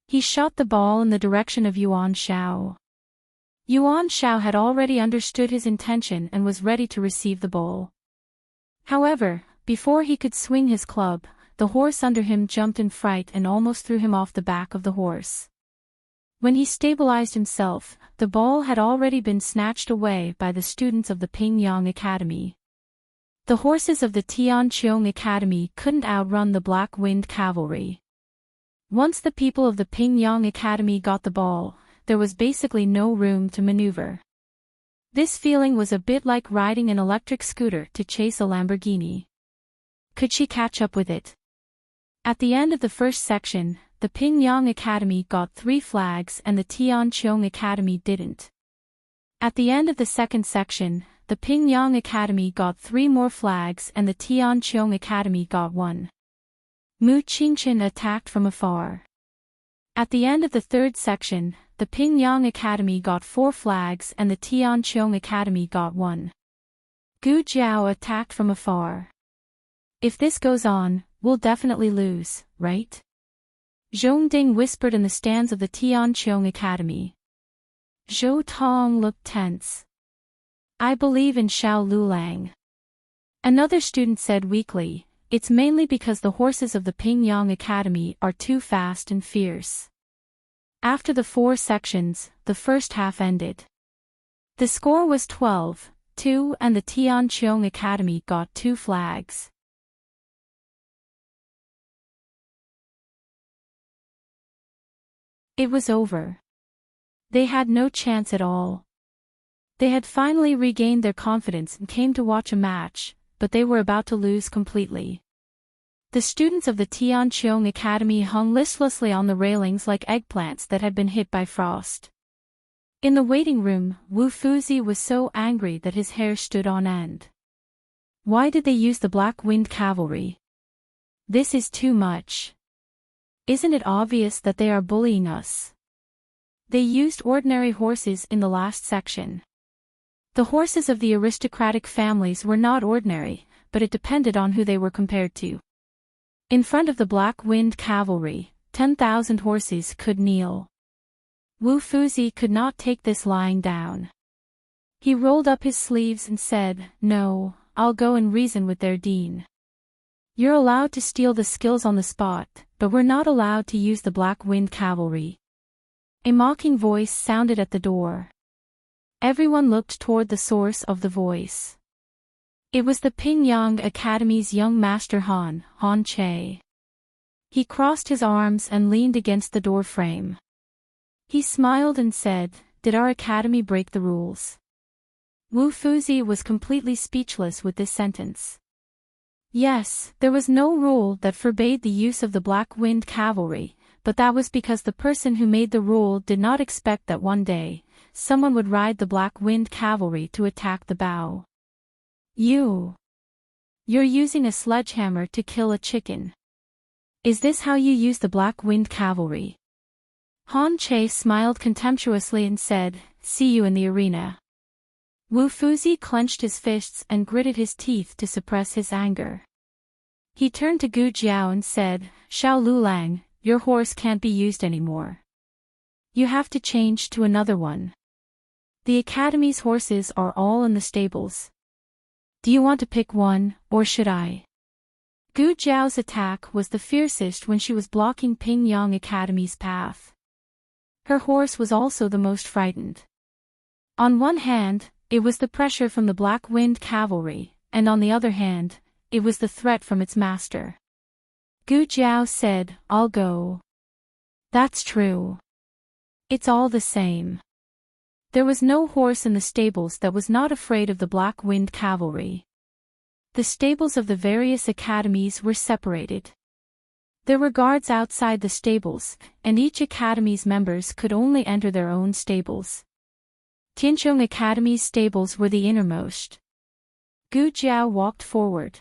He shot the ball in the direction of Yuan Shao. Yuan Shao had already understood his intention and was ready to receive the ball. However, before he could swing his club, the horse under him jumped in fright and almost threw him off the back of the horse. When he stabilized himself, the ball had already been snatched away by the students of the Pingyang Academy. The horses of the Tianqiong Academy couldn't outrun the Black Wind Cavalry. Once the people of the Pingyang Academy got the ball, there was basically no room to maneuver. This feeling was a bit like riding an electric scooter to chase a Lamborghini. Could she catch up with it? At the end of the first section, the Pingyang Academy got 3 flags and the Tianqiong Academy didn't. At the end of the second section, the Pingyang Academy got 3 more flags and the Tianqiong Academy got 1. Mu Qingchen attacked from afar. At the end of the third section, the Pingyang Academy got 4 flags and the Tianqiong Academy got 1. Gu Jiao attacked from afar. If this goes on, we'll definitely lose, right? Zhong Ding whispered in the stands of the Tianqiong Academy. Zhou Tong looked tense. I believe in Xiao Lulang. Another student said weakly, it's mainly because the horses of the Pingyang Academy are too fast and fierce. After the 4 sections, the first half ended. The score was 12-2 and the Tianqiong Academy got 2 flags. It was over. They had no chance at all. They had finally regained their confidence and came to watch a match, but they were about to lose completely. The students of the Tianqiong Academy hung listlessly on the railings like eggplants that had been hit by frost. In the waiting room, Wu Fuzi was so angry that his hair stood on end. Why did they use the Black Wind Cavalry? This is too much. Isn't it obvious that they are bullying us? They used ordinary horses in the last section. The horses of the aristocratic families were not ordinary, but it depended on who they were compared to. In front of the Black Wind Cavalry, 10,000 horses could kneel. Wu Fuzi could not take this lying down. He rolled up his sleeves and said, "No, I'll go and reason with their dean. You're allowed to steal the skills on the spot, but we're not allowed to use the Black Wind Cavalry." A mocking voice sounded at the door. Everyone looked toward the source of the voice. It was the Pingyang Academy's young master Han Che. He crossed his arms and leaned against the door frame. He smiled and said, "Did our academy break the rules?" Wu Fuzi was completely speechless with this sentence. Yes, there was no rule that forbade the use of the Black Wind Cavalry, but that was because the person who made the rule did not expect that one day, someone would ride the Black Wind Cavalry to attack the bow. You're using a sledgehammer to kill a chicken. Is this how you use the Black Wind Cavalry? Han Che smiled contemptuously and said, "See you in the arena." Wu Fuzi clenched his fists and gritted his teeth to suppress his anger. He turned to Gu Jiao and said, "Xiao Lulang, your horse can't be used anymore. You have to change to another one. The academy's horses are all in the stables. Do you want to pick one, or should I?" Gu Jiao's attack was the fiercest when she was blocking Pingyang Academy's path. Her horse was also the most frightened. On one hand, it was the pressure from the Black Wind Cavalry, and on the other hand, it was the threat from its master. Gu Jiao said, "I'll go." "That's true. It's all the same." There was no horse in the stables that was not afraid of the Black Wind Cavalry. The stables of the various academies were separated. There were guards outside the stables, and each academy's members could only enter their own stables. Tianqiong Academy's stables were the innermost. Gu Jiao walked forward.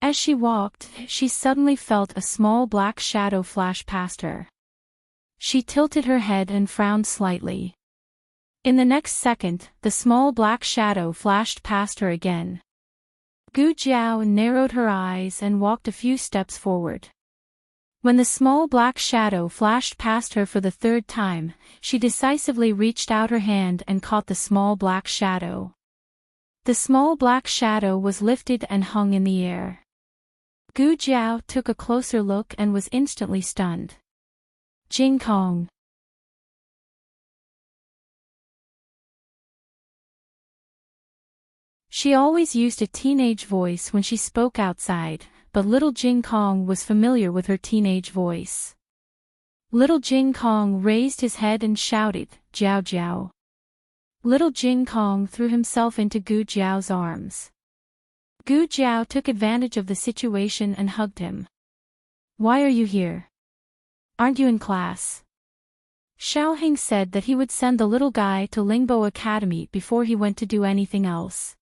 As she walked, she suddenly felt a small black shadow flash past her. She tilted her head and frowned slightly. In the next second, the small black shadow flashed past her again. Gu Jiao narrowed her eyes and walked a few steps forward. When the small black shadow flashed past her for the 3rd time, she decisively reached out her hand and caught the small black shadow. The small black shadow was lifted and hung in the air. Gu Jiao took a closer look and was instantly stunned. Jing Kong. She always used a teenage voice when she spoke outside, but little Jing Kong was familiar with her teenage voice. Little Jing Kong raised his head and shouted, "Jiao Jiao." Little Jing Kong threw himself into Gu Jiao's arms. Gu Jiao took advantage of the situation and hugged him. "Why are you here? Aren't you in class?" Xiaoheng said that he would send the little guy to Lingbo Academy before he went to do anything else.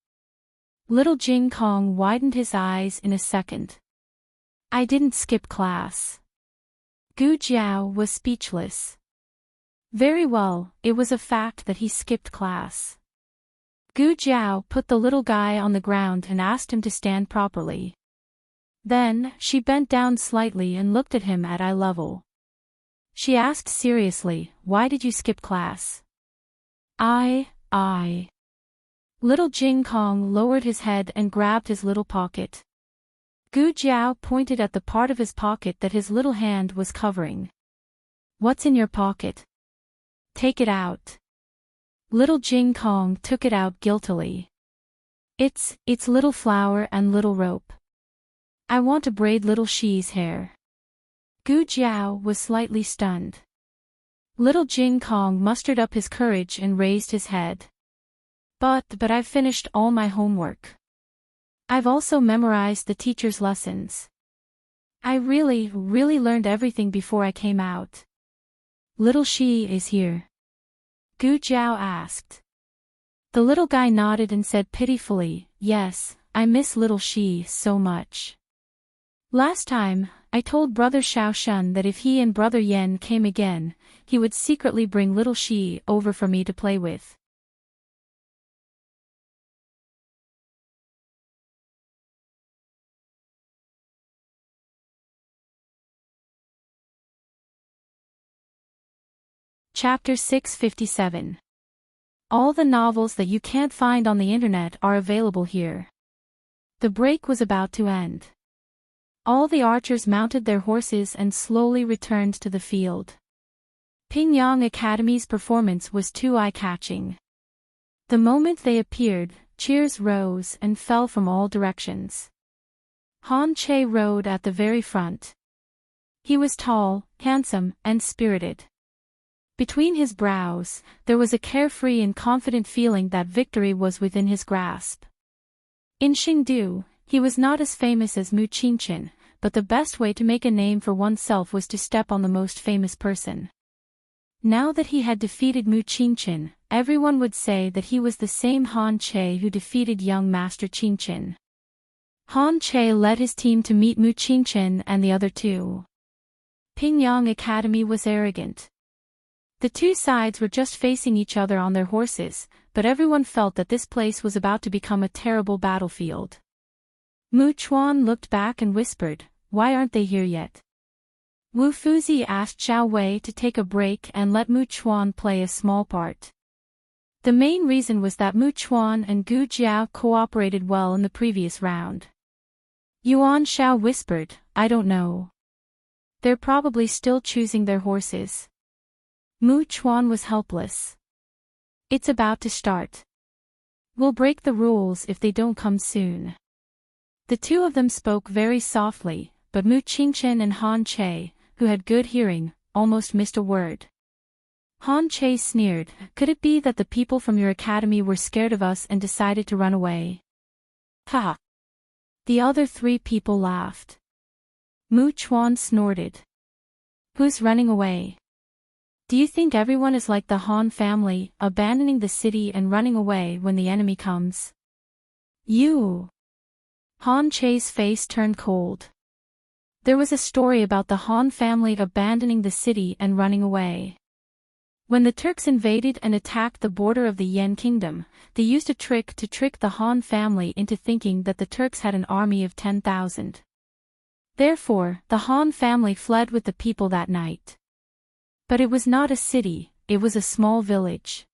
Little Jing Kong widened his eyes in a second. "I didn't skip class." Gu Jiao was speechless. Very well, it was a fact that he skipped class. Gu Jiao put the little guy on the ground and asked him to stand properly. Then, she bent down slightly and looked at him at eye level. She asked seriously, "Why did you skip class?" I. Little Jing Kong lowered his head and grabbed his little pocket. Gu Jiao pointed at the part of his pocket that his little hand was covering. What's in your pocket? Take it out. Little Jing Kong took it out guiltily. It's little flower and little rope. I want to braid little Shi's hair. Gu Jiao was slightly stunned. Little Jing Kong mustered up his courage and raised his head. But I've finished all my homework. I've also memorized the teacher's lessons. I really learned everything before I came out. Little Shi is here? Gu Jiao asked. The little guy nodded and said pitifully, yes, I miss little Shi so much. Last time, I told Brother Xiaoshan that if he and Brother Yen came again, he would secretly bring little Shi over for me to play with. Chapter 657. All the novels that you can't find on the internet are available here. The break was about to end. All the archers mounted their horses and slowly returned to the field. Pingyang Academy's performance was too eye-catching. The moment they appeared, cheers rose and fell from all directions. Han Che rode at the very front. He was tall, handsome, and spirited. Between his brows, there was a carefree and confident feeling that victory was within his grasp. In Xingdu, he was not as famous as Mu Qingchen, but the best way to make a name for oneself was to step on the most famous person. Now that he had defeated Mu Qingchen, everyone would say that he was the same Han Che who defeated young Master Qingchen. Han Che led his team to meet Mu Qingchen and the other two. Pingyang Academy was arrogant. The two sides were just facing each other on their horses, but everyone felt that this place was about to become a terrible battlefield. Mu Chuan looked back and whispered, "Why aren't they here yet?" Wu Fuzi asked Zhao Wei to take a break and let Mu Chuan play a small part. The main reason was that Mu Chuan and Gu Jiao cooperated well in the previous round. Yuan Shao whispered, "I don't know. They're probably still choosing their horses." Mu Chuan was helpless. It's about to start. We'll break the rules if they don't come soon. The two of them spoke very softly, but Mu Qingchen and Han Che, who had good hearing, almost missed a word. Han Che sneered, "Could it be that the people from your academy were scared of us and decided to run away?" Ha! The other three people laughed. Mu Chuan snorted. "Who's running away? Do you think everyone is like the Han family, abandoning the city and running away when the enemy comes?" "You!" Han Che's face turned cold. There was a story about the Han family abandoning the city and running away. When the Turks invaded and attacked the border of the Yan kingdom, they used a trick to trick the Han family into thinking that the Turks had an army of 10,000. Therefore, the Han family fled with the people that night. But it was not a city, it was a small village.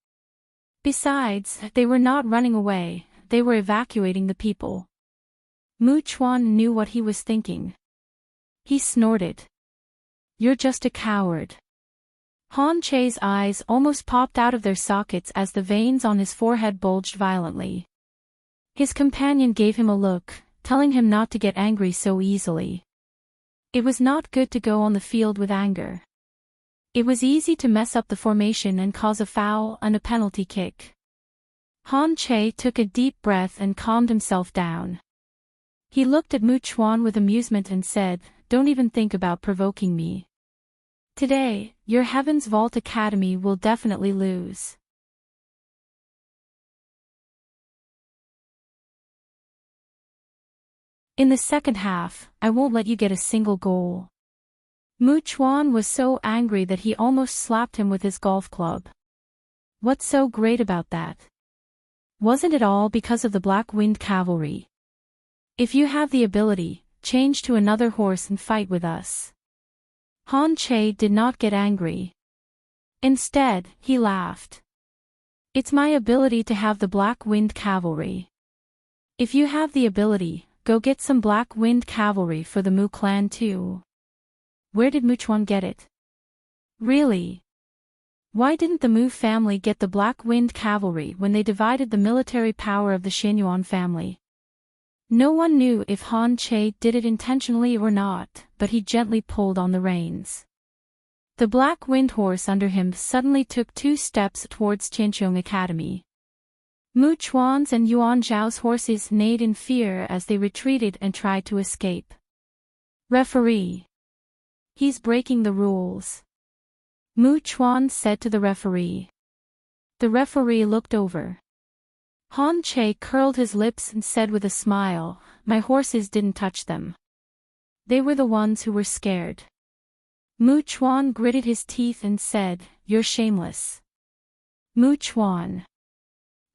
Besides, they were not running away, they were evacuating the people. Mu Chuan knew what he was thinking. He snorted. "You're just a coward." Han Che's eyes almost popped out of their sockets as the veins on his forehead bulged violently. His companion gave him a look, telling him not to get angry so easily. It was not good to go on the field with anger. It was easy to mess up the formation and cause a foul and a penalty kick. Han Che took a deep breath and calmed himself down. He looked at Mu Chuan with amusement and said, "Don't even think about provoking me. Today, your Heaven's Vault Academy will definitely lose." In the second half, I won't let you get a single goal. Mu Chuan was so angry that he almost slapped him with his golf club. What's so great about that? Wasn't it all because of the Black Wind Cavalry? If you have the ability, change to another horse and fight with us. Han Che did not get angry. Instead, he laughed. It's my ability to have the Black Wind Cavalry. If you have the ability, go get some Black Wind cavalry for the Mu clan too. Where did Muchuan get it? Really? Why didn't the Mu family get the Black Wind cavalry when they divided the military power of the Xinyuan family? No one knew if Han Che did it intentionally or not, but he gently pulled on the reins. The Black Wind horse under him suddenly took 2 steps towards Tianqiong Academy. Mu Chuan's and Yuan Zhao's horses neighed in fear as they retreated and tried to escape. Referee. He's breaking the rules. Mu Chuan said to the referee. The referee looked over. Han Che curled his lips and said with a smile, "My horses didn't touch them. They were the ones who were scared." Mu Chuan gritted his teeth and said, "You're shameless." Mu Chuan.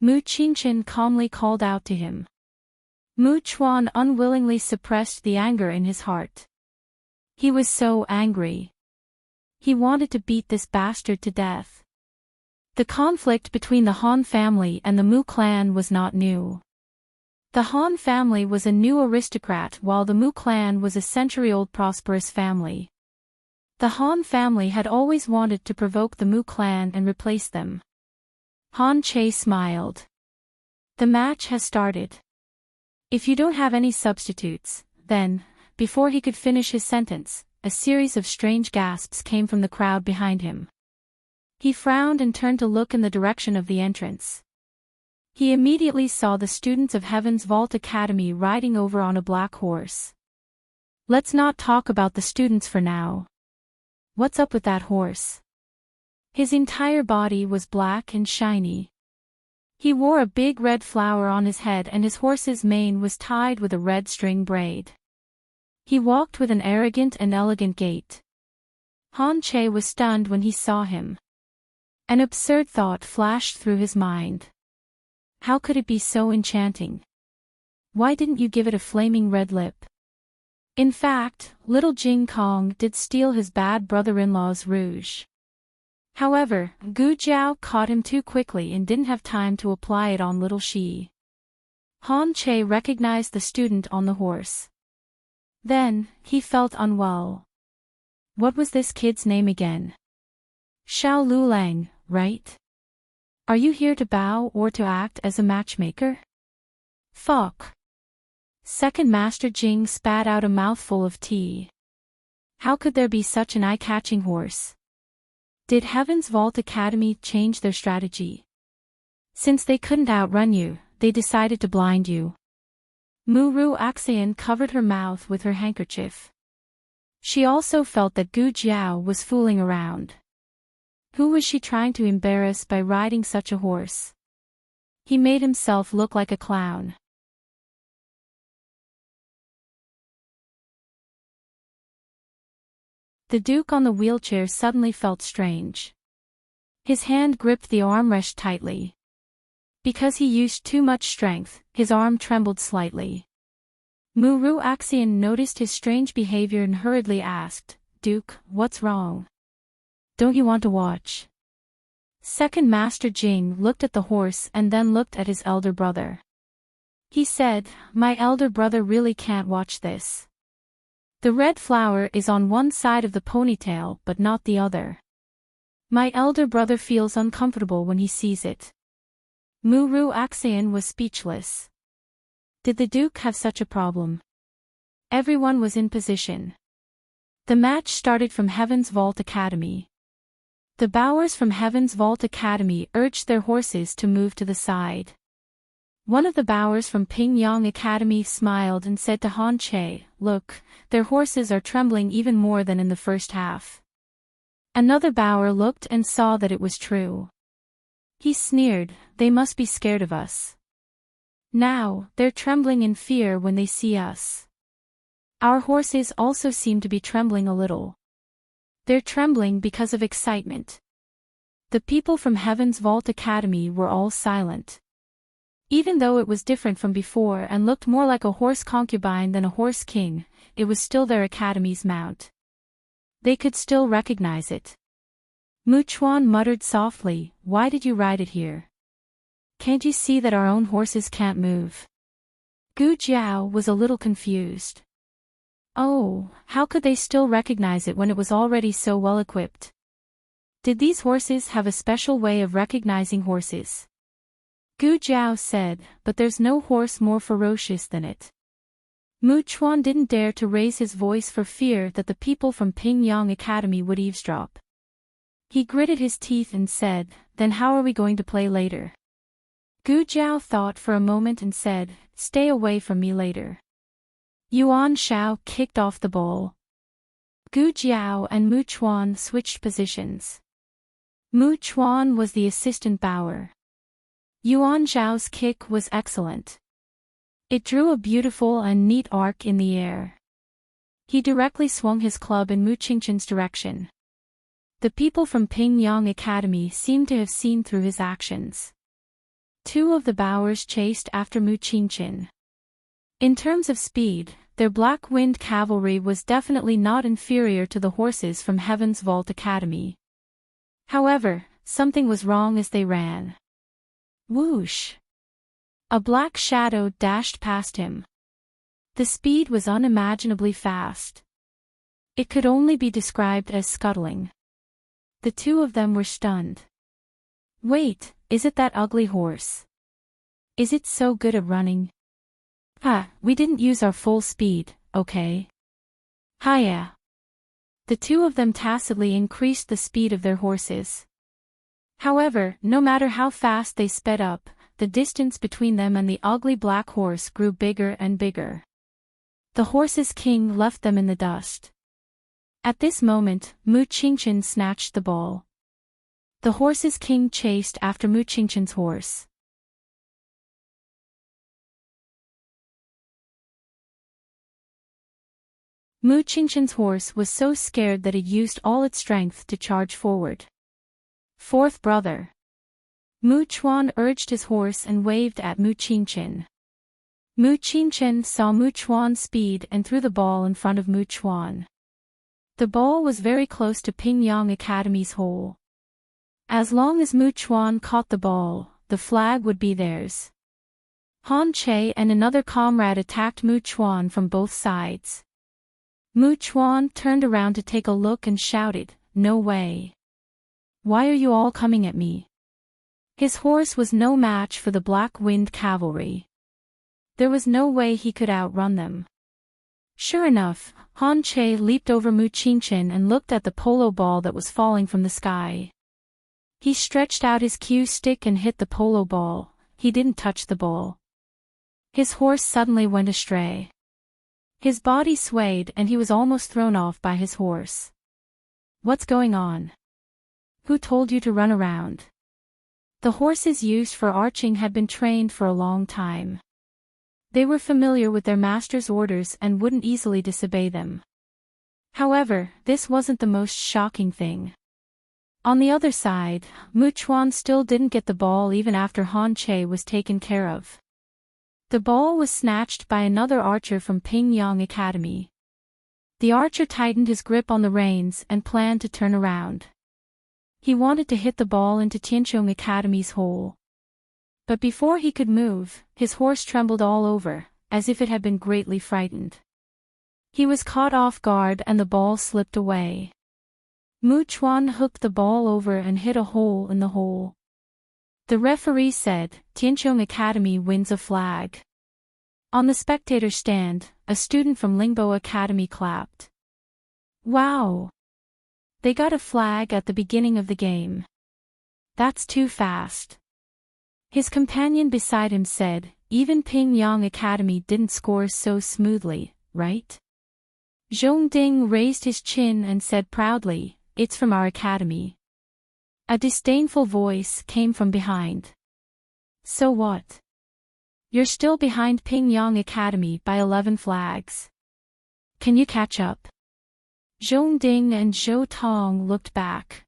Mu Qingchen calmly called out to him. Mu Chuan unwillingly suppressed the anger in his heart. He was so angry. He wanted to beat this bastard to death. The conflict between the Han family and the Mu clan was not new. The Han family was a new aristocrat while the Mu clan was a century-old prosperous family. The Han family had always wanted to provoke the Mu clan and replace them. Han Che smiled. The match has started. If you don't have any substitutes, then, before he could finish his sentence, a series of strange gasps came from the crowd behind him. He frowned and turned to look in the direction of the entrance. He immediately saw the students of Heaven's Vault Academy riding over on a black horse. Let's not talk about the students for now. What's up with that horse? His entire body was black and shiny. He wore a big red flower on his head and his horse's mane was tied with a red string braid. He walked with an arrogant and elegant gait. Han Che was stunned when he saw him. An absurd thought flashed through his mind. How could it be so enchanting? Why didn't you give it a flaming red lip? In fact, little Jing Kong did steal his bad brother-in-law's rouge. However, Gu Jiao caught him too quickly and didn't have time to apply it on little Shi. Han Che recognized the student on the horse. Then, he felt unwell. What was this kid's name again? Xiao Lulang, right? Are you here to bow or to act as a matchmaker? Fuck. Second Master Jing spat out a mouthful of tea. How could there be such an eye-catching horse? Did Heaven's Vault Academy change their strategy? Since they couldn't outrun you, they decided to blind you. Muru Axian covered her mouth with her handkerchief. She also felt that Gu Jiao was fooling around. Who was she trying to embarrass by riding such a horse? He made himself look like a clown. The Duke on the wheelchair suddenly felt strange. His hand gripped the armrest tightly. Because he used too much strength, his arm trembled slightly. Muru Axian noticed his strange behavior and hurriedly asked, "Duke, what's wrong? Don't you want to watch?" Second Master Jing looked at the horse and then looked at his elder brother. He said, "My elder brother really can't watch this. The red flower is on one side of the ponytail but not the other. My elder brother feels uncomfortable when he sees it." Muru Axian was speechless. Did the Duke have such a problem? Everyone was in position. The match started from Heaven's Vault Academy. The bowers from Heaven's Vault Academy urged their horses to move to the side. One of the bowers from Pingyang Academy smiled and said to Han Che, "Look, their horses are trembling even more than in the first half." Another bower looked and saw that it was true. He sneered, "They must be scared of us. Now, they're trembling in fear when they see us. Our horses also seem to be trembling a little. They're trembling because of excitement." The people from Heaven's Vault Academy were all silent. Even though it was different from before and looked more like a horse concubine than a horse king, it was still their academy's mount. They could still recognize it. Mu Chuan muttered softly, "Why did you ride it here? Can't you see that our own horses can't move?" Gu Jiao was a little confused. Oh, how could they still recognize it when it was already so well equipped? Did these horses have a special way of recognizing horses? Gu Jiao said, but there's no horse more ferocious than it. Mu Chuan didn't dare to raise his voice for fear that the people from Pingyang Academy would eavesdrop. He gritted his teeth and said, then how are we going to play later? Gu Jiao thought for a moment and said, stay away from me later. Yuan Shao kicked off the ball. Gu Jiao and Mu Chuan switched positions. Mu Chuan was the assistant bowler. Yuan Zhao's kick was excellent. It drew a beautiful and neat arc in the air. He directly swung his club in Mu Qingchen's direction. The people from Pingyang Academy seemed to have seen through his actions. Two of the bowers chased after Mu Qingchen. In terms of speed, their black-winged cavalry was definitely not inferior to the horses from Heaven's Vault Academy. However, something was wrong as they ran. Whoosh! A black shadow dashed past him. The speed was unimaginably fast. It could only be described as scuttling. The two of them were stunned. Wait, is it that ugly horse? Is it so good at running? We didn't use our full speed, okay? Hiya! The two of them tacitly increased the speed of their horses. However, no matter how fast they sped up, the distance between them and the ugly black horse grew bigger and bigger. The horse's king left them in the dust. At this moment, Mu Qingchen snatched the ball. The horse's king chased after Mu Qingchen's horse. Mu Qingchen's horse was so scared that it used all its strength to charge forward. Fourth brother. Mu Chuan urged his horse and waved at Mu Qingchen. Mu Qingchen saw Mu Chuan's speed and threw the ball in front of Mu Chuan. The ball was very close to Pingyang Academy's hole. As long as Mu Chuan caught the ball, the flag would be theirs. Han Che and another comrade attacked Mu Chuan from both sides. Mu Chuan turned around to take a look and shouted, "No way! Why are you all coming at me?" His horse was no match for the black-winged cavalry. There was no way he could outrun them. Sure enough, Han Che leaped over Mu Qingchen and looked at the polo ball that was falling from the sky. He stretched out his cue stick and hit the polo ball. He didn't touch the ball. His horse suddenly went astray. His body swayed and he was almost thrown off by his horse. What's going on? Who told you to run around? The horses used for arching had been trained for a long time. They were familiar with their master's orders and wouldn't easily disobey them. However, this wasn't the most shocking thing. On the other side, Mu Chuan still didn't get the ball even after Han Che was taken care of. The ball was snatched by another archer from Pingyang Academy. The archer tightened his grip on the reins and planned to turn around. He wanted to hit the ball into Tianqiong Academy's hole. But before he could move, his horse trembled all over, as if it had been greatly frightened. He was caught off guard and the ball slipped away. Mu Chuan hooked the ball over and hit a hole in the hole. The referee said, "Tianqiong Academy wins a flag." On the spectator stand, a student from Lingbo Academy clapped. Wow! They got a flag at the beginning of the game. That's too fast. His companion beside him said, even Pingyang Academy didn't score so smoothly, right? Zhong Ding raised his chin and said proudly, "It's from our academy." A disdainful voice came from behind. So what? You're still behind Pingyang Academy by 11 flags. Can you catch up? Zhong Ding and Zhou Tong looked back.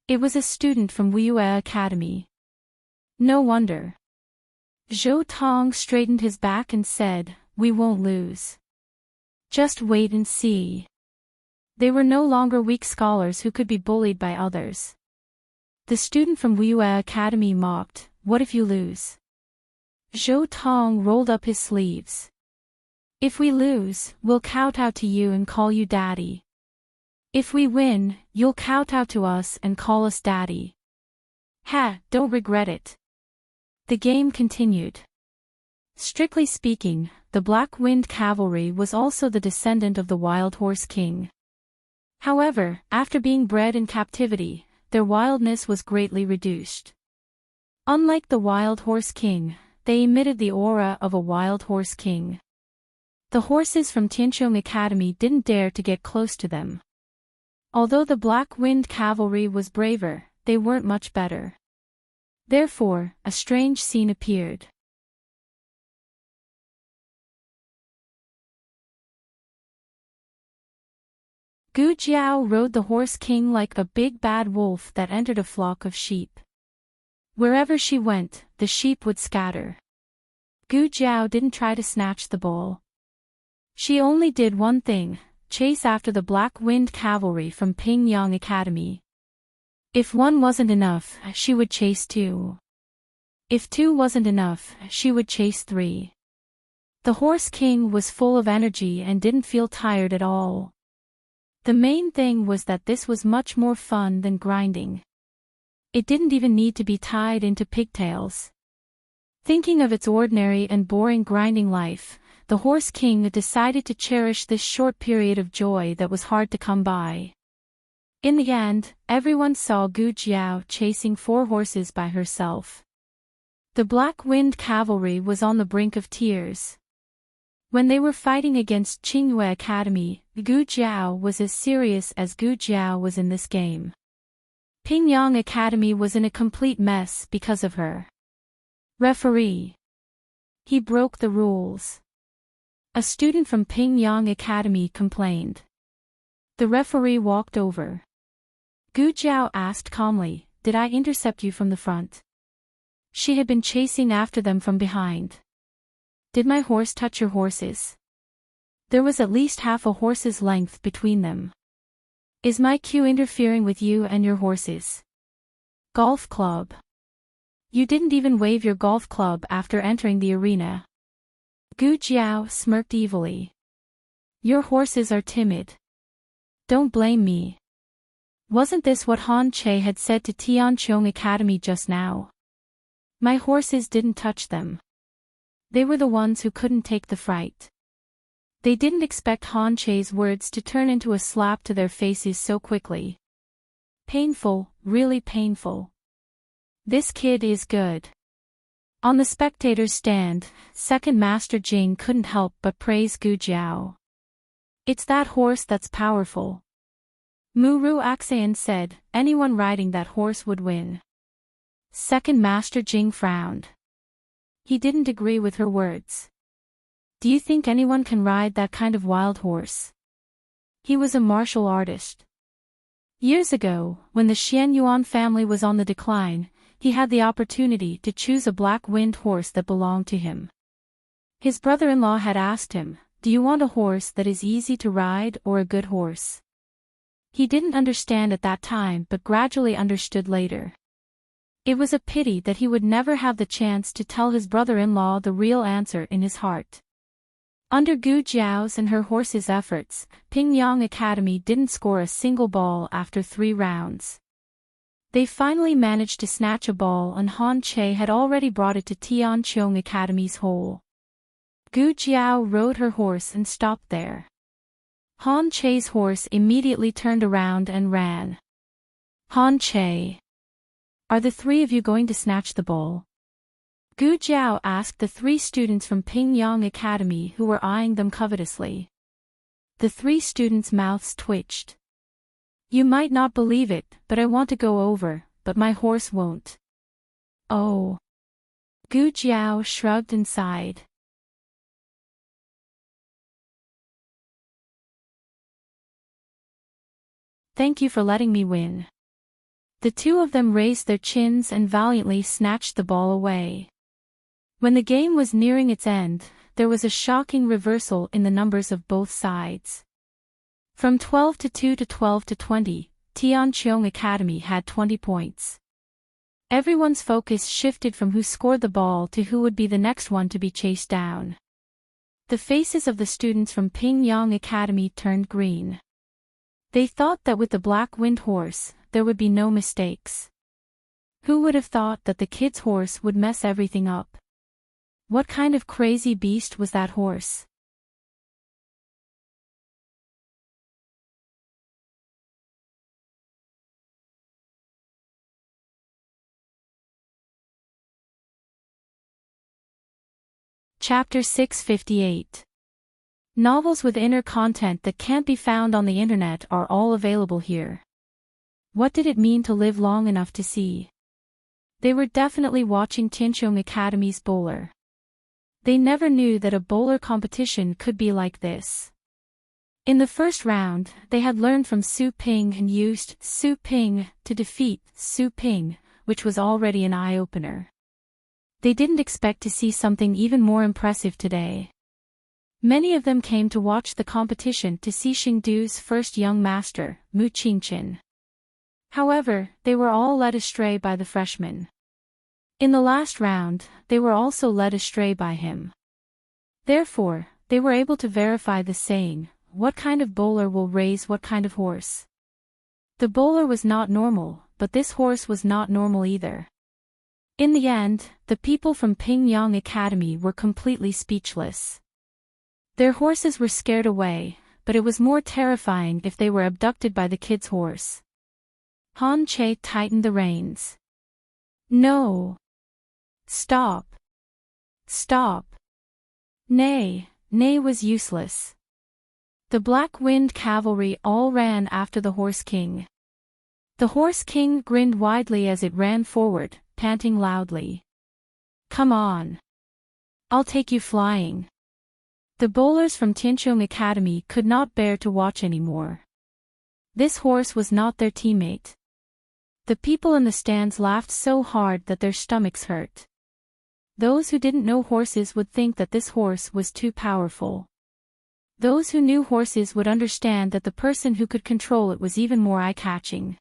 It was a student from Weiyue Academy. No wonder. Zhou Tong straightened his back and said, "We won't lose. Just wait and see." They were no longer weak scholars who could be bullied by others. The student from Weiyue Academy mocked, "What if you lose?" Zhou Tong rolled up his sleeves. If we lose, we'll kowtow to you and call you Daddy. If we win, you'll kowtow to us and call us Daddy. Ha, don't regret it. The game continued. Strictly speaking, the Black Wind Cavalry was also the descendant of the Wild Horse King. However, after being bred in captivity, their wildness was greatly reduced. Unlike the Wild Horse King, they emitted the aura of a Wild Horse King. The horses from Tianchong Academy didn't dare to get close to them. Although the Black Wind Cavalry was braver, they weren't much better. Therefore, a strange scene appeared. Gu Jiao rode the Horse King like a big bad wolf that entered a flock of sheep. Wherever she went, the sheep would scatter. Gu Jiao didn't try to snatch the ball. She only did one thing, chase after the Black Wind Cavalry from Pingyang Academy. If one wasn't enough, she would chase two. If two wasn't enough, she would chase three. The Horse King was full of energy and didn't feel tired at all. The main thing was that this was much more fun than grinding. It didn't even need to be tied into pigtails. Thinking of its ordinary and boring grinding life, the Horse King decided to cherish this short period of joy that was hard to come by. In the end, everyone saw Gu Jiao chasing 4 horses by herself. The Black Wind Cavalry was on the brink of tears. When they were fighting against Qingyue Academy, Gu Jiao was as serious as Gu Jiao was in this game. Pingyang Academy was in a complete mess because of her. Referee. He broke the rules. A student from Pingyang Academy complained. The referee walked over. Gu Jiao asked calmly, "Did I intercept you from the front?" She had been chasing after them from behind. "Did my horse touch your horses?" There was at least half a horse's length between them. "Is my cue interfering with you and your horses?" Golf club. You didn't even wave your golf club after entering the arena. Gu Jiao smirked evilly. Your horses are timid. Don't blame me. Wasn't this what Han Che had said to Tianchong Academy just now? My horses didn't touch them. They were the ones who couldn't take the fright. They didn't expect Han Che's words to turn into a slap to their faces so quickly. Painful, really painful. This kid is good. On the spectator's stand, Second Master Jing couldn't help but praise Gu Jiao. It's that horse that's powerful. Muru Axayan said, anyone riding that horse would win. Second Master Jing frowned. He didn't agree with her words. Do you think anyone can ride that kind of wild horse? He was a martial artist. Years ago, when the Xianyuan family was on the decline, he had the opportunity to choose a black wind horse that belonged to him. His brother-in-law had asked him, "Do you want a horse that is easy to ride or a good horse?" He didn't understand at that time but gradually understood later. It was a pity that he would never have the chance to tell his brother-in-law the real answer in his heart. Under Gu Jiao's and her horse's efforts, Pingyang Academy didn't score a single ball after 3 rounds. They finally managed to snatch a ball and Han Che had already brought it to Tianchong Academy's hole. Gu Jiao rode her horse and stopped there. Han Che's horse immediately turned around and ran. Han Che. Are the 3 of you going to snatch the ball? Gu Jiao asked the 3 students from Pingyang Academy who were eyeing them covetously. The 3 students' mouths twitched. You might not believe it, but I want to go over, but my horse won't. Oh. Gu Jiao shrugged and sighed. Thank you for letting me win. The 2 of them raised their chins and valiantly snatched the ball away. When the game was nearing its end, there was a shocking reversal in the numbers of both sides. From 12-2 to 12-20, Tianchong Academy had 20 points. Everyone's focus shifted from who scored the ball to who would be the next one to be chased down. The faces of the students from Pingyang Academy turned green. They thought that with the black wind horse, there would be no mistakes. Who would have thought that the kid's horse would mess everything up? What kind of crazy beast was that horse? Chapter 658. Novels with inner content that can't be found on the internet are all available here. What did it mean to live long enough to see? They were definitely watching Tianqiong Academy's bowler. They never knew that a bowler competition could be like this. In the first round, they had learned from Su Ping and used Su Ping to defeat Su Ping, which was already an eye-opener. They didn't expect to see something even more impressive today. Many of them came to watch the competition to see Xingdu's first young master, Mu Qingqin. However, they were all led astray by the freshman. In the last round, they were also led astray by him. Therefore, they were able to verify the saying, what kind of bowler will raise what kind of horse? The bowler was not normal, but this horse was not normal either. In the end, the people from Pingyang Academy were completely speechless. Their horses were scared away, but it was more terrifying if they were abducted by the kid's horse. Han Che tightened the reins. No. Stop. Stop. Nay was useless. The Black Wind cavalry all ran after the Horse King. The Horse King grinned widely as it ran forward, panting loudly. Come on. I'll take you flying. The bowlers from Tianqiong Academy could not bear to watch anymore. This horse was not their teammate. The people in the stands laughed so hard that their stomachs hurt. Those who didn't know horses would think that this horse was too powerful. Those who knew horses would understand that the person who could control it was even more eye-catching.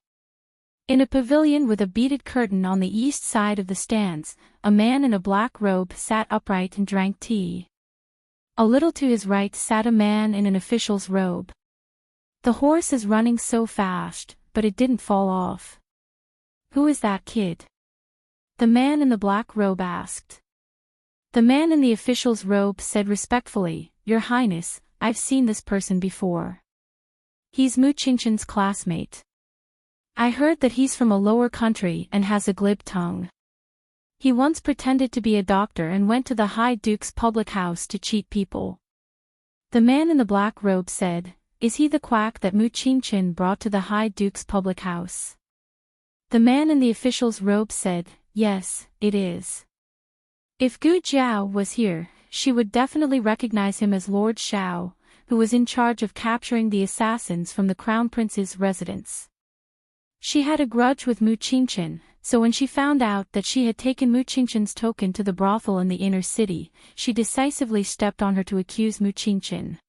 In a pavilion with a beaded curtain on the east side of the stands, a man in a black robe sat upright and drank tea. A little to his right sat a man in an official's robe. The horse is running so fast, but it didn't fall off. Who is that kid? The man in the black robe asked. The man in the official's robe said respectfully, Your Highness, I've seen this person before. He's Mu Qingqin's classmate. I heard that he's from a lower country and has a glib tongue. He once pretended to be a doctor and went to the High Duke's public house to cheat people. The man in the black robe said, Is he the quack that Mu Qingqin brought to the High Duke's public house? The man in the official's robe said, Yes, it is. If Gu Jiao was here, she would definitely recognize him as Lord Xiao, who was in charge of capturing the assassins from the Crown Prince's residence. She had a grudge with Mu Qingqin, so when she found out that she had taken Mu Qingqin's token to the brothel in the inner city, she decisively stepped on her to accuse Mu Qingqin.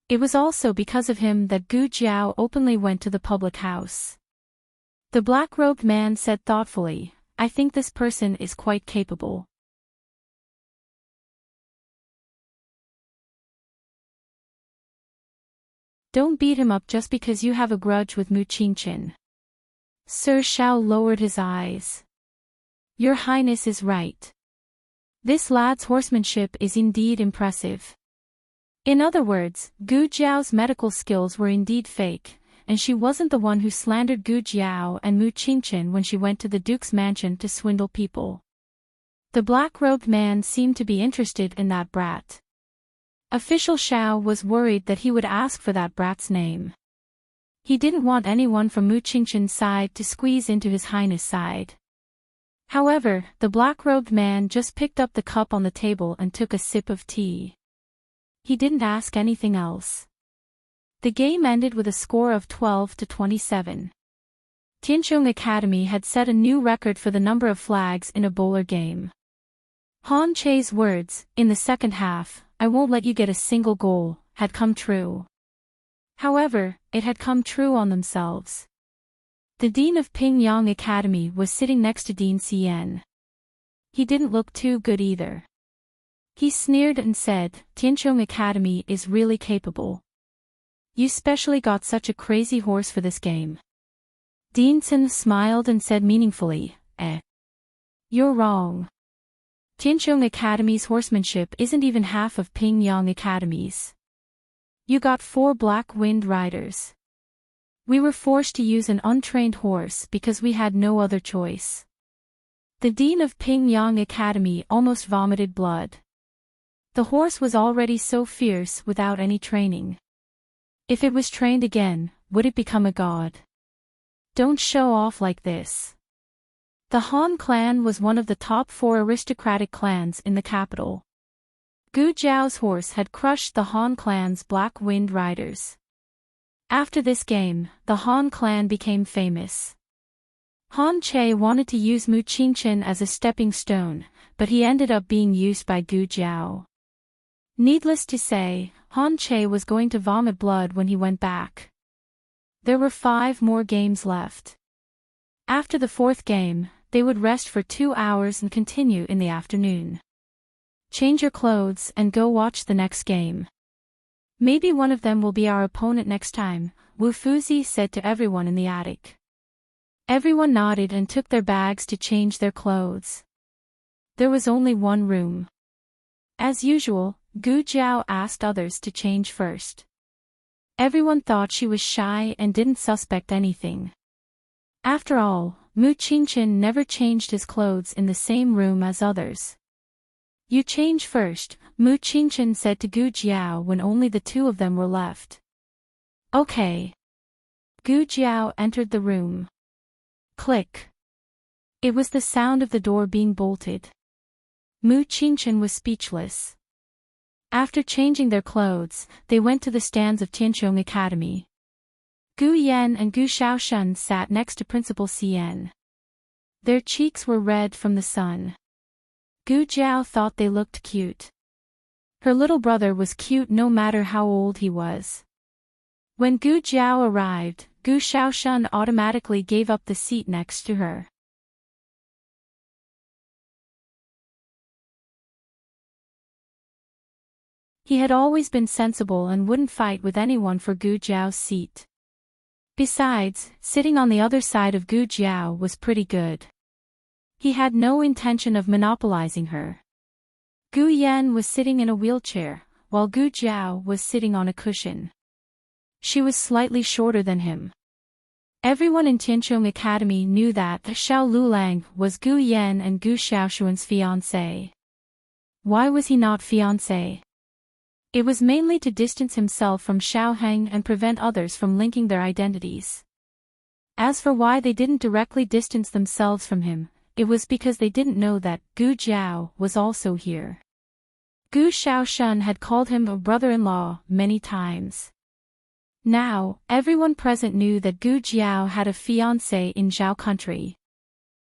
It was also because of him that Gu Jiao openly went to the public house. The black-robed man said thoughtfully, I think this person is quite capable. Don't beat him up just because you have a grudge with Mu Qingqin. Sir Xiao lowered his eyes. Your Highness is right. This lad's horsemanship is indeed impressive. In other words, Gu Jiao's medical skills were indeed fake, and she wasn't the one who slandered Gu Jiao and Mu Qingqin when she went to the Duke's mansion to swindle people. The black-robed man seemed to be interested in that brat. Official Xiao was worried that he would ask for that brat's name. He didn't want anyone from Mu Qingqin's side to squeeze into His Highness' side. However, the black-robed man just picked up the cup on the table and took a sip of tea. He didn't ask anything else. The game ended with a score of 12-27. Tianqiong Academy had set a new record for the number of flags in a bowler game. Han Che's words, in the second half, I won't let you get a single goal, had come true. However, it had come true on themselves. The dean of Pingyang Academy was sitting next to Dean Cien. He didn't look too good either. He sneered and said, "Tianchong Academy is really capable. You specially got such a crazy horse for this game." Dean Cien smiled and said meaningfully, "You're wrong. Tianchong Academy's horsemanship isn't even half of Pingyang Academy's. You got 4 Black Wind riders. We were forced to use an untrained horse because we had no other choice." The dean of Pingyang Academy almost vomited blood. The horse was already so fierce without any training. If it was trained again, would it become a god? Don't show off like this. The Han clan was one of the top 4 aristocratic clans in the capital. Gu Zhao's horse had crushed the Han clan's Black Wind riders. After this game, the Han clan became famous. Han Che wanted to use Mu Qingchen as a stepping stone, but he ended up being used by Gu Zhao. Needless to say, Han Che was going to vomit blood when he went back. There were 5 more games left. After the 4th game, they would rest for 2 hours and continue in the afternoon. Change your clothes and go watch the next game. Maybe one of them will be our opponent next time, Wu Fuzi said to everyone in the attic. Everyone nodded and took their bags to change their clothes. There was only one room. As usual, Gu Zhao asked others to change first. Everyone thought she was shy and didn't suspect anything. After all, Mu Qingchen never changed his clothes in the same room as others. "You change first," Mu Qingchen said to Gu Zhao when only the 2 of them were left. "Okay." Gu Zhao entered the room. Click. It was the sound of the door being bolted. Mu Qingchen was speechless. After changing their clothes, they went to the stands of Tianchong Academy. Gu Yan and Gu Shaoshun sat next to Principal Cien. Their cheeks were red from the sun. Gu Zhao thought they looked cute. Her little brother was cute no matter how old he was. When Gu Zhao arrived, Gu Shaoshun automatically gave up the seat next to her. He had always been sensible and wouldn't fight with anyone for Gu Zhao's seat. Besides, sitting on the other side of Gu Zhao was pretty good. He had no intention of monopolizing her. Gu Yan was sitting in a wheelchair, while Gu Zhao was sitting on a cushion. She was slightly shorter than him. Everyone in Tianchong Academy knew that Xiao Lulang was Gu Yan and Gu Xiaoshuan's fiancé. Why was he not fiancé? It was mainly to distance himself from Xiao Heng and prevent others from linking their identities. As for why they didn't directly distance themselves from him, it was because they didn't know that Gu Zhao was also here. Gu Shaoshun had called him a brother-in-law many times. Now, everyone present knew that Gu Zhao had a fiancé in Zhao country.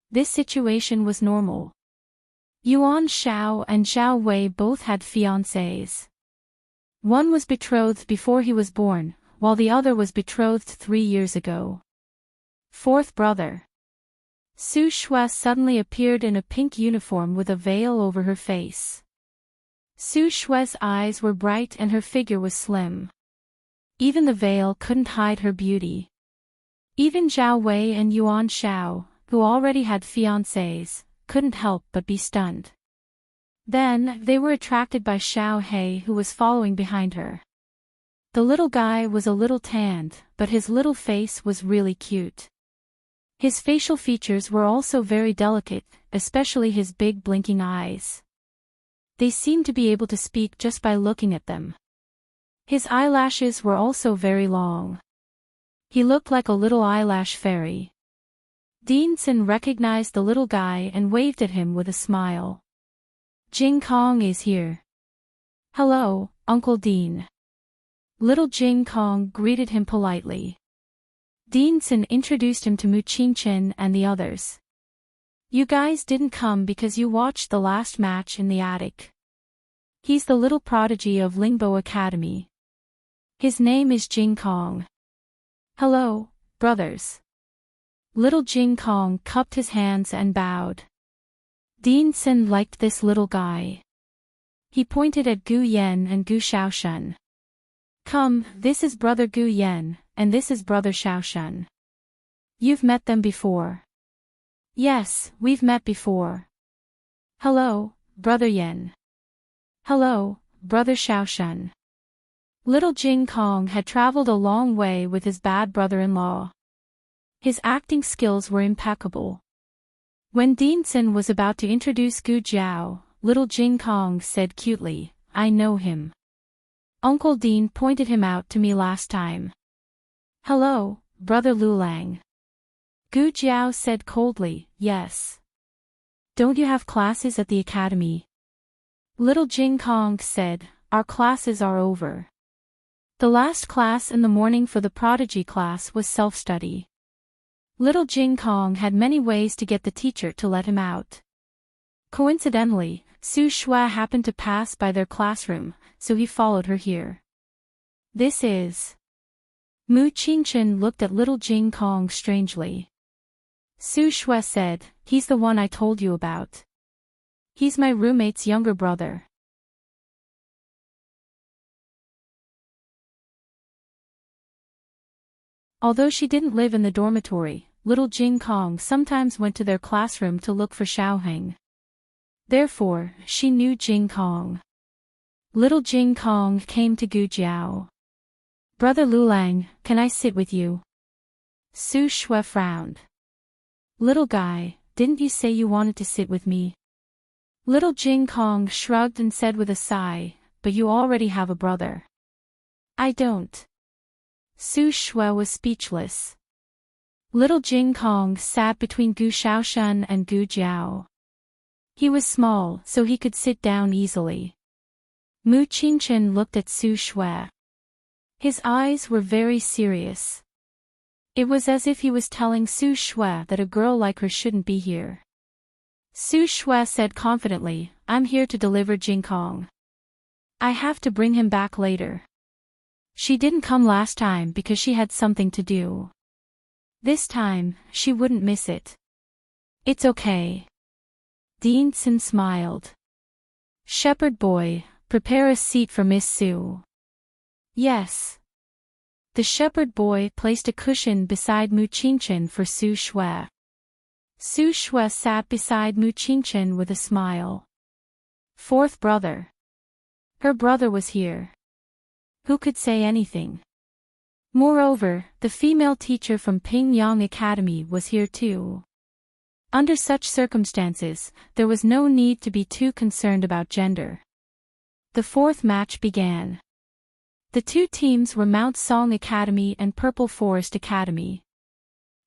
This situation was normal. Yuan Shao and Zhao Wei both had fiancés. One was betrothed before he was born, while the other was betrothed 3 years ago. 4th brother. Su Shui suddenly appeared in a pink uniform with a veil over her face. Su Shui's eyes were bright and her figure was slim. Even the veil couldn't hide her beauty. Even Zhao Wei and Yuan Shao, who already had fiancés, couldn't help but be stunned. Then, they were attracted by Xiao He who was following behind her. The little guy was a little tanned, but his little face was really cute. His facial features were also very delicate, especially his big blinking eyes. They seemed to be able to speak just by looking at them. His eyelashes were also very long. He looked like a little eyelash fairy. Dean Cien recognized the little guy and waved at him with a smile. Jing Kong is here. Hello, Uncle Dean. Little Jing Kong greeted him politely. Dean Cien introduced him to Mu Qingchen and the others. You guys didn't come because you watched the last match in the attic. He's the little prodigy of Lingbo Academy. His name is Jing Kong. Hello, brothers. Little Jing Kong cupped his hands and bowed. Dean Sin liked this little guy. He pointed at Gu Yen and Gu Shaoshun. Come, this is Brother Gu Yen, and this is Brother Shaoshun. You've met them before. Yes, we've met before. Hello, Brother Yen. Hello, Brother Shaoshun. Little Jing Kong had traveled a long way with his bad brother-in-law. His acting skills were impeccable. When Dean Sin was about to introduce Gu Jiao, little Jing Kong said cutely, I know him. Uncle Dean pointed him out to me last time. Hello, Brother Lulang. Gu Jiao said coldly, yes. Don't you have classes at the academy? Little Jing Kong said, our classes are over. The last class in the morning for the prodigy class was self-study. Little Jing Kong had many ways to get the teacher to let him out. Coincidentally, Su Shua happened to pass by their classroom, so he followed her here. This is... Mu Qingchen looked at little Jing Kong strangely. Su Shua said, he's the one I told you about. He's my roommate's younger brother. Although she didn't live in the dormitory, little Jing Kong sometimes went to their classroom to look for Xiaoheng. Therefore, she knew Jing Kong. Little Jing Kong came to Gu Jiao. Brother Lulang, can I sit with you? Su Shua frowned. Little guy, didn't you say you wanted to sit with me? Little Jing Kong shrugged and said with a sigh, but you already have a brother. I don't. Su Shua was speechless. Little Jing Kong sat between Gu Shaoshun and Gu Jiao. He was small, so he could sit down easily. Mu Qingchen looked at Su Shua. His eyes were very serious. It was as if he was telling Su Shua that a girl like her shouldn't be here. Su Shua said confidently, I'm here to deliver Jing Kong. I have to bring him back later. She didn't come last time because she had something to do. This time, she wouldn't miss it. It's okay. Dean Sin smiled. Shepherd boy, prepare a seat for Miss Su. Yes. The shepherd boy placed a cushion beside Mu Qingchen for Su Shua. Su Shua sat beside Mu Qingchen with a smile. Fourth brother. Her brother was here. Who could say anything? Moreover, the female teacher from Pingyang Academy was here too. Under such circumstances, there was no need to be too concerned about gender. The fourth match began. The two teams were Mount Song Academy and Purple Forest Academy.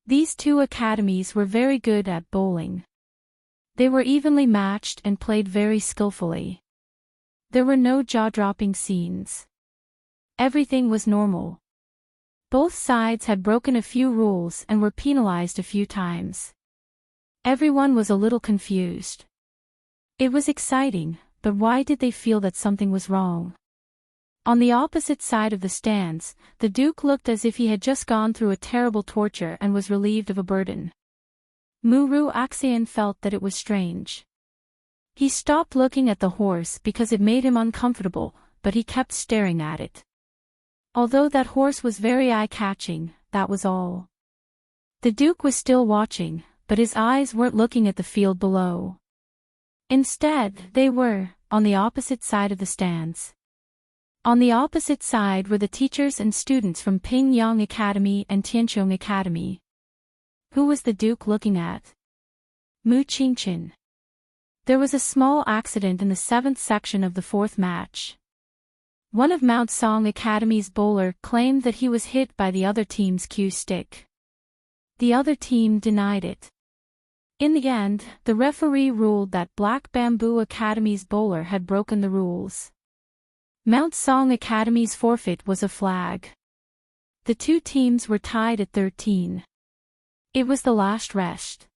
These two academies were very good at bowling. They were evenly matched and played very skillfully. There were no jaw-dropping scenes. Everything was normal. Both sides had broken a few rules and were penalized a few times. Everyone was a little confused. It was exciting, but why did they feel that something was wrong? On the opposite side of the stands, the Duke looked as if he had just gone through a terrible torture and was relieved of a burden. Muru Axian felt that it was strange. He stopped looking at the horse because it made him uncomfortable, but he kept staring at it. Although that horse was very eye-catching, that was all. The Duke was still watching, but his eyes weren't looking at the field below. Instead, they were, on the opposite side of the stands. On the opposite side were the teachers and students from Pingyang Academy and Tianchong Academy. Who was the Duke looking at? Mu Qingchen. There was a small accident in the 7th section of the 4th match. One of Mount Song Academy's bowler claimed that he was hit by the other team's cue stick. The other team denied it. In the end, the referee ruled that Black Bamboo Academy's bowler had broken the rules. Mount Song Academy's forfeit was a flag. The two teams were tied at 13. It was the last rest.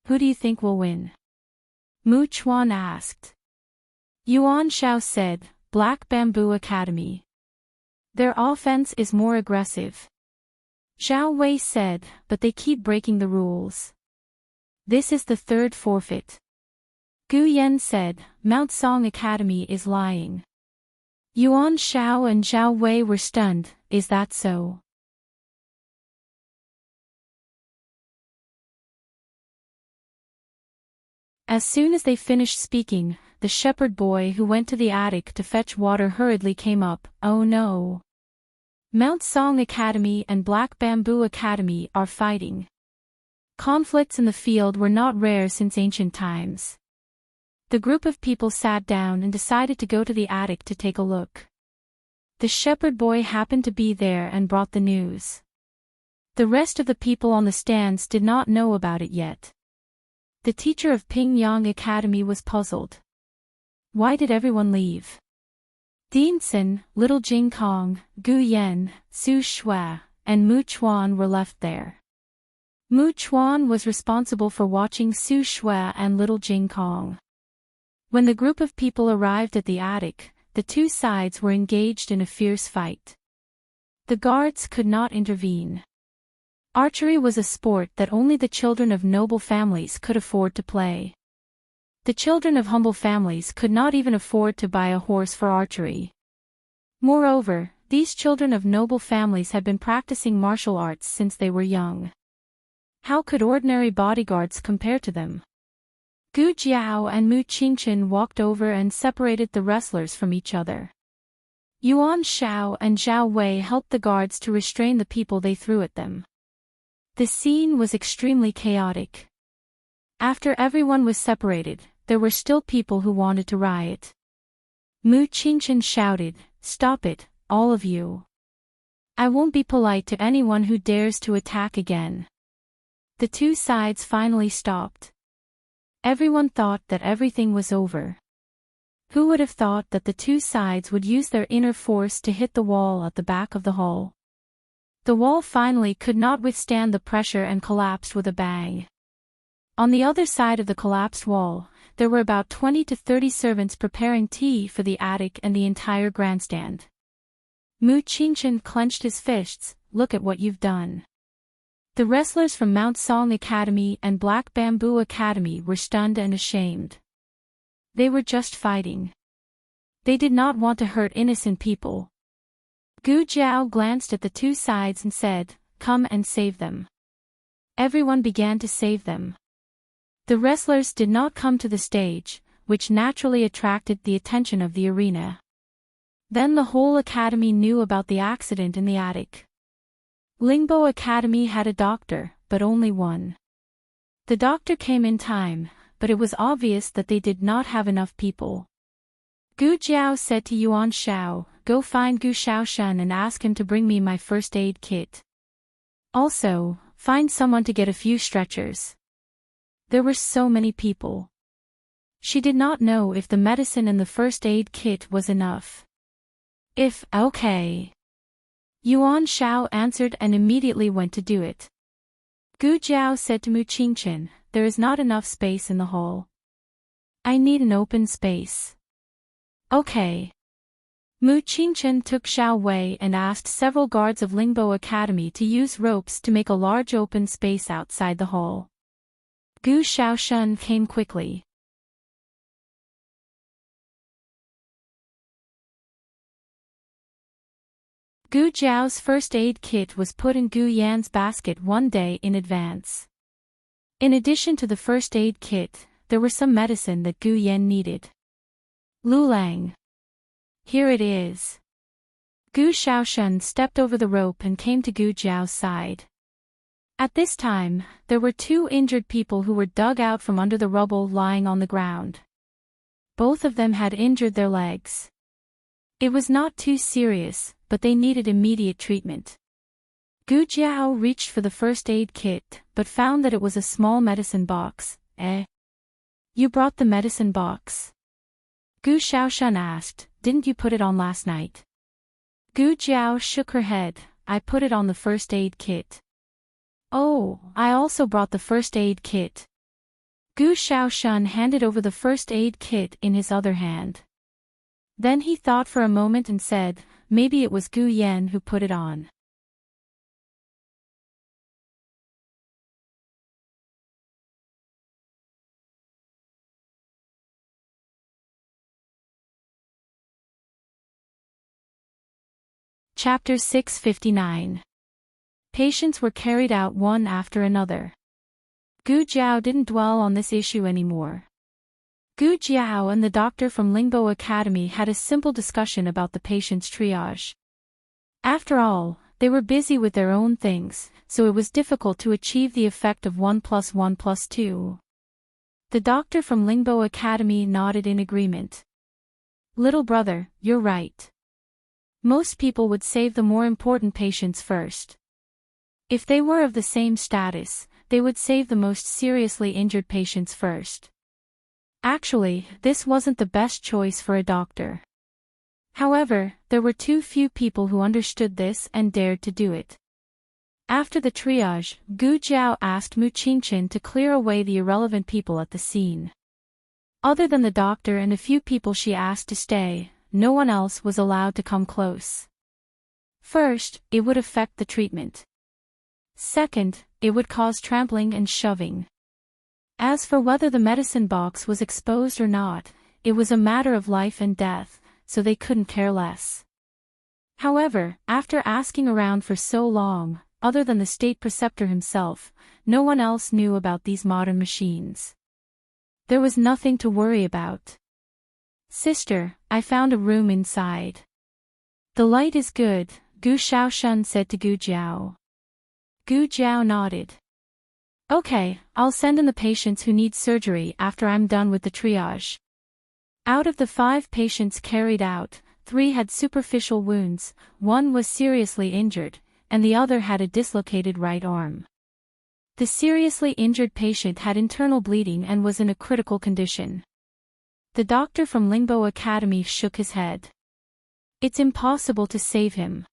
Who do you think will win? Mu Chuan asked. Yuan Shao said, Black Bamboo Academy. Their offense is more aggressive. Zhao Wei said, but they keep breaking the rules. This is the third forfeit. Gu Yan said, Mount Song Academy is lying. Yuan Shao and Zhao Wei were stunned, is that so? As soon as they finished speaking, the shepherd boy who went to the attic to fetch water hurriedly came up. Oh no! Mount Song Academy and Black Bamboo Academy are fighting. Conflicts in the field were not rare since ancient times. The group of people sat down and decided to go to the attic to take a look. The shepherd boy happened to be there and brought the news. The rest of the people on the stands did not know about it yet. The teacher of Pingyang Academy was puzzled. Why did everyone leave? Dinsen, Little Jing Kong, Gu Yan, Su Shui, and Mu Chuan were left there. Mu Chuan was responsible for watching Su Shui and Little Jing Kong. When the group of people arrived at the attic, the two sides were engaged in a fierce fight. The guards could not intervene. Archery was a sport that only the children of noble families could afford to play. The children of humble families could not even afford to buy a horse for archery. Moreover, these children of noble families had been practicing martial arts since they were young. How could ordinary bodyguards compare to them? Gu Jiao and Mu Qingchen walked over and separated the wrestlers from each other. Yuan Shao and Zhao Wei helped the guards to restrain the people they threw at them. The scene was extremely chaotic. After everyone was separated, there were still people who wanted to riot. Mu Qingchen shouted, "Stop it, all of you. I won't be polite to anyone who dares to attack again." The two sides finally stopped. Everyone thought that everything was over. Who would have thought that the two sides would use their inner force to hit the wall at the back of the hall? The wall finally could not withstand the pressure and collapsed with a bang. On the other side of the collapsed wall, there were about 20 to 30 servants preparing tea for the attic and the entire grandstand. Mu Qingchen clenched his fists, "Look at what you've done." The wrestlers from Mount Song Academy and Black Bamboo Academy were stunned and ashamed. They were just fighting. They did not want to hurt innocent people. Gu Jiao glanced at the two sides and said, "Come and save them." Everyone began to save them. The wrestlers did not come to the stage, which naturally attracted the attention of the arena. Then the whole academy knew about the accident in the attic. Lingbo Academy had a doctor, but only one. The doctor came in time, but it was obvious that they did not have enough people. Gu Jiao said to Yuan Shao, "Go find Gu Shaoshan and ask him to bring me my first aid kit. Also, find someone to get a few stretchers." There were so many people. She did not know if the medicine and the first aid kit was enough. Okay. Yuan Shao answered and immediately went to do it. Gu Jiao said to Mu Qingchen, "There is not enough space in the hall. I need an open space." Okay. Mu Qingchen took Zhao Wei and asked several guards of Lingbo Academy to use ropes to make a large open space outside the hall. Gu Shaoshan came quickly. Gu Jiao's first aid kit was put in Gu Yan's basket one day in advance. In addition to the first aid kit, there were some medicine that Gu Yan needed. "Lulang. Here it is." Gu Shaoshan stepped over the rope and came to Gu Jiao's side. At this time, there were two injured people who were dug out from under the rubble lying on the ground. Both of them had injured their legs. It was not too serious, but they needed immediate treatment. Gu Jiao reached for the first aid kit, but found that it was a small medicine box. You brought the medicine box? Gu Shaoshan asked, "Didn't you put it on last night?" Gu Jiao shook her head, "I put it on the first aid kit." "Oh, I also brought the first aid kit." Gu Shaoshan handed over the first aid kit in his other hand. Then he thought for a moment and said, "Maybe it was Gu Yan who put it on." Chapter 659. Patients were carried out one after another. Gu Jiao didn't dwell on this issue anymore. Gu Jiao and the doctor from Lingbo Academy had a simple discussion about the patient's triage. After all, they were busy with their own things, so it was difficult to achieve the effect of 1 + 1 + 2. The doctor from Lingbo Academy nodded in agreement. Little brother, you're right. Most people would save the more important patients first. If they were of the same status, they would save the most seriously injured patients first. Actually, this wasn't the best choice for a doctor. However, there were too few people who understood this and dared to do it. After the triage, Gu Jiao asked Mu Qingchen to clear away the irrelevant people at the scene. Other than the doctor and a few people she asked to stay, no one else was allowed to come close. First, it would affect the treatment. Second, it would cause trampling and shoving. As for whether the medicine box was exposed or not, it was a matter of life and death, so they couldn't care less. However, after asking around for so long, other than the state preceptor himself, no one else knew about these modern machines. There was nothing to worry about. Sister, I found a room inside. The light is good, Gu Shaoshun said to Gu Jiao. Gu Jiao nodded. Okay, I'll send in the patients who need surgery after I'm done with the triage. Out of the 5 patients carried out, 3 had superficial wounds, 1 was seriously injured, and the other had a dislocated right arm. The seriously injured patient had internal bleeding and was in a critical condition. The doctor from Lingbo Academy shook his head. It's impossible to save him.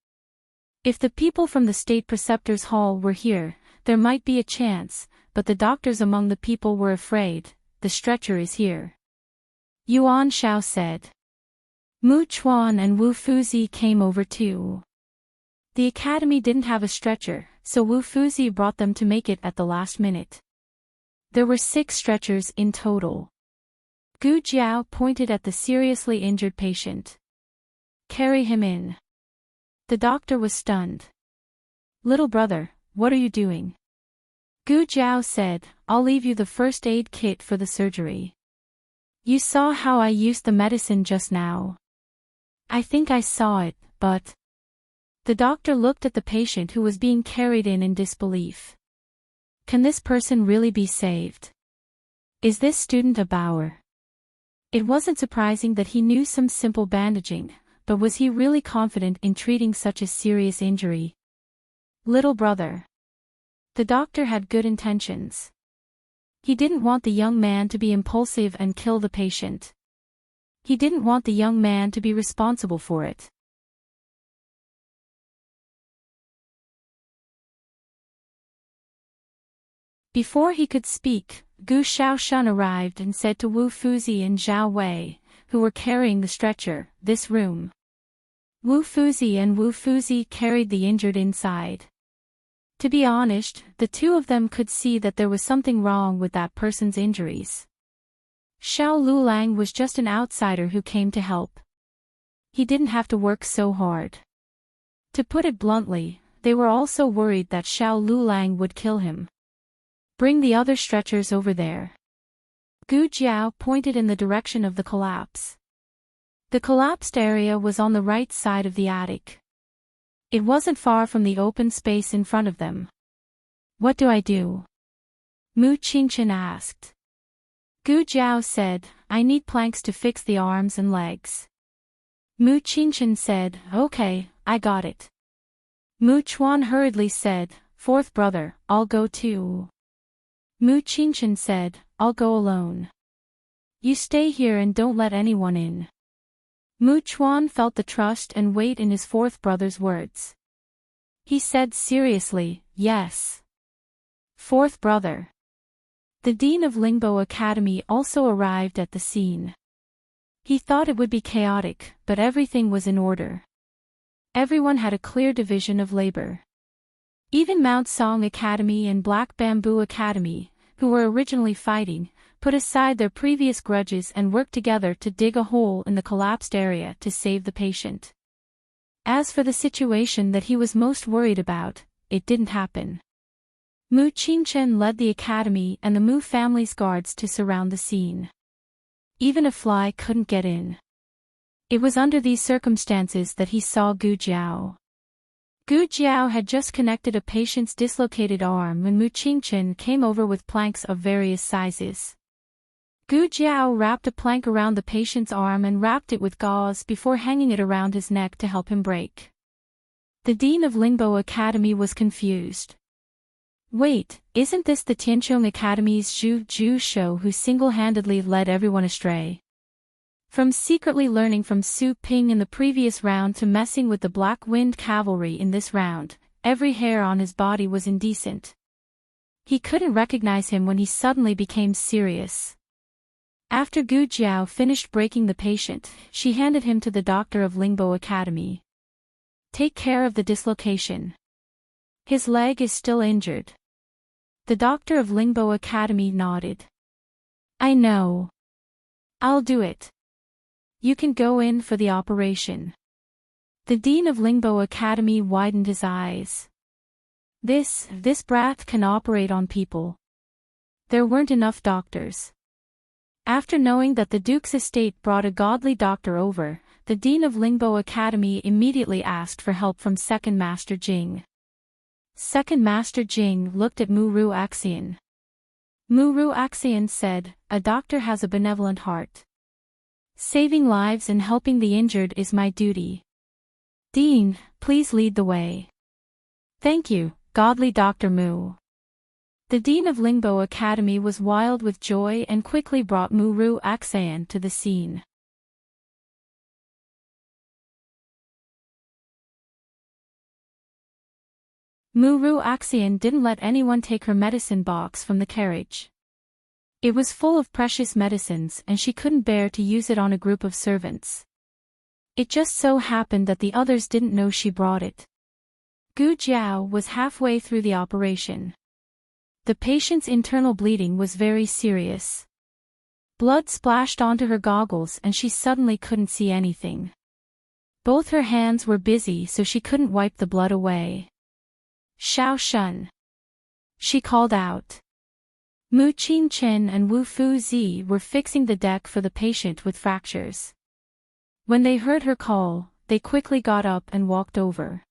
If the people from the state preceptor's hall were here, there might be a chance, but the doctors among the people were afraid. The stretcher is here. Yuan Shao said. Mu Chuan and Wu Fuzi came over too. The academy didn't have a stretcher, so Wu Fuzi brought them to make it at the last minute. There were 6 stretchers in total. Gu Jiao pointed at the seriously injured patient. Carry him in. The doctor was stunned. Little brother, what are you doing? Gu Jiao said, I'll leave you the first aid kit for the surgery. You saw how I used the medicine just now. I think I saw it, but... The doctor looked at the patient who was being carried in disbelief. Can this person really be saved? Is this student a Bauer? It wasn't surprising that he knew some simple bandaging, but was he really confident in treating such a serious injury? Little brother. The doctor had good intentions. He didn't want the young man to be impulsive and kill the patient. He didn't want the young man to be responsible for it. Before he could speak, Gu Shaoshun arrived and said to Wu Fuzi and Zhao Wei, who were carrying the stretcher, this room. Wu Fuzi carried the injured inside. To be honest, the two of them could see that there was something wrong with that person's injuries. Xiao Lulang was just an outsider who came to help. He didn't have to work so hard. To put it bluntly, they were also worried that Xiao Lulang would kill him. Bring the other stretchers over there. Gu Jiao pointed in the direction of the collapse. The collapsed area was on the right side of the attic. It wasn't far from the open space in front of them. What do I do? Mu Qingchen asked. Gu Jiao said, I need planks to fix the arms and legs. Mu Qingchen said, okay, I got it. Mu Chuan hurriedly said, 4th brother, I'll go too. Mu Qingchen said, I'll go alone. You stay here and don't let anyone in. Mu Chuan felt the trust and weight in his 4th brother's words. He said seriously, yes. 4th brother. The dean of Lingbo Academy also arrived at the scene. He thought it would be chaotic, but everything was in order. Everyone had a clear division of labor. Even Mount Song Academy and Black Bamboo Academy, who were originally fighting, put aside their previous grudges and worked together to dig a hole in the collapsed area to save the patient. As for the situation that he was most worried about, it didn't happen. Mu Qingchen led the academy and the Mu family's guards to surround the scene. Even a fly couldn't get in. It was under these circumstances that he saw Gu Jiao. Gu Jiao had just connected a patient's dislocated arm when Mu Qingchen came over with planks of various sizes. Gu Jiao wrapped a plank around the patient's arm and wrapped it with gauze before hanging it around his neck to help him break. The dean of Lingbo Academy was confused. Wait, isn't this the Tianqiong Academy's Zhu Zhu Shou who single-handedly led everyone astray? From secretly learning from Su Ping in the previous round to messing with the Black Wind Cavalry in this round, every hair on his body was indecent. He couldn't recognize him when he suddenly became serious. After Gu Jiao finished breaking the patient, she handed him to the doctor of Lingbo Academy. Take care of the dislocation. His leg is still injured. The doctor of Lingbo Academy nodded. I know. I'll do it. You can go in for the operation. The dean of Lingbo Academy widened his eyes. This brat can operate on people. There weren't enough doctors. After knowing that the duke's estate brought a godly doctor over, the dean of Lingbo Academy immediately asked for help from Second Master Jing. Second Master Jing looked at Muru Axian. Muru Axian said, a doctor has a benevolent heart. Saving lives and helping the injured is my duty. Dean, please lead the way. Thank you, godly Dr. Mu. The dean of Lingbo Academy was wild with joy and quickly brought Muru Axian to the scene. Muru Axian didn't let anyone take her medicine box from the carriage. It was full of precious medicines and she couldn't bear to use it on a group of servants. It just so happened that the others didn't know she brought it. Gu Jiao was halfway through the operation. The patient's internal bleeding was very serious. Blood splashed onto her goggles and she suddenly couldn't see anything. Both her hands were busy so she couldn't wipe the blood away. Xiao Shun. She called out. Mu Qingchen and Wu Fuzi were fixing the deck for the patient with fractures. When they heard her call, they quickly got up and walked over.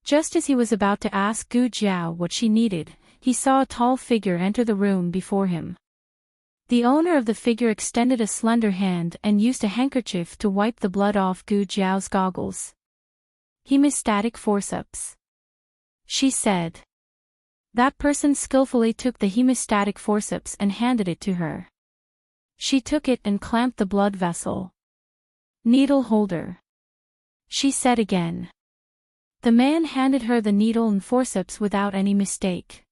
Just as he was about to ask Gu Jiao what she needed, he saw a tall figure enter the room before him. The owner of the figure extended a slender hand and used a handkerchief to wipe the blood off Gu Jiao's goggles. Hemostatic forceps. She said. That person skillfully took the hemostatic forceps and handed it to her. She took it and clamped the blood vessel. Needle holder. She said again. The man handed her the needle and forceps without any mistake.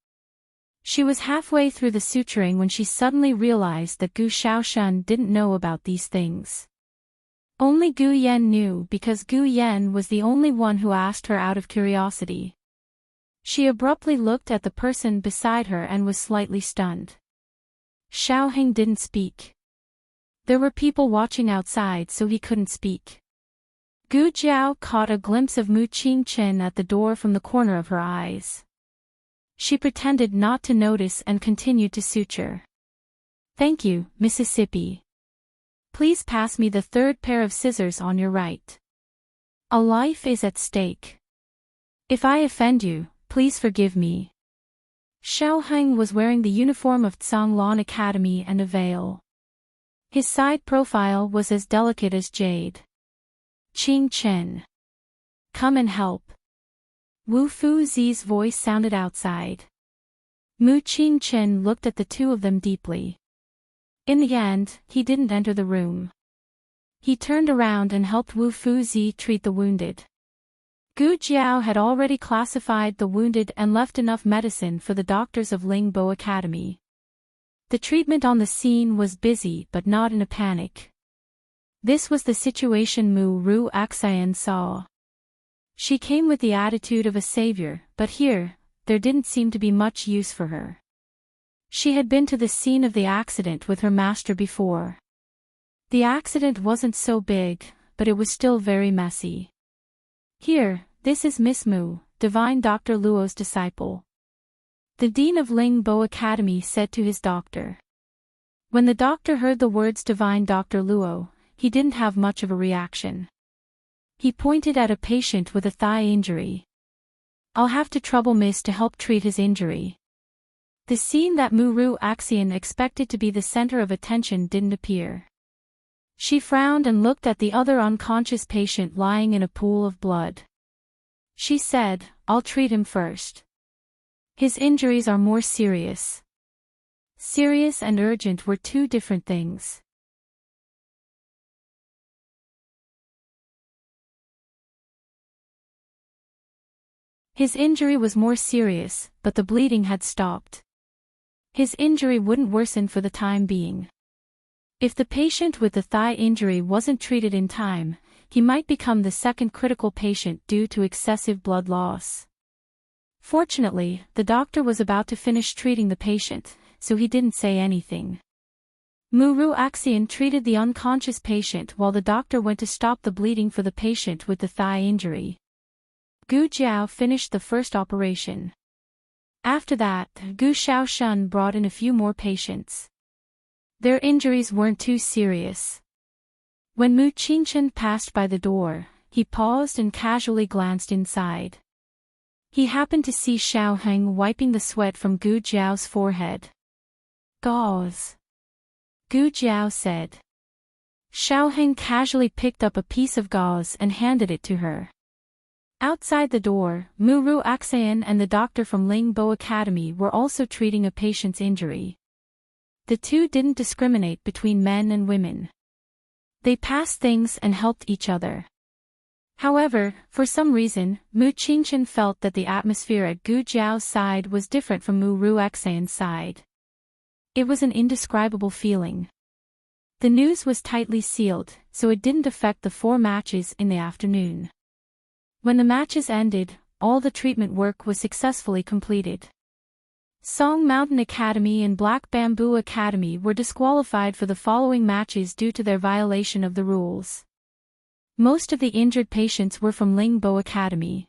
She was halfway through the suturing when she suddenly realized that Gu Xiaoshan didn't know about these things. Only Gu Yan knew because Gu Yan was the only one who asked her out of curiosity. She abruptly looked at the person beside her and was slightly stunned. Xiaoheng didn't speak. There were people watching outside so he couldn't speak. Gu Jiao caught a glimpse of Mu Qingchen at the door from the corner of her eyes. She pretended not to notice and continued to suture. Thank you, Mississippi. Please pass me the third pair of scissors on your right. A life is at stake. If I offend you, please forgive me. Xiaoheng was wearing the uniform of Zhonglong Academy and a veil. His side profile was as delicate as jade. Qing Chen. Come and help. Wu Fuzi's voice sounded outside. Mu Qingchen looked at the two of them deeply. In the end, he didn't enter the room. He turned around and helped Wu Fuzi treat the wounded. Gu Jiao had already classified the wounded and left enough medicine for the doctors of Lingbo Academy. The treatment on the scene was busy but not in a panic. This was the situation Mu Ru Axian saw. She came with the attitude of a savior, but here, there didn't seem to be much use for her. She had been to the scene of the accident with her master before. The accident wasn't so big, but it was still very messy. Here, this is Miss Mu, Divine Dr. Luo's disciple. The dean of Lingbo Academy said to his doctor. When the doctor heard the words Divine Dr. Luo, he didn't have much of a reaction. He pointed at a patient with a thigh injury. I'll have to trouble Miss to help treat his injury. The scene that Muru Axian expected to be the center of attention didn't appear. She frowned and looked at the other unconscious patient lying in a pool of blood. She said, I'll treat him first. His injuries are more serious. Serious and urgent were two different things. His injury was more serious, but the bleeding had stopped. His injury wouldn't worsen for the time being. If the patient with the thigh injury wasn't treated in time, he might become the second critical patient due to excessive blood loss. Fortunately, the doctor was about to finish treating the patient, so he didn't say anything. Muru Axian treated the unconscious patient while the doctor went to stop the bleeding for the patient with the thigh injury. Gu Jiao finished the first operation. After that, Gu Xiaoshan brought in a few more patients. Their injuries weren't too serious. When Mu Qingchen passed by the door, he paused and casually glanced inside. He happened to see Xiaoheng wiping the sweat from Gu Jiao's forehead. Gauze. Gu Jiao said. Xiaoheng casually picked up a piece of gauze and handed it to her. Outside the door, Muru Axian and the doctor from Lingbo Academy were also treating a patient's injury. The two didn't discriminate between men and women. They passed things and helped each other. However, for some reason, Mu Qingchen felt that the atmosphere at Gu Jiao's side was different from Muru Axian's side. It was an indescribable feeling. The news was tightly sealed, so it didn't affect the 4 matches in the afternoon. When the matches ended, all the treatment work was successfully completed. Song Mountain Academy and Black Bamboo Academy were disqualified for the following matches due to their violation of the rules. Most of the injured patients were from Lingbo Academy.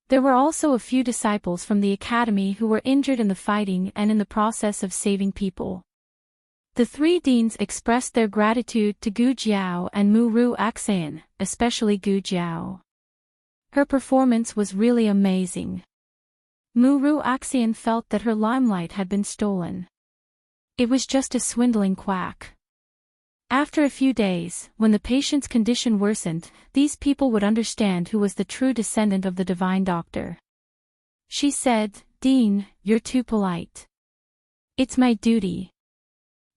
There were also a few disciples from the academy who were injured in the fighting and in the process of saving people. The 3 deans expressed their gratitude to Gu Jiao and Muru Axian, especially Gu Jiao. Her performance was really amazing. Muru Axian felt that her limelight had been stolen. It was just a swindling quack. After a few days, when the patient's condition worsened, these people would understand who was the true descendant of the divine doctor. She said, Dean, you're too polite. It's my duty.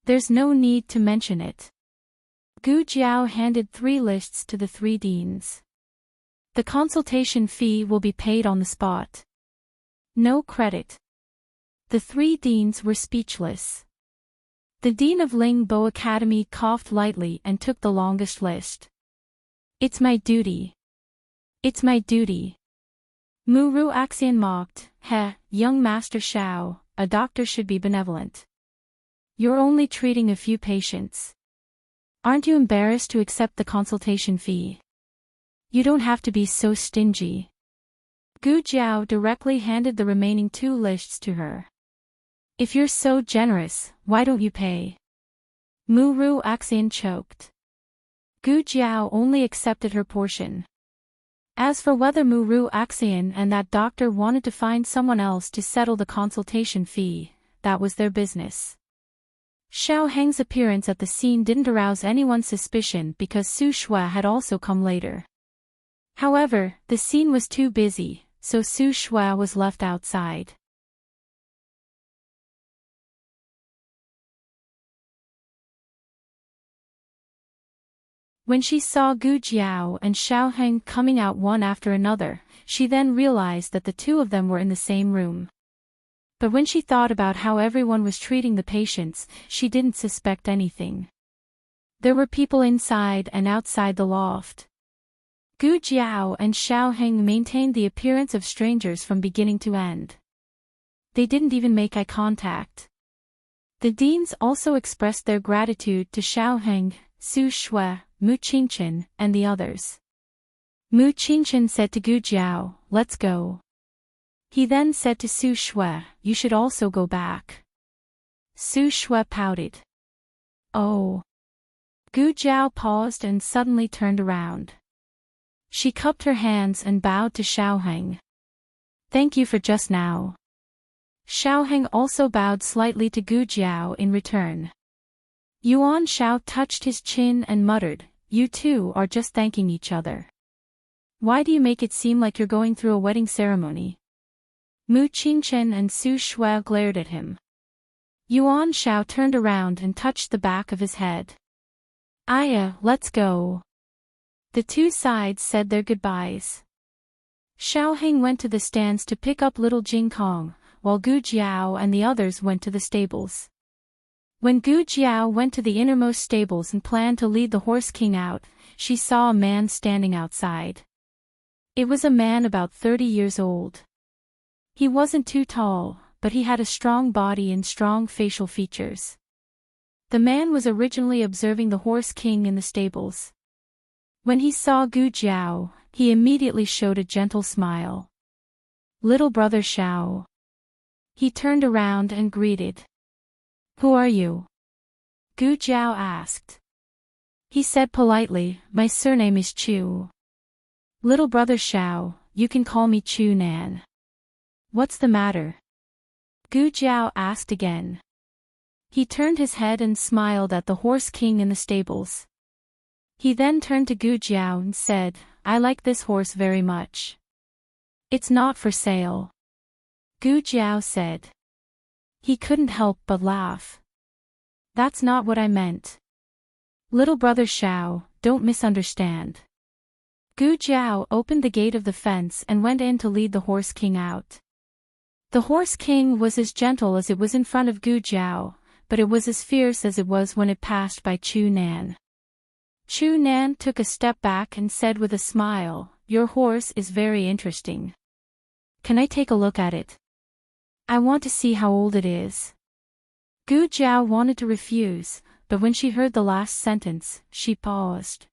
There's no need to mention it. Gu Jiao handed 3 lists to the 3 deans. The consultation fee will be paid on the spot. No credit. The 3 deans were speechless. The dean of Lingbo Academy coughed lightly and took the longest list. It's my duty. It's my duty. Muru Axian mocked, young Master Xiao, a doctor should be benevolent. You're only treating a few patients. Aren't you embarrassed to accept the consultation fee? You don't have to be so stingy. Gu Jiao directly handed the remaining 2 lists to her. If you're so generous, why don't you pay? Muru Axian choked. Gu Jiao only accepted her portion. As for whether Muru Axian and that doctor wanted to find someone else to settle the consultation fee, that was their business. Xiaoheng's appearance at the scene didn't arouse anyone's suspicion because Su Shui had also come later. However, the scene was too busy, so Su Shui was left outside. When she saw Gu Jiao and Xiaoheng coming out one after another, she then realized that the 2 of them were in the same room. But when she thought about how everyone was treating the patients, she didn't suspect anything. There were people inside and outside the loft. Gu Jiao and Xiaoheng maintained the appearance of strangers from beginning to end. They didn't even make eye contact. The deans also expressed their gratitude to Xiaoheng, Su Shui, Mu Qingchen, and the others. Mu Qingchen said to Gu Jiao, let's go. He then said to Su Shui, you should also go back. Su Shui pouted. Oh. Gu Jiao paused and suddenly turned around. She cupped her hands and bowed to Xiaoheng. Thank you for just now. Xiaoheng also bowed slightly to Gu Jiao in return. Yuan Shao touched his chin and muttered, you two are just thanking each other. Why do you make it seem like you're going through a wedding ceremony? Mu Qingchen and Su Shui glared at him. Yuan Shao turned around and touched the back of his head. Aya, let's go. The two sides said their goodbyes. Xiaoheng went to the stands to pick up little Jing Kong, while Gu Jiao and the others went to the stables. When Gu Jiao went to the innermost stables and planned to lead the Horse King out, she saw a man standing outside. It was a man about 30 years old. He wasn't too tall, but he had a strong body and strong facial features. The man was originally observing the Horse King in the stables. When he saw Gu Jiao, he immediately showed a gentle smile. Little brother Xiao. He turned around and greeted. Who are you? Gu Jiao asked. He said politely, my surname is Chu. Little brother Xiao, you can call me Chu Nan. What's the matter? Gu Jiao asked again. He turned his head and smiled at the Horse King in the stables. He then turned to Gu Jiao and said, I like this horse very much. It's not for sale. Gu Jiao said. He couldn't help but laugh. That's not what I meant. Little brother Xiao, don't misunderstand. Gu Jiao opened the gate of the fence and went in to lead the Horse King out. The Horse King was as gentle as it was in front of Gu Jiao, but it was as fierce as it was when it passed by Chu Nan. Chu Nan took a step back and said with a smile, your horse is very interesting. Can I take a look at it? I want to see how old it is. Gu Jiao wanted to refuse, but when she heard the last sentence, she paused.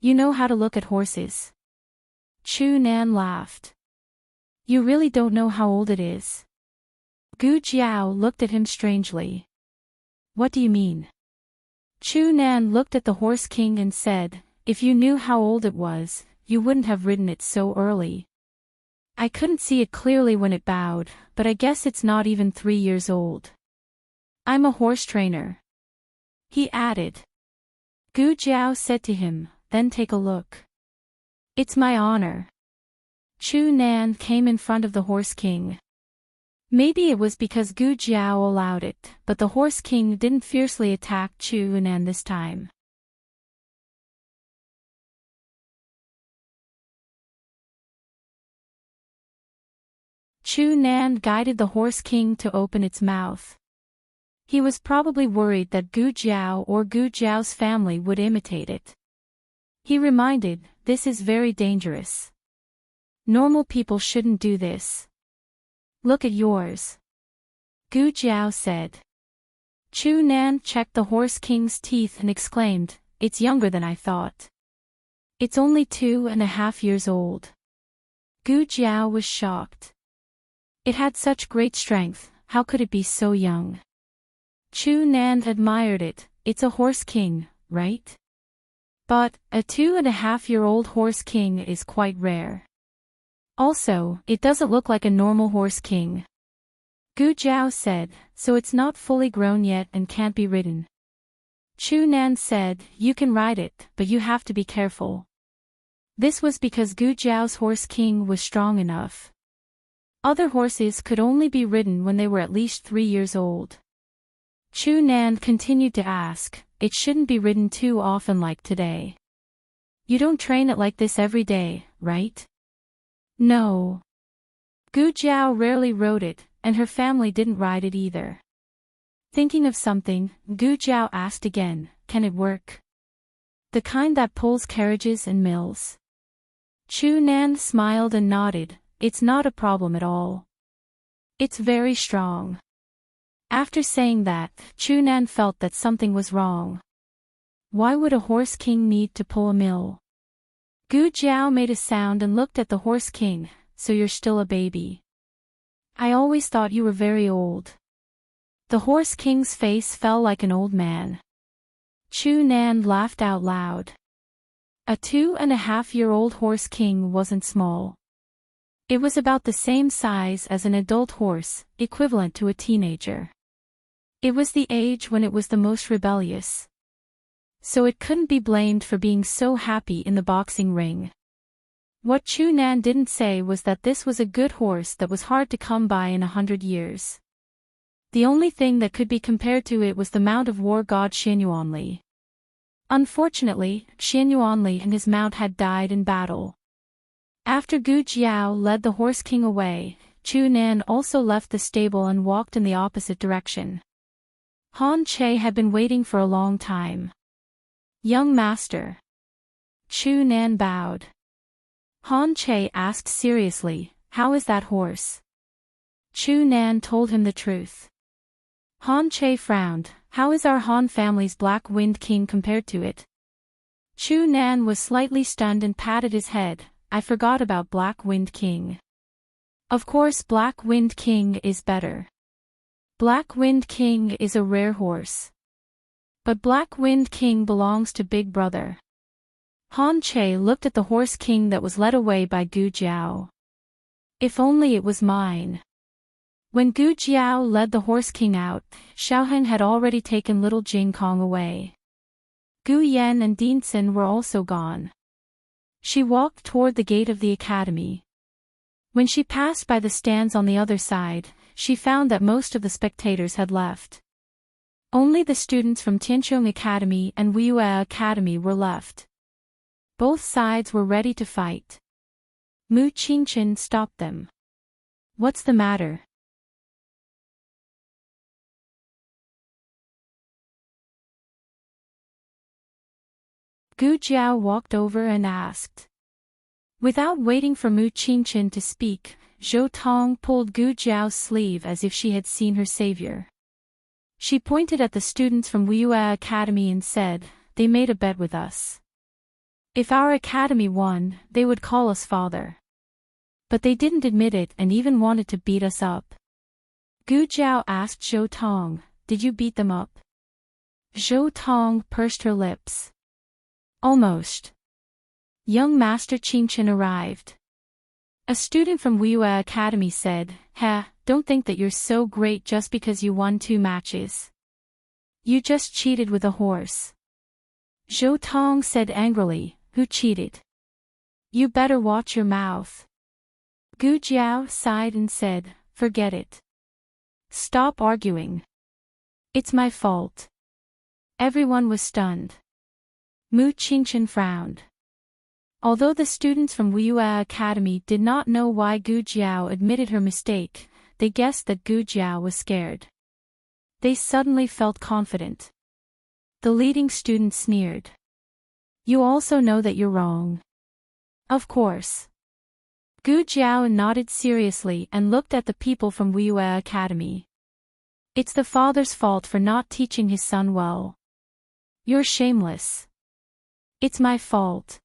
You know how to look at horses. Chu Nan laughed. You really don't know how old it is? Gu Jiao looked at him strangely. What do you mean? Chu Nan looked at the Horse King and said, if you knew how old it was, you wouldn't have ridden it so early. I couldn't see it clearly when it bowed, but I guess it's not even 3 years old. I'm a horse trainer. He added. Gu Jiao said to him, then take a look. It's my honor. Chu Nan came in front of the Horse King. Maybe it was because Gu Jiao allowed it, but the Horse King didn't fiercely attack Chu Nan this time. Chu Nan guided the Horse King to open its mouth. He was probably worried that Gu Jiao or Gu Jiao's family would imitate it. He reminded, this is very dangerous. Normal people shouldn't do this. Look at yours. Gu Jiao said. Chu Nan checked the Horse King's teeth and exclaimed, it's younger than I thought. It's only 2.5 years old. Gu Jiao was shocked. It had such great strength, how could it be so young? Chu Nan admired it, it's a Horse King, right? But, a 2.5-year-old Horse King is quite rare. Also, it doesn't look like a normal Horse King. Gu Jiao said, so it's not fully grown yet and can't be ridden. Chu Nan said, you can ride it, but you have to be careful. This was because Gu Jiao's Horse King was strong enough. Other horses could only be ridden when they were at least 3 years old. Chu Nan continued to ask, it shouldn't be ridden too often like today. You don't train it like this every day, right? No. Gu Jiao rarely rode it, and her family didn't ride it either. Thinking of something, Gu Jiao asked again, can it work? The kind that pulls carriages and mills. Chu Nan smiled and nodded, it's not a problem at all. It's very strong. After saying that, Chu Nan felt that something was wrong. Why would a Horse King need to pull a mill? Gu Jiao made a sound and looked at the Horse King. So you're still a baby. I always thought you were very old. The Horse King's face fell like an old man. Chu Nan laughed out loud. A 2.5-year-old Horse King wasn't small. It was about the same size as an adult horse, equivalent to a teenager. It was the age when it was the most rebellious. So it couldn't be blamed for being so happy in the boxing ring. What Chu Nan didn't say was that this was a good horse that was hard to come by in 100 years. The only thing that could be compared to it was the mount of war god Xianyuanli. Unfortunately, Xianyuanli and his mount had died in battle. After Gu Jiao led the Horse King away, Chu Nan also left the stable and walked in the opposite direction. Han Che had been waiting for a long time. Young master. Chu Nan bowed. Han Che asked seriously, how is that horse? Chu Nan told him the truth. Han Che frowned, how is our Han family's Black Wind King compared to it? Chu Nan was slightly stunned and patted his head, I forgot about Black Wind King. Of course Black Wind King is better. Black Wind King is a rare horse. But Black Wind King belongs to Big Brother. Han Che looked at the Horse King that was led away by Gu Jiao. If only it was mine. When Gu Jiao led the Horse King out, Xiaoheng had already taken little Jing Kong away. Gu Yan and Dinsen were also gone. She walked toward the gate of the academy. When she passed by the stands on the other side, she found that most of the spectators had left. Only the students from Tianchong Academy and Weiyue Academy were left. Both sides were ready to fight. Mu Qingchen stopped them. What's the matter? Gu Jiao walked over and asked. Without waiting for Mu Qingchen to speak, Zhou Tong pulled Gu Jiao's sleeve as if she had seen her savior. She pointed at the students from Weiyue Academy and said, they made a bet with us. If our academy won, they would call us father. But they didn't admit it and even wanted to beat us up. Gu Jiao asked Zhou Tong, did you beat them up? Zhou Tong pursed her lips. Almost. Young Master Qingchen arrived. A student from Weiyue Academy said, don't think that you're so great just because you won 2 matches. You just cheated with a horse. Zhou Tong said angrily, who cheated? You better watch your mouth. Gu Jiao sighed and said, forget it. Stop arguing. It's my fault. Everyone was stunned. Mu Qingchen frowned. Although the students from Weiyue Academy did not know why Gu Jiao admitted her mistake, they guessed that Gu Jiao was scared. They suddenly felt confident. The leading student sneered. You also know that you're wrong. Of course. Gu Jiao nodded seriously and looked at the people from Weiyue Academy. It's the father's fault for not teaching his son well. You're shameless. It's my fault.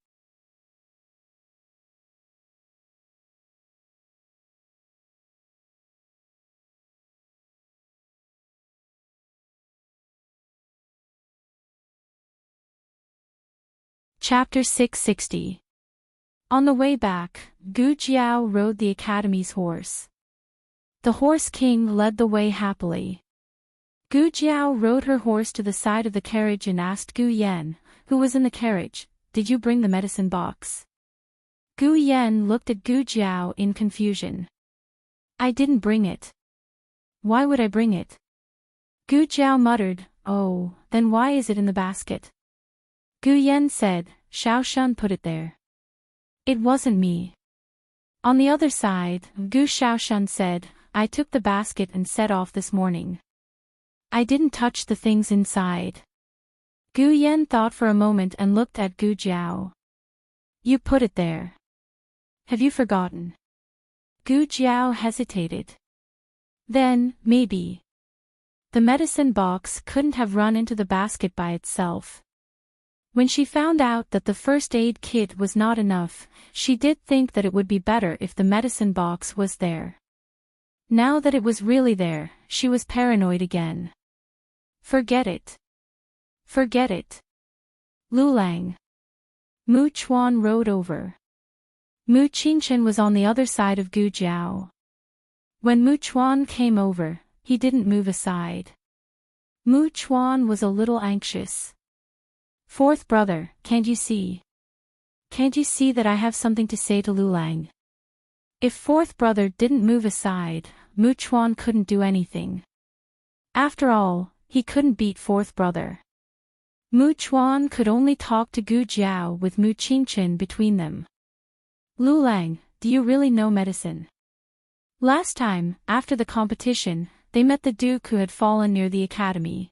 Chapter 660. On the way back, Gu Jiao rode the academy's horse. The Horse King led the way happily. Gu Jiao rode her horse to the side of the carriage and asked Gu Yan, who was in the carriage, did you bring the medicine box? Gu Yan looked at Gu Jiao in confusion. I didn't bring it. Why would I bring it? Gu Jiao muttered, oh, then why is it in the basket? Gu Yan said, Xiao Shun put it there. It wasn't me. On the other side, Gu Xiaoshun said, I took the basket and set off this morning. I didn't touch the things inside. Gu Yan thought for a moment and looked at Gu Jiao. You put it there. Have you forgotten? Gu Jiao hesitated. Then, maybe. The medicine box couldn't have run into the basket by itself. When she found out that the first aid kit was not enough, she did think that it would be better if the medicine box was there. Now that it was really there, she was paranoid again. Forget it. Forget it. Lulang. Mu Chuan rode over. Mu Qingchen was on the other side of Gu Jiao. When Mu Chuan came over, he didn't move aside. Mu Chuan was a little anxious. Fourth brother, can't you see? Can't you see that I have something to say to Lulang? If fourth brother didn't move aside, Mu Chuan couldn't do anything. After all, he couldn't beat fourth brother. Mu Chuan could only talk to Gu Jiao with Mu Qingchen between them. Lulang, do you really know medicine? Last time, after the competition, they met the duke who had fallen near the academy.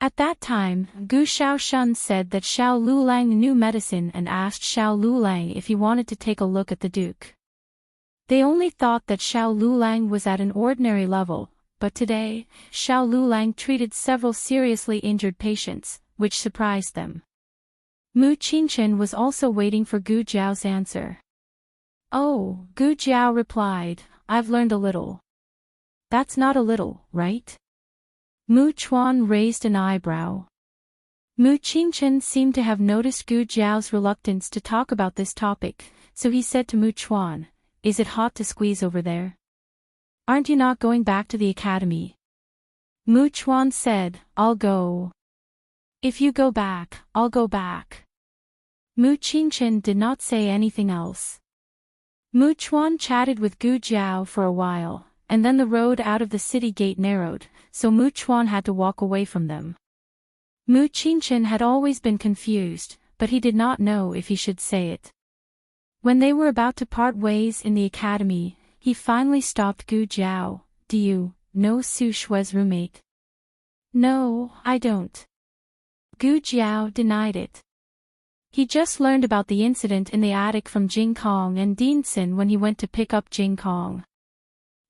At that time, Gu Shaoshun said that Xiao Lulang knew medicine and asked Xiao Lulang if he wanted to take a look at the duke. They only thought that Xiao Lulang was at an ordinary level, but today, Xiao Lulang treated several seriously injured patients, which surprised them. Mu Qingchen was also waiting for Gu Jiao's answer. Oh, Gu Jiao replied, I've learned a little. That's not a little, right? Mu Chuan raised an eyebrow. Mu Qingchen seemed to have noticed Gu Jiao's reluctance to talk about this topic, so he said to Mu Chuan, Is it hot to squeeze over there? Aren't you not going back to the academy? Mu Chuan said, I'll go. If you go back, I'll go back. Mu Qingchen did not say anything else. Mu Chuan chatted with Gu Jiao for a while, and then the road out of the city gate narrowed, so Mu Chuan had to walk away from them. Mu Qingchen had always been confused, but he did not know if he should say it. When they were about to part ways in the academy, he finally stopped Gu Jiao. Do you know Su Shue's roommate? No, I don't. Gu Jiao denied it. He just learned about the incident in the attic from Jing Kong and Dinson when he went to pick up Jing Kong.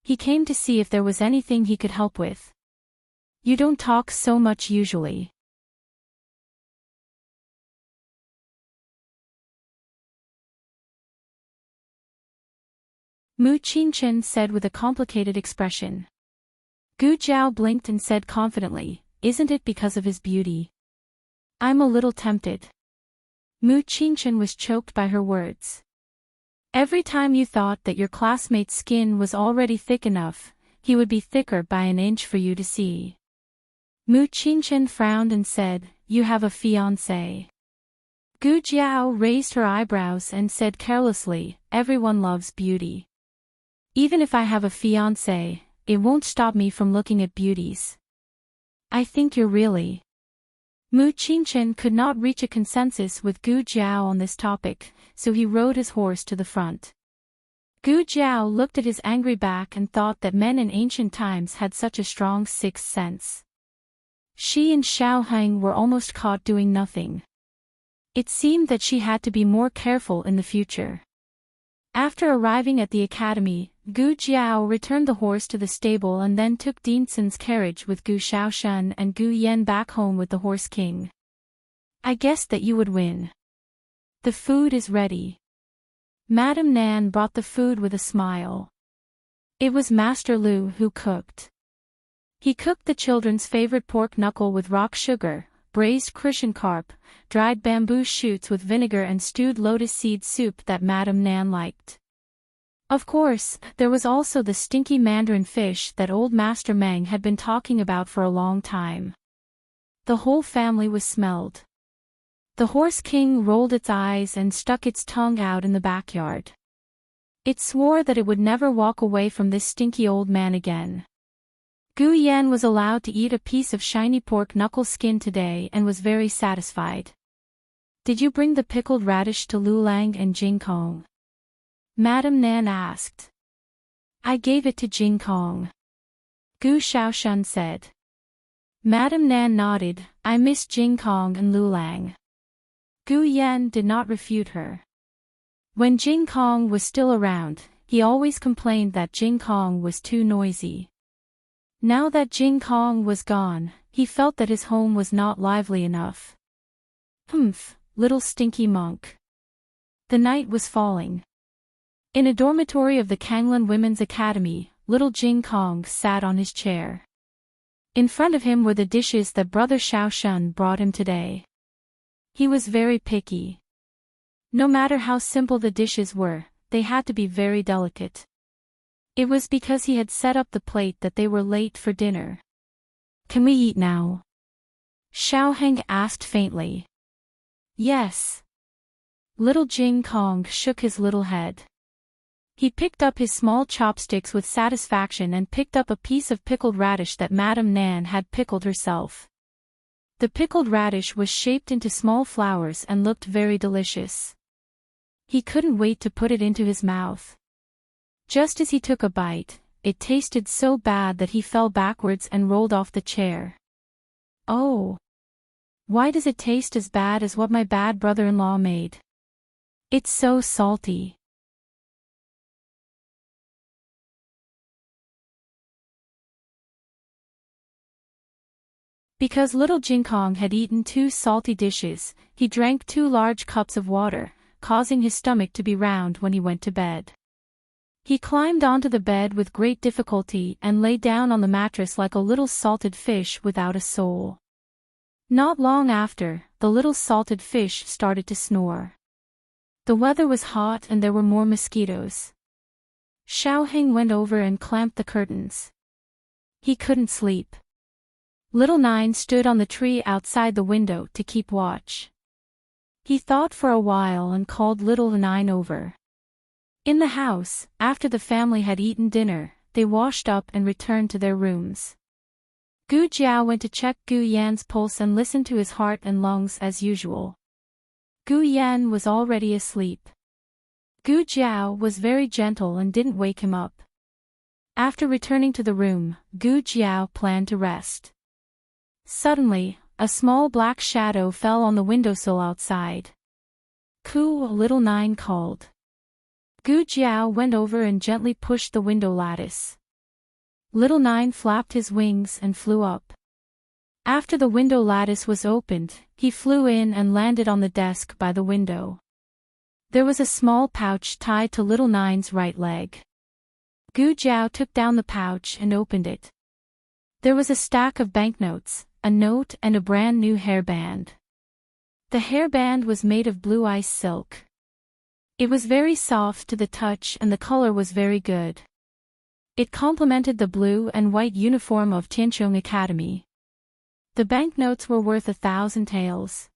He came to see if there was anything he could help with. You don't talk so much usually. Mu Qingchen said with a complicated expression. Gu Jiao blinked and said confidently, Isn't it because of his beauty? I'm a little tempted. Mu Qingchen was choked by her words. Every time you thought that your classmate's skin was already thick enough, he would be thicker by an inch for you to see. Mu Qingchen frowned and said, You have a fiancé. Gu Jiao raised her eyebrows and said carelessly, Everyone loves beauty. Even if I have a fiancé, it won't stop me from looking at beauties. I think you're really... Mu Qingchen could not reach a consensus with Gu Jiao on this topic, so he rode his horse to the front. Gu Jiao looked at his angry back and thought that men in ancient times had such a strong sixth sense. She and Xiao Heng were almost caught doing nothing. It seemed that she had to be more careful in the future. After arriving at the academy, Gu Jiao returned the horse to the stable and then took Dinson's carriage with Gu Shaoshun and Gu Yan back home with the Horse King. I guessed that you would win. The food is ready. Madame Nan brought the food with a smile. It was Master Lu who cooked. He cooked the children's favorite pork knuckle with rock sugar, braised crucian carp, dried bamboo shoots with vinegar and stewed lotus seed soup that Madame Nan liked. Of course, there was also the stinky mandarin fish that old Master Meng had been talking about for a long time. The whole family was smelled. The Horse King rolled its eyes and stuck its tongue out in the backyard. It swore that it would never walk away from this stinky old man again. Gu Yan was allowed to eat a piece of shiny pork knuckle skin today and was very satisfied. Did you bring the pickled radish to Lulang and Jing Kong? Madame Nan asked. I gave it to Jing Kong. Gu Shaoshun said. Madame Nan nodded, I miss Jing Kong and Lulang. Gu Yan did not refute her. When Jing Kong was still around, he always complained that Jing Kong was too noisy. Now that Jing Kong was gone, he felt that his home was not lively enough. Humph, little stinky monk. The night was falling. In a dormitory of the Kanglan Women's Academy, little Jing Kong sat on his chair. In front of him were the dishes that Brother Xiao Shun brought him today. He was very picky. No matter how simple the dishes were, they had to be very delicate. It was because he had set up the plate that they were late for dinner. "Can we eat now?" Xiao Heng asked faintly. "Yes." Little Jing Kong shook his little head. He picked up his small chopsticks with satisfaction and picked up a piece of pickled radish that Madame Nan had pickled herself. The pickled radish was shaped into small flowers and looked very delicious. He couldn't wait to put it into his mouth. Just as he took a bite, it tasted so bad that he fell backwards and rolled off the chair. "Oh! Why does it taste as bad as what my bad brother-in-law made? It's so salty." Because little Jing Kong had eaten 2 salty dishes, he drank 2 large cups of water, causing his stomach to be round when he went to bed. He climbed onto the bed with great difficulty and lay down on the mattress like a little salted fish without a soul. Not long after, the little salted fish started to snore. The weather was hot and there were more mosquitoes. Xiao Heng went over and clamped the curtains. He couldn't sleep. Little Nine stood on the tree outside the window to keep watch. He thought for a while and called Little Nine over. In the house, after the family had eaten dinner, they washed up and returned to their rooms. Gu Jiao went to check Gu Yan's pulse and listened to his heart and lungs as usual. Gu Yan was already asleep. Gu Jiao was very gentle and didn't wake him up. After returning to the room, Gu Jiao planned to rest. Suddenly, a small black shadow fell on the windowsill outside. "Ku," Little Nine called. Gu Jiao went over and gently pushed the window lattice. Little Nine flapped his wings and flew up. After the window lattice was opened, he flew in and landed on the desk by the window. There was a small pouch tied to Little Nine's right leg. Gu Jiao took down the pouch and opened it. There was a stack of banknotes, a note and a brand new hairband. The hairband was made of blue ice silk. It was very soft to the touch and the color was very good. It complemented the blue and white uniform of Tianqiong Academy. The banknotes were worth 1,000 taels.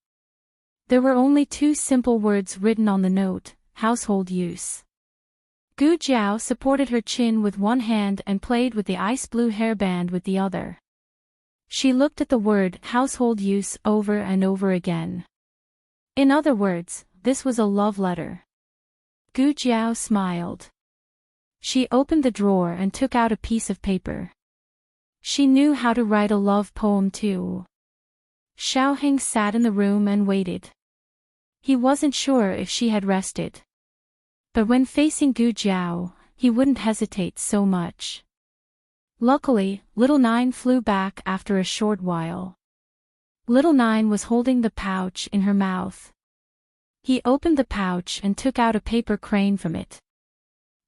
There were only 2 simple words written on the note: household use. Gu Jiao supported her chin with one hand and played with the ice blue hairband with the other. She looked at the word household use over and over again. In other words, this was a love letter. Gu Jiao smiled. She opened the drawer and took out a piece of paper. She knew how to write a love poem too. Xiao Heng sat in the room and waited. He wasn't sure if she had rested. But when facing Gu Jiao, he wouldn't hesitate so much. Luckily, Little Nine flew back after a short while. Little Nine was holding the pouch in her mouth. He opened the pouch and took out a paper crane from it.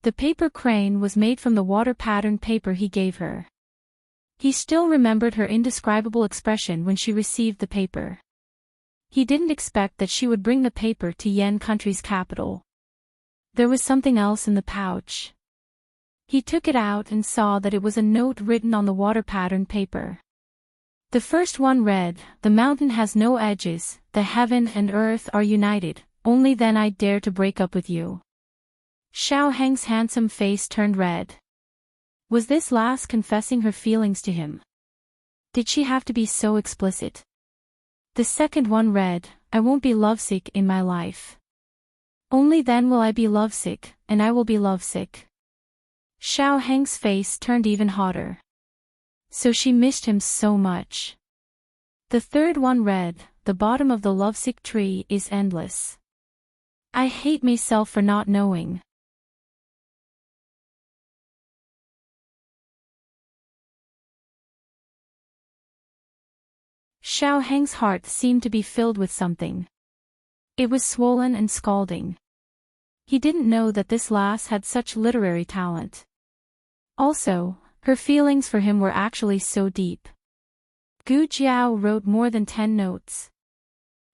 The paper crane was made from the water pattern paper he gave her. He still remembered her indescribable expression when she received the paper. He didn't expect that she would bring the paper to Yen country's capital. There was something else in the pouch. He took it out and saw that it was a note written on the water pattern paper. The first one read, "The mountain has no edges, the heaven and earth are united, only then I dare to break up with you." Xiao Heng's handsome face turned red. Was this lass confessing her feelings to him? Did she have to be so explicit? The second one read, "I won't be lovesick in my life. Only then will I be lovesick, and I will be lovesick." Xiao Heng's face turned even hotter. So she missed him so much. The third one read, "The bottom of the lovesick tree is endless. I hate myself for not knowing." Xiao Heng's heart seemed to be filled with something. It was swollen and scalding. He didn't know that this lass had such literary talent. Also, her feelings for him were actually so deep. Gu Jiao wrote more than 10 notes.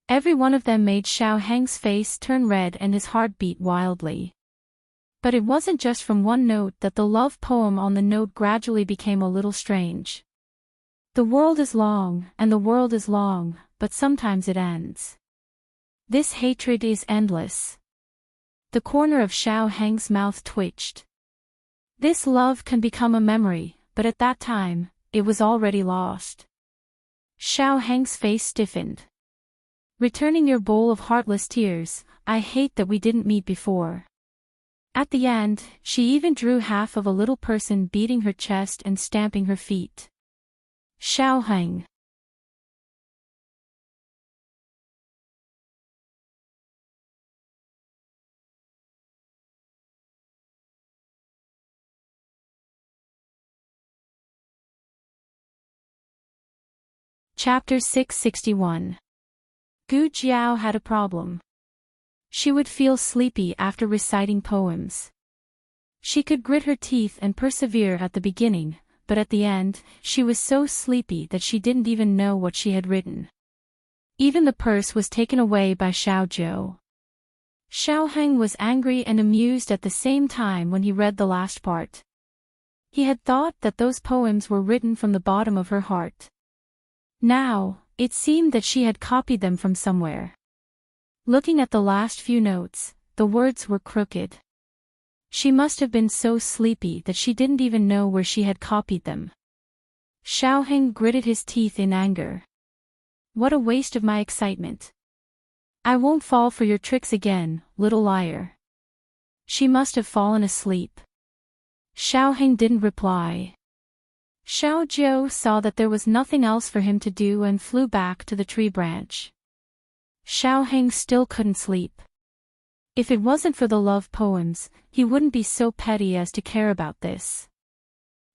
Every one of them made Xiao Heng's face turn red and his heart beat wildly. But it wasn't just from one note that the love poem on the note gradually became a little strange. The world is long, and the world is long, but sometimes it ends. This hatred is endless. The corner of Xiao Heng's mouth twitched. This love can become a memory, but at that time, it was already lost. Xiao Heng's face stiffened. Returning your bowl of heartless tears, I hate that we didn't meet before. At the end, she even drew half of a little person beating her chest and stamping her feet. Xiao Heng. Chapter 661. Gu Jiao had a problem. She would feel sleepy after reciting poems. She could grit her teeth and persevere at the beginning, but at the end, she was so sleepy that she didn't even know what she had written. Even the purse was taken away by Xiao Zhou. Xiao Heng was angry and amused at the same time when he read the last part. He had thought that those poems were written from the bottom of her heart. Now, it seemed that she had copied them from somewhere. Looking at the last few notes, the words were crooked. She must have been so sleepy that she didn't even know where she had copied them. Xiao Heng gritted his teeth in anger. What a waste of my excitement. I won't fall for your tricks again, little liar. She must have fallen asleep. Xiao Heng didn't reply. Xiao Zhou saw that there was nothing else for him to do and flew back to the tree branch. Xiao Heng still couldn't sleep. If it wasn't for the love poems, he wouldn't be so petty as to care about this.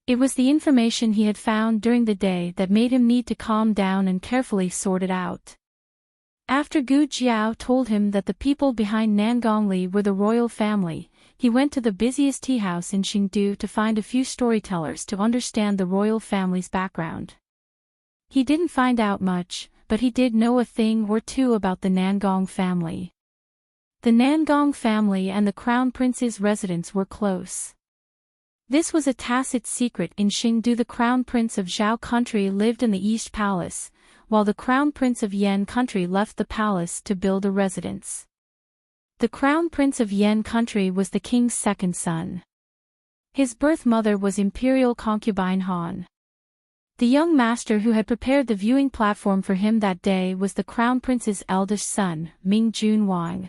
It was the information he had found during the day that made him need to calm down and carefully sort it out. After Gu Jiao told him that the people behind Nangongli were the royal family, he went to the busiest tea house in Xingdu to find a few storytellers to understand the royal family's background. He didn't find out much, but he did know a thing or two about the Nangong family. The Nangong family and the Crown Prince's residence were close. This was a tacit secret in Xingdu. The Crown Prince of Zhao country lived in the East Palace, while the Crown Prince of Yan country left the palace to build a residence. The Crown Prince of Yan country was the king's second son. His birth mother was imperial concubine Han. The young master who had prepared the viewing platform for him that day was the Crown Prince's eldest son, Ming Junwang.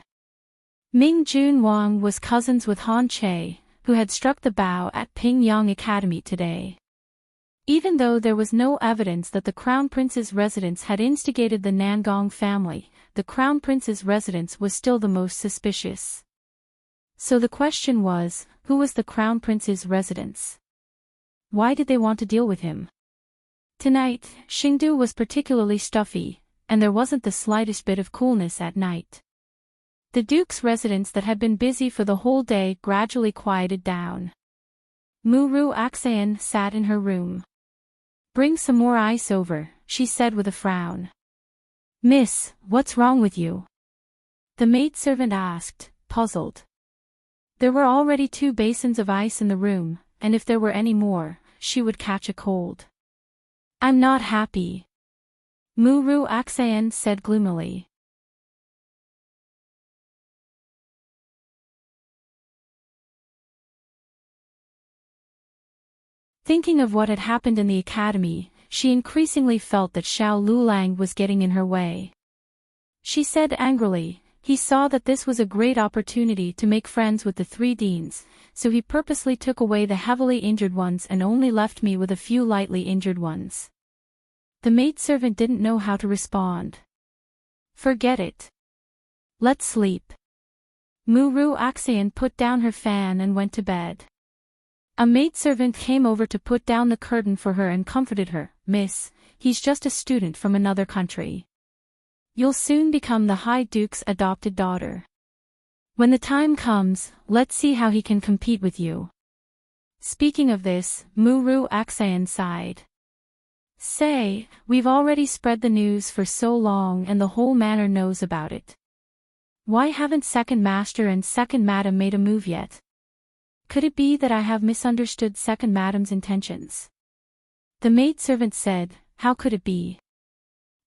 Ming Junwang was cousins with Han Che, who had struck the bow at Pingyang Academy today. Even though there was no evidence that the Crown Prince's residence had instigated the Nangong family, the Crown Prince's residence was still the most suspicious. So the question was, who was the Crown Prince's residence? Why did they want to deal with him? Tonight, Xingdu was particularly stuffy, and there wasn't the slightest bit of coolness at night. The Duke's residence that had been busy for the whole day gradually quieted down. Muru Axayan sat in her room. Bring some more ice over, she said with a frown. Miss, what's wrong with you? The maidservant asked, puzzled. There were already 2 basins of ice in the room, and if there were any more, she would catch a cold. I'm not happy. Muru Axayan said gloomily. Thinking of what had happened in the academy, she increasingly felt that Xiao Lulang was getting in her way. She said angrily, he saw that this was a great opportunity to make friends with the 3 deans, so he purposely took away the heavily injured ones and only left me with a few lightly injured ones. The maidservant didn't know how to respond. Forget it. Let's sleep. Muru Axayan put down her fan and went to bed. A maidservant came over to put down the curtain for her and comforted her. "Miss, he's just a student from another country. You'll soon become the High Duke's adopted daughter. When the time comes, let's see how he can compete with you." Speaking of this, Muru Aksayan sighed. "Say, we've already spread the news for so long and the whole manor knows about it. Why haven't Second Master and Second Madam made a move yet? Could it be that I have misunderstood Second Madam's intentions?" The maidservant said, "How could it be?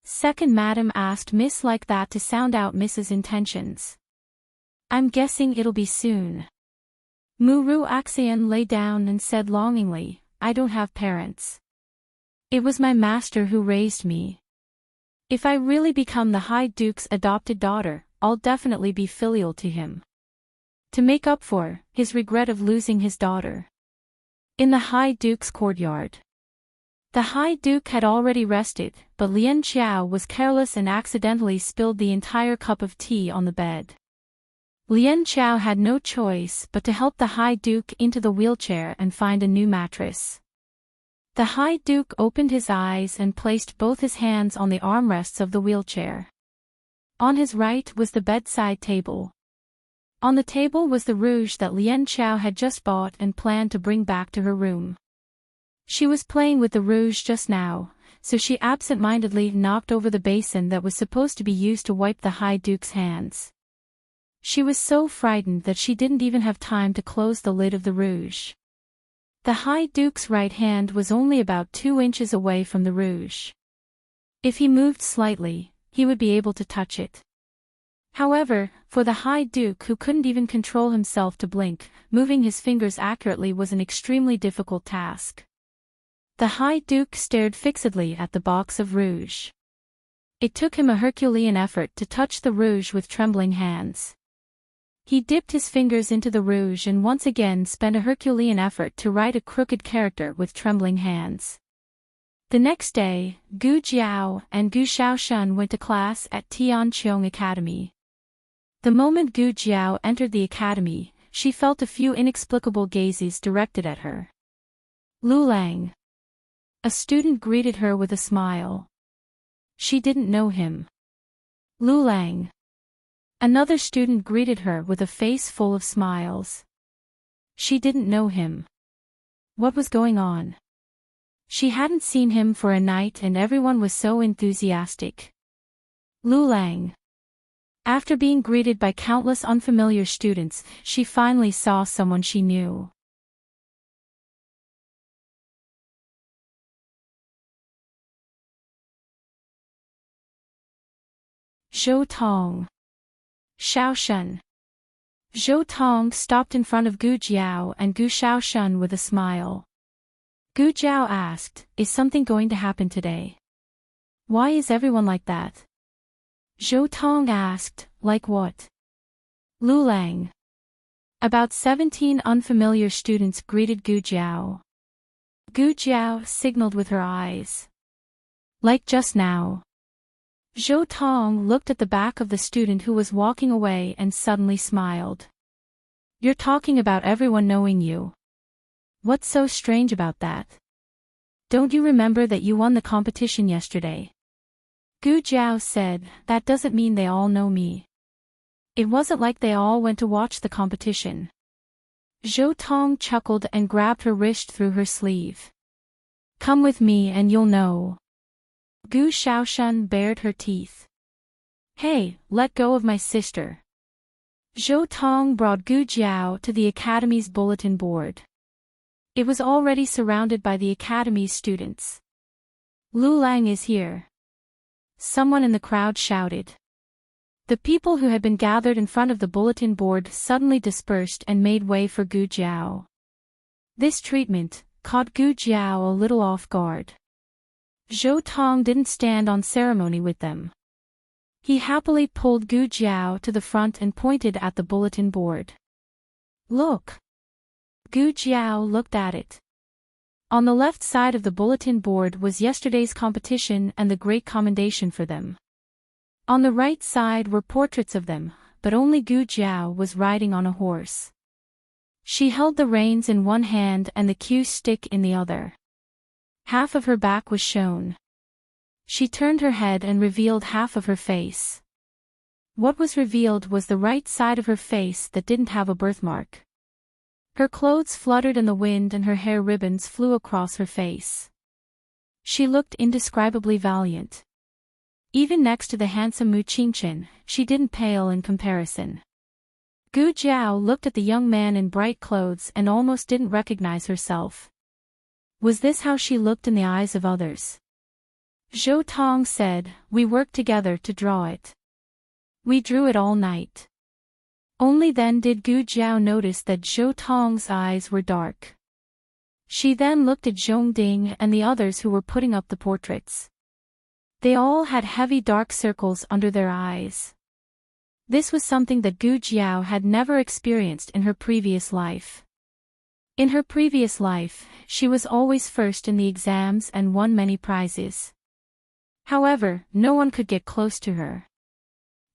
Second Madam asked Miss like that to sound out Miss's intentions. I'm guessing it'll be soon." Muru Aksayan lay down and said longingly, "I don't have parents. It was my master who raised me. If I really become the High Duke's adopted daughter, I'll definitely be filial to him. To make up for his regret of losing his daughter." In the High Duke's courtyard. The High Duke had already rested, but Lian Xiao was careless and accidentally spilled the entire cup of tea on the bed. Lian Xiao had no choice but to help the High Duke into the wheelchair and find a new mattress. The High Duke opened his eyes and placed both his hands on the armrests of the wheelchair. On his right was the bedside table. On the table was the rouge that Lian Xiao had just bought and planned to bring back to her room. She was playing with the rouge just now, so she absent-mindedly knocked over the basin that was supposed to be used to wipe the High Duke's hands. She was so frightened that she didn't even have time to close the lid of the rouge. The High Duke's right hand was only about 2 inches away from the rouge. If he moved slightly, he would be able to touch it. However, for the High Duke who couldn't even control himself to blink, moving his fingers accurately was an extremely difficult task. The High Duke stared fixedly at the box of rouge. It took him a Herculean effort to touch the rouge with trembling hands. He dipped his fingers into the rouge and once again spent a Herculean effort to write a crooked character with trembling hands. The next day, Gu Jiao and Gu Shaoshun went to class at Tianqiong Academy. The moment Gu Jiao entered the academy, she felt a few inexplicable gazes directed at her. Lu Lang. A student greeted her with a smile. She didn't know him. Lu Lang. Another student greeted her with a face full of smiles. She didn't know him. What was going on? She hadn't seen him for a night and everyone was so enthusiastic. Lu Lang. After being greeted by countless unfamiliar students, she finally saw someone she knew. Zhou Tong. Shaoshun. Zhou Tong stopped in front of Gu Jiao and Gu Shaoshun with a smile. Gu Jiao asked, "Is something going to happen today? Why is everyone like that?" Zhou Tong asked, "Like what?" Lu Lang. About 17 unfamiliar students greeted Gu Jiao. Gu Jiao signaled with her eyes. "Like just now." Zhou Tong looked at the back of the student who was walking away and suddenly smiled. "You're talking about everyone knowing you. What's so strange about that? Don't you remember that you won the competition yesterday?" Gu Jiao said, "That doesn't mean they all know me. It wasn't like they all went to watch the competition." Zhou Tong chuckled and grabbed her wrist through her sleeve. "Come with me and you'll know." Gu Shaoshun bared her teeth. "Hey, let go of my sister." Zhou Tong brought Gu Jiao to the academy's bulletin board. It was already surrounded by the academy's students. "Lu Lang is here." Someone in the crowd shouted. The people who had been gathered in front of the bulletin board suddenly dispersed and made way for Gu Jiao. This treatment caught Gu Jiao a little off guard. Zhou Tong didn't stand on ceremony with them. He happily pulled Gu Jiao to the front and pointed at the bulletin board. "Look." Gu Jiao looked at it. On the left side of the bulletin board was yesterday's competition and the great commendation for them. On the right side were portraits of them, but only Gu Jiao was riding on a horse. She held the reins in one hand and the cue stick in the other. Half of her back was shown. She turned her head and revealed half of her face. What was revealed was the right side of her face that didn't have a birthmark. Her clothes fluttered in the wind and her hair ribbons flew across her face. She looked indescribably valiant. Even next to the handsome Mu Qingchen, she didn't pale in comparison. Gu Jiao looked at the young man in bright clothes and almost didn't recognize herself. Was this how she looked in the eyes of others? Zhou Tong said, "We worked together to draw it. We drew it all night." Only then did Gu Jiao notice that Zhou Tong's eyes were dark. She then looked at Zhong Ding and the others who were putting up the portraits. They all had heavy dark circles under their eyes. This was something that Gu Jiao had never experienced in her previous life. In her previous life, she was always first in the exams and won many prizes. However, no one could get close to her.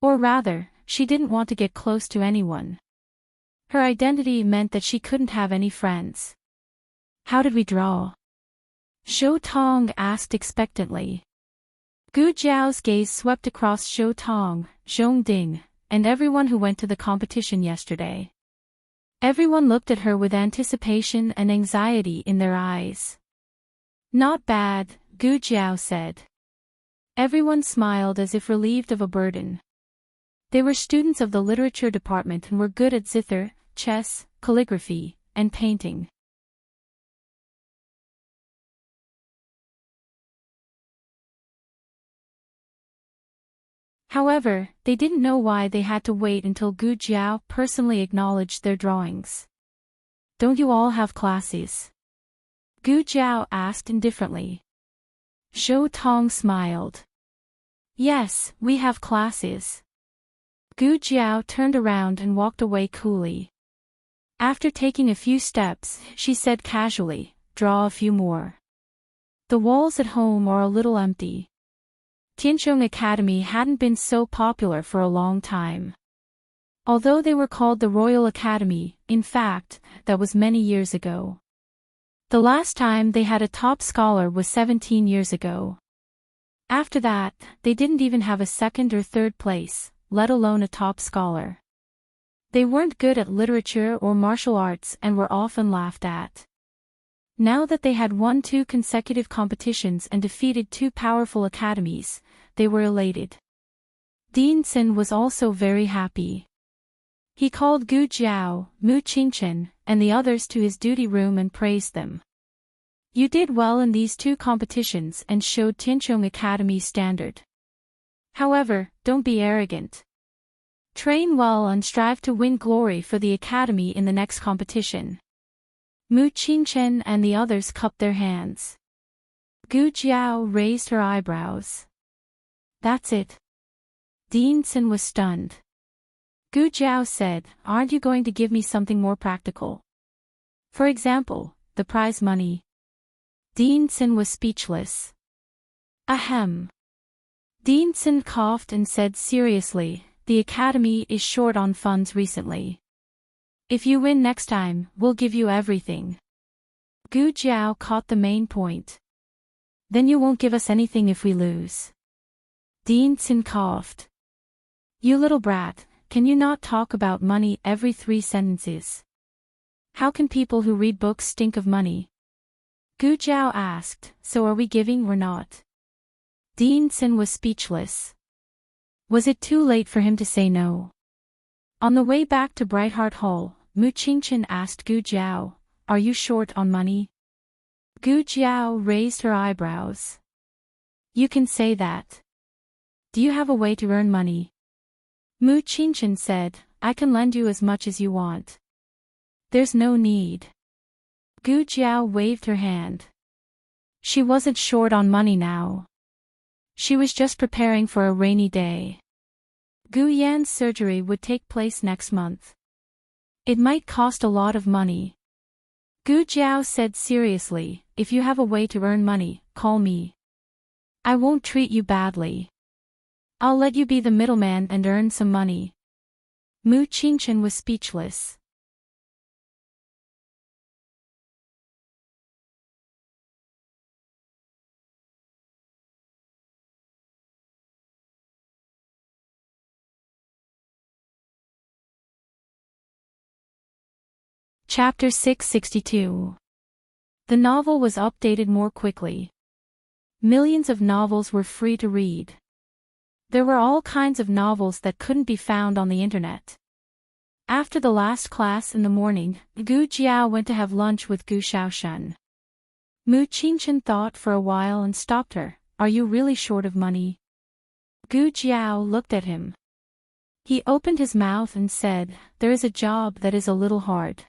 Or rather, she didn't want to get close to anyone. Her identity meant that she couldn't have any friends. "How did we draw?" Zhou Tong asked expectantly. Gu Jiao's gaze swept across Zhou Tong, Zhong Ding, and everyone who went to the competition yesterday. Everyone looked at her with anticipation and anxiety in their eyes. "Not bad," Gu Jiao said. Everyone smiled as if relieved of a burden. They were students of the literature department and were good at zither, chess, calligraphy, and painting. However, they didn't know why they had to wait until Gu Jiao personally acknowledged their drawings. "Don't you all have classes?" Gu Jiao asked indifferently. Zhou Tong smiled. "Yes, we have classes." Gu Jiao turned around and walked away coolly. After taking a few steps, she said casually, "Draw a few more. The walls at home are a little empty." Tianqiong Academy hadn't been so popular for a long time. Although they were called the Royal Academy, in fact, that was many years ago. The last time they had a top scholar was 17 years ago. After that, they didn't even have a second or third place, let alone a top scholar. They weren't good at literature or martial arts and were often laughed at. Now that they had won 2 consecutive competitions and defeated 2 powerful academies, they were elated. Dean Sin was also very happy. He called Gu Jiao, Mu Qingchen, and the others to his duty room and praised them. "You did well in these 2 competitions and showed Tianqiong Academy's standard. However, don't be arrogant. Train well and strive to win glory for the Academy in the next competition." Mu Qingchen and the others cupped their hands. Gu Jiao raised her eyebrows. "That's it?" Dean Sin was stunned. Gu Jiao said, "Aren't you going to give me something more practical? For example, the prize money?" Dean Sin was speechless. Ahem. Dean Sin coughed and said seriously, "The Academy is short on funds recently. If you win next time, we'll give you everything." Gu Jiao caught the main point. "Then you won't give us anything if we lose." Dean Sin coughed. "You little brat, can you not talk about money every 3 sentences? How can people who read books stink of money?" Gu Jiao asked, "So are we giving or not?" Dean Sin was speechless. Was it too late for him to say no? On the way back to Brightheart Hall, Mu Qingchen asked Gu Jiao, "Are you short on money?" Gu Jiao raised her eyebrows. "You can say that. Do you have a way to earn money?" Mu Qingchen said, "I can lend you as much as you want." "There's no need." Gu Jiao waved her hand. She wasn't short on money now. She was just preparing for a rainy day. Gu Yan's surgery would take place next month. It might cost a lot of money. Gu Jiao said seriously, "If you have a way to earn money, call me. I won't treat you badly. I'll let you be the middleman and earn some money." Mu Qingchen was speechless. Chapter 662. The novel was updated more quickly. Millions of novels were free to read. There were all kinds of novels that couldn't be found on the internet. After the last class in the morning, Gu Jiao went to have lunch with Gu Xiaoshan. Mu Qingchen thought for a while and stopped her. Are you really short of money? Gu Jiao looked at him. He opened his mouth and said, there is a job that is a little hard.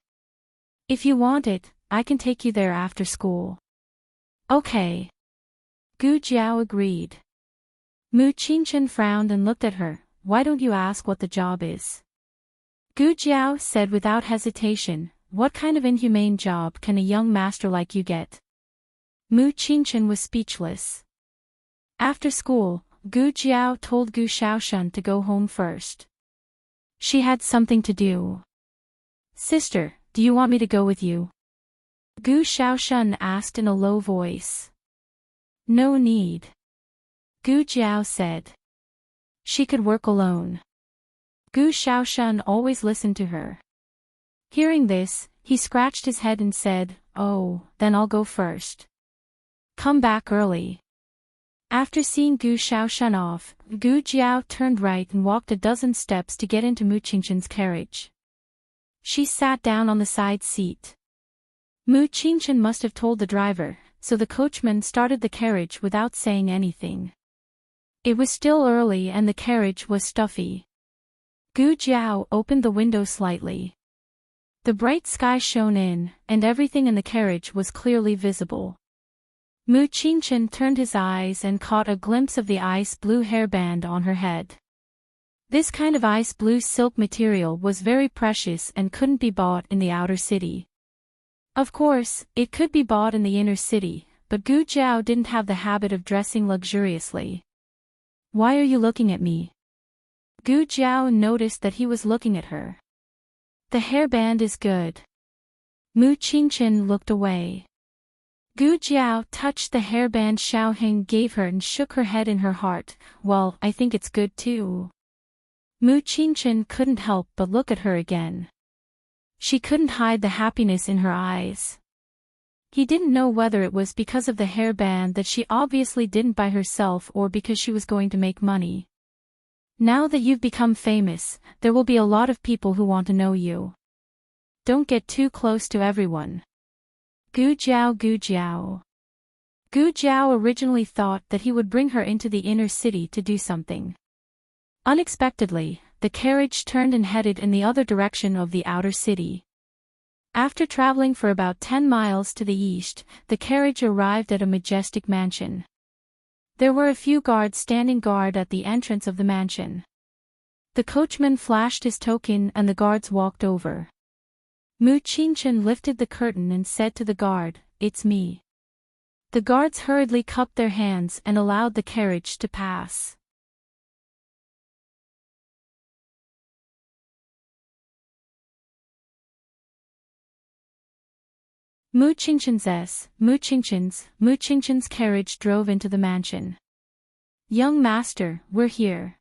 If you want it, I can take you there after school. Okay. Gu Jiao agreed. Mu Qingchen frowned and looked at her. Why don't you ask what the job is? Gu Jiao said without hesitation, what kind of inhumane job can a young master like you get? Mu Qingchen was speechless. After school, Gu Jiao told Gu Xiaoshan to go home first. She had something to do. Sister, do you want me to go with you? Gu Xiaoshan asked in a low voice. No need. Gu Jiao said. She could work alone. Gu Xiaoshan always listened to her. Hearing this, he scratched his head and said, oh, then I'll go first. Come back early. After seeing Gu Xiaoshan off, Gu Jiao turned right and walked a dozen steps to get into Mu Qingchen's carriage. She sat down on the side seat. Mu Qingchen must have told the driver, so the coachman started the carriage without saying anything. It was still early and the carriage was stuffy. Gu Jiao opened the window slightly. The bright sky shone in, and everything in the carriage was clearly visible. Mu Qingchen turned his eyes and caught a glimpse of the ice blue hairband on her head. This kind of ice blue silk material was very precious and couldn't be bought in the outer city. Of course, it could be bought in the inner city, but Gu Jiao didn't have the habit of dressing luxuriously. Why are you looking at me? Gu Jiao noticed that he was looking at her. The hairband is good. Mu Qingchen looked away. Gu Jiao touched the hairband Xiaoheng gave her and shook her head in her heart. Well, I think it's good too. Mu Qingchen couldn't help but look at her again. She couldn't hide the happiness in her eyes. He didn't know whether it was because of the hairband that she obviously didn't buy herself or because she was going to make money. Now that you've become famous, there will be a lot of people who want to know you. Don't get too close to everyone. Gu Jiao, Gu Jiao. Gu Jiao originally thought that he would bring her into the inner city to do something. Unexpectedly, the carriage turned and headed in the other direction of the outer city. After traveling for about 10 miles to the east, the carriage arrived at a majestic mansion. There were a few guards standing guard at the entrance of the mansion. The coachman flashed his token and the guards walked over. Mu Qingchen lifted the curtain and said to the guard, "It's me." The guards hurriedly cupped their hands and allowed the carriage to pass. Mu Qingchen's carriage drove into the mansion. "Young master, we're here."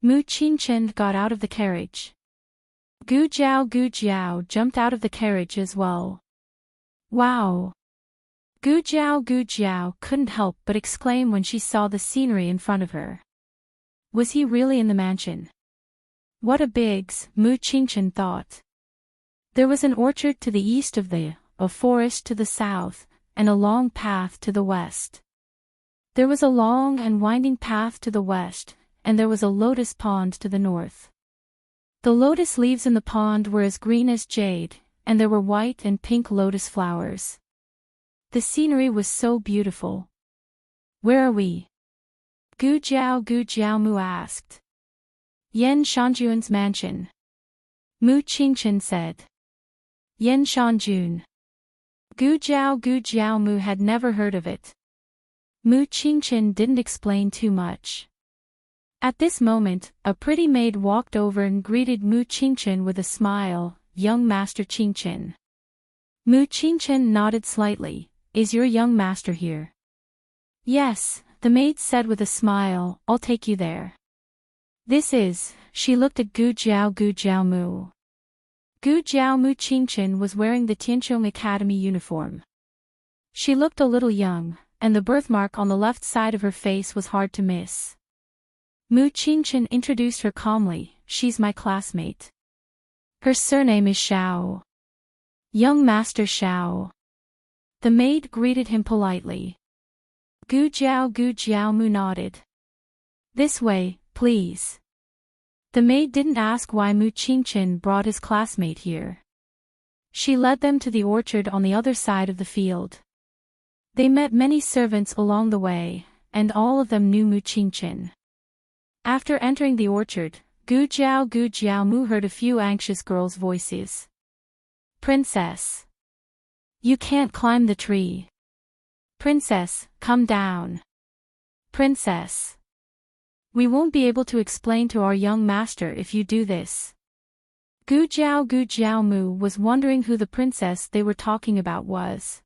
Mu Qingchen got out of the carriage. Gu Jiao jumped out of the carriage as well. Wow! Gu Jiao couldn't help but exclaim when she saw the scenery in front of her. Was he really in the mansion? What a bigs, Mu Qingchen thought. There was an orchard to the east of a forest to the south, and a long path to the west. There was a long and winding path to the west, and there was a lotus pond to the north. The lotus leaves in the pond were as green as jade, and there were white and pink lotus flowers. The scenery was so beautiful. Where are we? Gu Jiao Mu asked. Yan Shanjuan's mansion. Mu Qingchen said. Yan Shanjun. Gu Jiao Mu had never heard of it. Mu Qingchen didn't explain too much. At this moment, a pretty maid walked over and greeted Mu Qingchen with a smile. "Young Master Qingchen." Mu Qingchen nodded slightly. "Is your young master here?" "Yes," the maid said with a smile, "I'll take you there." This is, she looked at Gu Jiao Mu. Gu Jiao Mu Qingchen was wearing the Tianqiong Academy uniform. She looked a little young, and the birthmark on the left side of her face was hard to miss. Mu Qingchen introduced her calmly, "She's my classmate. Her surname is Xiao. Young Master Xiao." The maid greeted him politely. Gu Jiao Mu nodded. "This way, please." The maid didn't ask why Mu Qingchen brought his classmate here. She led them to the orchard on the other side of the field. They met many servants along the way, and all of them knew Mu Qingchen. After entering the orchard, Gu Jiao Mu heard a few anxious girls' voices. "Princess! You can't climb the tree. Princess, come down. Princess! We won't be able to explain to our young master if you do this." Gu Jiao Mu was wondering who the princess they were talking about was.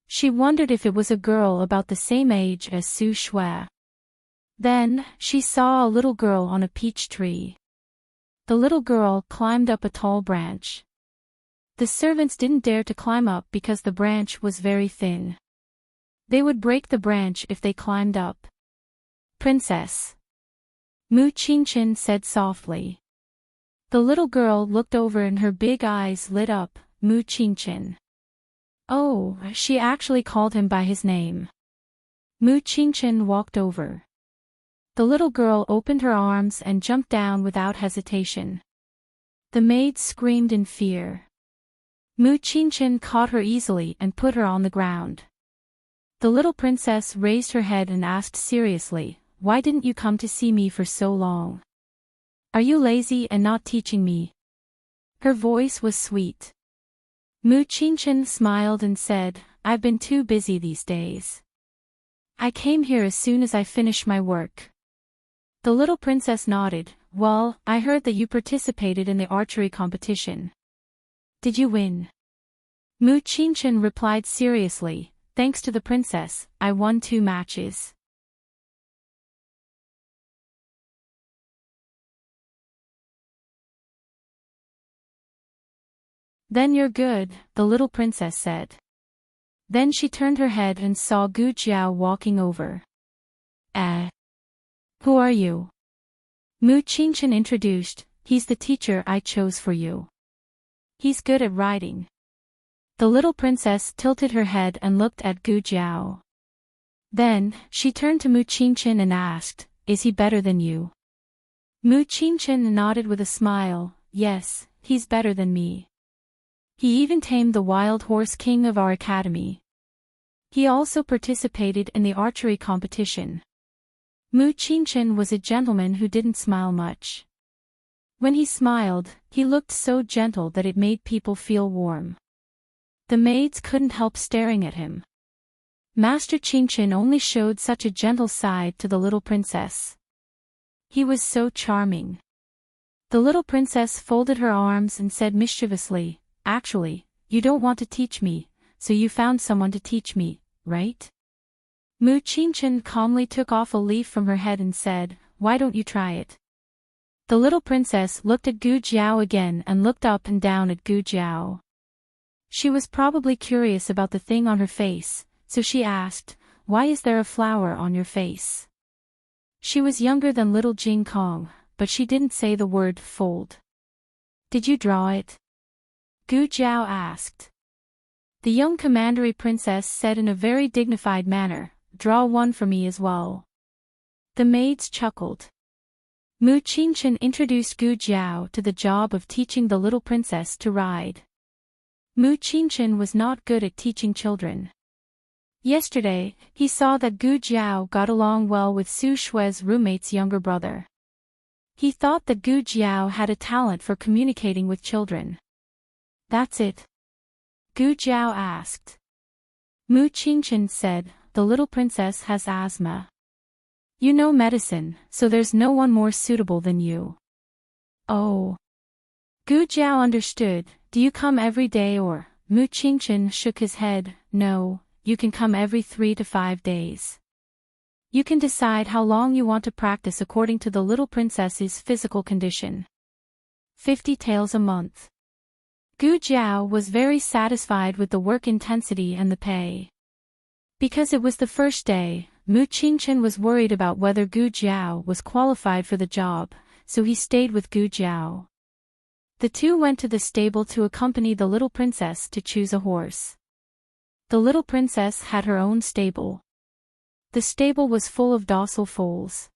She wondered if it was a girl about the same age as Su Shui. Then, she saw a little girl on a peach tree. The little girl climbed up a tall branch. The servants didn't dare to climb up because the branch was very thin. They would break the branch if they climbed up. "Princess," Mu Qingchen said softly. The little girl looked over and her big eyes lit up. Mu Qingchen. Oh, she actually called him by his name. Mu Qingchen walked over. The little girl opened her arms and jumped down without hesitation. The maid screamed in fear. Mu Qingchen caught her easily and put her on the ground. The little princess raised her head and asked seriously, "Why didn't you come to see me for so long? Are you lazy and not teaching me?" Her voice was sweet. Mu Qingchen smiled and said, "I've been too busy these days. I came here as soon as I finished my work." The little princess nodded. "Well, I heard that you participated in the archery competition. Did you win?" Mu Qingchen replied seriously, "Thanks to the princess, I won 2 matches. "Then you're good," the little princess said. Then she turned her head and saw Gu Jiao walking over. Who are you?" Mu Qingchen introduced. "He's the teacher I chose for you. He's good at riding." The little princess tilted her head and looked at Gu Jiao. Then, she turned to Mu Qingchen and asked, "Is he better than you?" Mu Qingchen nodded with a smile. "Yes, he's better than me. He even tamed the wild horse king of our academy. He also participated in the archery competition." Mu Qingchen was a gentleman who didn't smile much. When he smiled, he looked so gentle that it made people feel warm. The maids couldn't help staring at him. Master Qingchen only showed such a gentle side to the little princess. He was so charming. The little princess folded her arms and said mischievously, "Actually, you don't want to teach me, so you found someone to teach me, right?" Mu Qingchen calmly took off a leaf from her head and said, "Why don't you try it?" The little princess looked at Gu Jiao again and looked up and down at Gu Jiao. She was probably curious about the thing on her face, so she asked, "Why is there a flower on your face?" She was younger than little Jing Kong, but she didn't say the word fold. "Did you draw it?" Gu Jiao asked. The young commandery princess said in a very dignified manner, "Draw one for me as well." The maids chuckled. Mu Qingchen introduced Gu Jiao to the job of teaching the little princess to ride. Mu Qingchen was not good at teaching children. Yesterday, he saw that Gu Jiao got along well with Su Shui's roommate's younger brother. He thought that Gu Jiao had a talent for communicating with children. "That's it?" Gu Jiao asked. Mu Qingchen said, "The little princess has asthma. You know medicine, so there's no one more suitable than you." "Oh." Gu Jiao understood. "Do you come every day or?" Mu Qingchen shook his head. "No, you can come every 3 to 5 days. You can decide how long you want to practice according to the little princess's physical condition. 50 taels a month." Gu Jiao was very satisfied with the work intensity and the pay. Because it was the first day, Mu Qingchen was worried about whether Gu Jiao was qualified for the job, so he stayed with Gu Jiao. The two went to the stable to accompany the little princess to choose a horse. The little princess had her own stable. The stable was full of docile foals.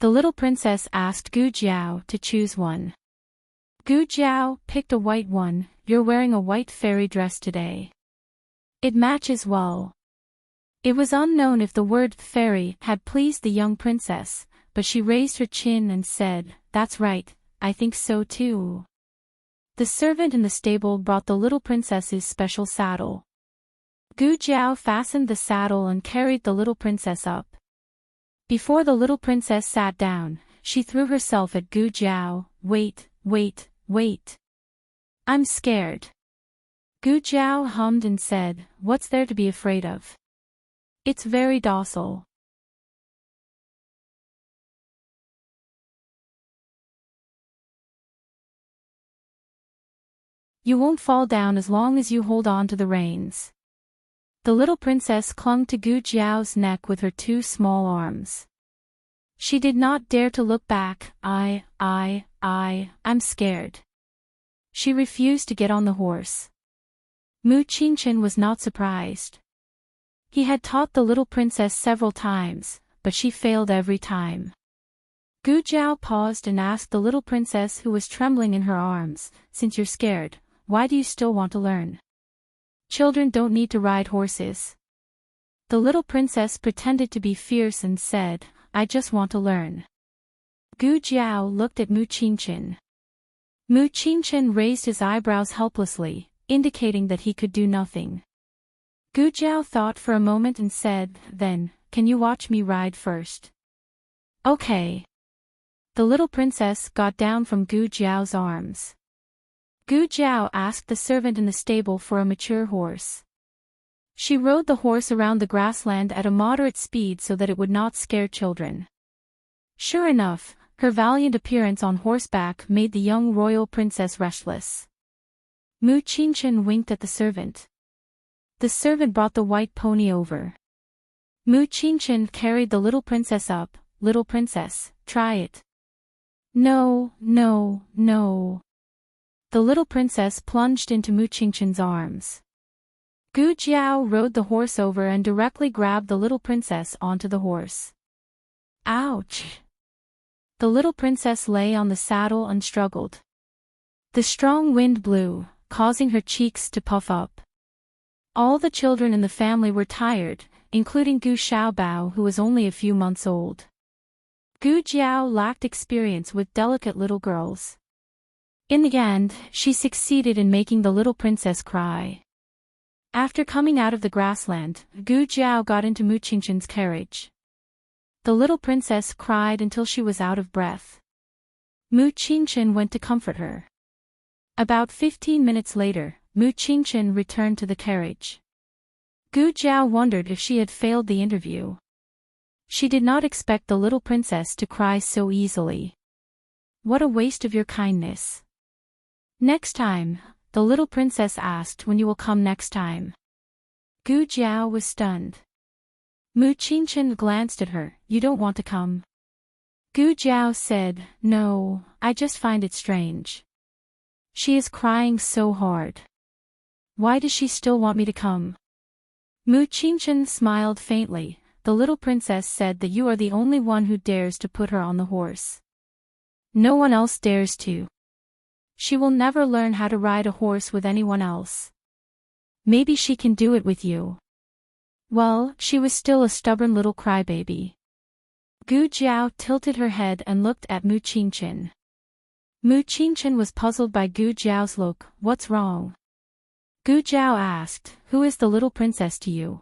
The little princess asked Gu Jiao to choose one. Gu Jiao picked a white one. You're wearing a white fairy dress today. It matches well. It was unknown if the word fairy had pleased the young princess, but she raised her chin and said, That's right, I think so too. The servant in the stable brought the little princess's special saddle. Gu Jiao fastened the saddle and carried the little princess up. Before the little princess sat down, she threw herself at Gu Jiao. Wait, wait, wait. I'm scared. Gu Jiao hummed and said, What's there to be afraid of? It's very docile. You won't fall down as long as you hold on to the reins. The little princess clung to Gu Jiao's neck with her two small arms. She did not dare to look back. I'm scared. She refused to get on the horse. Mu Qingchen was not surprised. He had taught the little princess several times, but she failed every time. Gu Jiao paused and asked the little princess who was trembling in her arms, Since you're scared, why do you still want to learn? Children don't need to ride horses. The little princess pretended to be fierce and said, I just want to learn. Gu Jiao looked at Mu Qingchen. Mu Qingchen raised his eyebrows helplessly, indicating that he could do nothing. Gu Jiao thought for a moment and said, Then, can you watch me ride first? Okay. The little princess got down from Gu Jiao's arms. Gu Jiao asked the servant in the stable for a mature horse. She rode the horse around the grassland at a moderate speed so that it would not scare children. Sure enough, her valiant appearance on horseback made the young royal princess restless. Mu Qingchen winked at the servant. The servant brought the white pony over. Mu Qingchen carried the little princess up. Little princess, try it. No, no, no. The little princess plunged into Mu Qingchen's arms. Gu Jiao rode the horse over and directly grabbed the little princess onto the horse. Ouch! The little princess lay on the saddle and struggled. The strong wind blew, causing her cheeks to puff up. All the children in the family were tired, including Gu Xiaobao who was only a few months old. Gu Jiao lacked experience with delicate little girls. In the end, she succeeded in making the little princess cry. After coming out of the grassland, Gu Jiao got into Mu Qingchen's carriage. The little princess cried until she was out of breath. Mu Qingchen went to comfort her. About 15 minutes later, Mu Qingchen returned to the carriage. Gu Jiao wondered if she had failed the interview. She did not expect the little princess to cry so easily. What a waste of your kindness. Next time, the little princess asked when you will come next time. Gu Jiao was stunned. Mu Qingchen glanced at her. You don't want to come? Gu Jiao said, No, I just find it strange. She is crying so hard. Why does she still want me to come? Mu Qingchen smiled faintly. The little princess said that you are the only one who dares to put her on the horse. No one else dares to. She will never learn how to ride a horse with anyone else. Maybe she can do it with you. Well, she was still a stubborn little crybaby. Gu Jiao tilted her head and looked at Mu Qingchen. Mu Qingchen was puzzled by Gu Jiao's look. What's wrong? Gu Jiao asked, Who is the little princess to you?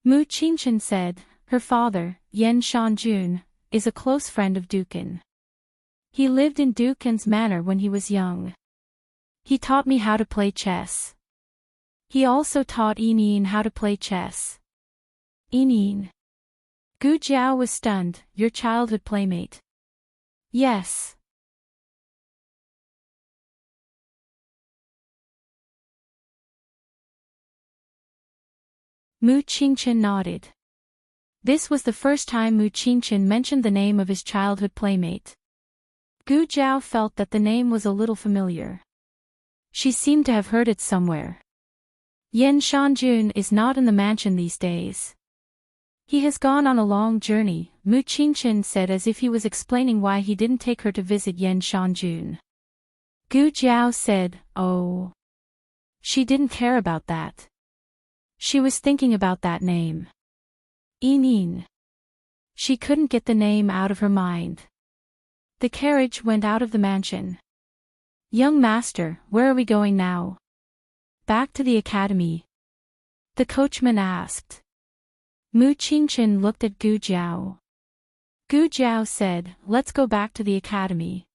Mu Qingchen said, Her father, Yan Shanjun, is a close friend of Dukan. He lived in Dukan's manor when he was young. He taught me how to play chess. He also taught Yinin how to play chess. Yinin. Gu Jiao was stunned. Your childhood playmate? Yes. Mu Qingchen nodded. This was the first time Mu Qingchen mentioned the name of his childhood playmate. Gu Jiao felt that the name was a little familiar. She seemed to have heard it somewhere. Yan Shanjun is not in the mansion these days. He has gone on a long journey, Mu Qingchen said as if he was explaining why he didn't take her to visit Yan Shanjun. Gu Jiao said, "Oh." She didn't care about that. She was thinking about that name. Yin. She couldn't get the name out of her mind. The carriage went out of the mansion. "Young master, where are we going now?" "Back to the academy," the coachman asked. Mu Qingchen looked at Gu Jiao. Gu Jiao said, "Let's go back to the academy."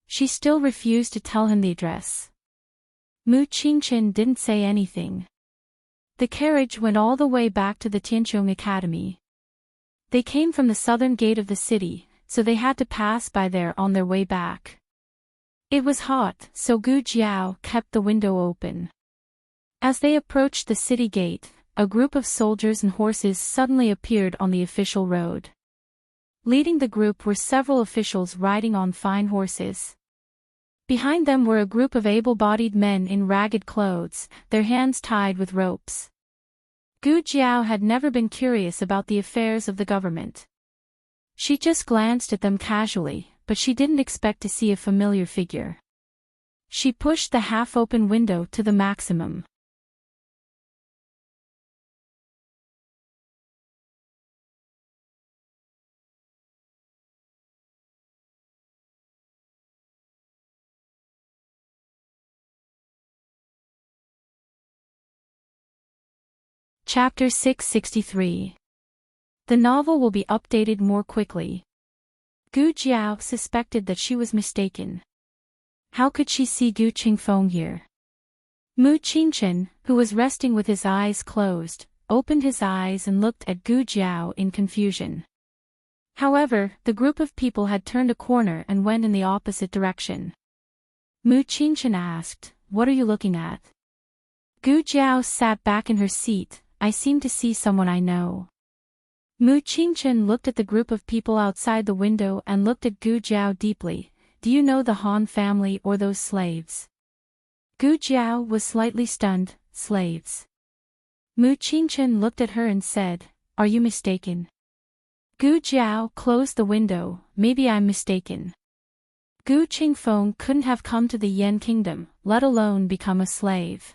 She still refused to tell him the address. Mu Qingchen didn't say anything. The carriage went all the way back to the Tianqiong Academy. They came from the southern gate of the city, so they had to pass by there on their way back. It was hot, so Gu Jiao kept the window open. As they approached the city gate, a group of soldiers and horses suddenly appeared on the official road. Leading the group were several officials riding on fine horses. Behind them were a group of able-bodied men in ragged clothes, their hands tied with ropes. Gu Jiao had never been curious about the affairs of the government. She just glanced at them casually, but she didn't expect to see a familiar figure. She pushed the half-open window to the maximum. Chapter 663. The novel will be updated more quickly. Gu Jiao suspected that she was mistaken. How could she see Gu Qingfeng here? Mu Qingchen, who was resting with his eyes closed, opened his eyes and looked at Gu Jiao in confusion. However, the group of people had turned a corner and went in the opposite direction. Mu Qingchen asked, "What are you looking at?" Gu Jiao sat back in her seat. "I seem to see someone I know." Mu Qingchen looked at the group of people outside the window and looked at Gu Jiao deeply. "Do you know the Han family or those slaves?" Gu Jiao was slightly stunned. "Slaves?" Mu Qingchen looked at her and said, "Are you mistaken?" Gu Jiao closed the window. "Maybe I'm mistaken. Gu Qingfeng couldn't have come to the Yan kingdom, let alone become a slave.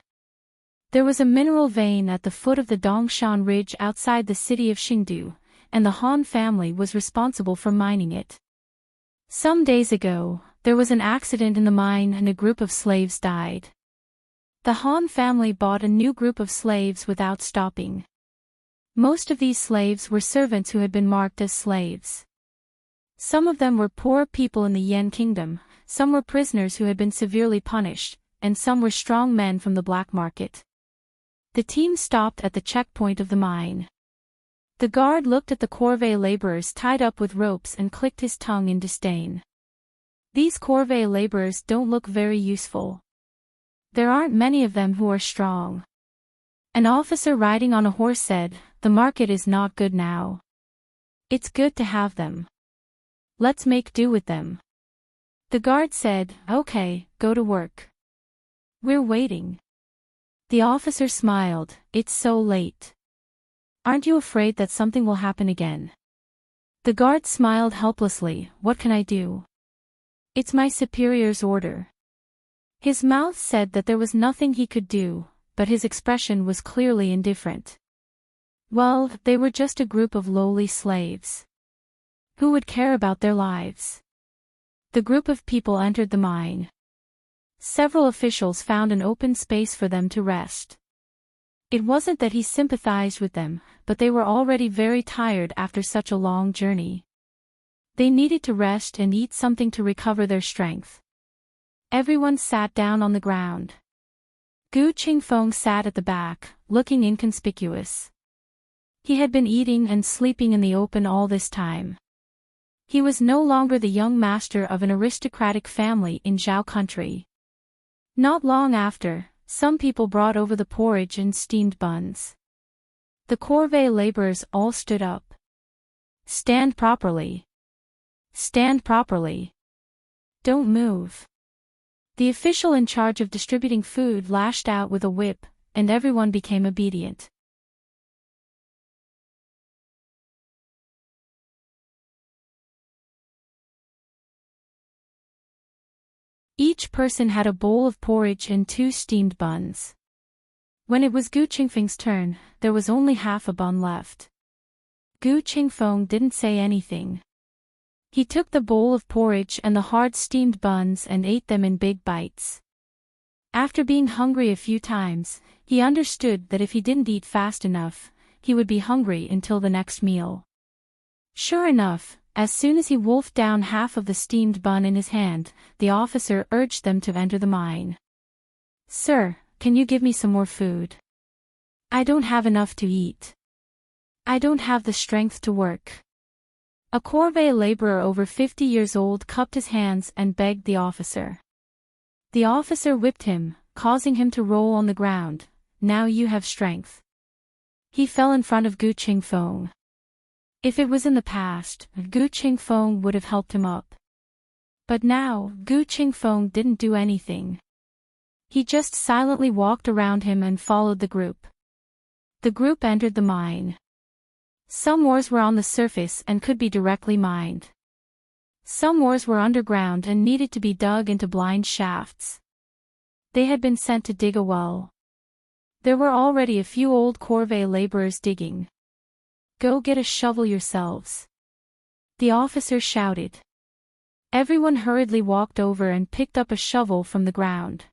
There was a mineral vein at the foot of the Dongshan Ridge outside the city of Xingdu, and the Han family was responsible for mining it. Some days ago, there was an accident in the mine and a group of slaves died. The Han family bought a new group of slaves without stopping. Most of these slaves were servants who had been marked as slaves. Some of them were poor people in the Yan kingdom, some were prisoners who had been severely punished, and some were strong men from the black market. The team stopped at the checkpoint of the mine. The guard looked at the corvée laborers tied up with ropes and clicked his tongue in disdain. These corvée laborers don't look very useful. There aren't many of them who are strong. An officer riding on a horse said, "The market is not good now. It's good to have them. Let's make do with them." The guard said, "Okay, go to work. We're waiting." The officer smiled. "It's so late. Aren't you afraid that something will happen again?" The guard smiled helplessly. "What can I do? It's my superior's order." His mouth said that there was nothing he could do, but his expression was clearly indifferent. Well, they were just a group of lowly slaves. Who would care about their lives? The group of people entered the mine. Several officials found an open space for them to rest. It wasn't that he sympathized with them, but they were already very tired after such a long journey. They needed to rest and eat something to recover their strength. Everyone sat down on the ground. Gu Qingfeng sat at the back, looking inconspicuous. He had been eating and sleeping in the open all this time. He was no longer the young master of an aristocratic family in Zhao country. Not long after, some people brought over the porridge and steamed buns. The corvée laborers all stood up. Stand properly. Stand properly. Don't move. The official in charge of distributing food lashed out with a whip, and everyone became obedient. Each person had a bowl of porridge and 2 steamed buns. When it was Gu Qingfeng's turn, there was only half a bun left. Gu Qingfeng didn't say anything. He took the bowl of porridge and the hard steamed buns and ate them in big bites. After being hungry a few times, he understood that if he didn't eat fast enough, he would be hungry until the next meal. Sure enough, as soon as he wolfed down half of the steamed bun in his hand, the officer urged them to enter the mine. "Sir, can you give me some more food? I don't have enough to eat. I don't have the strength to work." A corvée laborer over 50 years old cupped his hands and begged the officer. The officer whipped him, causing him to roll on the ground. "Now you have strength." He fell in front of Gu Qingfeng. If it was in the past, Gu Qingfeng would have helped him up. But now, Gu Qingfeng didn't do anything. He just silently walked around him and followed the group. The group entered the mine. Some ores were on the surface and could be directly mined. Some ores were underground and needed to be dug into blind shafts. They had been sent to dig a well. There were already a few old corvée laborers digging. "Go get a shovel yourselves," the officer shouted. Everyone hurriedly walked over and picked up a shovel from the ground.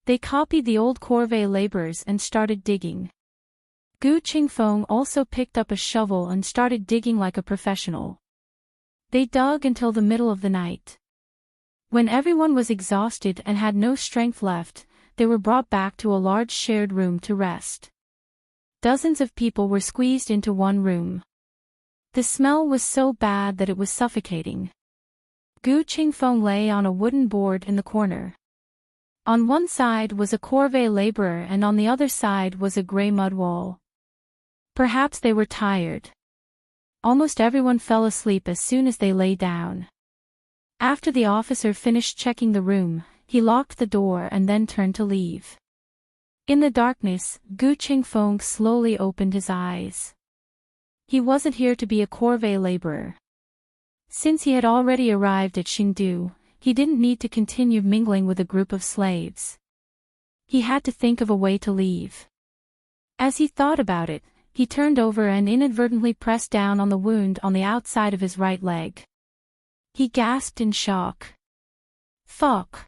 They copied the old corvée laborers and started digging. Gu Qingfeng also picked up a shovel and started digging like a professional. They dug until the middle of the night. When everyone was exhausted and had no strength left, they were brought back to a large shared room to rest. Dozens of people were squeezed into one room. The smell was so bad that it was suffocating. Gu Qingfeng lay on a wooden board in the corner. On one side was a corvée laborer and on the other side was a grey mud wall. Perhaps they were tired. Almost everyone fell asleep as soon as they lay down. After the officer finished checking the room, he locked the door and then turned to leave. In the darkness, Gu Qingfeng slowly opened his eyes. He wasn't here to be a corvée laborer. Since he had already arrived at Xingdu, he didn't need to continue mingling with a group of slaves. He had to think of a way to leave. As he thought about it, he turned over and inadvertently pressed down on the wound on the outside of his right leg. He gasped in shock. Fuck.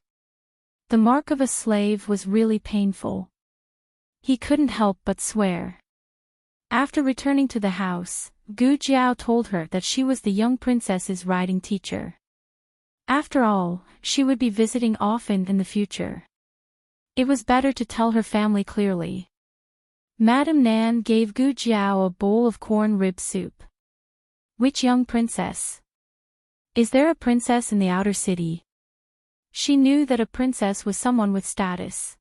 The mark of a slave was really painful. He couldn't help but swear. After returning to the house, Gu Jiao told her that she was the young princess's riding teacher. After all, she would be visiting often in the future. It was better to tell her family clearly. Madame Nan gave Gu Jiao a bowl of corn rib soup. Which young princess? Is there a princess in the outer city? She knew that a princess was someone with status.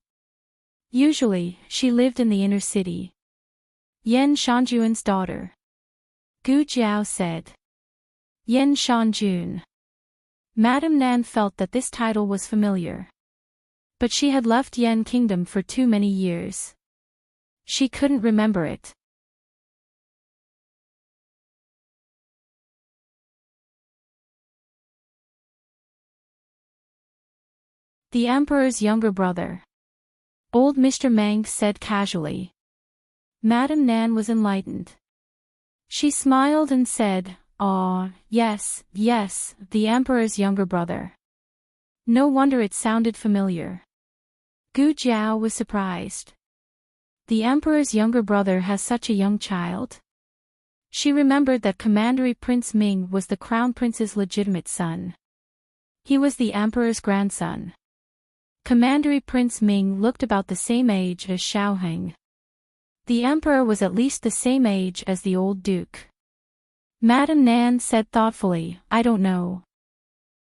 Usually, she lived in the inner city. Yan Shanjuan's daughter. Gu Jiao said. Yan Shanjun. Madame Nan felt that this title was familiar. But she had left Yan Kingdom for too many years. She couldn't remember it. The Emperor's younger brother. Old Mr. Meng said casually. Madame Nan was enlightened. She smiled and said, "Ah, yes, yes, the Emperor's younger brother." No wonder it sounded familiar. Gu Jiao was surprised. The Emperor's younger brother has such a young child? She remembered that Commandery Prince Ming was the Crown Prince's legitimate son. He was the Emperor's grandson. Commandery Prince Ming looked about the same age as Xiaoheng. The Emperor was at least the same age as the old Duke. Madame Nan said thoughtfully, "I don't know."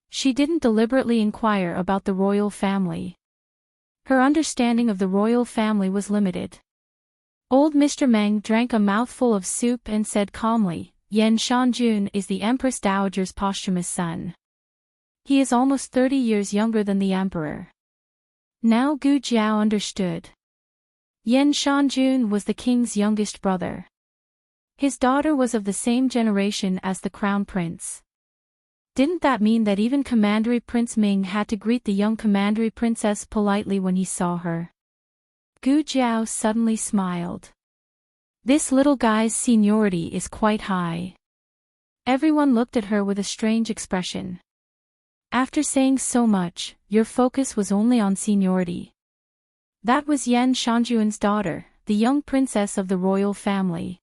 She didn't deliberately inquire about the royal family. Her understanding of the royal family was limited. Old Mr. Meng drank a mouthful of soup and said calmly, Yan Shanjun is the Empress Dowager's posthumous son. He is almost 30 years younger than the emperor. Now Gu Jiao understood. Yan Shanjun was the king's youngest brother. His daughter was of the same generation as the crown prince. Didn't that mean that even Commandery Prince Ming had to greet the young Commandery Princess politely when he saw her? Gu Jiao suddenly smiled. This little guy's seniority is quite high. Everyone looked at her with a strange expression. After saying so much, your focus was only on seniority. That was Yan Shanjuan's daughter, the young princess of the royal family.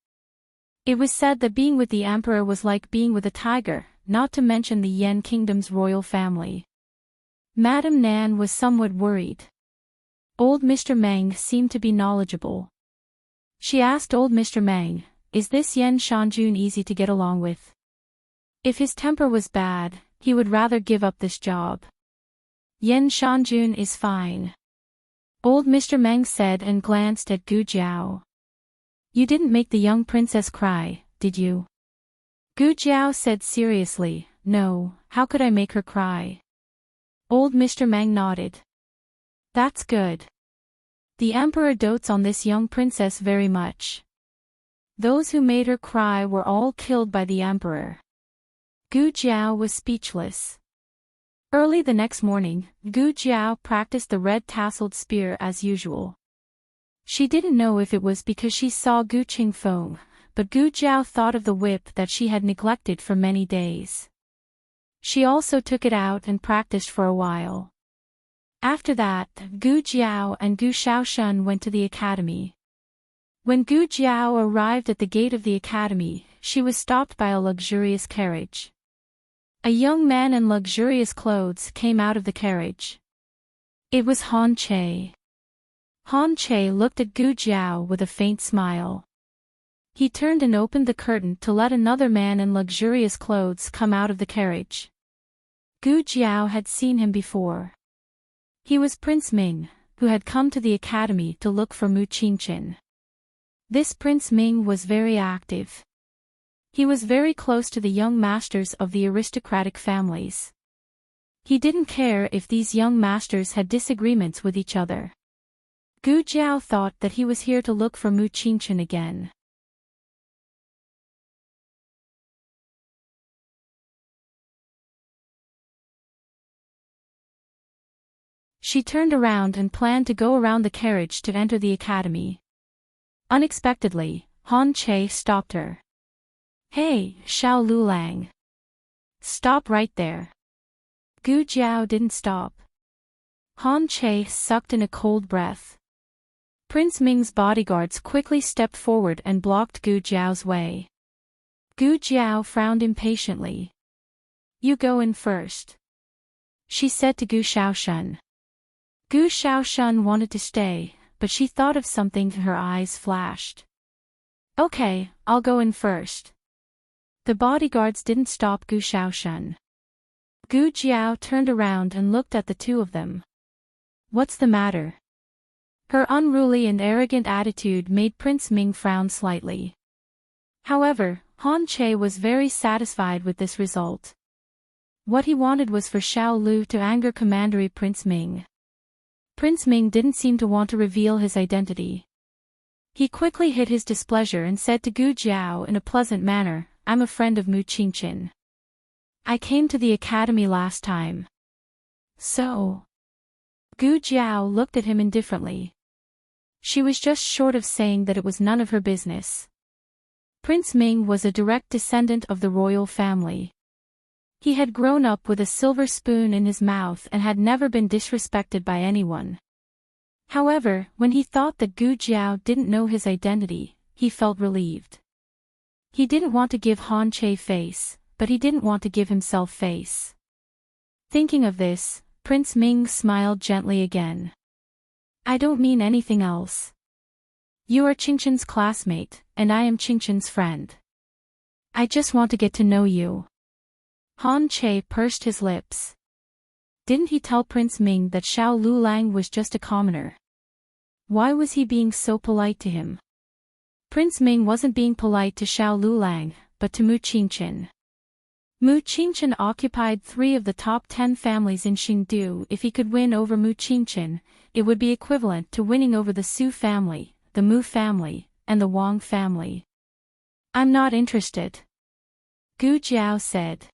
It was said that being with the emperor was like being with a tiger, not to mention the Yan kingdom's royal family. Madame Nan was somewhat worried. Old Mr. Meng seemed to be knowledgeable. She asked old Mr. Meng, is this Yan Shanjun easy to get along with? If his temper was bad, he would rather give up this job. Yan Shanjun is fine. Old Mr. Meng said and glanced at Gu Jiao. You didn't make the young princess cry, did you? Gu Jiao said seriously, no, how could I make her cry? Old Mr. Meng nodded. That's good. The emperor dotes on this young princess very much. Those who made her cry were all killed by the emperor. Gu Jiao was speechless. Early the next morning, Gu Jiao practiced the red-tasseled spear as usual. She didn't know if it was because she saw Gu Qingfeng, but Gu Jiao thought of the whip that she had neglected for many days. She also took it out and practiced for a while. After that, Gu Jiao and Gu Shaoshun went to the academy. When Gu Jiao arrived at the gate of the academy, she was stopped by a luxurious carriage. A young man in luxurious clothes came out of the carriage. It was Han Che. Han Che looked at Gu Jiao with a faint smile. He turned and opened the curtain to let another man in luxurious clothes come out of the carriage. Gu Jiao had seen him before. He was Prince Ming, who had come to the academy to look for Mu Qingchen. This Prince Ming was very active. He was very close to the young masters of the aristocratic families. He didn't care if these young masters had disagreements with each other. Gu Jiao thought that he was here to look for Mu Qingchen again. She turned around and planned to go around the carriage to enter the academy. Unexpectedly, Han Che stopped her. Hey, Xiao Lulang. Stop right there. Gu Jiao didn't stop. Han Che sucked in a cold breath. Prince Ming's bodyguards quickly stepped forward and blocked Gu Jiao's way. Gu Jiao frowned impatiently. You go in first, she said to Gu Shaoshun. Gu Shaoshun wanted to stay, but she thought of something and her eyes flashed. Okay, I'll go in first. The bodyguards didn't stop Gu Shaoshun. Gu Jiao turned around and looked at the two of them. What's the matter? Her unruly and arrogant attitude made Prince Ming frown slightly. However, Han Che was very satisfied with this result. What he wanted was for Xiao Lu to anger Commandery Prince Ming. Prince Ming didn't seem to want to reveal his identity. He quickly hid his displeasure and said to Gu Jiao in a pleasant manner, I'm a friend of Mu Qingchen. I came to the academy last time. So? Gu Jiao looked at him indifferently. She was just short of saying that it was none of her business. Prince Ming was a direct descendant of the royal family. He had grown up with a silver spoon in his mouth and had never been disrespected by anyone. However, when he thought that Gu Jiao didn't know his identity, he felt relieved. He didn't want to give Han Che face, but he didn't want to give himself face. Thinking of this, Prince Ming smiled gently again. I don't mean anything else. You are Qingchen's classmate, and I am Qingchen's friend. I just want to get to know you. Han Che pursed his lips. Didn't he tell Prince Ming that Xiao Lulang was just a commoner? Why was he being so polite to him? Prince Ming wasn't being polite to Xiao Lulang, but to Mu Qingchen. Mu Qingchen occupied 3 of the top 10 families in Xingdu. If he could win over Mu Qingchen, it would be equivalent to winning over the Su family, the Mu family, and the Wang family. I'm not interested, Gu Jiao said.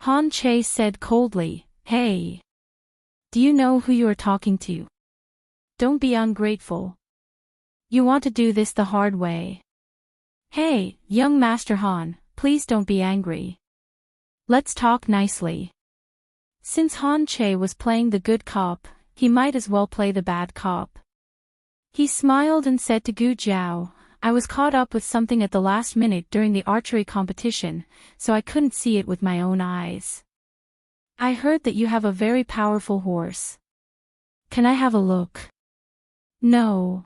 Han Che said coldly, Hey. Do you know who you are talking to? Don't be ungrateful. You want to do this the hard way. Hey, young Master Han, please don't be angry. Let's talk nicely. Since Han Che was playing the good cop, he might as well play the bad cop. He smiled and said to Gu Jiao, I was caught up with something at the last minute during the archery competition, so I couldn't see it with my own eyes. I heard that you have a very powerful horse. Can I have a look? No.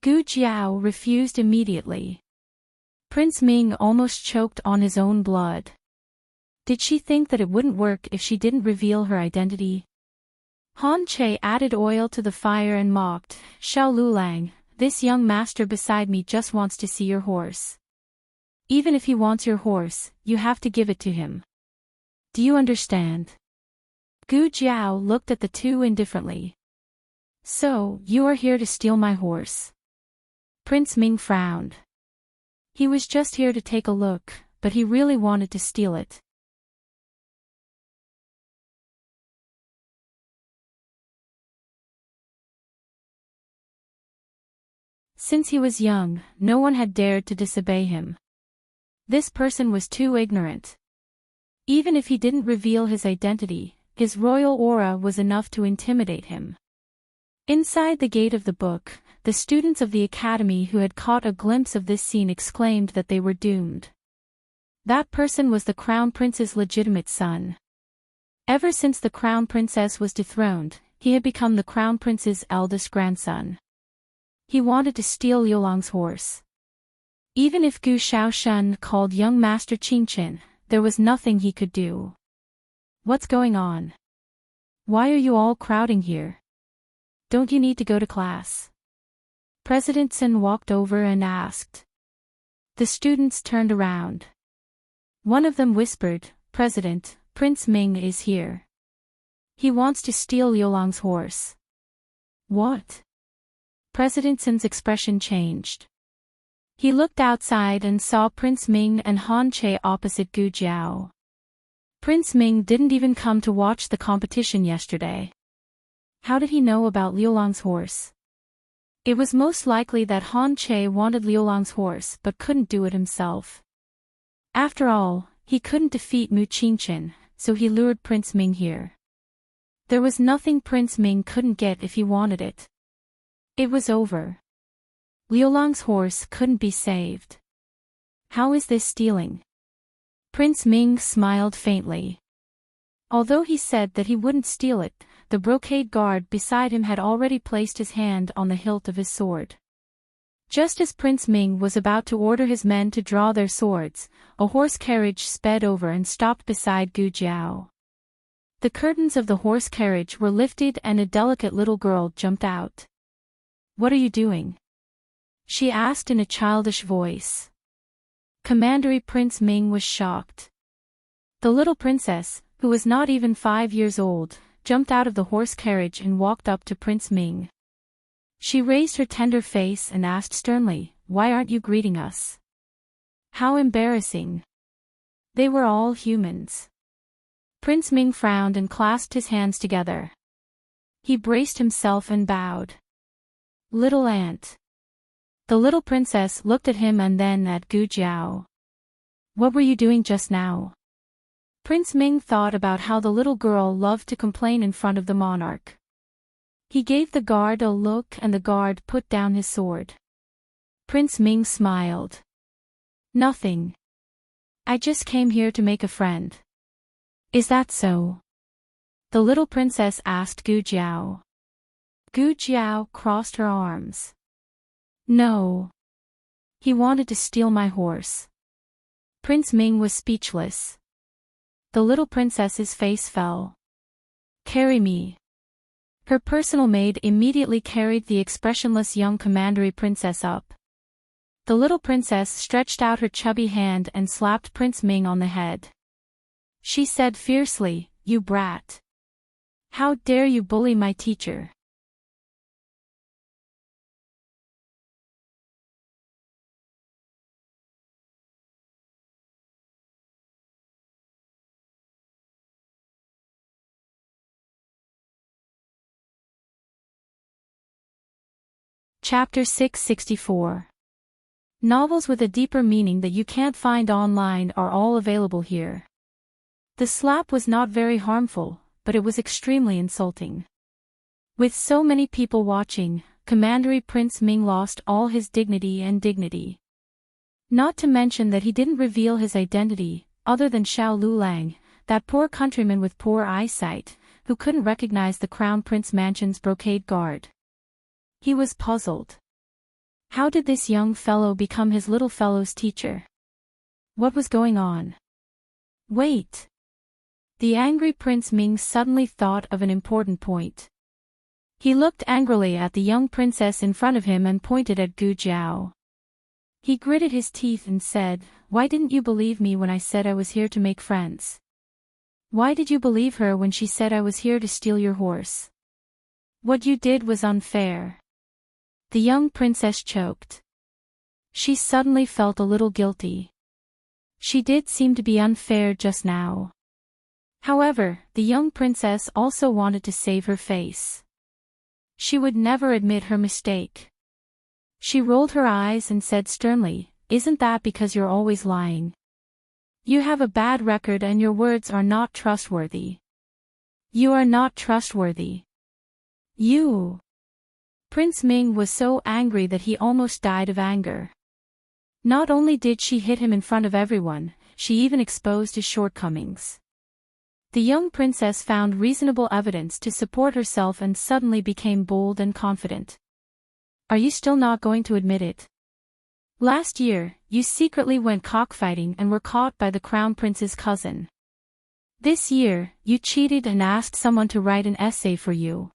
Gu Jiao refused immediately. Prince Ming almost choked on his own blood. Did she think that it wouldn't work if she didn't reveal her identity? Han Che added oil to the fire and mocked, Xiao Lulang, this young master beside me just wants to see your horse. Even if he wants your horse, you have to give it to him. Do you understand? Gu Jiao looked at the two indifferently. So, you are here to steal my horse? Prince Ming frowned. He was just here to take a look, but he really wanted to steal it. Since he was young, no one had dared to disobey him. This person was too ignorant. Even if he didn't reveal his identity, his royal aura was enough to intimidate him. Inside the gate of the book, the students of the academy who had caught a glimpse of this scene exclaimed that they were doomed. That person was the crown prince's legitimate son. Ever since the crown princess was dethroned, he had become the crown prince's eldest grandson. He wanted to steal Liulang's horse. Even if Gu Shaoshan called young Master Qingchen, there was nothing he could do. What's going on? Why are you all crowding here? Don't you need to go to class? President Sun walked over and asked. The students turned around. One of them whispered, President, Prince Ming is here. He wants to steal Liulang's horse. What? President Sun's expression changed. He looked outside and saw Prince Ming and Han Che opposite Gu Jiao. Prince Ming didn't even come to watch the competition yesterday. How did he know about Liulang's horse? It was most likely that Han Che wanted Liulang's horse but couldn't do it himself. After all, he couldn't defeat Mu Qingchen, so he lured Prince Ming here. There was nothing Prince Ming couldn't get if he wanted it. It was over. Liulang's horse couldn't be saved. How is this stealing? Prince Ming smiled faintly. Although he said that he wouldn't steal it, the brocade guard beside him had already placed his hand on the hilt of his sword. Just as Prince Ming was about to order his men to draw their swords, a horse carriage sped over and stopped beside Gu Jiao. The curtains of the horse carriage were lifted and a delicate little girl jumped out. What are you doing? She asked in a childish voice. Commandery Prince Ming was shocked. The little princess, who was not even 5 years old, jumped out of the horse carriage and walked up to Prince Ming. She raised her tender face and asked sternly, Why aren't you greeting us? How embarrassing. They were all humans. Prince Ming frowned and clasped his hands together. He braced himself and bowed. Little aunt. The little princess looked at him and then at Gu Jiao. What were you doing just now? Prince Ming thought about how the little girl loved to complain in front of the monarch. He gave the guard a look and the guard put down his sword. Prince Ming smiled. Nothing. I just came here to make a friend. Is that so? The little princess asked Gu Jiao. Gu Jiao crossed her arms. No. He wanted to steal my horse. Prince Ming was speechless. The little princess's face fell. Carry me. Her personal maid immediately carried the expressionless young commandery princess up. The little princess stretched out her chubby hand and slapped Prince Ming on the head. She said fiercely, "You brat! How dare you bully my teacher?" Chapter 664. Novels with a deeper meaning that you can't find online are all available here. The slap was not very harmful, but it was extremely insulting. With so many people watching, Commandery Prince Ming lost all his dignity. Not to mention that he didn't reveal his identity, other than Xiao Lulang, that poor countryman with poor eyesight, who couldn't recognize the Crown Prince Mansion's brocade guard. He was puzzled. How did this young fellow become his little fellow's teacher? What was going on? Wait! The angry Prince Ming suddenly thought of an important point. He looked angrily at the young princess in front of him and pointed at Gu Jiao. He gritted his teeth and said, "Why didn't you believe me when I said I was here to make friends? Why did you believe her when she said I was here to steal your horse? What you did was unfair." The young princess choked. She suddenly felt a little guilty. She did seem to be unfair just now. However, the young princess also wanted to save her face. She would never admit her mistake. She rolled her eyes and said sternly, "Isn't that because you're always lying? You have a bad record and your words are not trustworthy. You are not trustworthy. You..." Prince Ming was so angry that he almost died of anger. Not only did she hit him in front of everyone, she even exposed his shortcomings. The young princess found reasonable evidence to support herself and suddenly became bold and confident. "Are you still not going to admit it? Last year, you secretly went cockfighting and were caught by the Crown Prince's cousin. This year, you cheated and asked someone to write an essay for you.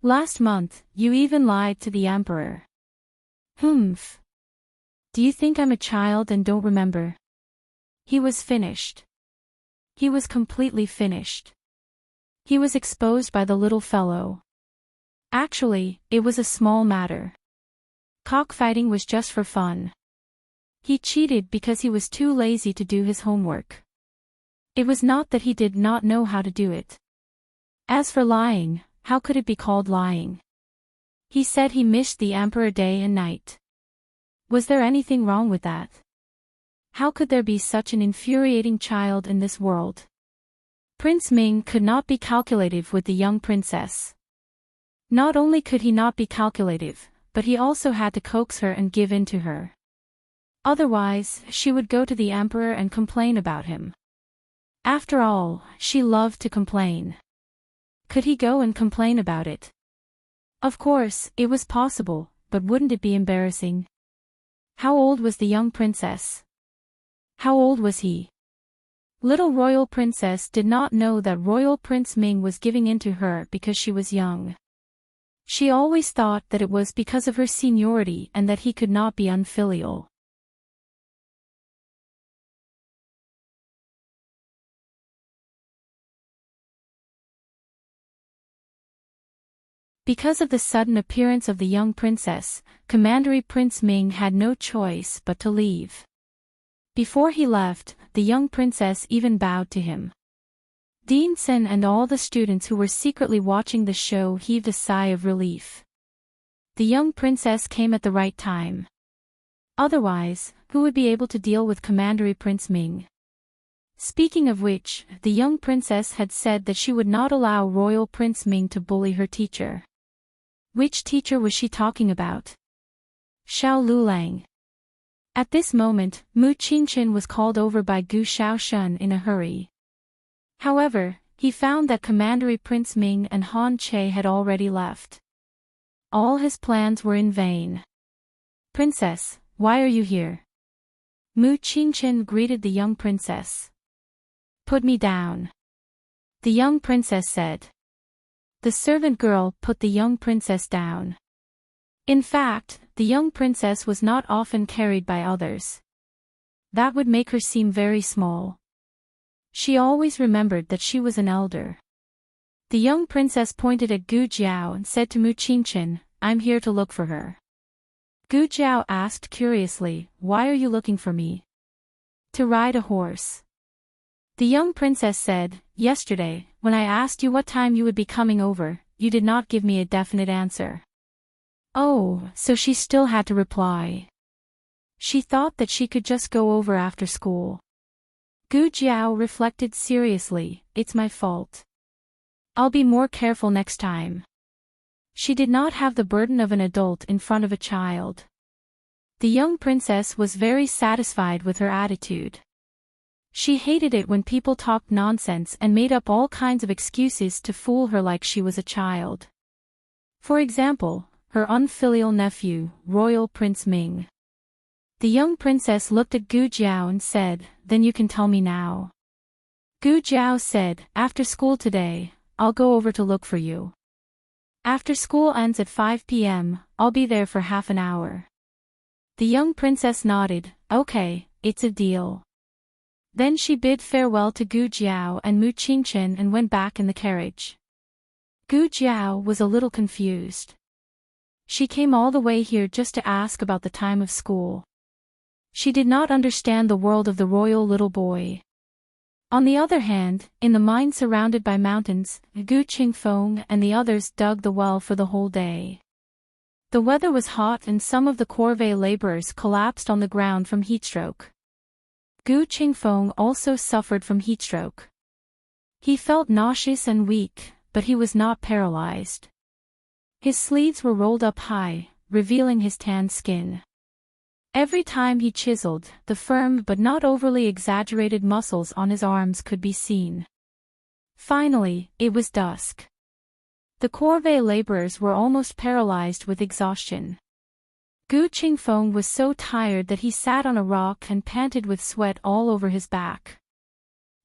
Last month, you even lied to the emperor. Humph. Do you think I'm a child and don't remember?" He was finished. He was completely finished. He was exposed by the little fellow. Actually, it was a small matter. Cockfighting was just for fun. He cheated because he was too lazy to do his homework. It was not that he did not know how to do it. As for lying, how could it be called lying? He said he missed the emperor day and night. Was there anything wrong with that? How could there be such an infuriating child in this world? Prince Ming could not be calculative with the young princess. Not only could he not be calculative, but he also had to coax her and give in to her. Otherwise, she would go to the emperor and complain about him. After all, she loved to complain. Could he go and complain about it? Of course, it was possible, but wouldn't it be embarrassing? How old was the young princess? How old was he? Little royal princess did not know that royal Prince Ming was giving in to her because she was young. She always thought that it was because of her seniority and that he could not be unfilial. Because of the sudden appearance of the young princess, Commandery Prince Ming had no choice but to leave. Before he left, the young princess even bowed to him. Dean Sen and all the students who were secretly watching the show heaved a sigh of relief. The young princess came at the right time. Otherwise, who would be able to deal with Commandery Prince Ming? Speaking of which, the young princess had said that she would not allow Royal Prince Ming to bully her teacher. Which teacher was she talking about? Xiao Lulang. At this moment, Mu Qingqin was called over by Gu Shaoshun in a hurry. However, he found that Commandery Prince Ming and Han Che had already left. All his plans were in vain. "Princess, why are you here?" Mu Qingqin greeted the young princess. "Put me down," the young princess said. The servant girl put the young princess down. In fact, the young princess was not often carried by others. That would make her seem very small. She always remembered that she was an elder. The young princess pointed at Gu Jiao and said to Mu Qingchen, "I'm here to look for her." Gu Jiao asked curiously, "Why are you looking for me?" "To ride a horse." The young princess said, "Yesterday, when I asked you what time you would be coming over, you did not give me a definite answer." Oh, so she still had to reply. She thought that she could just go over after school. Gu Jiao reflected seriously, "It's my fault. I'll be more careful next time." She did not have the burden of an adult in front of a child. The young princess was very satisfied with her attitude. She hated it when people talked nonsense and made up all kinds of excuses to fool her like she was a child. For example, her unfilial nephew, Royal Prince Ming. The young princess looked at Gu Jiao and said, "Then you can tell me now." Gu Jiao said, "After school today, I'll go over to look for you. After school ends at 5 p.m., I'll be there for half an hour." The young princess nodded, "Okay, it's a deal." Then she bid farewell to Gu Jiao and Mu Qingchen and went back in the carriage. Gu Jiao was a little confused. She came all the way here just to ask about the time of school. She did not understand the world of the royal little boy. On the other hand, in the mine surrounded by mountains, Gu Qingfeng and the others dug the well for the whole day. The weather was hot and some of the corvée laborers collapsed on the ground from heatstroke. Gu Qingfeng also suffered from heatstroke. He felt nauseous and weak, but he was not paralyzed. His sleeves were rolled up high, revealing his tan skin. Every time he chiseled, the firm but not overly exaggerated muscles on his arms could be seen. Finally, it was dusk. The corvée laborers were almost paralyzed with exhaustion. Gu Qingfeng was so tired that he sat on a rock and panted with sweat all over his back.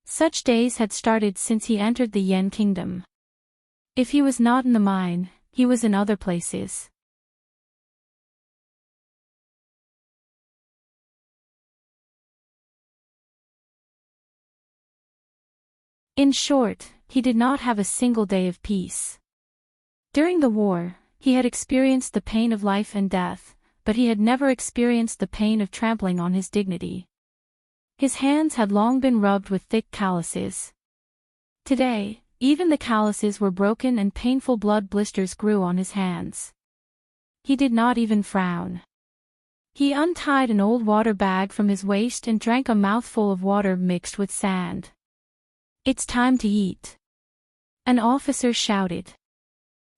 Such days had started since he entered the Yan Kingdom. If he was not in the mine, he was in other places. In short, he did not have a single day of peace. During the war, he had experienced the pain of life and death, but he had never experienced the pain of trampling on his dignity. His hands had long been rubbed with thick calluses. Today, even the calluses were broken and painful blood blisters grew on his hands. He did not even frown. He untied an old water bag from his waist and drank a mouthful of water mixed with sand. "It's time to eat," an officer shouted.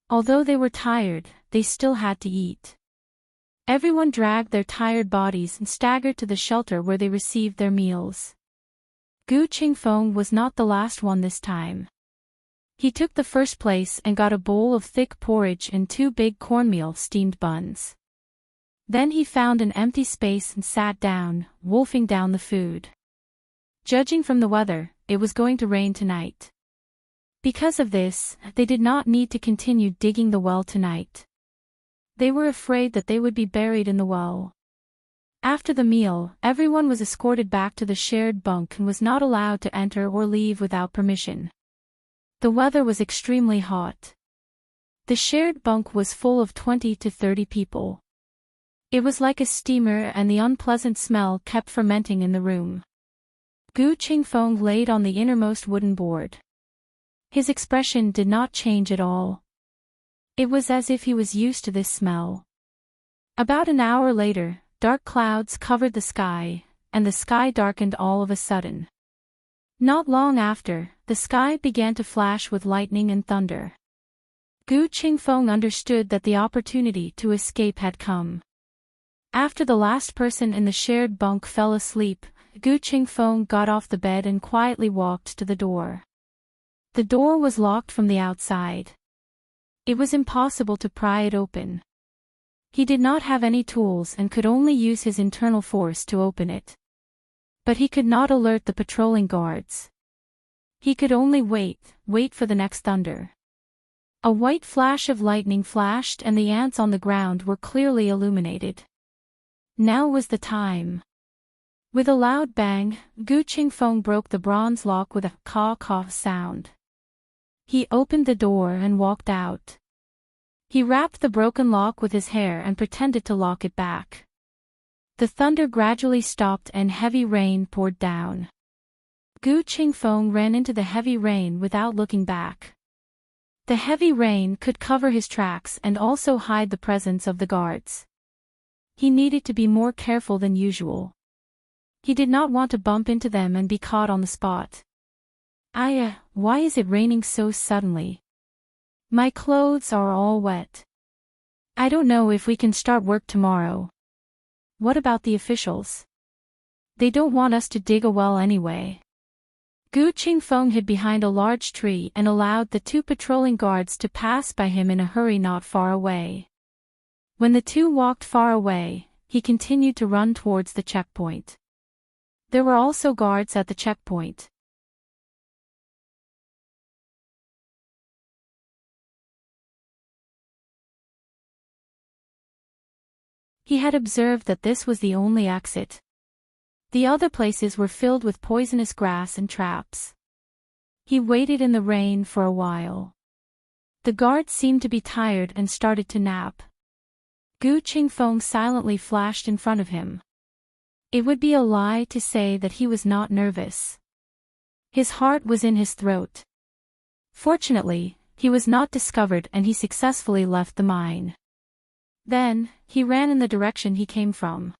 Although they were tired, they still had to eat. Everyone dragged their tired bodies and staggered to the shelter where they received their meals. Gu Qingfeng was not the last one this time. He took the first place and got a bowl of thick porridge and 2 big cornmeal steamed buns. Then he found an empty space and sat down, wolfing down the food. Judging from the weather, it was going to rain tonight. Because of this, they did not need to continue digging the well tonight. They were afraid that they would be buried in the well. After the meal, everyone was escorted back to the shared bunk and was not allowed to enter or leave without permission. The weather was extremely hot. The shared bunk was full of 20 to 30 people. It was like a steamer and the unpleasant smell kept fermenting in the room. Gu Qingfeng laid on the innermost wooden board. His expression did not change at all. It was as if he was used to this smell. About an hour later, dark clouds covered the sky, and the sky darkened all of a sudden. Not long after, the sky began to flash with lightning and thunder. Gu Qingfeng understood that the opportunity to escape had come. After the last person in the shared bunk fell asleep, Gu Qingfeng got off the bed and quietly walked to the door. The door was locked from the outside. It was impossible to pry it open. He did not have any tools and could only use his internal force to open it. But he could not alert the patrolling guards. He could only wait for the next thunder. A white flash of lightning flashed and the ants on the ground were clearly illuminated. Now was the time. With a loud bang, Gu Qingfeng broke the bronze lock with a caw-caw sound. He opened the door and walked out. He wrapped the broken lock with his hair and pretended to lock it back. The thunder gradually stopped and heavy rain poured down. Gu Qingfeng ran into the heavy rain without looking back. The heavy rain could cover his tracks and also hide the presence of the guards. He needed to be more careful than usual. He did not want to bump into them and be caught on the spot. Why is it raining so suddenly? My clothes are all wet. I don't know if we can start work tomorrow. What about the officials? They don't want us to dig a well anyway. Gu Qingfeng hid behind a large tree and allowed the two patrolling guards to pass by him in a hurry not far away. When the two walked far away, he continued to run towards the checkpoint. There were also guards at the checkpoint. He had observed that this was the only exit. The other places were filled with poisonous grass and traps. He waited in the rain for a while. The guards seemed to be tired and started to nap. Gu Qingfeng silently flashed in front of him. It would be a lie to say that he was not nervous. His heart was in his throat. Fortunately, he was not discovered and he successfully left the mine. Then, he ran in the direction he came from.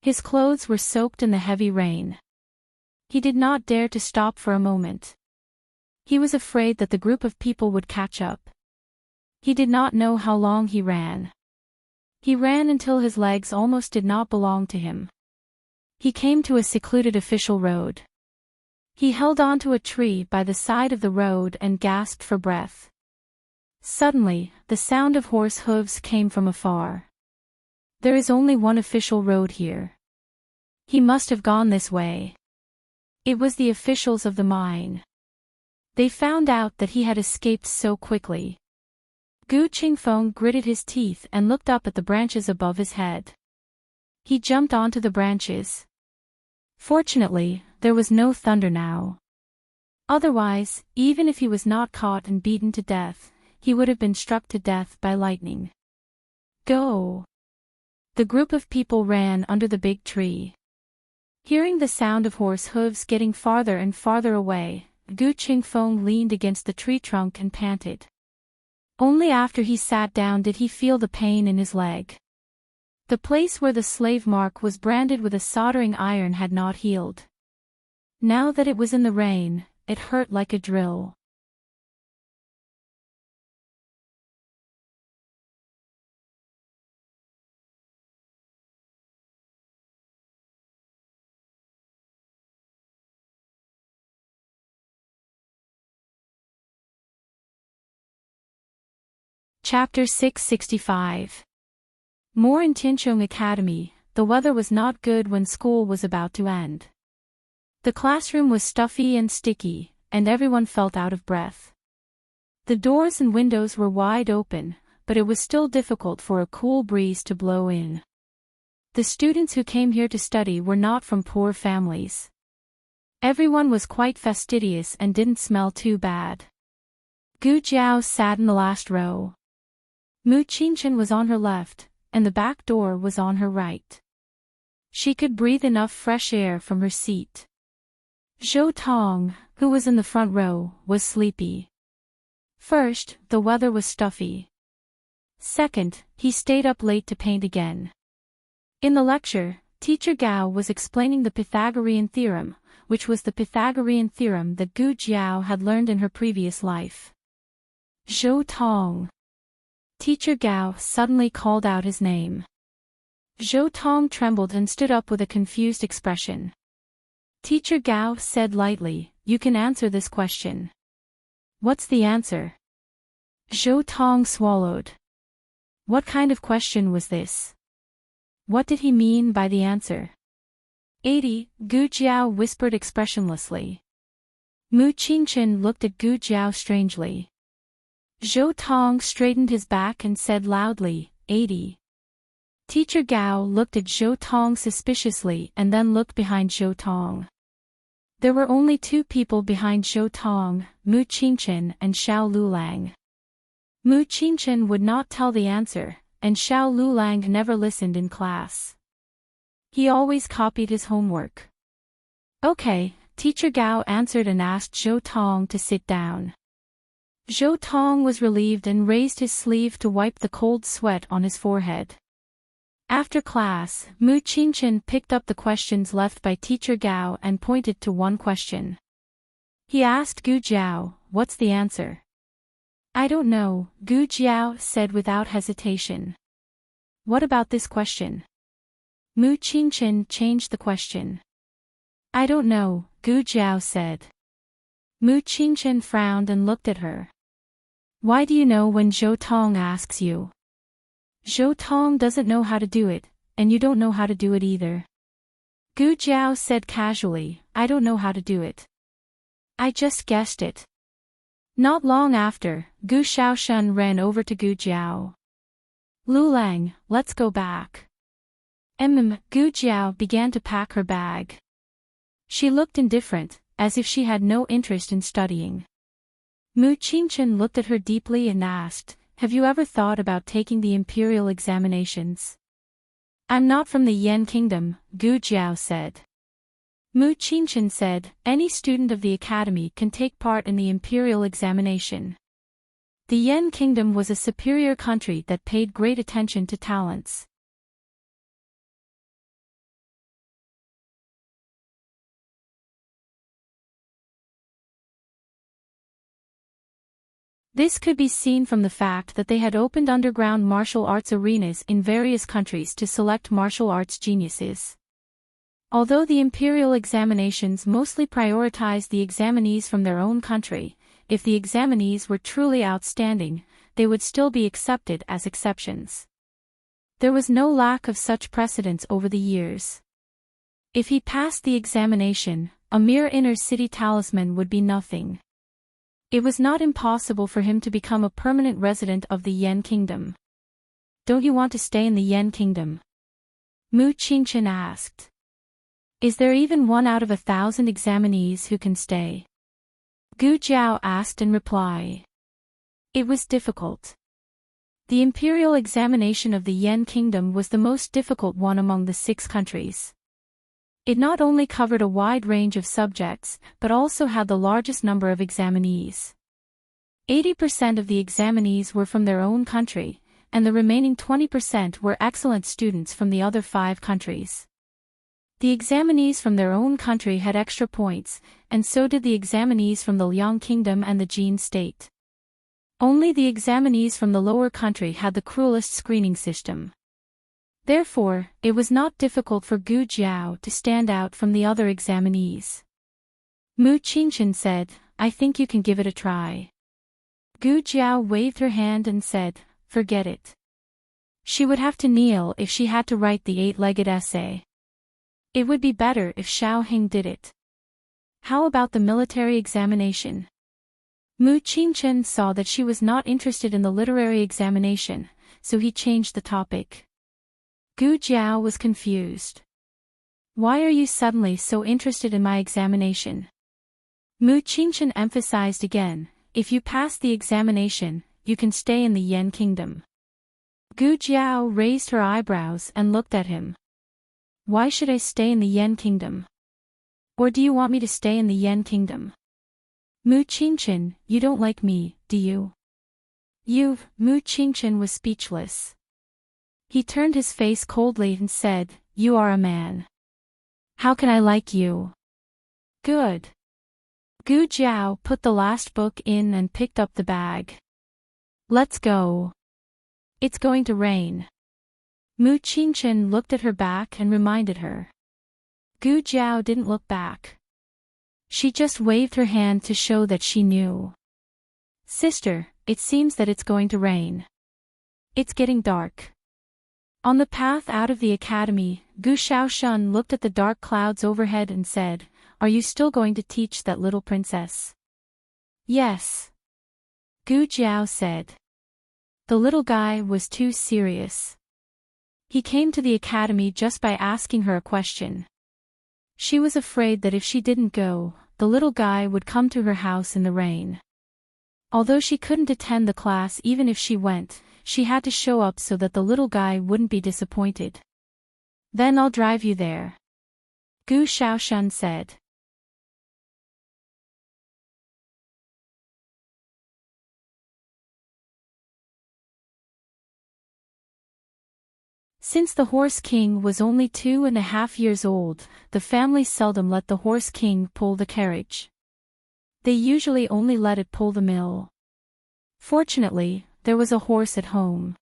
His clothes were soaked in the heavy rain. He did not dare to stop for a moment. He was afraid that the group of people would catch up. He did not know how long he ran. He ran until his legs almost did not belong to him. He came to a secluded official road. He held onto a tree by the side of the road and gasped for breath. Suddenly, the sound of horse hooves came from afar. There is only one official road here. He must have gone this way. It was the officials of the mine. They found out that he had escaped so quickly. Gu Qingfeng gritted his teeth and looked up at the branches above his head. He jumped onto the branches. Fortunately, there was no thunder now. Otherwise, even if he was not caught and beaten to death, he would have been struck to death by lightning. Go! The group of people ran under the big tree. Hearing the sound of horse hooves getting farther and farther away, Gu Qingfeng leaned against the tree trunk and panted. Only after he sat down did he feel the pain in his leg. The place where the slave mark was branded with a soldering iron had not healed. Now that it was in the rain, it hurt like a drill. Chapter 665. More in Tianqiong Academy, the weather was not good when school was about to end. The classroom was stuffy and sticky, and everyone felt out of breath. The doors and windows were wide open, but it was still difficult for a cool breeze to blow in. The students who came here to study were not from poor families. Everyone was quite fastidious and didn't smell too bad. Gu Jiao sat in the last row. Mu Qingchen was on her left, and the back door was on her right. She could breathe enough fresh air from her seat. Zhou Tong, who was in the front row, was sleepy. First, the weather was stuffy. Second, he stayed up late to paint again. In the lecture, Teacher Gao was explaining the Pythagorean theorem, which was the Pythagorean theorem that Gu Jiao had learned in her previous life. Zhou Tong. Teacher Gao suddenly called out his name. Zhou Tong trembled and stood up with a confused expression. Teacher Gao said lightly, "You can answer this question." "What's the answer?" Zhou Tong swallowed. What kind of question was this? What did he mean by the answer? 80, Gu Jiao whispered expressionlessly. Mu Qingchen looked at Gu Jiao strangely. Zhou Tong straightened his back and said loudly, 80. Teacher Gao looked at Zhou Tong suspiciously and then looked behind Zhou Tong. There were only two people behind Zhou Tong, Mu Qingchen and Xiao Lulang. Mu Qingchen would not tell the answer, and Xiao Lulang never listened in class. He always copied his homework. Okay, Teacher Gao answered and asked Zhou Tong to sit down. Zhou Tong was relieved and raised his sleeve to wipe the cold sweat on his forehead. After class, Mu Qingchen picked up the questions left by Teacher Gao and pointed to one question. He asked Gu Jiao, "What's the answer?" "I don't know," Gu Jiao said without hesitation. "What about this question?" Mu Qingchen changed the question. "I don't know," Gu Jiao said. Mu Qingchen frowned and looked at her. "Why do you know when Zhou Tong asks you?" "Zhou Tong doesn't know how to do it, and you don't know how to do it either." Gu Jiao said casually, "I don't know how to do it. I just guessed it." Not long after, Gu Shaoshun ran over to Gu Jiao. "Lulang, let's go back." Gu Jiao began to pack her bag. She looked indifferent, as if she had no interest in studying. Mu Qingchen looked at her deeply and asked, "Have you ever thought about taking the imperial examinations?" "I'm not from the Yan Kingdom," Gu Jiao said. Mu Qingchen said, "Any student of the academy can take part in the imperial examination." The Yan Kingdom was a superior country that paid great attention to talents. This could be seen from the fact that they had opened underground martial arts arenas in various countries to select martial arts geniuses. Although the imperial examinations mostly prioritized the examinees from their own country, if the examinees were truly outstanding, they would still be accepted as exceptions. There was no lack of such precedents over the years. If he passed the examination, a mere inner city talisman would be nothing. It was not impossible for him to become a permanent resident of the Yan Kingdom. "Don't you want to stay in the Yan Kingdom?" Mu Qingchen asked. "Is there even 1 out of 1,000 examinees who can stay?" Gu Jiao asked in reply. It was difficult. The imperial examination of the Yan Kingdom was the most difficult one among the 6 countries. It not only covered a wide range of subjects, but also had the largest number of examinees. 80% of the examinees were from their own country, and the remaining 20% were excellent students from the other 5 countries. The examinees from their own country had extra points, and so did the examinees from the Liang Kingdom and the Jin State. Only the examinees from the lower country had the cruelest screening system. Therefore, it was not difficult for Gu Jiao to stand out from the other examinees. Mu Qingchen said, "I think you can give it a try." Gu Jiao waved her hand and said, "Forget it." She would have to kneel if she had to write the 8-legged essay. It would be better if Xiao Hing did it. How about the military examination? Mu Qingchen saw that she was not interested in the literary examination, so he changed the topic. Gu Jiao was confused. "Why are you suddenly so interested in my examination?" Mu Qingchen emphasized again, "If you pass the examination, you can stay in the Yan Kingdom." Gu Jiao raised her eyebrows and looked at him. "Why should I stay in the Yan Kingdom? Or do you want me to stay in the Yan Kingdom?" "Mu Qingchen, you don't like me, do you?" Mu Qingchen was speechless. He turned his face coldly and said, "You are a man. How can I like you?" "Good." Gu Jiao put the last book in and picked up the bag. "Let's go. It's going to rain." Mu Qingchen looked at her back and reminded her. Gu Jiao didn't look back. She just waved her hand to show that she knew. "Sister, it seems that it's going to rain. It's getting dark." On the path out of the academy, Gu Shaoshun looked at the dark clouds overhead and said, "Are you still going to teach that little princess?" "Yes." Gu Jiao said. The little guy was too serious. He came to the academy just by asking her a question. She was afraid that if she didn't go, the little guy would come to her house in the rain. Although she couldn't attend the class even if she went, she had to show up so that the little guy wouldn't be disappointed. Then I'll drive you there, Gu Xiaoshun said. Since the Horse King was only 2.5 years old, the family seldom let the Horse King pull the carriage. They usually only let it pull the mill. Fortunately, there was a horse at home.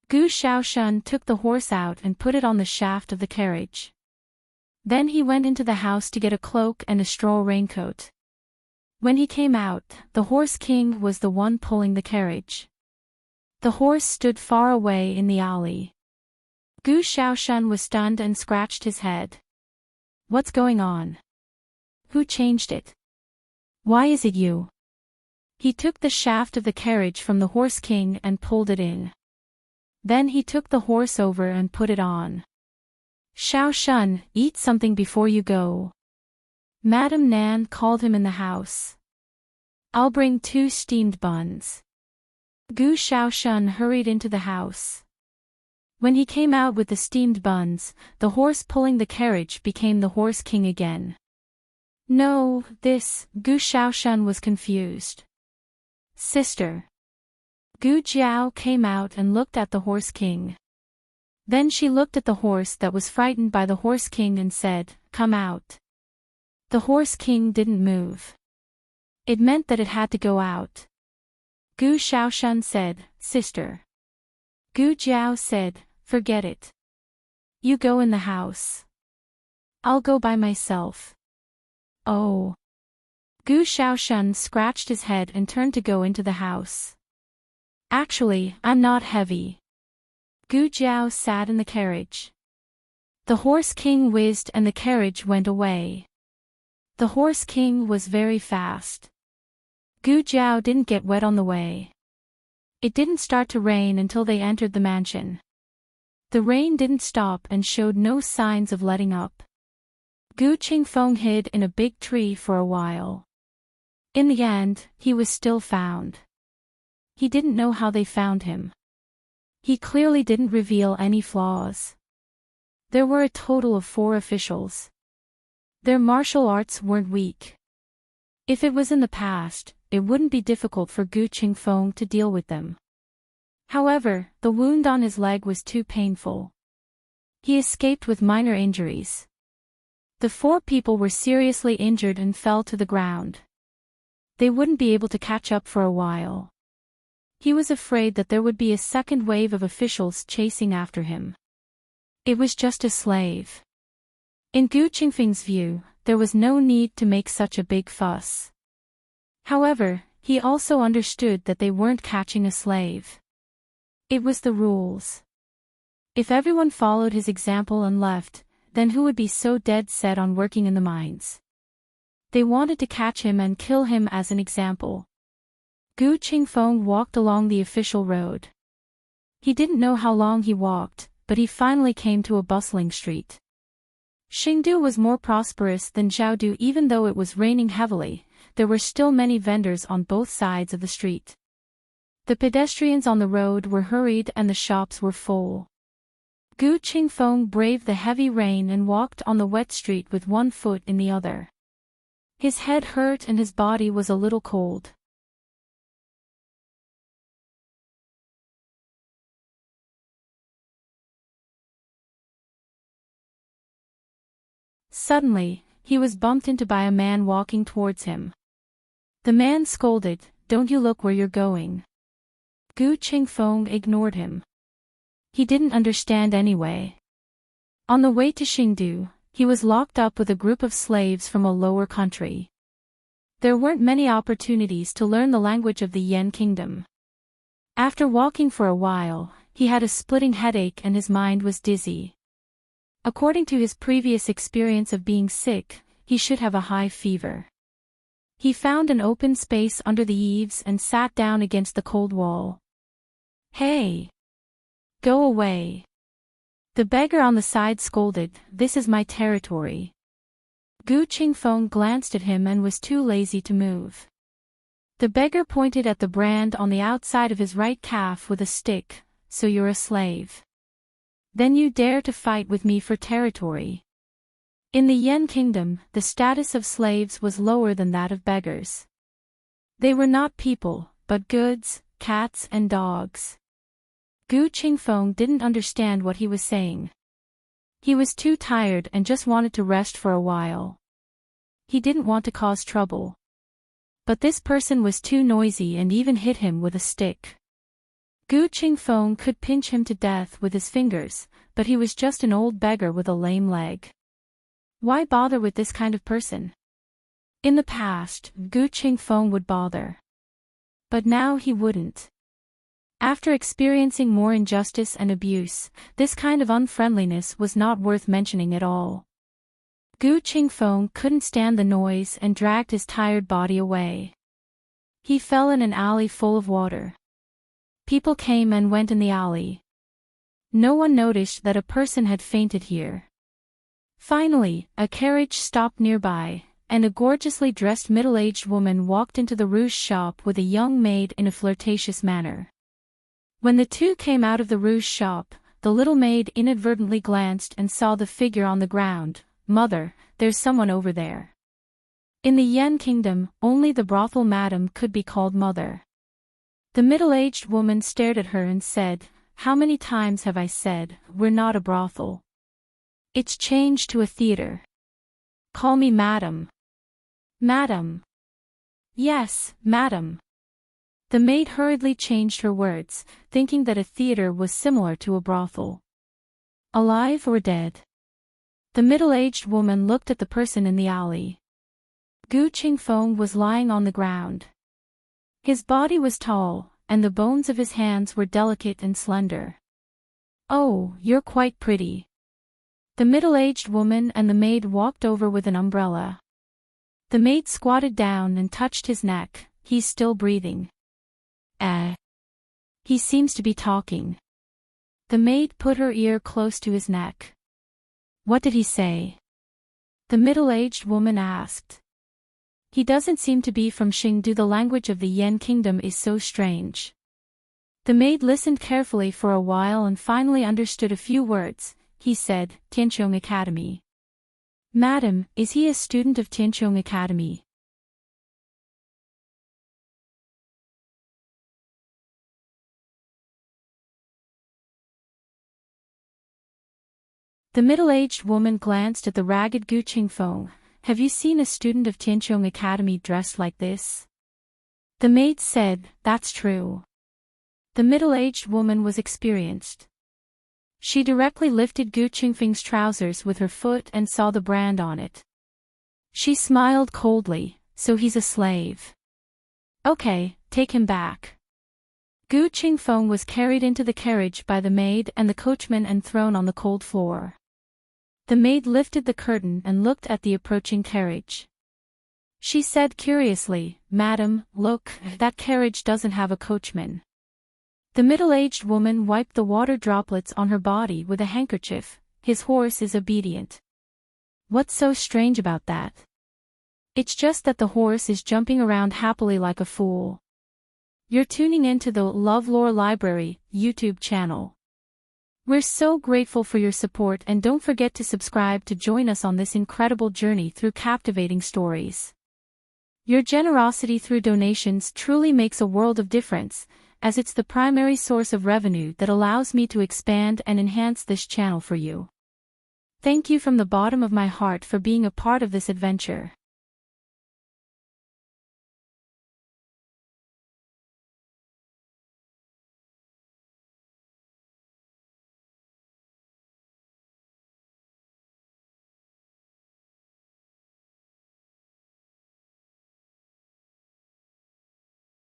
Gu Xiaoshun took the horse out and put it on the shaft of the carriage. Then he went into the house to get a cloak and a straw raincoat. When he came out, the Horse King was the one pulling the carriage. The horse stood far away in the alley. Gu Xiaoshun was stunned and scratched his head. What's going on? Who changed it? Why is it you? He took the shaft of the carriage from the Horse King and pulled it in. Then he took the horse over and put it on. Xiaoshun, eat something before you go. Madame Nan called him in the house. I'll bring 2 steamed buns. Gu Xiaoshun hurried into the house. When he came out with the steamed buns, the horse pulling the carriage became the Horse King again. No, Gu Xiaoshun was confused. Sister. Gu Jiao came out and looked at the Horse King. Then she looked at the horse that was frightened by the Horse King and said, Come out. The Horse King didn't move. It meant that it had to go out. Gu Xiaoshun said, Sister. Gu Jiao said, Forget it. You go in the house. I'll go by myself. Oh. Gu Xiaoshun scratched his head and turned to go into the house. Actually, I'm not heavy. Gu Jiao sat in the carriage. The Horse King whizzed and the carriage went away. The Horse King was very fast. Gu Jiao didn't get wet on the way. It didn't start to rain until they entered the mansion. The rain didn't stop and showed no signs of letting up. Gu Qingfeng hid in a big tree for a while. In the end, he was still found. He didn't know how they found him. He clearly didn't reveal any flaws. There were a total of 4 officials. Their martial arts weren't weak. If it was in the past, it wouldn't be difficult for Gu Qingfeng to deal with them. However, the wound on his leg was too painful. He escaped with minor injuries. The 4 people were seriously injured and fell to the ground. They wouldn't be able to catch up for a while. He was afraid that there would be a second wave of officials chasing after him. It was just a slave. In Gu Qingfeng's view, there was no need to make such a big fuss. However, he also understood that they weren't catching a slave. It was the rules. If everyone followed his example and left, then who would be so dead set on working in the mines? They wanted to catch him and kill him as an example. Gu Qingfeng walked along the official road. He didn't know how long he walked, but he finally came to a bustling street. Xingdu was more prosperous than Zhaodu. Even though it was raining heavily, there were still many vendors on both sides of the street. The pedestrians on the road were hurried and the shops were full. Gu Qingfeng braved the heavy rain and walked on the wet street with one foot in the other. His head hurt and his body was a little cold. Suddenly, he was bumped into by a man walking towards him. The man scolded, "Don't you look where you're going?" Gu Qingfeng ignored him. He didn't understand anyway. On the way to Xingdu, he was locked up with a group of slaves from a lower country. There weren't many opportunities to learn the language of the Yan kingdom. After walking for a while, he had a splitting headache and his mind was dizzy. According to his previous experience of being sick, he should have a high fever. He found an open space under the eaves and sat down against the cold wall. "Hey! Go away!" The beggar on the side scolded, "This is my territory." Gu Qingfeng glanced at him and was too lazy to move. The beggar pointed at the brand on the outside of his right calf with a stick. "So you're a slave? Then you dare to fight with me for territory?" In the Yen Kingdom, the status of slaves was lower than that of beggars. They were not people, but goods, cats and dogs. Gu Qingfeng didn't understand what he was saying. He was too tired and just wanted to rest for a while. He didn't want to cause trouble. But this person was too noisy and even hit him with a stick. Gu Qingfeng could pinch him to death with his fingers, but he was just an old beggar with a lame leg. Why bother with this kind of person? In the past, Gu Qingfeng would bother. But now he wouldn't. After experiencing more injustice and abuse, this kind of unfriendliness was not worth mentioning at all. Gu Qingfeng couldn't stand the noise and dragged his tired body away. He fell in an alley full of water. People came and went in the alley. No one noticed that a person had fainted here. Finally, a carriage stopped nearby, and a gorgeously dressed middle-aged woman walked into the rouge shop with a young maid in a flirtatious manner. When the two came out of the rouge shop, the little maid inadvertently glanced and saw the figure on the ground. "Mother, there's someone over there." In the Yen Kingdom, only the brothel madam could be called mother. The middle-aged woman stared at her and said, "How many times have I said, we're not a brothel? It's changed to a theater. Call me madam." "Madam." "Yes, madam." The maid hurriedly changed her words, thinking that a theater was similar to a brothel. "Alive or dead?" The middle-aged woman looked at the person in the alley. Gu Qingfeng was lying on the ground. His body was tall, and the bones of his hands were delicate and slender. "Oh, you're quite pretty." The middle-aged woman and the maid walked over with an umbrella. The maid squatted down and touched his neck. "He's still breathing." He seems to be talking." The maid put her ear close to his neck. "What did he say?" the middle-aged woman asked. "He doesn't seem to be from Xingdu. The language of the Yen Kingdom is so strange." The maid listened carefully for a while and finally understood a few words. He said, "Tianqiong Academy." "Madam, is he a student of Tianqiong Academy?" The middle-aged woman glanced at the ragged Gu Qingfeng. "Have you seen a student of Tianqiong Academy dressed like this?" The maid said, "That's true." The middle-aged woman was experienced. She directly lifted Gu Qingfeng's trousers with her foot and saw the brand on it. She smiled coldly. "So he's a slave. Okay, take him back." Gu Qingfeng was carried into the carriage by the maid and the coachman and thrown on the cold floor. The maid lifted the curtain and looked at the approaching carriage. She said curiously, "Madam, look, that carriage doesn't have a coachman." The middle-aged woman wiped the water droplets on her body with a handkerchief. "His horse is obedient." "What's so strange about that?" "It's just that the horse is jumping around happily like a fool." You're tuning in to the LoveLore Library YouTube channel. We're so grateful for your support, and don't forget to subscribe to join us on this incredible journey through captivating stories. Your generosity through donations truly makes a world of difference, as it's the primary source of revenue that allows me to expand and enhance this channel for you. Thank you from the bottom of my heart for being a part of this adventure.